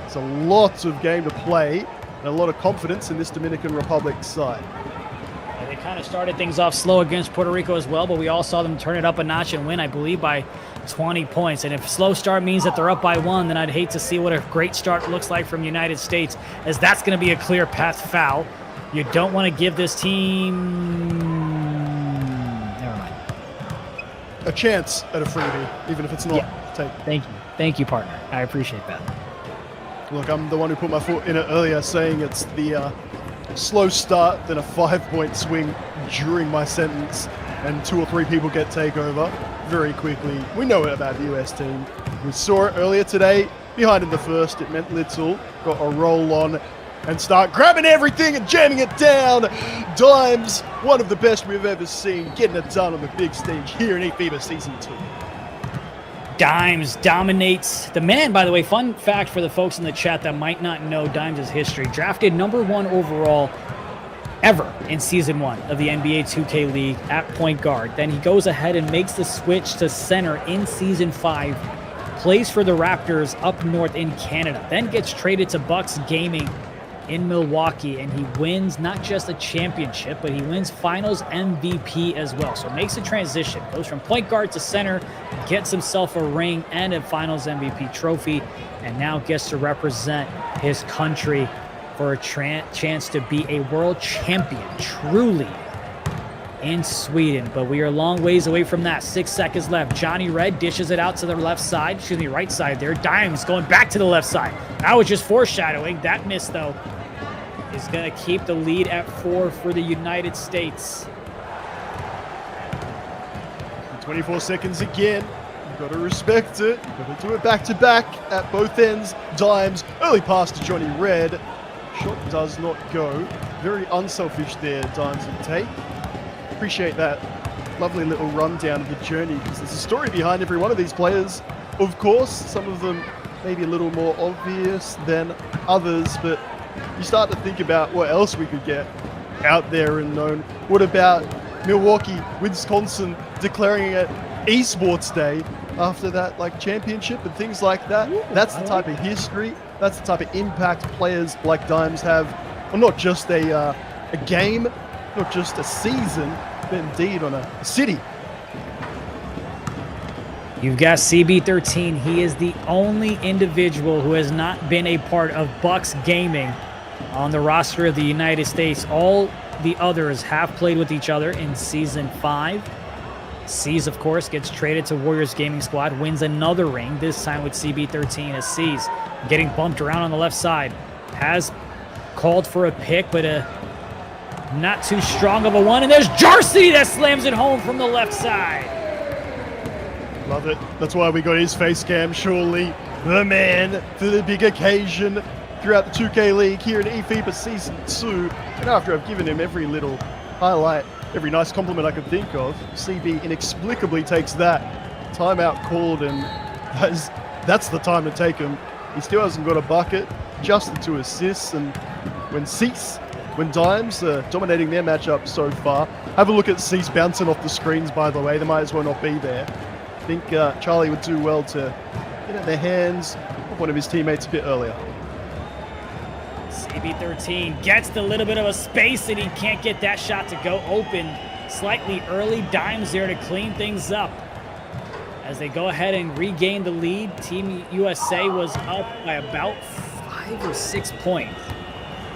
it's a lot of game to play and a lot of confidence in this Dominican Republic side. I think kind of started things off slow against Puerto Rico as well, but we all saw them turn it up a notch and win, I believe, by 20 points. And if slow start means that they're up by 1, then I'd hate to see what a great start looks like from United States, as that's going to be a clear path foul. You don't want to give this team... Never mind. A chance at a freebie, even if it's not. Yeah. Take. Thank you, partner. I appreciate that. Look, I'm the one who put my foot in it earlier, saying it's the slow start, then a 5-point swing during my sentence, and 2 or 3 people get takeover very quickly. We know it about the US team. We saw it earlier today. Behind in the first, it meant little. Got a roll on and start grabbing everything and jamming it down. Dimes, one of the best we've ever seen, getting it done on the big stage here in eFIBA Season 2. Dimes dominates. The man, by the way, fun fact for the folks in the chat that might not know Dimes' history, drafted #1 overall ever in Season 1 of the NBA 2K League at point guard. Then he goes ahead and makes the switch to center in Season 5, plays for the Raptors up north in Canada, then gets traded to Bucks Gaming in Milwaukee, and he wins not just a championship, but he wins Finals MVP as well. So makes a transition, goes from point guard to center, gets himself a ring and a Finals MVP trophy, and now gets to represent his country for a chance to be a world champion, truly, in Sweden. But we are a long ways away from that. 6 seconds left. Johnny Red dishes it out to the left side, excuse me, right side there. Dimes going back to the left side. That was just foreshadowing. That miss, though, is going to keep the lead at 4 for the United States. 24 seconds again. You've got to respect it. You've got to do it back-to-back at both ends. Dimes, early pass to Johnny Red. Shot does not go. Very unselfish there, Dimes and take. Appreciate that lovely little rundown of the journey, because there's a story behind every one of these players. Of course, some of them maybe a little more obvious than others, but you start to think about what else we could get out there and known. What about Milwaukee, Wisconsin declaring it esports day after that championship and things like that? That's the type of history, that's the type of impact players like Dimes have on not just a game, not just a season, but indeed on a city. You've got CB13. He is the only individual who has not been a part of Bucks Gaming on the roster of the United States. All the others have played with each other in Season 5. C's, of course, gets traded to Warriors Gaming Squad, wins another ring, this time with CB13 as C's getting bumped around on the left side. Has called for a pick, but not too strong of a one. And there's Jarcy that slams it home from the left side. Love it. That's why we got his face cam, surely. The man for the big occasion throughout the 2K League here in eFIBA Season 2. And after I've given him every little highlight, every nice compliment I could think of, CB inexplicably takes that timeout called, and that's the time to take him. He still hasn't got a bucket, just the 2 assists, and when Dimes are dominating their matchup so far. Have a look at Cease bouncing off the screens, by the way. They might as well not be there. I think Charlie would do well to get in the hands of one of his teammates a bit earlier. CB13 gets the little bit of a space, and he can't get that shot to go open slightly early. Dimes there to clean things up as they go ahead and regain the lead. Team USA was up by about 5 or 6 points.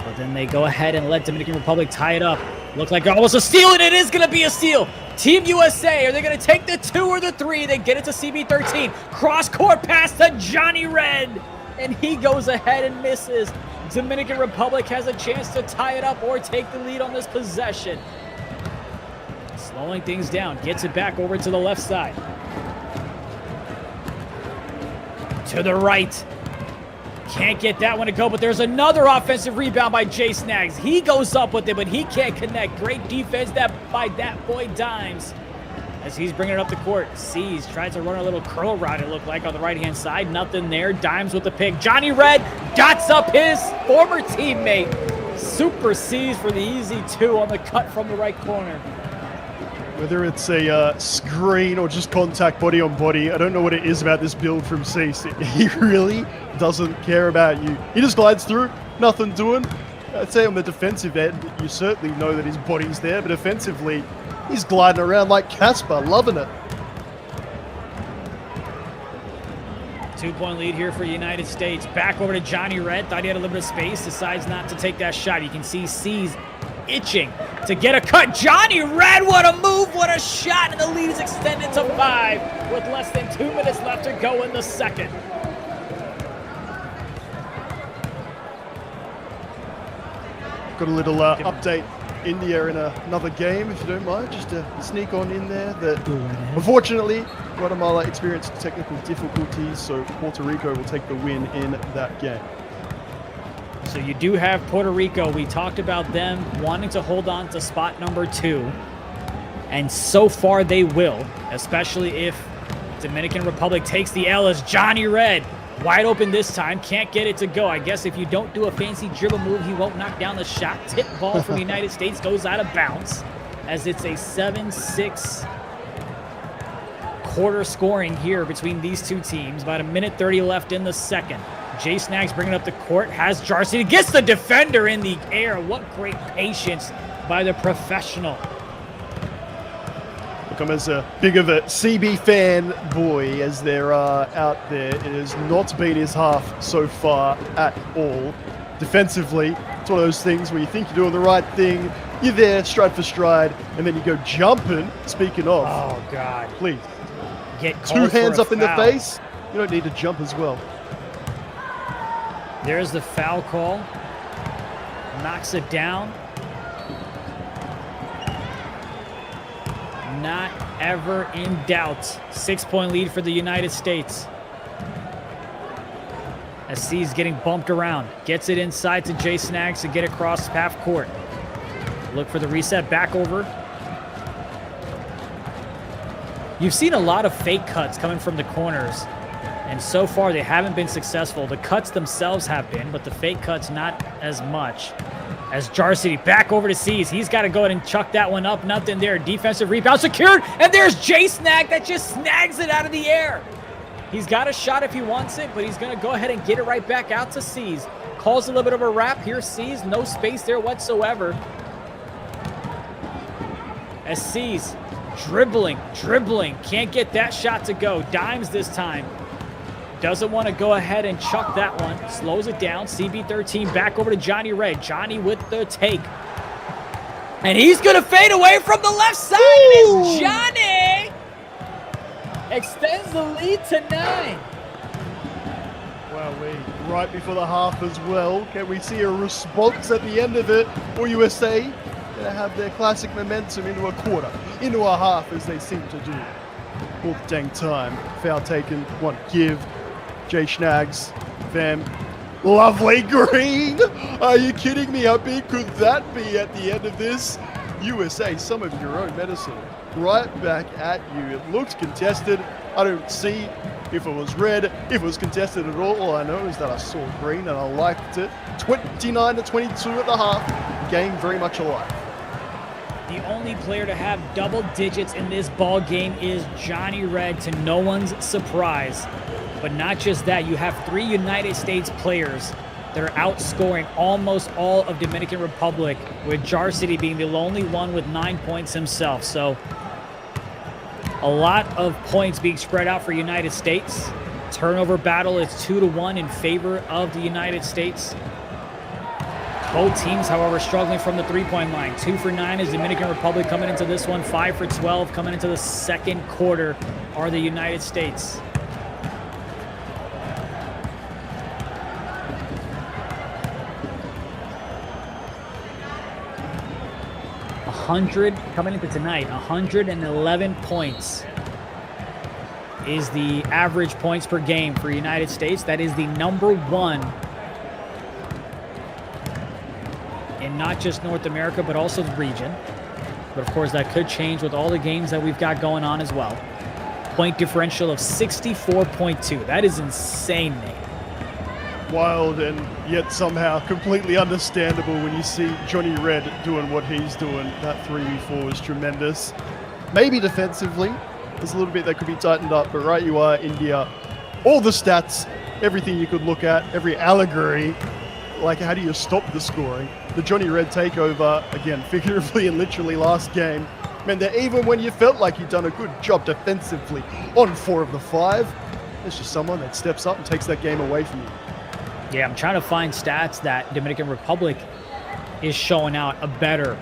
But then they go ahead and let Dominican Republic tie it up. Looked like almost a steal, and it is going to be a steal. Team USA, are they going to take the 2 or the 3? They get it to CB13. Cross-court pass to Johnny Red, and he goes ahead and misses. Dominican Republic has a chance to tie it up or take the lead on this possession. Slowing things down, gets it back over to the left side. To the right. Can't get that one to go, but there's another offensive rebound by Jay Snags. He goes up with it, but he can't connect. Great defense by that boy Dimes as he's bringing it up the court. Sees, tries to run a little curl route, it looked like, on the right-hand side. Nothing there. Dimes with the pick. Johnny Red dots up his former teammate. Super Sees for the easy 2 on the cut from the right corner. Whether it's a screen or just contact body on body, I don't know what it is about this build from Cease. He really doesn't care about you. He just glides through, nothing doing. I'd say on the defensive end, you certainly know that his body's there, but offensively, he's gliding around like Casper, loving it. 2-point lead here for United States. Back over to Johnny Red. Thought he had a little bit of space. Decides not to take that shot. You can see C's itching to get a cut. Johnny Red, what a move, what a shot. And the lead is extended to 5 with less than 2 minutes left to go in the second. Got a little update. India in another game, if you don't mind, just to sneak on in there. That unfortunately, Guatemala experienced technical difficulties, so Puerto Rico will take the win in that game. So you do have Puerto Rico. We talked about them wanting to hold on to spot number 2, and so far they will, especially if Dominican Republic takes the L as Johnny Red. Wide open this time, can't get it to go. I guess if you don't do a fancy dribble move, he won't knock down the shot. Tip ball from the United States goes out of bounds as it's a 7-6 quarter scoring here between these two teams. About 1:30 left in the second. Jay Snaggs bringing up the court, has Jarcy, gets the defender in the air. What great patience by the professional. I'm as a big of a CB fan boy as there are out there. It has not been his half so far at all. Defensively, it's one of those things where you think you're doing the right thing, you're there stride for stride, and then you go jumping. Speaking of, oh God, please get 2 hands up in the face. You don't need to jump as well. There's the foul call. Knocks it down. Not ever in doubt. 6-point lead for the United States. As C's getting bumped around. Gets it inside to Jay Snaggs to get across half court. Look for the reset back over. You've seen a lot of fake cuts coming from the corners. And so far, they haven't been successful. The cuts themselves have been, but the fake cuts not as much. As Jarcy back over to C's. He's got to go ahead and chuck that one up. Nothing there. Defensive rebound secured. And there's Jay Snag that just snags it out of the air. He's got a shot if he wants it, but he's going to go ahead and get it right back out to C's. Calls a little bit of a wrap. Here's C's. No space there whatsoever. As C's dribbling. Can't get that shot to go. Dimes this time. Doesn't want to go ahead and chuck that one. Slows it down. CB13 back over to Johnny Red. Johnny with the take. And he's going to fade away from the left side. It's Johnny. Extends the lead to 9. Well, right before the half as well. Can we see a response at the end of it? Or USA going to have their classic momentum into a quarter, into a half as they seem to do. All the dang time. Foul taken. One give. Jay Snaggs, fam. Lovely green. Are you kidding me? How big could that be at the end of this? USA, some of your own medicine. Right back at you. It looks contested. I don't see if it was red, if it was contested at all. All I know is that I saw green and I liked it. 29-22 at the half. Game very much alive. The only player to have double digits in this ball game is Johnny Red, to no one's surprise. But not just that, you have 3 United States players that are outscoring almost all of Dominican Republic, with Jarcy being the only one with 9 points himself. So a lot of points being spread out for United States. Turnover battle is 2-1 in favor of the United States. Both teams, however, struggling from the 3-point line. 2 for 9 is Dominican Republic coming into this one. 5 for 12 coming into the second quarter are the United States. Coming into tonight, 111 points is the average points per game for United States. That is the number 1 in not just North America, but also the region. But of course, that could change with all the games that we've got going on as well. Point differential of 64.2. That is insane, Nate. Wild and yet somehow completely understandable when you see Johnny Red doing what he's doing. That 3v4 is tremendous. Maybe defensively, there's a little bit that could be tightened up, but right you are, India. All the stats, everything you could look at, every allegory like, how do you stop the scoring? The Johnny Red takeover, again, figuratively and literally last game, meant that even when you felt like you'd done a good job defensively on 4 of the 5, there's just someone that steps up and takes that game away from you. Yeah, I'm trying to find stats that Dominican Republic is showing out a better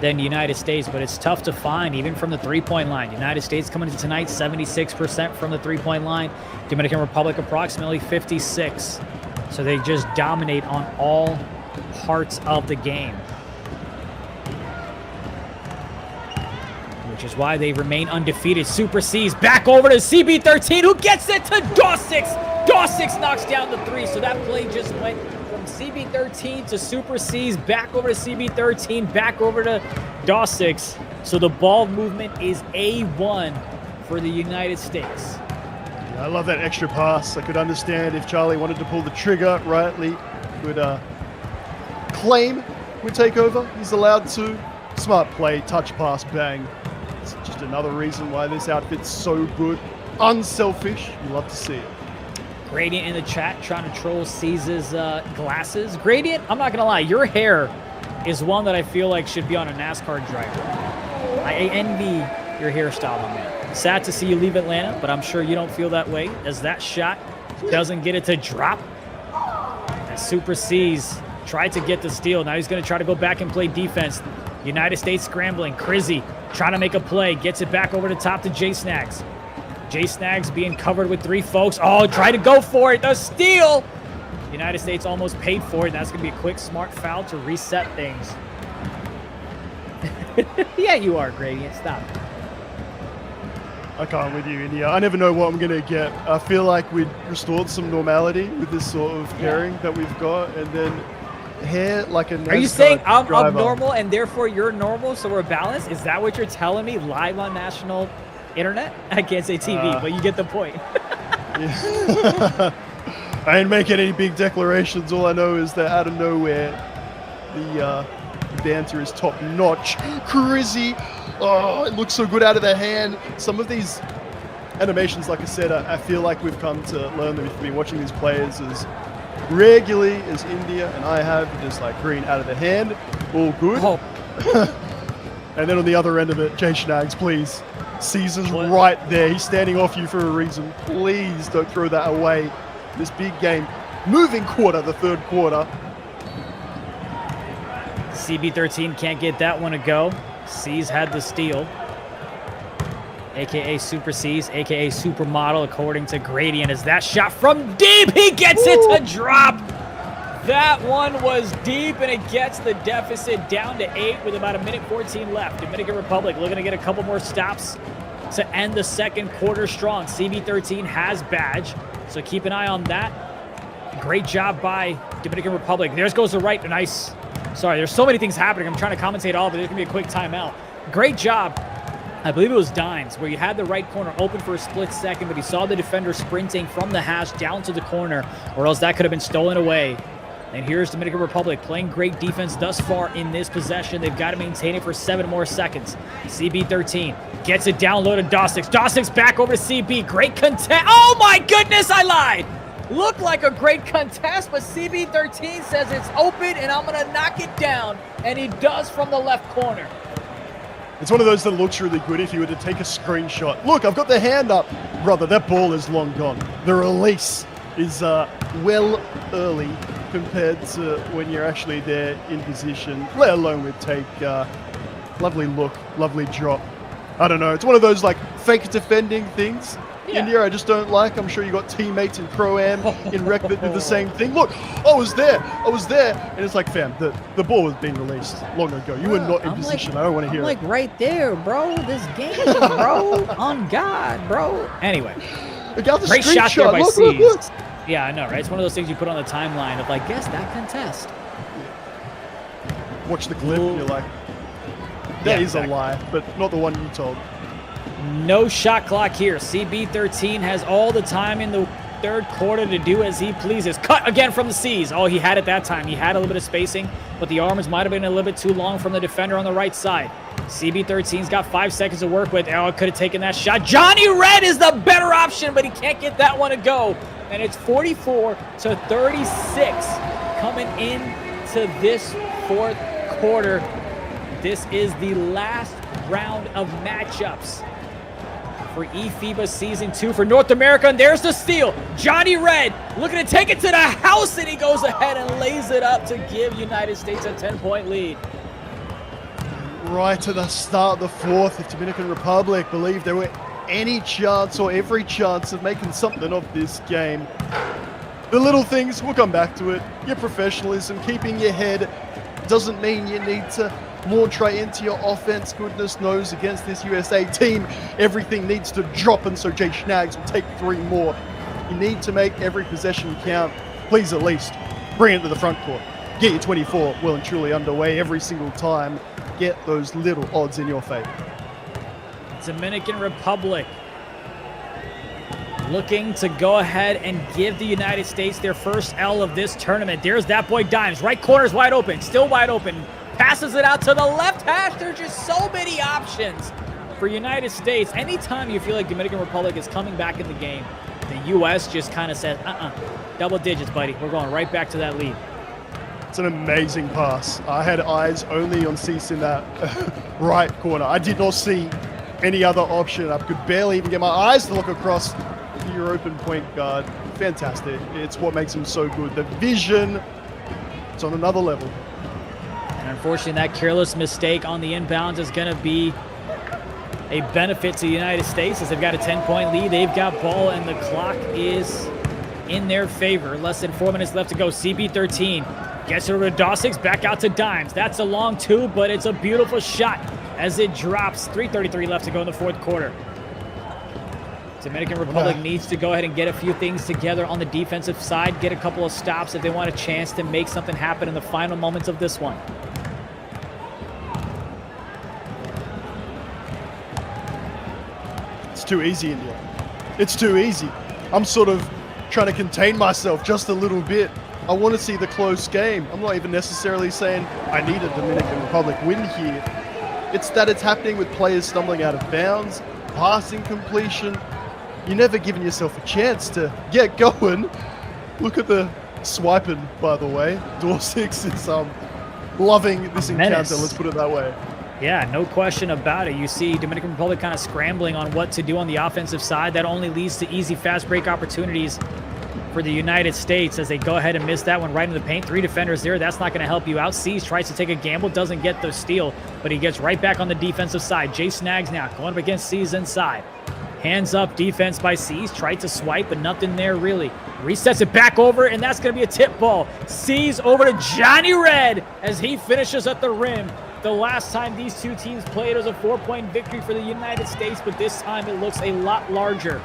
than the United States, but it's tough to find even from the three-point line. United States coming into tonight 76% from the three-point line. Dominican Republic approximately 56. So they just dominate on all parts of the game, which is why they remain undefeated. Super C's back over to CB13, who gets it to 𝐷6. 𝐷6 knocks down the 3, so that play just went from CB13 to Super C's, back over to CB13, back over to 𝐷6. So the ball movement is A1 for the United States. Yeah, I love that extra pass. I could understand if Charlie wanted to pull the trigger rightly, would claim would take over. He's allowed to. Smart play, touch pass, bang. It's just another reason why this outfit's so good. Unselfish. You love to see it. Gradient in the chat trying to troll C's glasses. Gradient, I'm not going to lie, your hair is one that I feel like should be on a NASCAR driver. I envy your hairstyle, my man. Sad to see you leave Atlanta, but I'm sure you don't feel that way as that shot doesn't get it to drop. As Super C's tried to get the steal. Now he's going to try to go back and play defense. United States scrambling. Krizzy trying to make a play. Gets it back over the top to J Snags. J Snags being covered with 3 folks. Oh, try to go for it. The steal. United States almost paid for it. That's going to be a quick, smart foul to reset things. Yeah, you are, Gradient. Stop. I can't with you, India. I never know what I'm going to get. I feel like we'd restored some normality with this sort of pairing that we've got. And then hair like a NASCAR Are you saying I'm driver. abnormal and therefore you're normal, so we're balanced? Is that what you're telling me live on national internet? I can't say TV, but you get the point. I ain't making any big declarations. All I know is that out of nowhere, the banter is top notch. Krizzy, oh, it looks so good out of their hand. Some of these animations, like I said, I feel like we've come to learn that we've been watching these players as regularly as India and I have, just like green out of the hand, all good. Oh. And then on the other end of it, J Snags, please. Caesar's right there. He's standing off you for a reason. Please don't throw that away. This big game, moving quarter, the third quarter. CB13 can't get that one to go. C's had the steal. AKA Super C's, AKA Supermodel, according to Gradient. As that shot from deep, he gets it to drop. That one was deep, and it gets the deficit down to 8 with about 1:14 left. Dominican Republic looking to get a couple more stops to end the second quarter strong. CB13 has badge, so keep an eye on that. Great job by Dominican Republic. There goes the right. Nice. Sorry, there's so many things happening. I'm trying to commentate all of it. There's going to be a quick timeout. Great job. I believe it was Dimes, where you had the right corner open for a split second, but he saw the defender sprinting from the hash down to the corner, or else that could have been stolen away. And here's Dominican Republic playing great defense thus far in this possession. They've got to maintain it for 7 more seconds. CB13 gets it down low to 𝐷6. 𝐷6 back over to CB. Great contest. Oh my goodness, I lied. Looked like a great contest, but CB13 says it's open and I'm going to knock it down. And he does from the left corner. It's one of those that looks really good if you were to take a screenshot. Look, I've got the hand up. Brother, that ball is long gone. The release is well early compared to when you're actually there in position, let alone with take. Lovely look, lovely drop. I don't know. It's one of those like fake defending things. Yeah. India, I just don't like. I'm sure you got teammates in Pro-Am in Rec that did the same thing. Look, I was there. And it's like, fam, the ball was being released long ago. You were not in position. I don't want to hear it. Like right there, bro. This game, bro. On God, bro. Anyway. Great shot there by C's. Yeah, I know, right? It's one of those things you put on the timeline of like, guess that contest. Watch the clip and you're like, that is a lie, but not the one you told. No shot clock here. CB13 has all the time in the third quarter to do as he pleases. Cut again from the C's. Oh, he had it that time. He had a little bit of spacing, but the arms might have been a little bit too long from the defender on the right side. CB13's got 5 seconds to work with. Oh, could have taken that shot. Johnny Red is the better option, but he can't get that one to go. And it's 44-36 coming into this fourth quarter. This is the last round of matchups for eFIBA Season 2 for North America. And there's the steal. Johnny Red looking to take it to the house, and he goes ahead and lays it up to give United States a 10-point lead. Right to the start of the fourth, if Dominican Republic believed there were any chance or every chance of making something of this game. The little things, we'll come back to it. Your professionalism, keeping your head, doesn't mean you need to launch right into your offense. Goodness knows against this USA team, everything needs to drop, and so Jay Snags will take 3 more. You need to make every possession count. Please at least bring it to the front court. Get your 24 well and truly underway every single time. Get those little odds in your favor. Dominican Republic looking to go ahead and give the United States their first L of this tournament. There's that boy Dimes. Right corner's wide open, still wide open. Passes it out to the left hash. There's just so many options for United States. Anytime you feel like Dominican Republic is coming back in the game, the U.S. just kind of says, double digits, buddy. We're going right back to that lead. It's an amazing pass. I had eyes only on Cease in that right corner. I did not see any other option. I could barely even get my eyes to look across your open point guard. Fantastic. It's what makes him so good. The vision, it's on another level. And unfortunately, that careless mistake on the inbounds is going to be a benefit to the United States as they've got a 10-point lead. They've got ball, and the clock is in their favor. Less than 4 minutes left to go. CB13 gets it over to Dawsix, back out to Dimes. That's a long 2, but it's a beautiful shot as it drops. 3:33 left to go in the fourth quarter. Dominican Republic needs to go ahead and get a few things together on the defensive side, get a couple of stops if they want a chance to make something happen in the final moments of this one. It's too easy, India. It's too easy. I'm sort of trying to contain myself just a little bit. I want to see the close game. I'm not even necessarily saying I need a Dominican Republic win here. It's that it's happening with players stumbling out of bounds, passing completion. You're never giving yourself a chance to get going. Look at the swiping, by the way. Dawsix is loving this encounter, let's put it that way. Yeah, no question about it. You see Dominican Republic kind of scrambling on what to do on the offensive side. That only leads to easy fast break opportunities for the United States as they go ahead and miss that one right in the paint. 3 defenders there. That's not going to help you out. Cease tries to take a gamble, doesn't get the steal, but he gets right back on the defensive side. Jay Snags now going up against Cease inside. Hands up defense by Cease. Tried to swipe, but nothing there really. Resets it back over, and that's going to be a tip ball. Cease over to Johnny Red as he finishes at the rim. The last time these two teams played was a 4-point victory for the United States, but this time it looks a lot larger.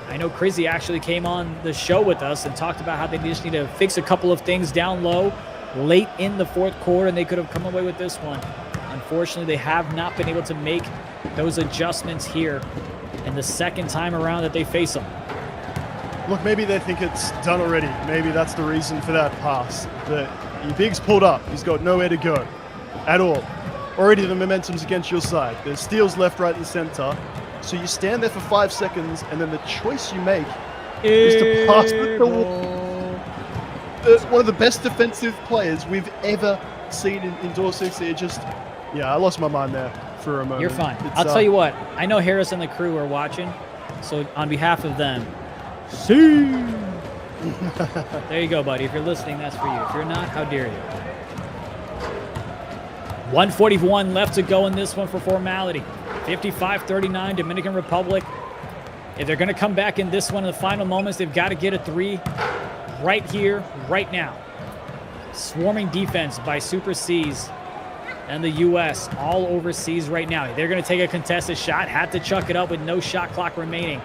I know Crizzy actually came on the show with us and talked about how they just need to fix a couple of things down low late in the fourth quarter, and they could have come away with this one. Unfortunately, they have not been able to make those adjustments here in the second time around that they face them. Look, maybe they think it's done already. Maybe that's the reason for that pass. Your big's pulled up. He's got nowhere to go at all. Already the momentum's against your side. There's steals left, right, and center. So you stand there for 5 seconds, and then the choice you make is to pass the wall. One of the best defensive players we've ever seen in Dawsix. It just, I lost my mind there for a moment. You're fine. I'll tell you what. I know Harris and the crew are watching, so on behalf of them, see. There you go, buddy. If you're listening, that's for you. If you're not, how dare you? 1:41 left to go in this one for formality. 55-39 Dominican Republic. If they're going to come back in this one in the final moments, they've got to get a 3 right here, right now. Swarming defense by Super C's and the U.S. all overseas right now. They're going to take a contested shot. Had to chuck it up with no shot clock remaining.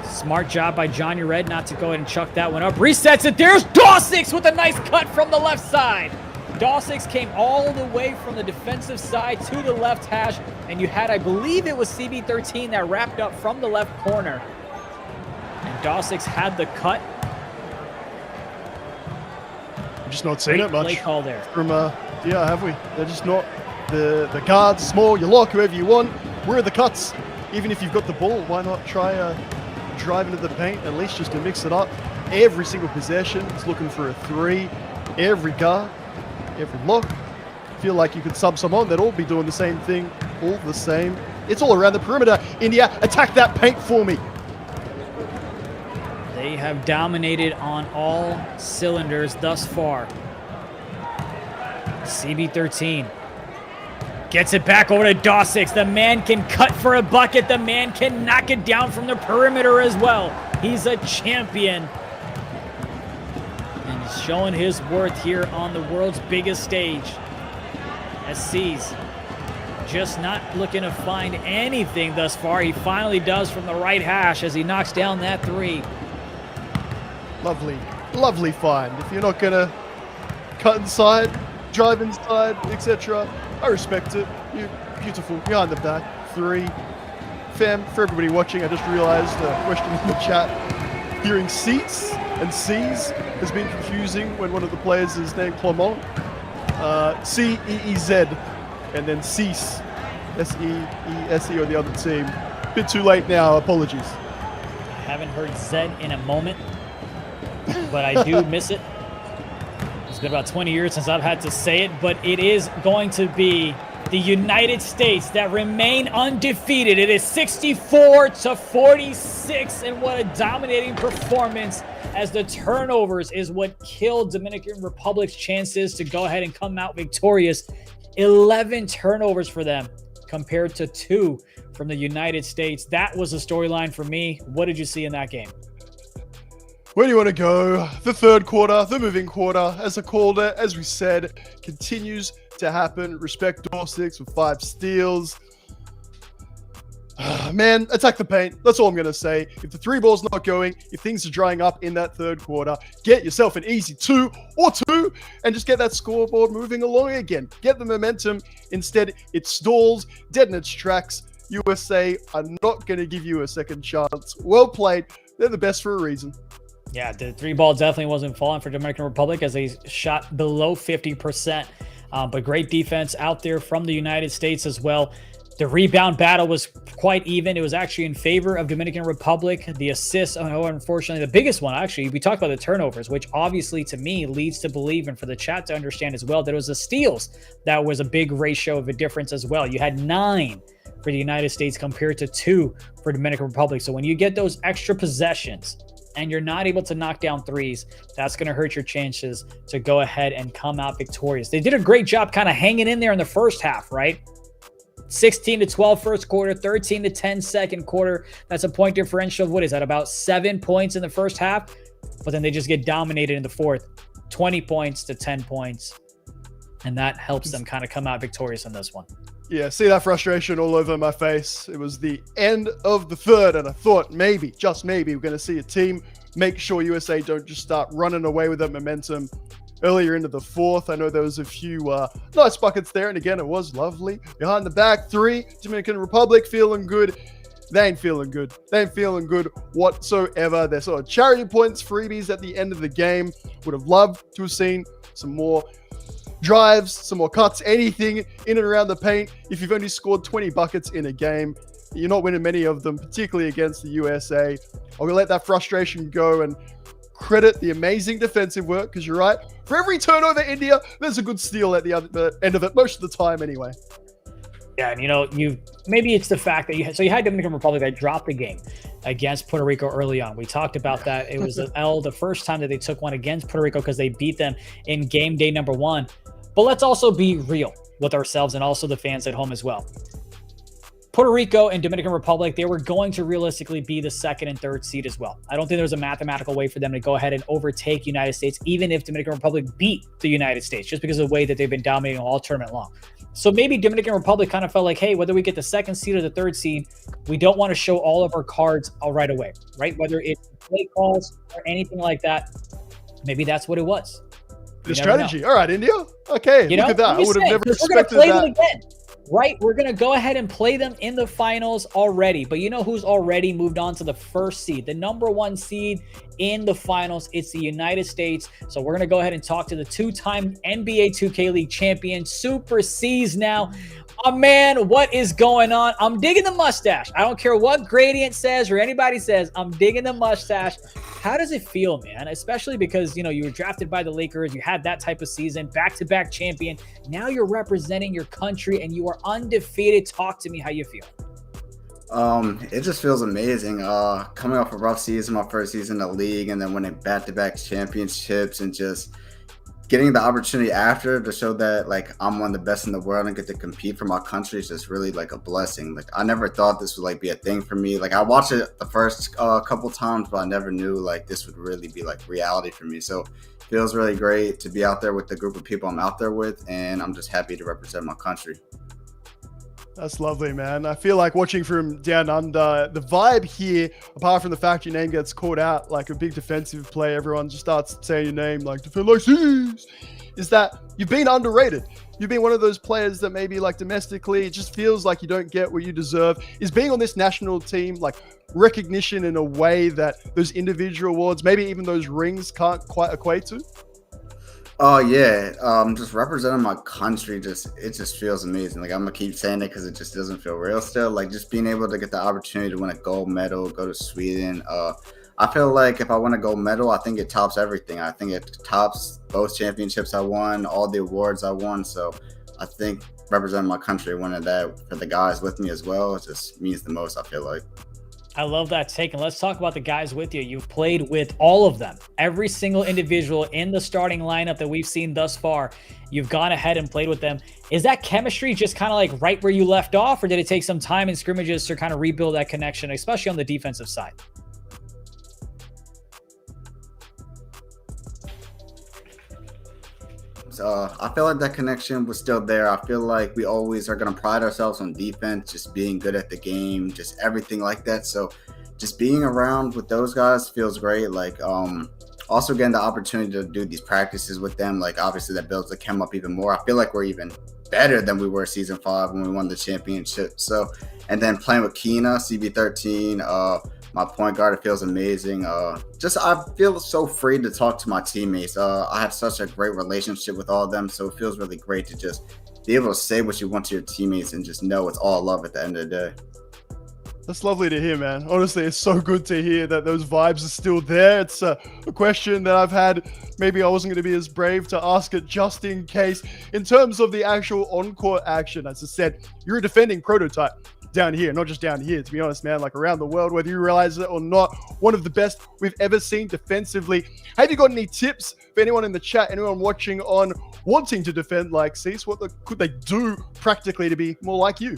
Smart job by Johnny Red not to go ahead and chuck that one up. Resets it. There's Dawsix with a nice cut from the left side. Dawsix came all the way from the defensive side to the left hash, and you had, I believe it was CB13 that wrapped up from the left corner. And Dawsix had the cut. I'm just not seeing it much. Play call there. From, have we? They're just not, the guards, small, you lock whoever you want. Where are the cuts? Even if you've got the ball, why not try drive into the paint, at least just to mix it up. every single possession. He's looking for a three. Every guard, every look. Feel like you could sub someone, they'd all be doing the same thing, all the same. It's all around the perimeter. India, attack that paint for me. They have dominated on all cylinders thus far. CB13 gets it back over to 𝐷6. The man can cut for a bucket. The man can knock it down from the perimeter as well. He's a champion. And he's showing his worth here on the world's biggest stage. SC's just not looking to find anything thus far. He finally does from the right hash as he knocks down that three. Lovely, lovely find. If you're not going to cut inside, drive inside, etc., I respect it. You're beautiful. Behind the back. Three. Fam, for everybody watching, I just realized the question in the chat. Hearing seats and C's has been confusing when one of the players is named Clermont. C-E-E-Z, and then Cease, S-E-E-S-E on the other team. Bit too late now, apologies. Haven't heard Zed in a moment, but I do miss it. It's been about 20 years since I've had to say it, but it is going to be the United States that remain undefeated. It is 64-46, and what a dominating performance, as the turnovers is what killed Dominican Republic's chances to go ahead and come out victorious. 11 turnovers for them compared to 2 from the United States. That was a storyline for me. What did you see in that game? Where do you want to go? The third quarter, the moving quarter, as I called it, as we said, continues to happen. Respect 𝐷6 with 5 steals. Man, attack the paint. That's all I'm going to say. If the 3 ball's not going, if things are drying up in that third quarter, get yourself an easy 2 or 2 and just get that scoreboard moving along again. Get the momentum. Instead, it stalls, dead in its tracks. USA are not going to give you a second chance. Well played. They're the best for a reason. Yeah, the 3 ball definitely wasn't falling for Dominican Republic as they shot below 50%. But great defense out there from the United States as well. The rebound battle was quite even. It was actually in favor of Dominican Republic. The assists, unfortunately, the biggest one, actually, we talked about the turnovers, which obviously to me leads to believe, and for the chat to understand as well, that it was the steals that was a big ratio of a difference as well. You had 9 for the United States compared to 2 for Dominican Republic. So when you get those extra possessions and you're not able to knock down threes, that's going to hurt your chances to go ahead and come out victorious. They did a great job kind of hanging in there in the first half, right? 16-12 first quarter, 13-10 second quarter. That's a point differential of, what is that, about 7 points in the first half? But then they just get dominated in the fourth, 20 points to 10 points. And that helps them kind of come out victorious in this one. Yeah, see that frustration all over my face. It was the end of the third, and I thought maybe, just maybe, we're going to see a team make sure USA don't just start running away with that momentum earlier into the fourth. I know there was a few nice buckets there, and again, it was lovely. Behind the back, 3, Dominican Republic feeling good. They ain't feeling good. They ain't feeling good whatsoever. They're sort of charity points, freebies at the end of the game. Would have loved to have seen some more drives, some more cuts, anything in and around the paint. If you've only scored 20 buckets in a game, you're not winning many of them, particularly against the USA. I'm going to let that frustration go and credit the amazing defensive work, because you're right. For every turnover, India, there's a good steal at the other end of it, most of the time anyway. Yeah, and maybe it's the fact that you had Dominican Republic that dropped the game against Puerto Rico early on. We talked about that. It was an L the first time that they took one against Puerto Rico because they beat them in game day number 1. But let's also be real with ourselves and also the fans at home as well. Puerto Rico and Dominican Republic, they were going to realistically be the 2nd and 3rd seed as well. I don't think there was a mathematical way for them to go ahead and overtake United States, even if Dominican Republic beat the United States, just because of the way that they've been dominating all tournament long. So maybe Dominican Republic kind of felt like, hey, whether we get the 2nd seed or the 3rd seed, we don't want to show all of our cards right away, right? Whether it's play calls or anything like that, maybe that's what it was. The strategy. All right, India. Okay, look at that. I would have never expected that. right, we're going to go ahead and play them in the finals already. But you know who's already moved on to the first seed, the #1 seed in the finals? It's the United States. So we're going to go ahead and talk to the two-time NBA 2K League champion, Super C's now. Man, what is going on? I'm digging the mustache. I don't care what Gradient says or anybody says. I'm digging the mustache. How does it feel, man? Especially because, you know, you were drafted by the Lakers. You had that type of season, back-to-back champion. Now you're representing your country and you are undefeated. Talk to me how you feel. It just feels amazing. Coming off a rough season, my first season in the league, and then winning back-to-back championships and just getting the opportunity after to show that like I'm one of the best in the world and get to compete for my country is just really like a blessing. Like I never thought this would like be a thing for me. Like I watched it the first couple times, but I never knew like this would really be like reality for me. So it feels really great to be out there with the group of people I'm out there with, and I'm just happy to represent my country. That's lovely, man. I feel like watching from down under, the vibe here, apart from the fact your name gets called out like a big defensive play, everyone just starts saying your name like defend like this, is that you've been underrated. You've been one of those players that maybe like domestically, it just feels like you don't get what you deserve. Is being on this national team like recognition in a way that those individual awards, maybe even those rings can't quite equate to? Oh yeah, just representing my country, it just feels amazing. Like I'm gonna keep saying it because it just doesn't feel real still. Like just being able to get the opportunity to win a gold medal, go to Sweden. I feel like if I win a gold medal, I think it tops everything. I think it tops both championships I won, all the awards I won. So I think representing my country, winning that for the guys with me as well, it just means the most, I feel like. I love that take. And let's talk about the guys with you. You've played with all of them. Every single individual in the starting lineup that we've seen thus far, you've gone ahead and played with them. Is that chemistry just kind of like right where you left off, or did it take some time in scrimmages to kind of rebuild that connection, especially on the defensive side? I feel like that connection was still there. I feel like we always are going to pride ourselves on defense, just being good at the game, just everything like that. So just being around with those guys feels great. Like also getting the opportunity to do these practices with them, like obviously that builds the chem up even more. I feel like we're even better than we were season 5 when we won the championship. So, and then playing with Keena, CB13, my point guard, it feels amazing. I feel so free to talk to my teammates. I have such a great relationship with all of them, so it feels really great to just be able to say what you want to your teammates and just know it's all love at the end of the day. That's lovely to hear, man. Honestly, it's so good to hear that those vibes are still there. It's a question that I've had. Maybe I wasn't going to be as brave to ask it just in case. In terms of the actual on-court action, as I said, you're a defending prototype down here, not just down here, to be honest, man, like around the world, whether you realize it or not, one of the best we've ever seen defensively. Have you got any tips for anyone in the chat, anyone watching on wanting to defend like Cease? What could they do practically to be more like you?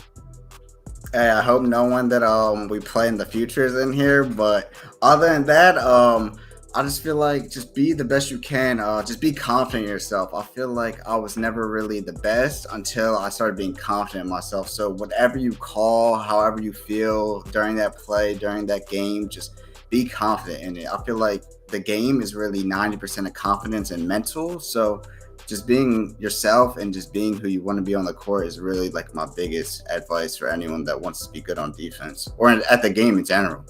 Hey, I hope no one that we play in the future is in here, but other than that, I just feel like just be the best you can. Just be confident in yourself. I feel like I was never really the best until I started being confident in myself. So whatever you call, however you feel during that play, during that game, just be confident in it. I feel like the game is really 90% of confidence and mental. So just being yourself and just being who you want to be on the court is really like my biggest advice for anyone that wants to be good on defense or at the game in general.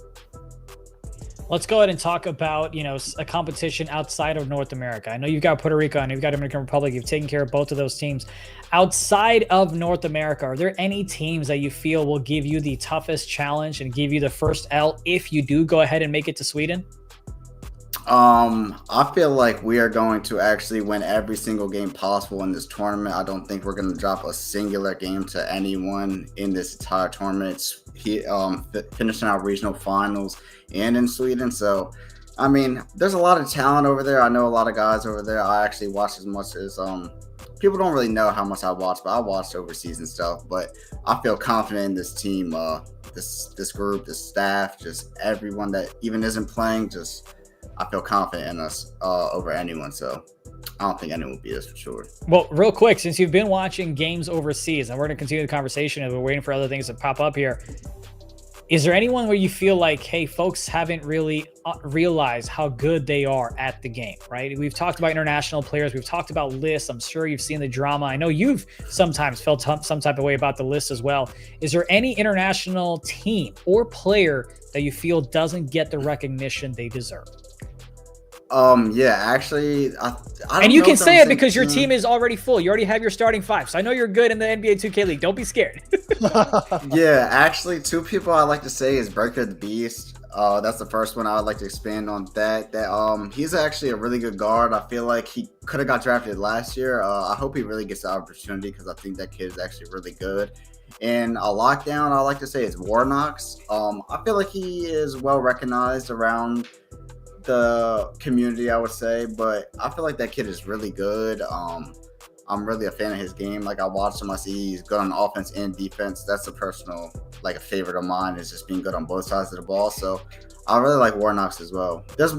Let's go ahead and talk about, you know, a competition outside of North America. I know you've got Puerto Rico and you've got Dominican Republic. You've taken care of both of those teams. Outside of North America, are there any teams that you feel will give you the toughest challenge and give you the first L if you do go ahead and make it to Sweden? I feel like we are going to actually win every single game possible in this tournament. I don't think we're going to drop a singular game to anyone in this entire tournament. Finishing our regional finals and in Sweden. So, I mean, there's a lot of talent over there. I know a lot of guys over there. I actually watch as much as people don't really know how much I watch, but I watched overseas and stuff. But I feel confident in this team, this group, this staff, just everyone that even isn't playing. Just I feel confident in us over anyone. So I don't think anyone will beat us for sure. Well, real quick, since you've been watching games overseas, and we're going to continue the conversation as we're waiting for other things to pop up here, Is there anyone where you feel like, hey, folks haven't really realized how good they are at the game, right? We've talked about international players. We've talked about lists. I'm sure you've seen the drama. I know you've sometimes felt some type of way about the list as well. Is there any international team or player that you feel doesn't get the recognition they deserve? Yeah, actually, I don't and you know can if say I'm it because your thinking- team is already full. You already have your starting 5. So I know you're good in the NBA 2K League. Don't be scared. Yeah, actually, 2 people I like to say is Breaker the Beast. That's the first one I would like to expand on that. He's actually a really good guard. I feel like he could have got drafted last year. I hope he really gets the opportunity because I think that kid is actually really good. And a lockdown I like to say is 𝐅𝐻𝐋𝐋𝐖. I feel like he is well recognized around the community, I would say, but I feel like that kid is really good. I'm really a fan of his game. Like, I watch him, I see he's good on offense and defense. That's a personal, like, a favorite of mine, is just being good on both sides of the ball. So I really like 𝐅𝐻𝐋𝐋𝐖 as well. There's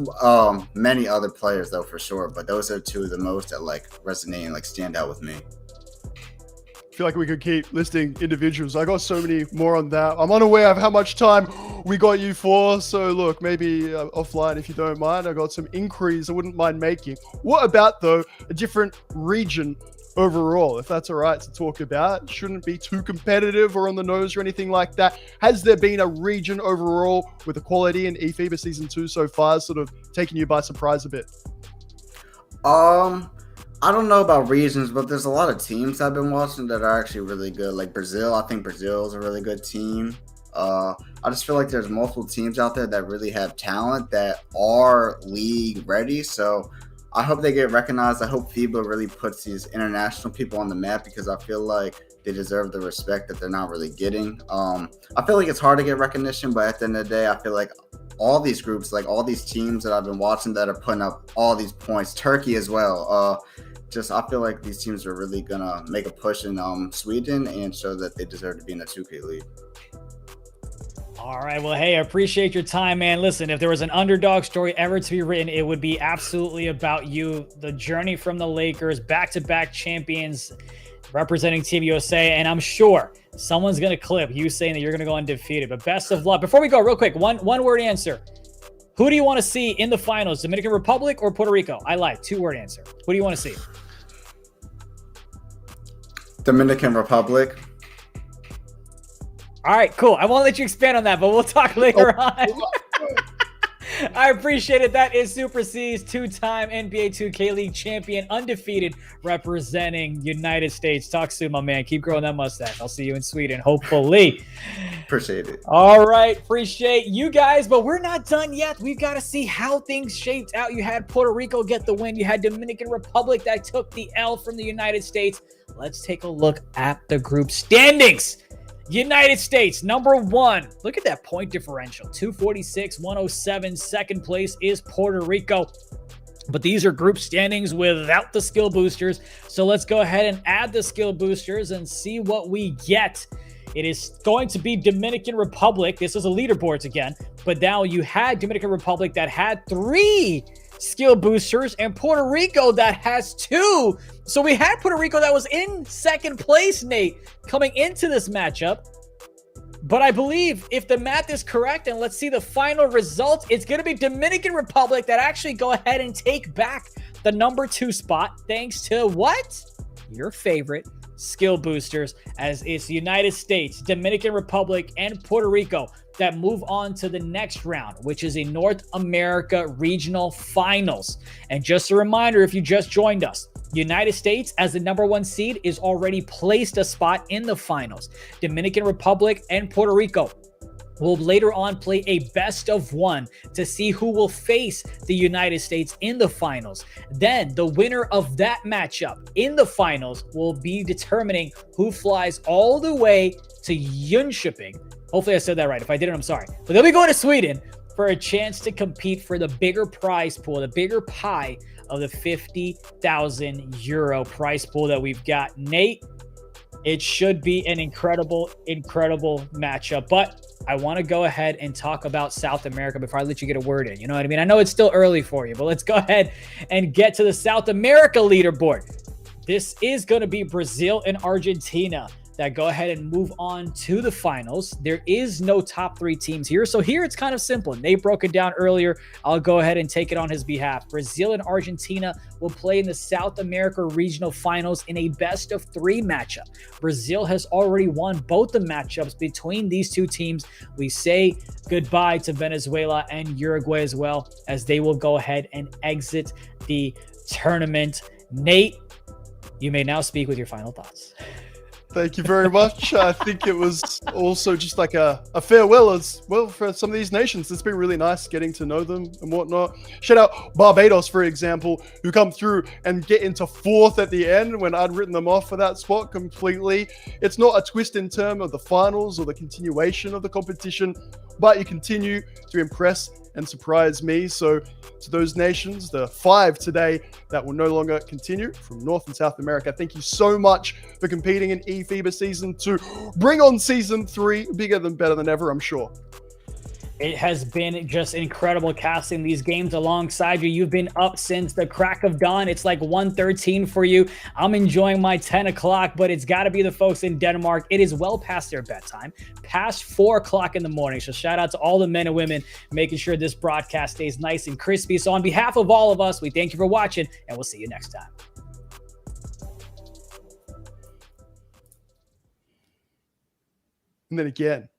many other players though, for sure, but those are 2 of the most that like resonate and like stand out with me. I feel like we could keep listing individuals. I got so many more on that. I'm unaware of how much time we got you for. So look, maybe offline, if you don't mind, I got some inquiries I wouldn't mind making. What about, though, a different region overall, if that's all right to talk about? Shouldn't be too competitive or on the nose or anything like that. Has there been a region overall with equality in eFIBA Season 2 so far sort of taking you by surprise a bit? I don't know about regions, but there's a lot of teams I've been watching that are actually really good. Like Brazil, I think Brazil is a really good team. I just feel like there's multiple teams out there that really have talent that are league ready. So I hope they get recognized. I hope FIBA really puts these international people on the map because I feel like they deserve the respect that they're not really getting. I feel like it's hard to get recognition, but at the end of the day, I feel like all these groups, like all these teams that I've been watching that are putting up all these points, Turkey as well, I feel like these teams are really gonna make a push in Sweden and show that they deserve to be in the 2K League. All right. Well, hey, I appreciate your time, man. Listen, if there was an underdog story ever to be written, it would be absolutely about you. The journey from the Lakers, back-to-back champions, representing Team USA, and I'm sure someone's gonna clip you saying that you're gonna go undefeated. But best of luck. Before we go, real quick, one-word answer. Who do you want to see in the finals, Dominican Republic or Puerto Rico? I lied. 2-word answer. Who do you want to see? Dominican Republic. All right, cool. I won't let you expand on that, but we'll talk later on. I appreciate it. That is Super C's 2-time NBA 2K League champion, undefeated, representing United States. Talk soon, my man. Keep growing that mustache. I'll see you in Sweden, hopefully. Appreciate it. All right. Appreciate you guys, but we're not done yet. We've got to see how things shaped out. You had Puerto Rico get the win. You had Dominican Republic that took the L from the United States. Let's take a look at the group standings. United States, number 1. Look at that point differential, 246-107. Second place is Puerto Rico. But these are group standings without the skill boosters. So let's go ahead and add the skill boosters and see what we get. It is going to be Dominican Republic. This is a leaderboards again. But now you had Dominican Republic that had 3 skill boosters and Puerto Rico that has 2. So we had Puerto Rico that was in second place, Nate, coming into this matchup. But I believe if the math is correct, and let's see the final result, it's going to be Dominican Republic that actually go ahead and take back the number 2 spot thanks to what? Your favorite skill boosters, as it's the United States, Dominican Republic, and Puerto Rico that move on to the next round, which is a North America Regional Finals. And just a reminder, if you just joined us, United States, as the number 1 seed, is already placed a spot in the finals. Dominican Republic and Puerto Rico will later on play a best of 1 to see who will face the United States in the finals. Then the winner of that matchup in the finals will be determining who flies all the way to Jönköping. Hopefully I said that right. If I didn't, I'm sorry. But they'll be going to Sweden for a chance to compete for the bigger prize pool, the bigger pie of the 50,000 euro prize pool that we've got. Nate, it should be an incredible matchup. But I want to go ahead and talk about South America before I let you get a word in. You know what I mean? I know it's still early for you, but let's go ahead and get to the South America leaderboard. This is going to be Brazil and Argentina. that go ahead and move on to the finals. There is no top 3 teams here. So here it's kind of simple. Nate broke it down earlier. I'll go ahead and take it on his behalf. Brazil and Argentina will play in the South America Regional Finals in a best-of-3 matchup. Brazil has already won both the matchups between these two teams. We say goodbye to Venezuela and Uruguay as well, as they will go ahead and exit the tournament. Nate, you may now speak with your final thoughts. Thank you very much. I think it was also just like a farewell as well for some of these nations. It's been really nice getting to know them and whatnot. Shout out Barbados, for example, who come through and get into 4th at the end when I'd written them off for that spot completely. It's not a twist in terms of the finals or the continuation of the competition, but you continue to impress and surprise me. So to those nations, the 5 today that will no longer continue from North and South America, thank you so much for competing in eFIBA Season 2. Bring on Season 3, bigger than better than ever, I'm sure. It has been just incredible casting these games alongside you. You've been up since the crack of dawn. It's like 1:13 for you. I'm enjoying my 10 o'clock, but it's got to be the folks in Denmark. It is well past their bedtime, past 4 o'clock in the morning. So shout out to all the men and women making sure this broadcast stays nice and crispy. So on behalf of all of us, we thank you for watching, and we'll see you next time. And then again,